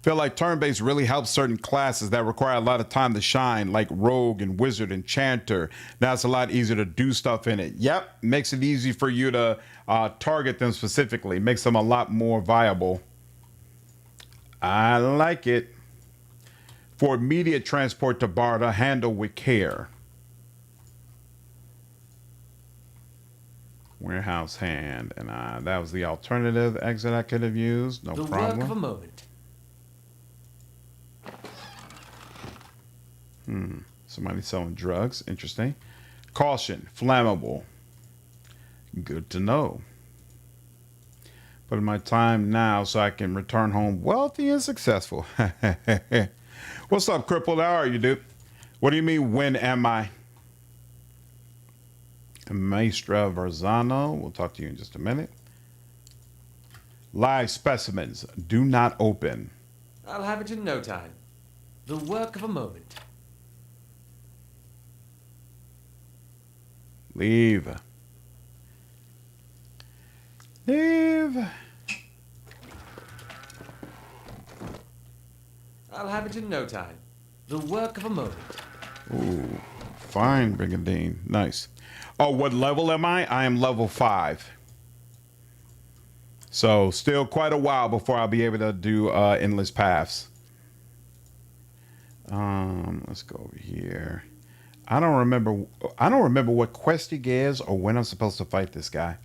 Feel like turn-based really helps certain classes that require a lot of time to shine, like Rogue and Wizard and Chanter. Now it's a lot easier to do stuff in it. Yep, makes it easy for you to target them specifically. Makes them a lot more viable. I like it. For immediate transport to Barda, handle with care. Warehouse hand. And that was the alternative exit I could have used. No problem. The work of a moment. Somebody selling drugs. Interesting. Caution. Flammable. Good to know. Put in my time now so I can return home wealthy and successful. What's up, Crippled? How are you, dude? What do you mean, when am I? Maestra Verzano. We'll talk to you in just a minute. Live specimens. Do not open. I'll have it in no time. The work of a moment. Leave. Leave. I'll have it in no time. The work of a moment. Ooh, fine, Brigandine. Nice. Oh, what level am I? I am level 5. So still quite a while before I'll be able to do endless paths. Let's go over here. I don't remember what quest he gives or when I'm supposed to fight this guy.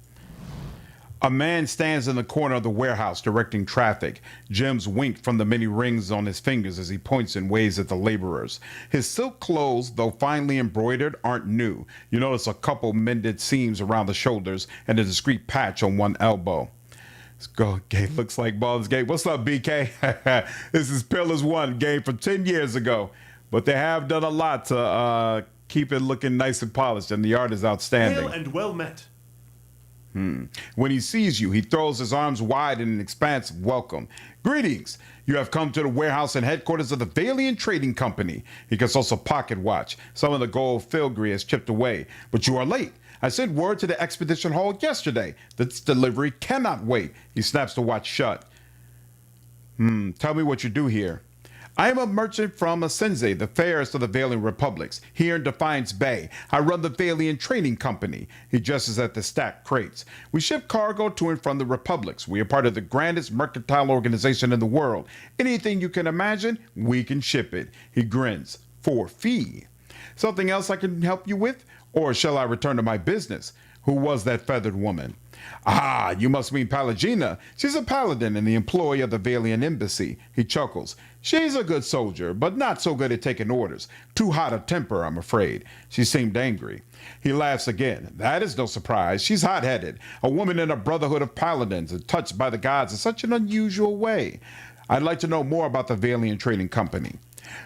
A man stands in the corner of the warehouse directing traffic. Gems wink from the many rings on his fingers as he points and waves at the laborers. His silk clothes, though finely embroidered, aren't new. You notice a couple mended seams around the shoulders and a discreet patch on one elbow. Gate looks like Baldur's Gate. What's up, BK? This is Pillars 1, game from 10 years ago. But they have done a lot to keep it looking nice and polished, and the art is outstanding. Hail and well met. When he sees you, he throws his arms wide in an expansive welcome. Greetings! You have come to the warehouse and headquarters of the Valian Trading Company. He consults a pocket watch. Some of the gold filigree has chipped away, but you are late. I sent word to the expedition hall yesterday. This delivery cannot wait. He snaps the watch shut. Tell me what you do here. I am a merchant from Asenze, the fairest of the Valian Republics, here in Defiance Bay. I run the Valian Trading Company. He gestures at the stacked crates. We ship cargo to and from the Republics. We are part of the grandest mercantile organization in the world. Anything you can imagine, we can ship it. He grins. For fee. Something else I can help you with? Or shall I return to my business? Who was that feathered woman? Ah, you must mean Palagina. She's a paladin and the employee of the Valian Embassy. He chuckles. She's a good soldier, but not so good at taking orders. Too hot a temper, I'm afraid. She seemed angry. He laughs again. That is no surprise. She's hot-headed. A woman in a brotherhood of paladins and touched by the gods in such an unusual way. I'd like to know more about the Valian Trading Company.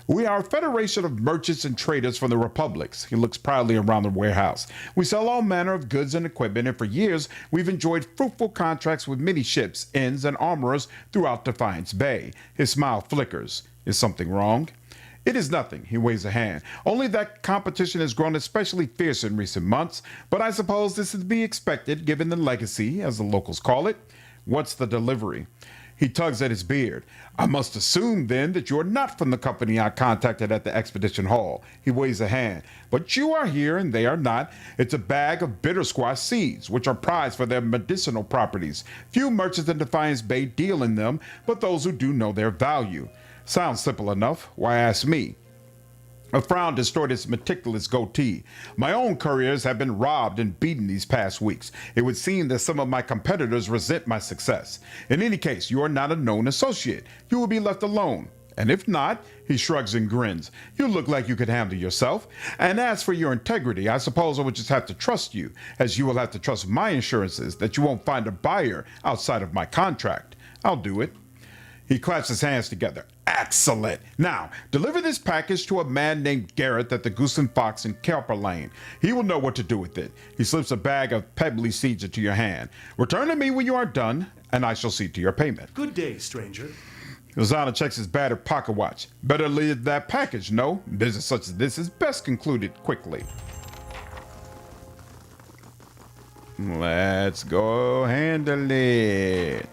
We are a federation of merchants and traders from the republics. He looks proudly around the warehouse. We sell all manner of goods and equipment, and for years we've enjoyed fruitful contracts with many ships, inns, and armorers throughout Defiance Bay. His smile flickers. Is something wrong? It is nothing, he waves a hand. Only that competition has grown especially fierce in recent months, but I suppose this is to be expected given the legacy, as the locals call it. What's the delivery? He tugs at his beard. I must assume, then, that you are not from the company I contacted at the Expedition Hall. He waves a hand. But you are here, and they are not. It's a bag of bitter squash seeds, which are prized for their medicinal properties. Few merchants in Defiance Bay deal in them, but those who do know their value. Sounds simple enough. Why ask me? A frown distorted his meticulous goatee. My own couriers have been robbed and beaten these past weeks. It would seem that some of my competitors resent my success. In any case, you are not a known associate. You will be left alone. And if not, he shrugs and grins. You look like you could handle yourself. And as for your integrity, I suppose I would just have to trust you, as you will have to trust my assurances that you won't find a buyer outside of my contract. I'll do it. He claps his hands together. Excellent. Now, deliver this package to a man named Garrett at the Goose and Fox in Kelper Lane. He will know what to do with it. He slips a bag of pebbly seeds into your hand. Return to me when you are done, and I shall see to your payment. Good day, stranger. Lozano checks his battered pocket watch. Better leave that package, no? Business such as this is best concluded quickly. Let's go handle it.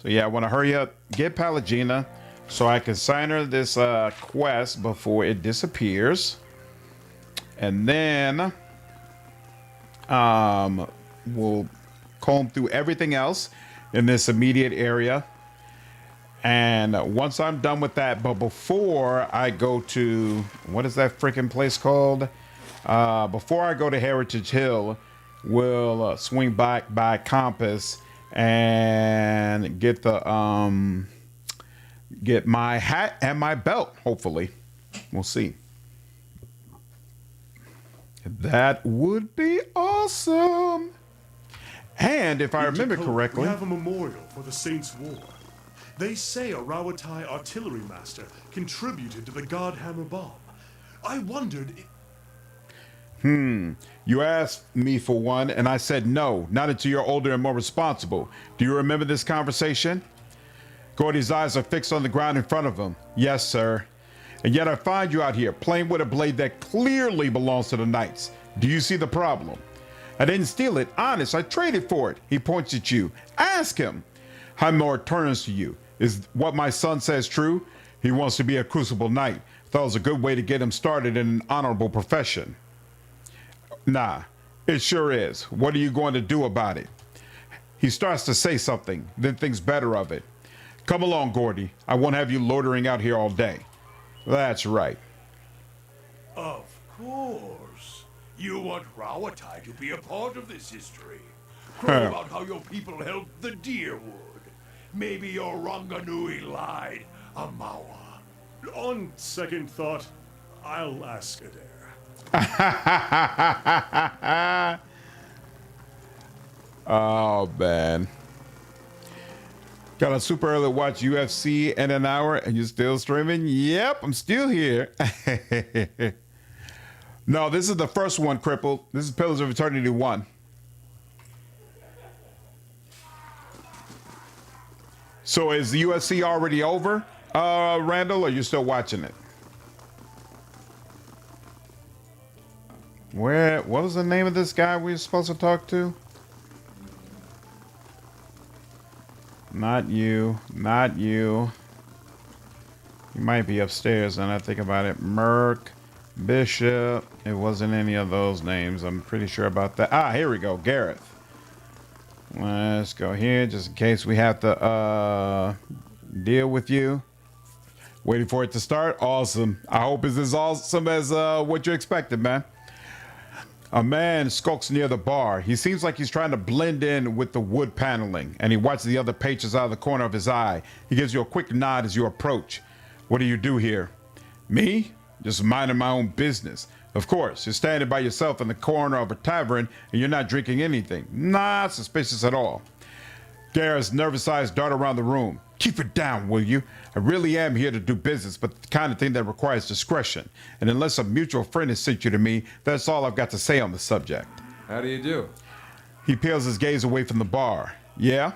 So yeah, I want to hurry up, get Palagina, so I can sign her this quest before it disappears, and then we'll comb through everything else in this immediate area. And once I'm done with that, but before I go to, what is that freaking place called? Before I go to Heritage Hill, we'll swing back by Compass and get the get my hat and my belt. Hopefully, we'll see. That would be awesome. And if I remember correctly, we have a memorial for the Saints' War. They say a Rawatai artillery master contributed to the Godhammer bomb. I wondered. You asked me for one, and I said no, not until you're older and more responsible. Do you remember this conversation? Gordy's eyes are fixed on the ground in front of him. Yes, sir. And yet I find you out here, playing with a blade that clearly belongs to the Knights. Do you see the problem? I didn't steal it. Honest, I traded for it. He points at you. Ask him. Highmore turns to you. Is what my son says true? He wants to be a Crucible Knight. Thought it was a good way to get him started in an honorable profession. Nah, it sure is. What are you going to do about it? He starts to say something, then thinks better of it. Come along, Gordy. I won't have you loitering out here all day. That's right. Of course. You want Rawatai to be a part of this history. Crow about how your people helped the Deerwood. Maybe your Ranganui lied, Amawa. On second thought, I'll ask Eder. Oh, man. Got a super early watch UFC in an hour and you're still streaming? Yep, I'm still here. No, this is the first one, Crippled. This is Pillars of Eternity 1. So is the UFC already over, Randall, or are you still watching it? What was the name of this guy we were supposed to talk to? Not you. You might be upstairs, and I think about it. Merc, Bishop. It wasn't any of those names. I'm pretty sure about that. Ah, here we go. Gareth. Let's go here, just in case we have to deal with you. Waiting for it to start. Awesome. I hope it's as awesome as what you expected, man. A man skulks near the bar. He seems like he's trying to blend in with the wood paneling, and he watches the other patrons out of the corner of his eye. He gives you a quick nod as you approach. What do you do here? Me? Just minding my own business. Of course, you're standing by yourself in the corner of a tavern and you're not drinking anything. Not suspicious at all. Gareth's nervous eyes dart around the room. Keep it down, will you? I really am here to do business, but the kind of thing that requires discretion. And unless a mutual friend has sent you to me, that's all I've got to say on the subject. How do you do? He peels his gaze away from the bar. Yeah?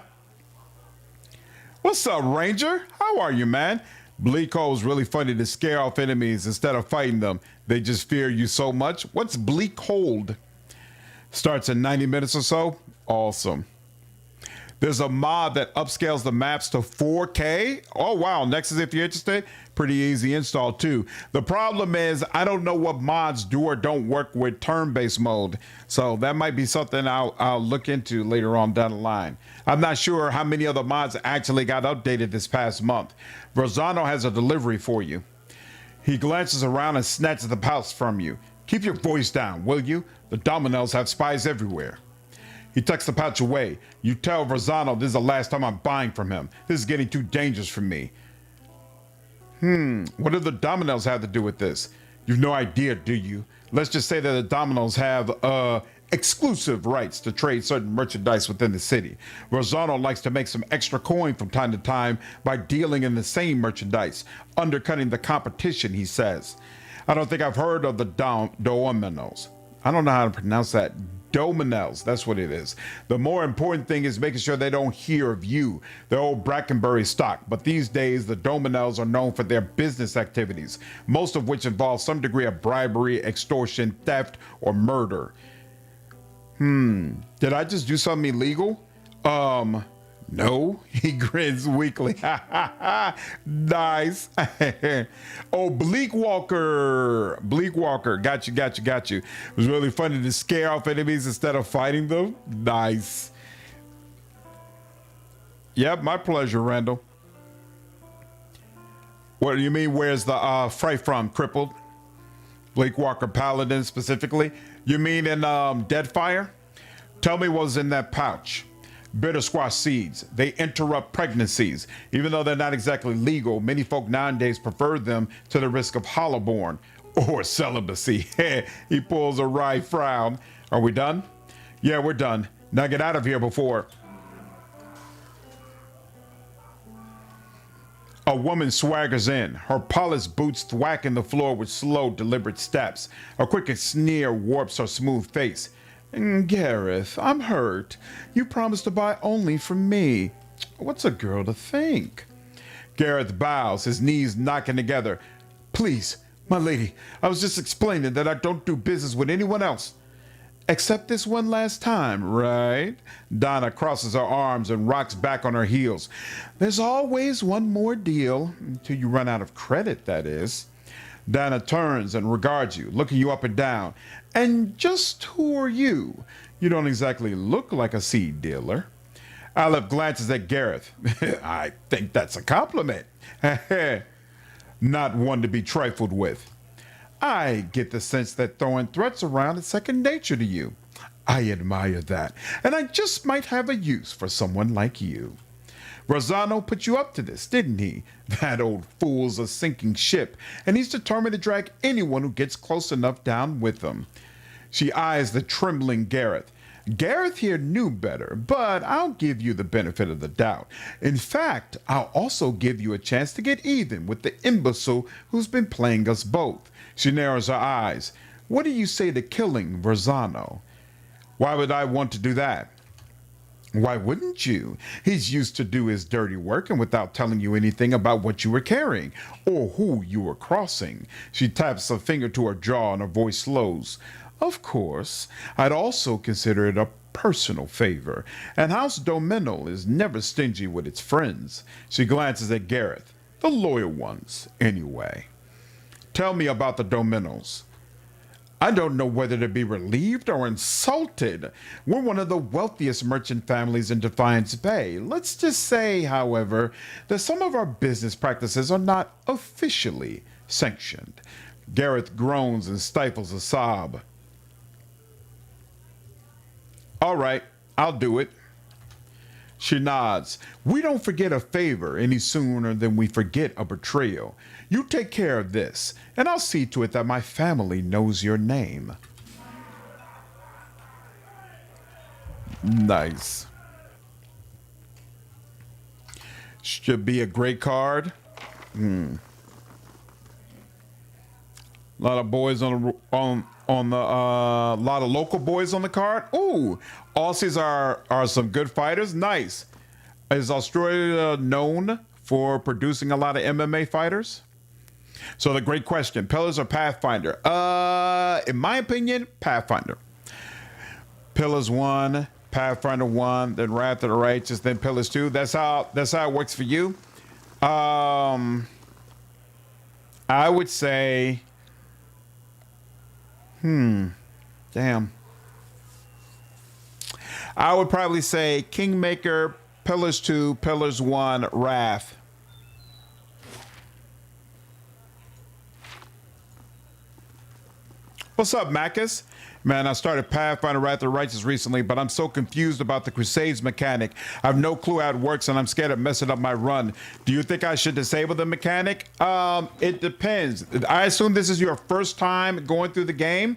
What's up, Ranger? How are you, man? Bleak Hole's really funny to scare off enemies instead of fighting them. They just fear you so much. What's Bleak Hold? Starts in 90 minutes or so? Awesome. There's a mod that upscales the maps to 4K. Oh, wow. Nexus, if you're interested, pretty easy install, too. The problem is I don't know what mods do or don't work with turn-based mode. So that might be something I'll look into later on down the line. I'm not sure how many other mods actually got updated this past month. Rosano has a delivery for you. He glances around and snatches the pouch from you. Keep your voice down, will you? The Dominoes have spies everywhere. He tucks the pouch away. You tell Rosano this is the last time I'm buying from him. This is getting too dangerous for me. What do the Dominoes have to do with this? You've no idea, do you? Let's just say that the Dominoes have exclusive rights to trade certain merchandise within the city. Rosano likes to make some extra coin from time to time by dealing in the same merchandise, undercutting the competition, he says. I don't think I've heard of the Dominoes. I don't know how to pronounce that. Dominoes, that's what it is. The more important thing is making sure they don't hear of you. They're old Brackenbury stock, but these days the Dominoes are known for their business activities, most of which involve some degree of bribery, extortion, theft, or murder. Did I just do something illegal? No, he grins weakly. Nice. Oh, Bleak Walker. Got you. It was really funny to scare off enemies instead of fighting them. Nice. Yep, my pleasure, Randall. What do you mean, where's the freight from, crippled? Bleak Walker Paladin specifically? You mean in Deadfire? Tell me what was in that pouch. Bitter squash seeds. They interrupt pregnancies. Even though they're not exactly legal, many folk nowadays prefer them to the risk of hollowborn or celibacy. He pulls a wry frown. Are we done? Yeah, we're done. Now get out of here before... A woman swaggers in, her polished boots thwacking the floor with slow, deliberate steps. A quick sneer warps her smooth face. Gareth, I'm hurt. You promised to buy only from me. What's a girl to think? Gareth bows, his knees knocking together. Please, my lady, I was just explaining that I don't do business with anyone else. Except this one last time, right? Donna crosses her arms and rocks back on her heels. There's always one more deal, until you run out of credit, that is. Donna turns and regards you, looking you up and down. And just who are you? You don't exactly look like a seed dealer. Aloth glances at Gareth. I think that's a compliment. Not one to be trifled with. I get the sense that throwing threats around is second nature to you. I admire that, and I just might have a use for someone like you. Rosano put you up to this, didn't he? That old fool's a sinking ship, and he's determined to drag anyone who gets close enough down with him. She eyes the trembling Gareth. Gareth here knew better, but I'll give you the benefit of the doubt. In fact, I'll also give you a chance to get even with the imbecile who's been playing us both. She narrows her eyes. What do you say to killing Rosano? Why would I want to do that? Why wouldn't you? He's used to do his dirty work and without telling you anything about what you were carrying or who you were crossing. She taps a finger to her jaw and her voice slows. Of course, I'd also consider it a personal favor, and House Dominal is never stingy with its friends. She glances at Gareth. The loyal ones, anyway. Tell me about the Dominos. I don't know whether to be relieved or insulted. We're one of the wealthiest merchant families in Defiance Bay. Let's just say, however, that some of our business practices are not officially sanctioned. Gareth groans and stifles a sob. All right, I'll do it. She nods. We don't forget a favor any sooner than we forget a betrayal. You take care of this, and I'll see to it that my family knows your name. Nice. Should be a great card. A lot of boys on the lot of local boys on the card. Ooh, Aussies are some good fighters. Nice. Is Australia known for producing a lot of MMA fighters? So the great question: Pillars or Pathfinder? In my opinion, Pathfinder. Pillars 1, Pathfinder 1, then Wrath of the Righteous, then Pillars 2. That's how it works for you. I would say, damn. I would probably say Kingmaker, Pillars 2, Pillars 1, Wrath. What's up, Macus? Man, I started Pathfinder Wrath of the Righteous recently, but I'm so confused about the Crusades mechanic. I have no clue how it works, and I'm scared of messing up my run. Do you think I should disable the mechanic? It depends. I assume this is your first time going through the game.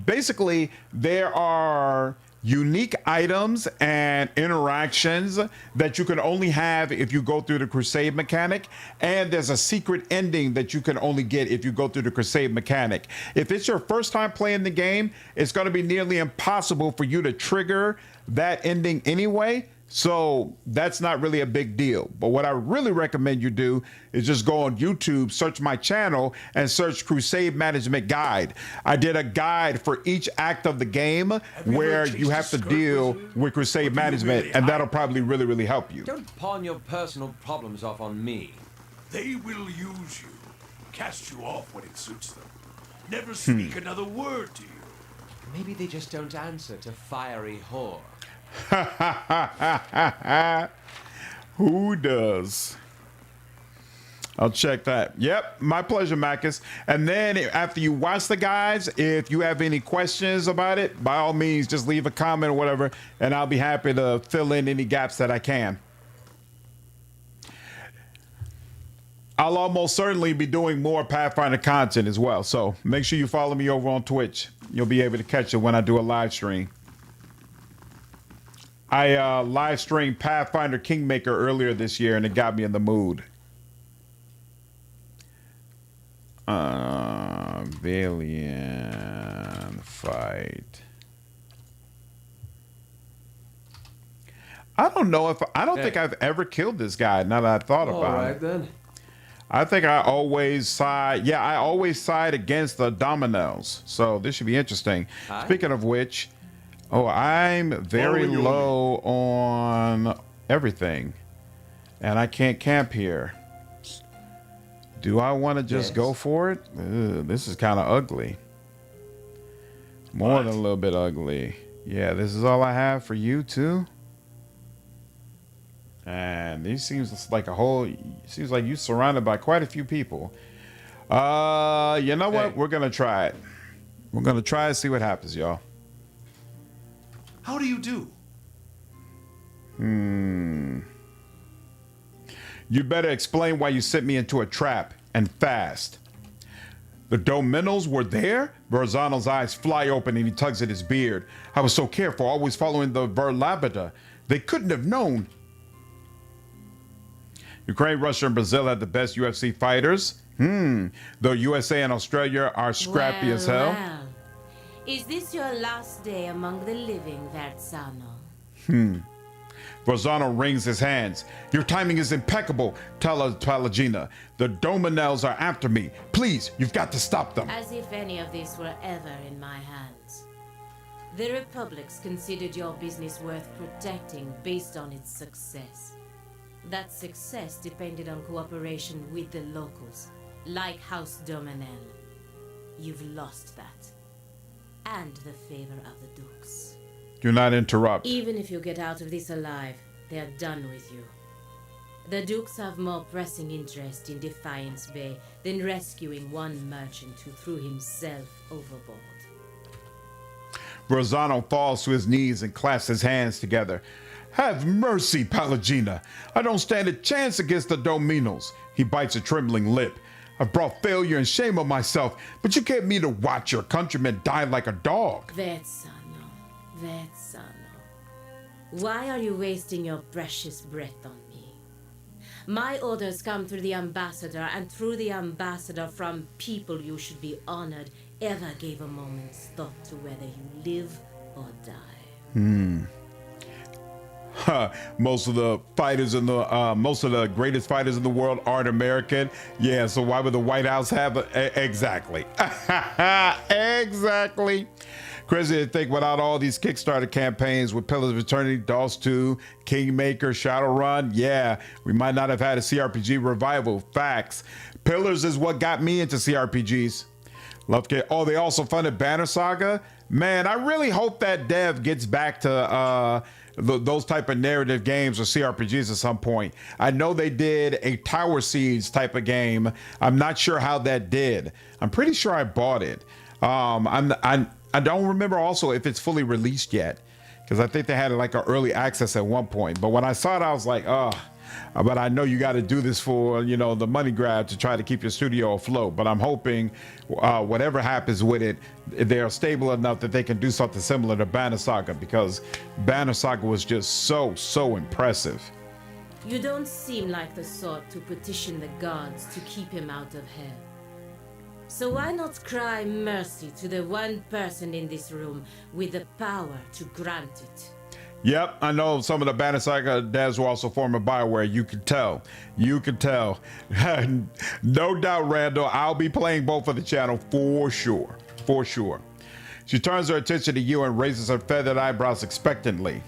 Basically, there are unique items and interactions that you can only have if you go through the Crusade mechanic, and there's a secret ending that you can only get if you go through the Crusade mechanic. If it's your first time playing the game, it's going to be nearly impossible for you to trigger that ending anyway. So that's not really a big deal. But what I really recommend you do is just go on YouTube, search my channel, and search Crusade Management Guide. I did a guide for each act of the game where you have to deal with Crusade Management, and that'll probably really, really help you. Don't pawn your personal problems off on me. They will use you, cast you off when it suits them. Never speak another word to you. Maybe they just don't answer to fiery whore. Who does? I'll check that. Yep, my pleasure, Macus. And then after you watch the guides, if you have any questions about it, by all means, just leave a comment or whatever, and I'll be happy to fill in any gaps that I can. I'll almost certainly be doing more Pathfinder content as well, so make sure you follow me over on Twitch. You'll be able to catch it when I do a live stream. I live streamed Pathfinder Kingmaker earlier this year, and it got me in the mood. Valiant fight. I don't know if I don't think I've ever killed this guy. Now that I thought about it. All right then. I think I always side. Yeah, I always side against the Dominels. So this should be interesting. Hi. Speaking of which. Oh, I'm very low on everything, and I can't camp here. Do I want to just go for it? Ugh, this is kind of ugly. More than a little bit ugly. Yeah, this is all I have for you too. And this seems like seems like you're surrounded by quite a few people. You know what? We're gonna try it. We're gonna try and see what happens, y'all. How do you do? You better explain why you sent me into a trap, and fast. The Dominals were there? Verzano's eyes fly open and he tugs at his beard. I was so careful, always following the Verlabada. They couldn't have known. Ukraine, Russia, and Brazil had the best UFC fighters. Though USA and Australia are scrappy as hell. Well. Is this your last day among the living, Verzano? Verzano wrings his hands. Your timing is impeccable, Palagina. The Dominels are after me. Please, you've got to stop them. As if any of this were ever in my hands. The Republics considered your business worth protecting based on its success. That success depended on cooperation with the locals, like House Dominel. You've lost that. And the favor of the Dukes. Do not interrupt. Even if you get out of this alive, they are done with you. The Dukes have more pressing interest in Defiance Bay than rescuing one merchant who threw himself overboard. Verzano falls to his knees and clasps his hands together. Have mercy, Palagina. I don't stand a chance against the Dominos. He bites a trembling lip. I've brought failure and shame on myself, but you can't mean to watch your countrymen die like a dog. Vetsano. Why are you wasting your precious breath on me? My orders come through the ambassador, and through the ambassador from people you should be honored ever gave a moment's thought to whether you live or die. Most of the greatest fighters in the world aren't American. Yeah, so why would the White House have exactly? Exactly. Crazy to think without all these Kickstarter campaigns with Pillars of Eternity, DOS 2, Kingmaker, Shadowrun, yeah, we might not have had a CRPG revival. Facts. Pillars is what got me into CRPGs. Oh, they also funded Banner Saga. Man, I really hope that dev gets back to those type of narrative games or CRPGs at some point. I know they did a Tower Siege type of game. I'm not sure how that did. I'm pretty sure I bought it. I don't remember also if it's fully released yet, because I think they had like an early access at one point. But when I saw it, I was like, oh, but I know you got to do this for, you know, the money grab to try to keep your studio afloat. But I'm hoping whatever happens with it, they are stable enough that they can do something similar to Banner Saga, because Banner Saga was just so impressive. You don't seem like the sort to petition the gods to keep him out of hell. So why not cry mercy to the one person in this room with the power to grant it? Yep, I know some of the Banner Saga devs were also former BioWare. You could tell. No doubt, Randall, I'll be playing both for the channel for sure. She turns her attention to you and raises her feathered eyebrows expectantly.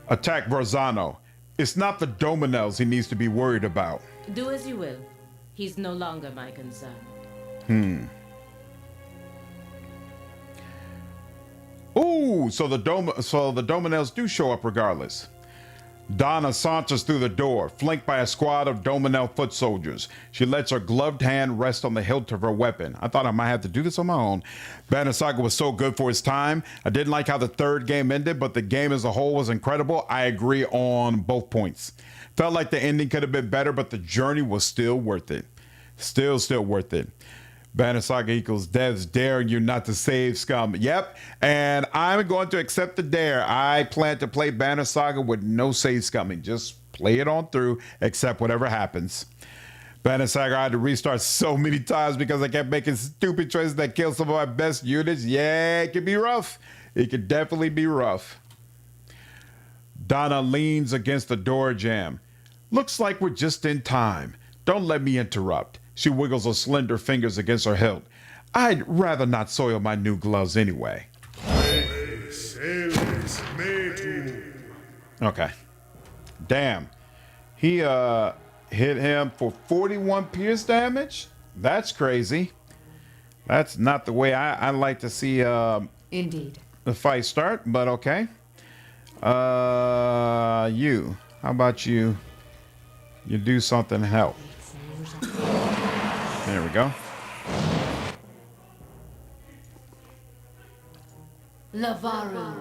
Attack Verzano. It's not the Dominels he needs to be worried about. Do as you will. He's no longer my concern. Ooh, so the Dominels do show up regardless. Donna saunters through the door, flanked by a squad of Dominel foot soldiers. She lets her gloved hand rest on the hilt of her weapon. I thought I might have to do this on my own. Banner Saga was so good for its time. I didn't like how the third game ended, but the game as a whole was incredible. I agree on both points. Felt like the ending could have been better, but the journey was still worth it. Still worth it. Banner Saga equals devs daring you not to save scum. Yep, and I'm going to accept the dare. I plan to play Banner Saga with no save scumming. Just play it on through, accept whatever happens. Banner Saga, I had to restart so many times because I kept making stupid choices that killed some of my best units. Yeah, it can be rough. It could definitely be rough. Donna leans against the door jamb. Looks like we're just in time. Don't let me interrupt. She wiggles her slender fingers against her hilt. I'd rather not soil my new gloves anyway. Okay. Damn. He hit him for 41 pierce damage? That's crazy. That's not the way I like to see Indeed. the fight start, but okay. You. How about you? You do something to help. There we go. Lavaru.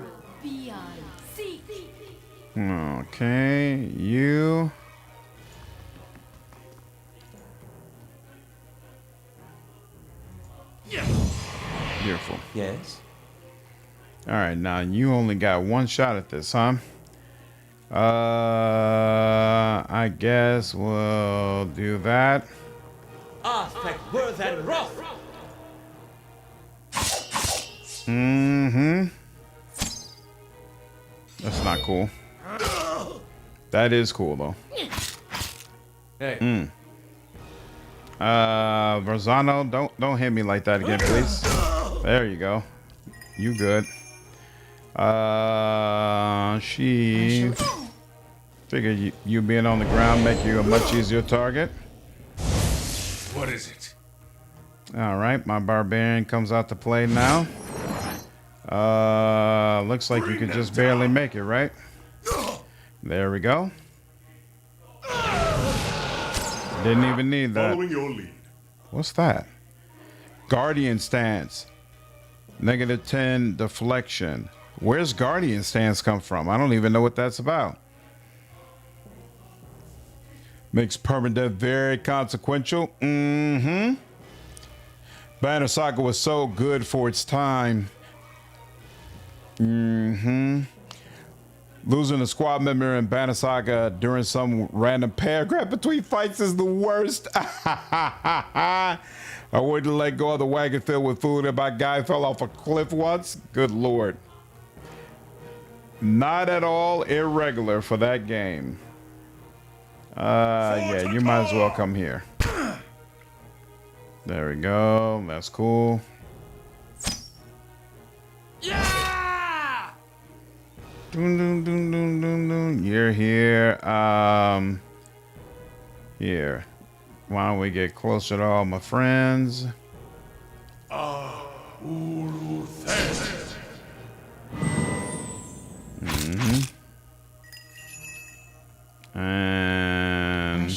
Okay, you. Beautiful. Yes? All right, now you only got one shot at this, huh? I guess we'll do that. Worth and rough. That's not cool. That is cool though. Hey. Verzano, don't hit me like that again, please. There you go. You good. She figured you being on the ground make you a much easier target. What is it? All right, my barbarian comes out to play now. Looks like you could just barely make it, right? There we go. Didn't even need that. Following your lead. What's that? Guardian stance. -10 deflection. Where's Guardian stance come from? I don't even know what that's about. Makes permadeath very consequential. Banner Saga was so good for its time. Losing a squad member in Banner Saga during some random paragraph between fights is the worst. I wouldn't let go of the wagon filled with food and my guy fell off a cliff once. Good lord. Not at all irregular for that game. Yeah, you might as well come here. There we go. That's cool. Yeah! Dun, dun, dun, dun, dun, dun. You're here. Here. Why don't we get closer to all my friends? And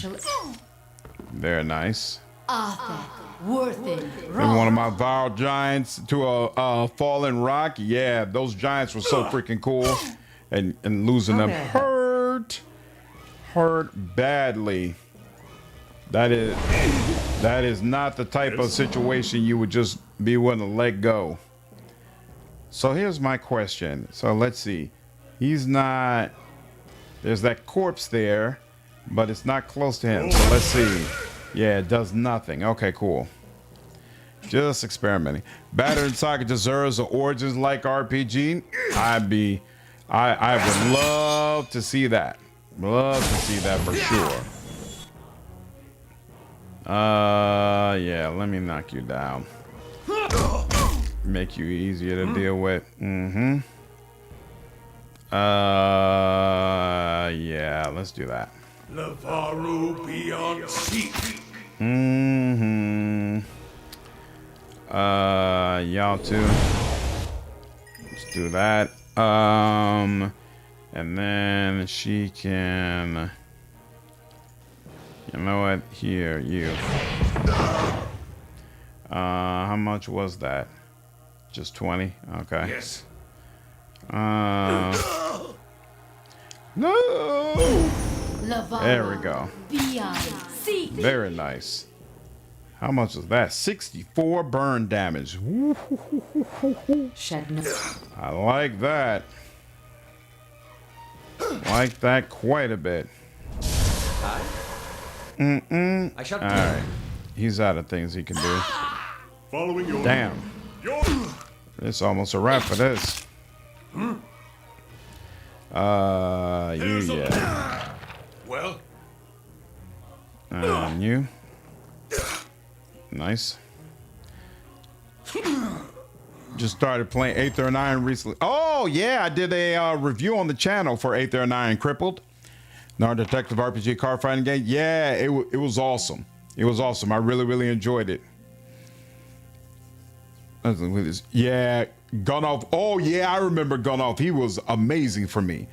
very nice. And one of my vile giants to a fallen rock. Yeah, those giants were so freaking cool. And losing them hurt badly. That is not the type of situation you would just be willing to let go. So here's my question. So let's see. He's not. There's that corpse there, but it's not close to him. So let's see. Yeah, it does nothing. Okay, cool. Just experimenting. Battered Saga deserves an Origins-like RPG. I would love to see that. Love to see that for sure. Yeah, let me knock you down. Make you easier to deal with. Yeah, let's do that. Lavaru beyond sea. Y'all too. Let's do that. And then she can. You know what? Here, you. How much was that? Just 20? Okay. Yes. No. There we go. Very nice. How much was that? 64 burn damage. I like that. Like that quite a bit. All right. He's out of things he can do. Following your Damn. It's almost a wrap for this. You, yeah. Well. And you. Nice. Just started playing 839 recently. Oh, yeah. I did a review on the channel for 839 Crippled. Non-detective RPG card fighting game. Yeah, it was awesome. It was awesome. I really, really enjoyed it. Yeah, Gunoff. Oh, yeah, I remember Gunoff. He was amazing for me.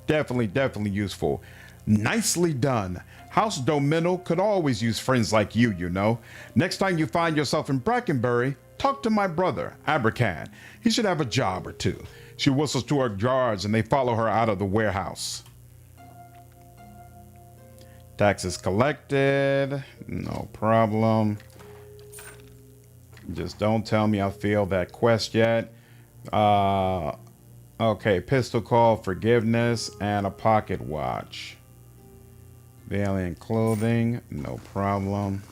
Definitely useful. Nicely done. House Domino could always use friends like you, you know. Next time you find yourself in Brackenbury, talk to my brother, Abercan. He should have a job or two. She whistles to her guards and they follow her out of the warehouse. Taxes collected. No problem. Just don't tell me I failed that quest yet. Okay, pistol call, forgiveness, and a pocket watch. Valiant clothing, no problem.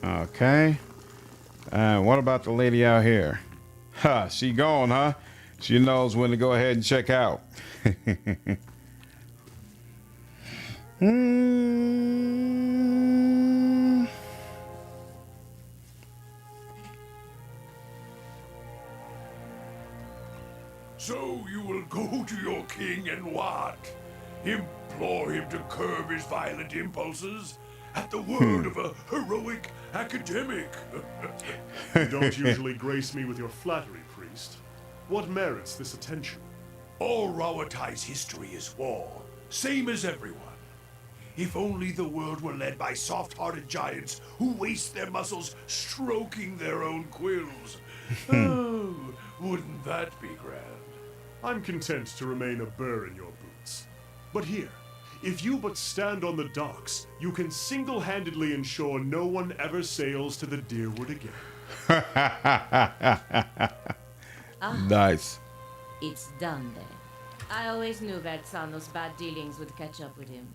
Okay. And what about the lady out here? Ha, she gone, huh? She knows when to go ahead and check out. So you will go to your king and what? Implore him to curb his violent impulses? At the word of a heroic academic. You don't usually grace me with your flattery, priest. What merits this attention? All Rawatai's history is war, same as everyone. If only the world were led by soft-hearted giants who waste their muscles stroking their own quills. Oh, wouldn't that be grand? I'm content to remain a burr in your boots. But here, if you but stand on the docks, you can single-handedly ensure no one ever sails to the Deerwood again. Nice. It's done then. I always knew Vertzano's bad dealings would catch up with him.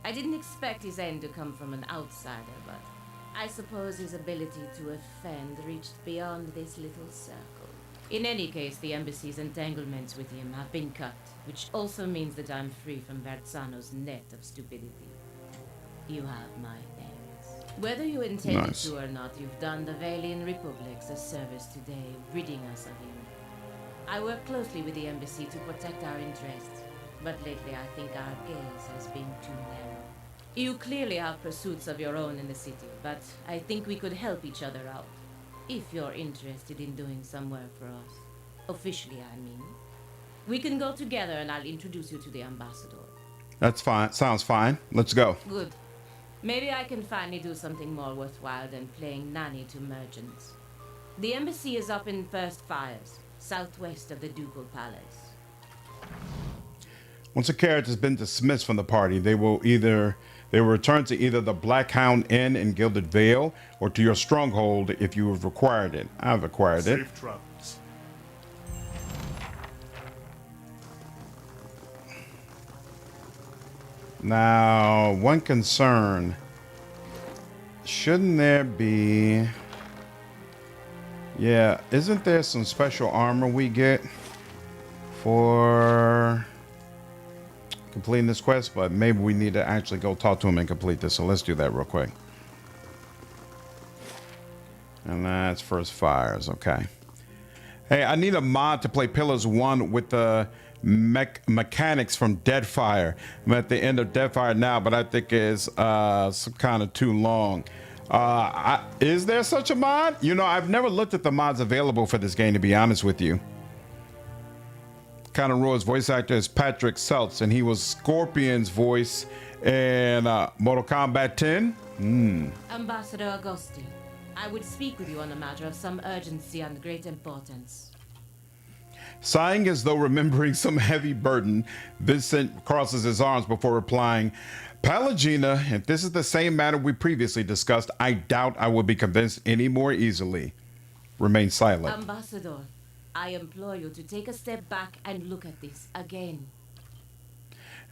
I didn't expect his end to come from an outsider, but I suppose his ability to offend reached beyond this little circle. In any case, the embassy's entanglements with him have been cut, which also means that I'm free from Vertzano's net of stupidity. You have my thanks. Whether you intended to or not, you've done the Valian Republics a service today, ridding us of him. I work closely with the embassy to protect our interests, but lately I think our gaze has been too narrow. You clearly have pursuits of your own in the city, but I think we could help each other out. If you're interested in doing some work for us. Officially, I mean. We can go together and I'll introduce you to the ambassador. That's fine. Sounds fine. Let's go. Good. Maybe I can finally do something more worthwhile than playing nanny to merchants. The embassy is up in First Fires, southwest of the Ducal Palace. Once a character has been dismissed from the party, they will return to either the Blackhound Inn in Gilded Vale or to your stronghold if you have acquired it. I've acquired it. Safe travels. Now, one concern. Shouldn't there be... Yeah, isn't there some special armor we get for completing this quest? But maybe we need to actually go talk to him and complete this. So let's do that real quick. And that's First Fires. Okay. Hey, I need a mod to play Pillars 1 with the mechanics from Deadfire. I'm at the end of Deadfire now, but I think it's kind of too long. Is there such a mod? You know, I've never looked at the mods available for this game, to be honest with you. Kana Roy's voice actor is Patrick Seltz, and he was Scorpion's voice in Mortal Kombat 10. Ambassador Augusti, I would speak with you on a matter of some urgency and great importance. Sighing as though remembering some heavy burden, Vincent crosses his arms before replying, Palagina, if this is the same matter we previously discussed, I doubt I will be convinced any more easily. Remain silent. Ambassador, I implore you to take a step back and look at this again.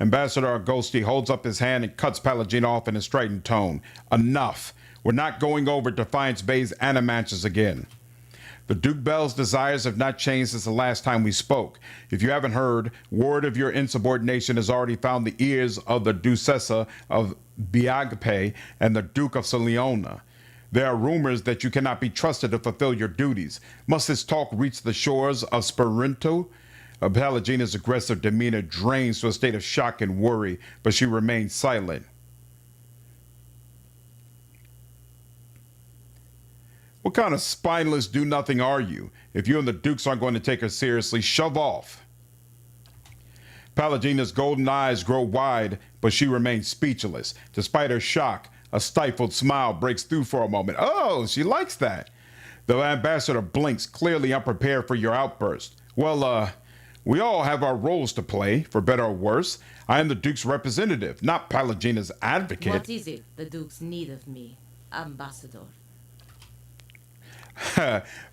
Ambassador Augusti holds up his hand and cuts Palagina off in a strident tone. Enough. We're not going over Defiance Bay's animances again. The Duke Bell's desires have not changed since the last time we spoke. If you haven't heard, word of your insubordination has already found the ears of the Ducessa of Biagpe and the Duke of Seleona. There are rumors that you cannot be trusted to fulfill your duties. Must this talk reach the shores of Sperinto? Palagina's aggressive demeanor drains to a state of shock and worry, but she remains silent. What kind of spineless do-nothing are you? If you and the Dukes aren't going to take her seriously, shove off. Palagina's golden eyes grow wide, but she remains speechless. Despite her shock, a stifled smile breaks through for a moment. Oh, she likes that. The ambassador blinks, clearly unprepared for your outburst. Well, we all have our roles to play, for better or worse. I am the Duke's representative, not Palagina's advocate. What is it the Dukes need of me, Ambassador?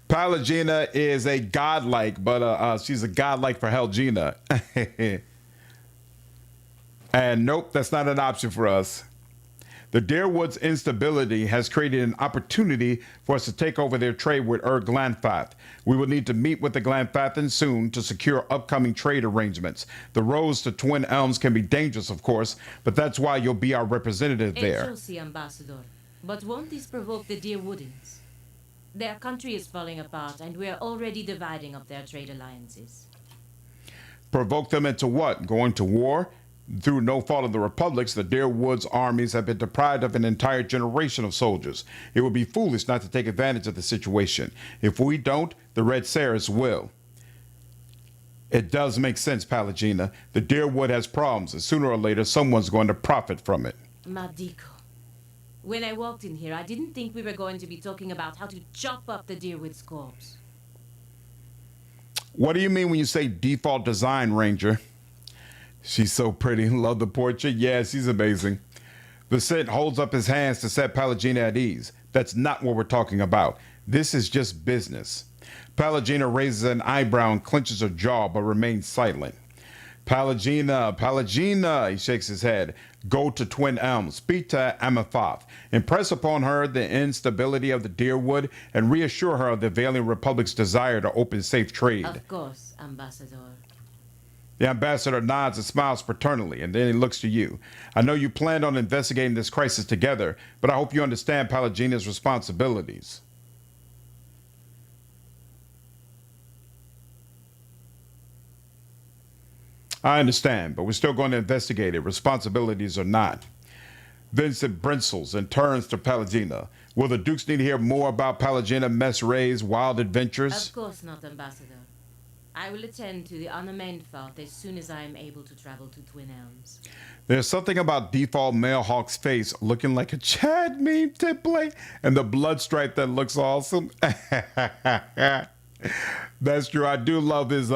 Palagina is a godlike, but she's a godlike for Helgina. And nope, that's not an option for us. The Deerwood's instability has created an opportunity for us to take over their trade with Glanfath. We will need to meet with the Glanfathans soon to secure upcoming trade arrangements. The roads to Twin Elms can be dangerous, of course, but that's why you'll be our representative there. Ambassador. But won't this provoke the Deerwoodins? Their country is falling apart, and we are already dividing up their trade alliances. Provoke them into what? Going to war? Through no fault of the Republic's, the Deerwood's armies have been deprived of an entire generation of soldiers. It would be foolish not to take advantage of the situation. If we don't, the Red Sarahs will. It does make sense, Palagina. The Deerwood has problems, and sooner or later, someone's going to profit from it. Madiko. When I walked in here, I didn't think we were going to be talking about how to chop up the Deerwood's corpse. What do you mean when you say default design, Ranger? She's so pretty. Love the portrait. Yeah, she's amazing. Vincent holds up his hands to set Pelagina at ease. That's not what we're talking about. This is just business. Pelagina raises an eyebrow and clenches her jaw, but remains silent. Pelagina, he shakes his head. Go to Twin Elms, speak to Amethoth, impress upon her the instability of the Deerwood, and reassure her of the Valiant Republic's desire to open safe trade. Of course, Ambassador. The ambassador nods and smiles paternally, and then he looks to you. I know you planned on investigating this crisis together, but I hope you understand Pelagina's responsibilities. I understand, but we're still going to investigate it. Responsibilities or not. Vincent bristles and turns to Pelagina. Will the Dukes need to hear more about Pelagina Messeray's wild adventures? Of course not, Ambassador. I will attend to the unnamed thought as soon as I am able to travel to Twin Elms. There's something about default male Hawk's face looking like a Chad meme template and the blood stripe that looks awesome. That's true. I do love his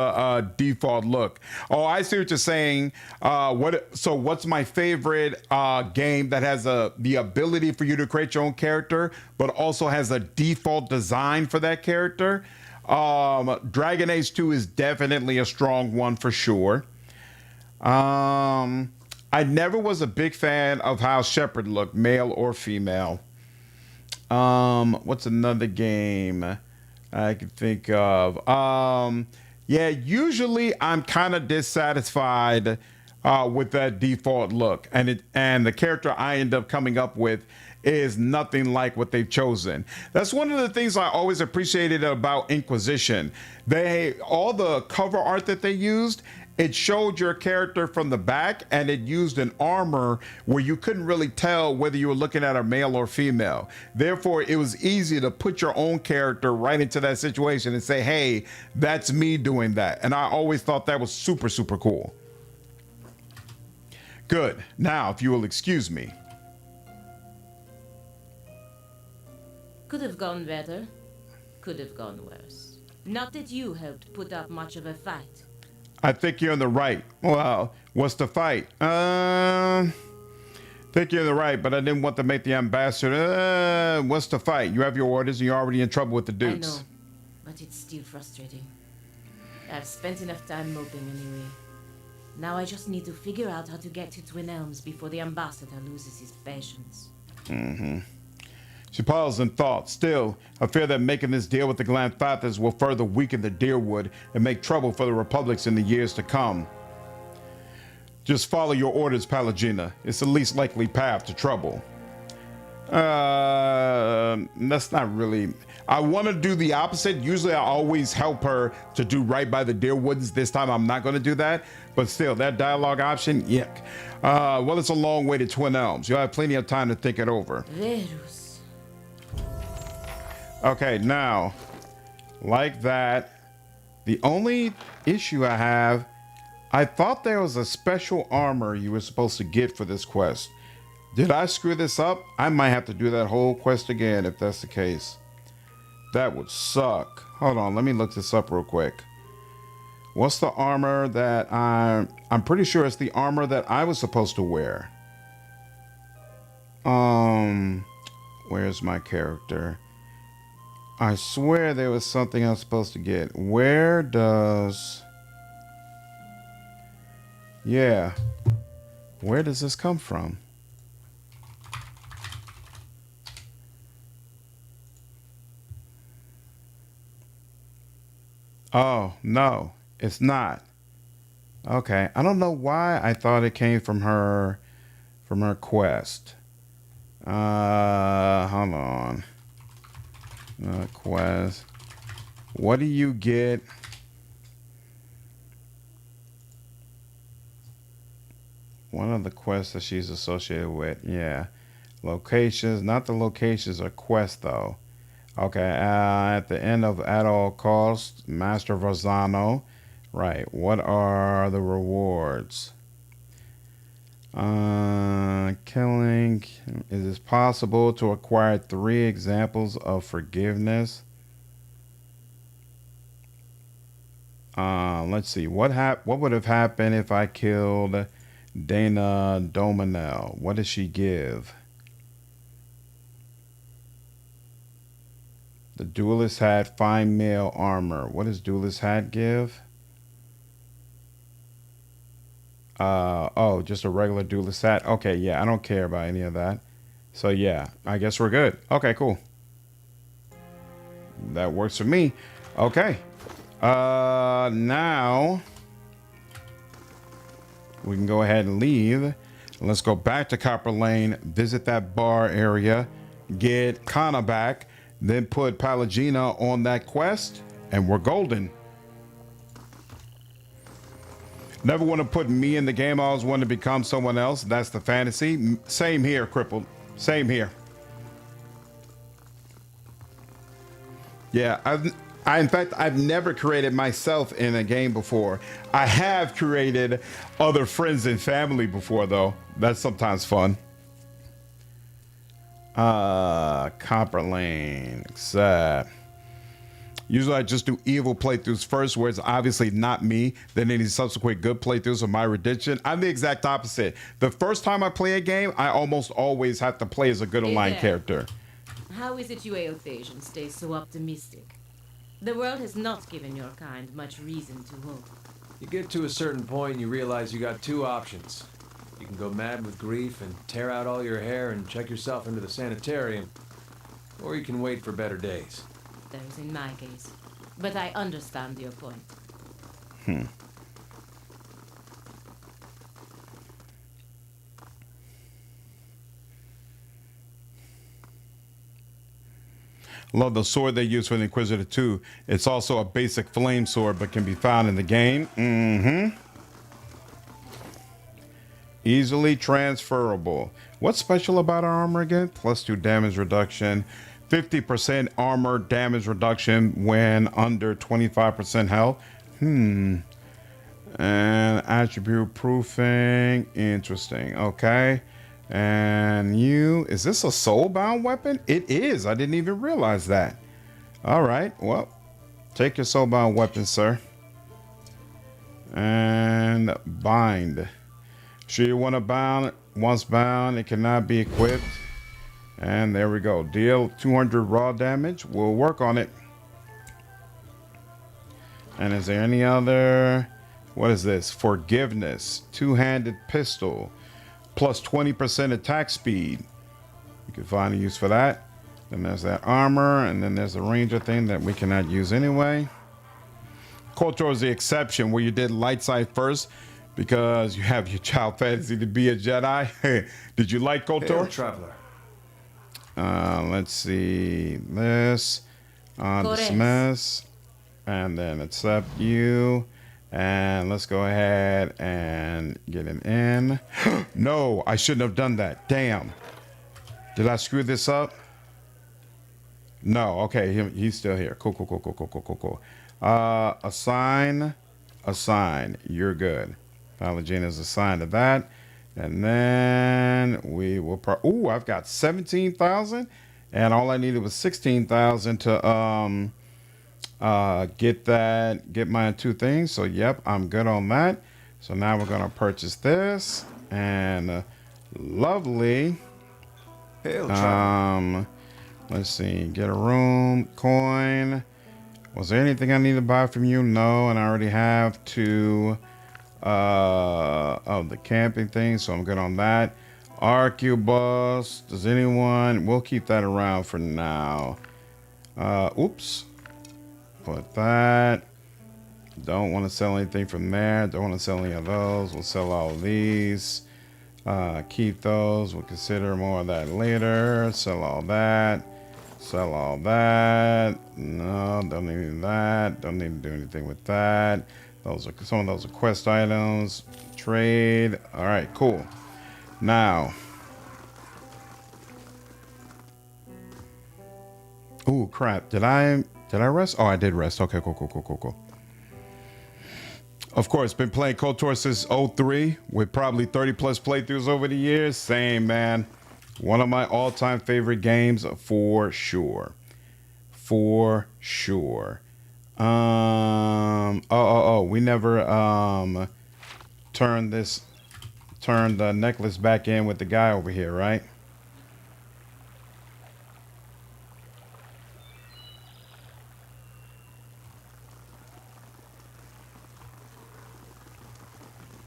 default look. Oh, I see what you're saying. What's my favorite game that has the ability for you to create your own character, but also has a default design for that character? Dragon Age 2 is definitely a strong one for sure. I never was a big fan of how Shepard looked, male or female. What's another game I can think of? Yeah, usually I'm kind of dissatisfied with that default look, and the character I end up coming up with is nothing like what they've chosen. That's one of the things I always appreciated about Inquisition. All the cover art that they used, it showed your character from the back, and it used an armor where you couldn't really tell whether you were looking at a male or female. Therefore, it was easy to put your own character right into that situation and say, hey, that's me doing that. And I always thought that was super, super cool. Good. Now, if you will excuse me. Could have gone better. Could have gone worse. Not that you helped put up much of a fight. I think you're in the right. Well, what's the fight? Think you're in the right, but I didn't want to make the ambassador. What's the fight? You have your orders and you're already in trouble with the Dukes. I know, but it's still frustrating. I've spent enough time moping anyway. Now I just need to figure out how to get to Twin Elms before the ambassador loses his patience. Mm-hmm. She paused in thought. Still, I fear that making this deal with the Glanthathas will further weaken the Deerwood and make trouble for the Republics in the years to come. Just follow your orders, Pelagina. It's the least likely path to trouble. That's not really... I want to do the opposite. Usually I always help her to do right by the Deerwoods. This time I'm not going to do that. But still, that dialogue option, yuck. Well, it's a long way to Twin Elms. You'll have plenty of time to think it over. Verus. Okay, now, like that, the only issue I have, I thought there was a special armor you were supposed to get for this quest. Did I screw this up? I might have to do that whole quest again if that's the case. That would suck. Hold on, let me look this up real quick. What's the armor that I'm pretty sure it's the armor that I was supposed to wear. Where's my character? I swear there was something I was supposed to get. Where does... Yeah. Where does this come from? Oh, no. It's not. Okay. I don't know why I thought it came from her quest. Hold on. Quest. What do you get? One of the quests that she's associated with. Yeah. Locations. Not the locations or quests, though. Okay. At the end of at all costs, Master Verzano. Right. What are the rewards? Killing. Is it possible to acquire 3 examples of forgiveness? Let's see. What would have happened if I killed Dana Dominel? What does she give? The duelist had fine mail armor. What does duelist hat give? Oh, just a regular duelist hat. Okay, yeah, I don't care about any of that. So yeah, I guess we're good. Okay, cool. That works for me. Okay. Now we can go ahead and leave. Let's go back to Copper Lane, visit that bar area, get Kana back, then put Palagina on that quest, and we're golden. Never want to put me in the game. I always want to become someone else. That's the fantasy. Same here, Crippled. Same here. Yeah, in fact, I've never created myself in a game before. I have created other friends and family before, though. That's sometimes fun. Copper Lane, except usually I just do evil playthroughs first, where it's obviously not me, then any subsequent good playthroughs of my redemption. I'm the exact opposite. The first time I play a game, I almost always have to play as a good online character. How is it you Eothasians stay so optimistic? The world has not given your kind much reason to hope. You get to a certain point and you realize you got 2 options. You can go mad with grief and tear out all your hair and check yourself into the sanitarium. Or you can wait for better days. There's in my case. But I understand your point. Love the sword they use for the Inquisitor 2. It's also a basic flame sword, but can be found in the game. Easily transferable. What's special about our armor again? +2 damage reduction. 50% armor damage reduction when under 25% health. And attribute proofing. Interesting. Okay. And is this a soulbound weapon? It is. I didn't even realize that. All right. Well, take your soulbound weapon, sir. And bind. Sure you want to bound. Once bound, it cannot be equipped. And there we go. Deal 200 raw damage. We'll work on it. And is there any other? What is this? Forgiveness. 2-handed pistol. Plus 20% attack speed. You can find a use for that. Then there's that armor. And then there's the ranger thing that we cannot use anyway. KOTOR is the exception where you did light side first because you have your child fantasy to be a Jedi. Did you like KOTOR? Traveler. Let's see. This. Dismiss. And then accept you. And let's go ahead and get him in. No, I shouldn't have done that. Damn. Did I screw this up? No. Okay, he's still here. Cool. Assign. You're good. Palagina is assigned to that. And then we will ooh, I've got 17,000. And all I needed was 16,000 to get my 2 things. So yep, I'm good on that. So now we're gonna purchase this and lovely. Let's see, get a room, coin. Was there anything I need to buy from you? No, and I already have 2 of the camping thing, so I'm good on that. Arquebus, does anyone? We'll keep that around for now. Oops. Put that. Don't want to sell anything from there. Don't want to sell any of those. We'll sell all of these. Keep those. We'll consider more of that later. Sell all that. Sell all that. No, don't need that. Don't need to do anything with that. Those are some of those are quest items. Trade. All right, cool. Now. Ooh, crap. Did I rest? Oh, I did rest. Okay, cool. Of course, been playing KOTOR since '03 with probably 30 plus playthroughs over the years. Same, man. One of my all-time favorite games for sure. For sure. We never turned the necklace back in with the guy over here, right?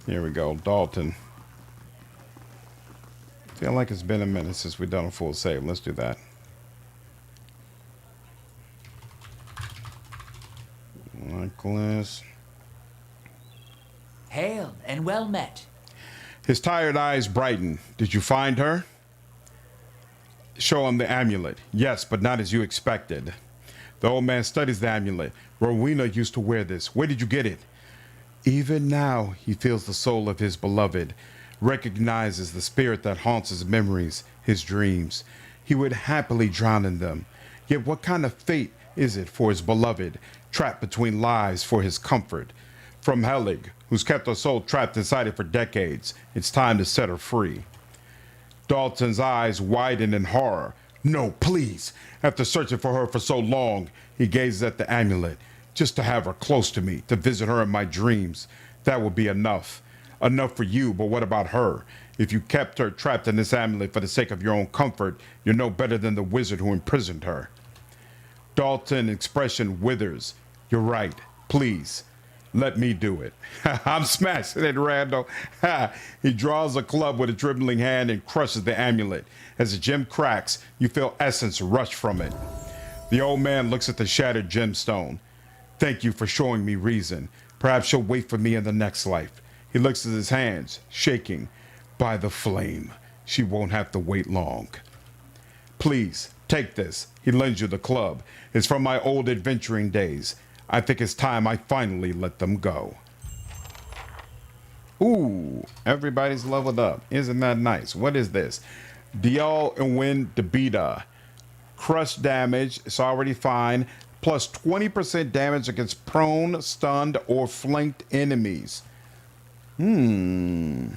Here we go, Dalton. Feel like it's been a minute since we've done a full save. Let's do that. Necklace. Hail and well met. His tired eyes brighten. Did you find her? Show him the amulet. Yes, but not as you expected. The old man studies the amulet. Rowena used to wear this. Where did you get it? Even now, he feels the soul of his beloved, recognizes the spirit that haunts his memories, his dreams. He would happily drown in them. Yet what kind of fate is it for his beloved, trapped between lives for his comfort? From Helig, who's kept her soul trapped inside it for decades, it's time to set her free. Dalton's eyes widen in horror. No, please. After searching for her for so long, he gazes at the amulet. Just to have her close to me, to visit her in my dreams. That would be enough. Enough for you, but what about her? If you kept her trapped in this amulet for the sake of your own comfort, you're no better than the wizard who imprisoned her. Dalton's expression withers. You're right. Please, let me do it. I'm smashing it, Randall. He draws a club with a trembling hand and crushes the amulet. As the gem cracks, you feel essence rush from it. The old man looks at the shattered gemstone. Thank you for showing me reason. Perhaps you'll wait for me in the next life. He looks at his hands, shaking. By the flame, she won't have to wait long. Please, take this. He lends you the club. It's from my old adventuring days. I think it's time I finally let them go. Ooh, everybody's leveled up. Isn't that nice? What is this? Dial and win Debita. Crush damage. It's already fine. Plus 20% damage against prone, stunned, or flanked enemies. I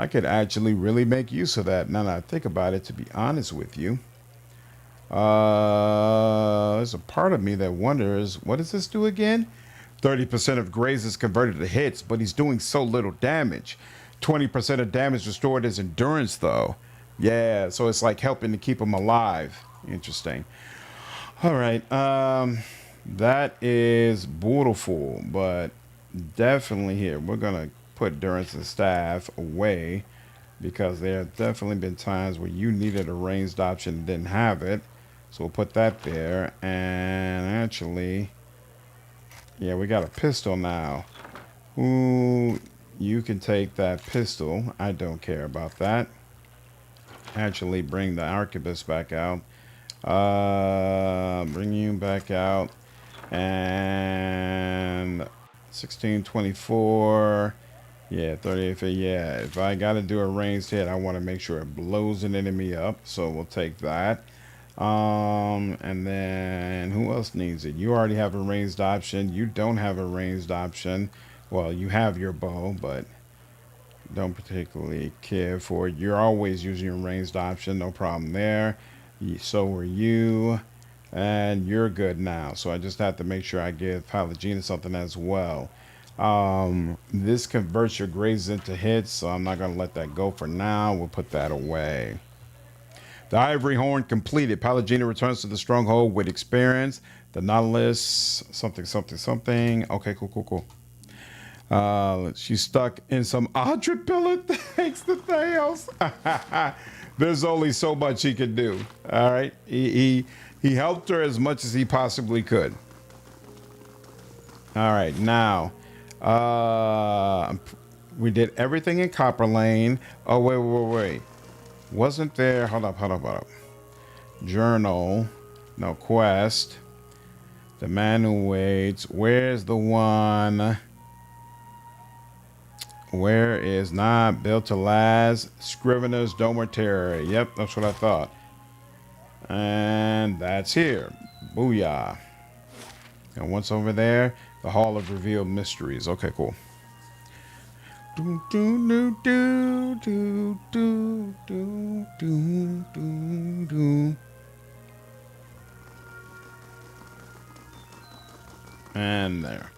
could actually really make use of that now that I think about it, to be honest with you. There's a part of me that wonders, what does this do again? 30% of graze is converted to hits, but he's doing so little damage. 20% of damage restored is endurance, though. Yeah, so it's like helping to keep him alive. Interesting. All right, that is beautiful, but definitely here. We're going to put Durance's staff away because there have definitely been times where you needed a ranged option and didn't have it. So we'll put that there. And actually, yeah, we got a pistol now. Ooh, you can take that pistol. I don't care about that. Actually, bring the arquebus back out. Bring you back out. And 1624. Yeah, 38. Yeah, if I got to do a ranged hit, I want to make sure it blows an enemy up. So we'll take that. And then who else needs it? You already have a ranged option. You don't have a ranged option. Well, you have your bow, but don't particularly care for it. You're always using your ranged option. No problem there. So are you. And you're good now. So I just have to make sure I give Pallegina something as well. This converts your grazes into hits, so I'm not going to let that go for now. We'll put that away. The Ivory Horn completed. Pallegina returns to the stronghold with experience. The Nautilus, something. Okay, cool. She's stuck in some Andra pillar. Thanks to Theos. There's only so much he could do. All right. He helped her as much as he possibly could. All right. Now, we did everything in Copper Lane. Oh, wait. Wasn't there? Hold up. Journal. No, quest. The man who waits. Where's the one? Where is not built to last? Scrivener's Dome or Terror. Yep, that's what I thought. And that's here. Booyah. And what's over there? The Hall of Revealed Mysteries. Okay, cool. Do, do, do, do, do, do, do, do, do. And there.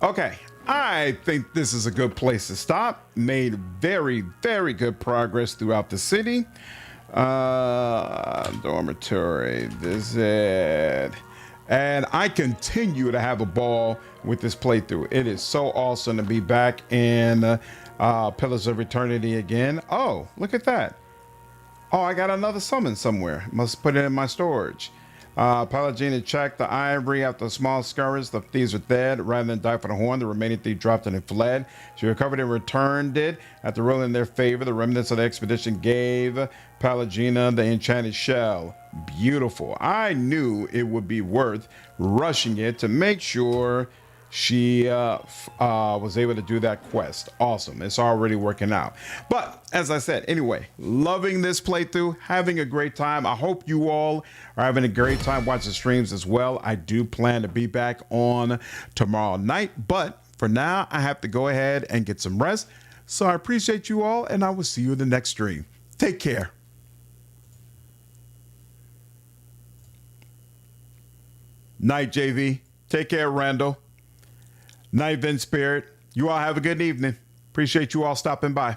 Okay, I think this is a good place to stop. Made very, very good progress throughout the city. Dormitory visit. And I continue to have a ball with this playthrough. It is so awesome to be back in Pillars of Eternity again. Oh, look at that. Oh, I got another summon somewhere. Must put it in my storage. Palagina checked the ivory after a small skirmish. The thieves are dead. Rather than die for the horn, the remaining thief dropped it and fled. She recovered and returned it. After ruling in their favor, the remnants of the expedition gave Palagina the enchanted shell. Beautiful. I knew it would be worth rushing it to make sure she was able to do that quest. Awesome. It's already working out. But as I said, anyway, loving this playthrough, having a great time. I hope you all are having a great time watching streams as well. I do plan to be back on tomorrow night, but for now, I have to go ahead and get some rest. So I appreciate you all, and I will see you in the next stream. Take care. Night, JV. Take care, Randall. Night, Vin Spirit. You all have a good evening. Appreciate you all stopping by.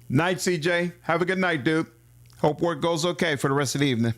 Night, CJ. Have a good night, dude. Hope work goes okay for the rest of the evening.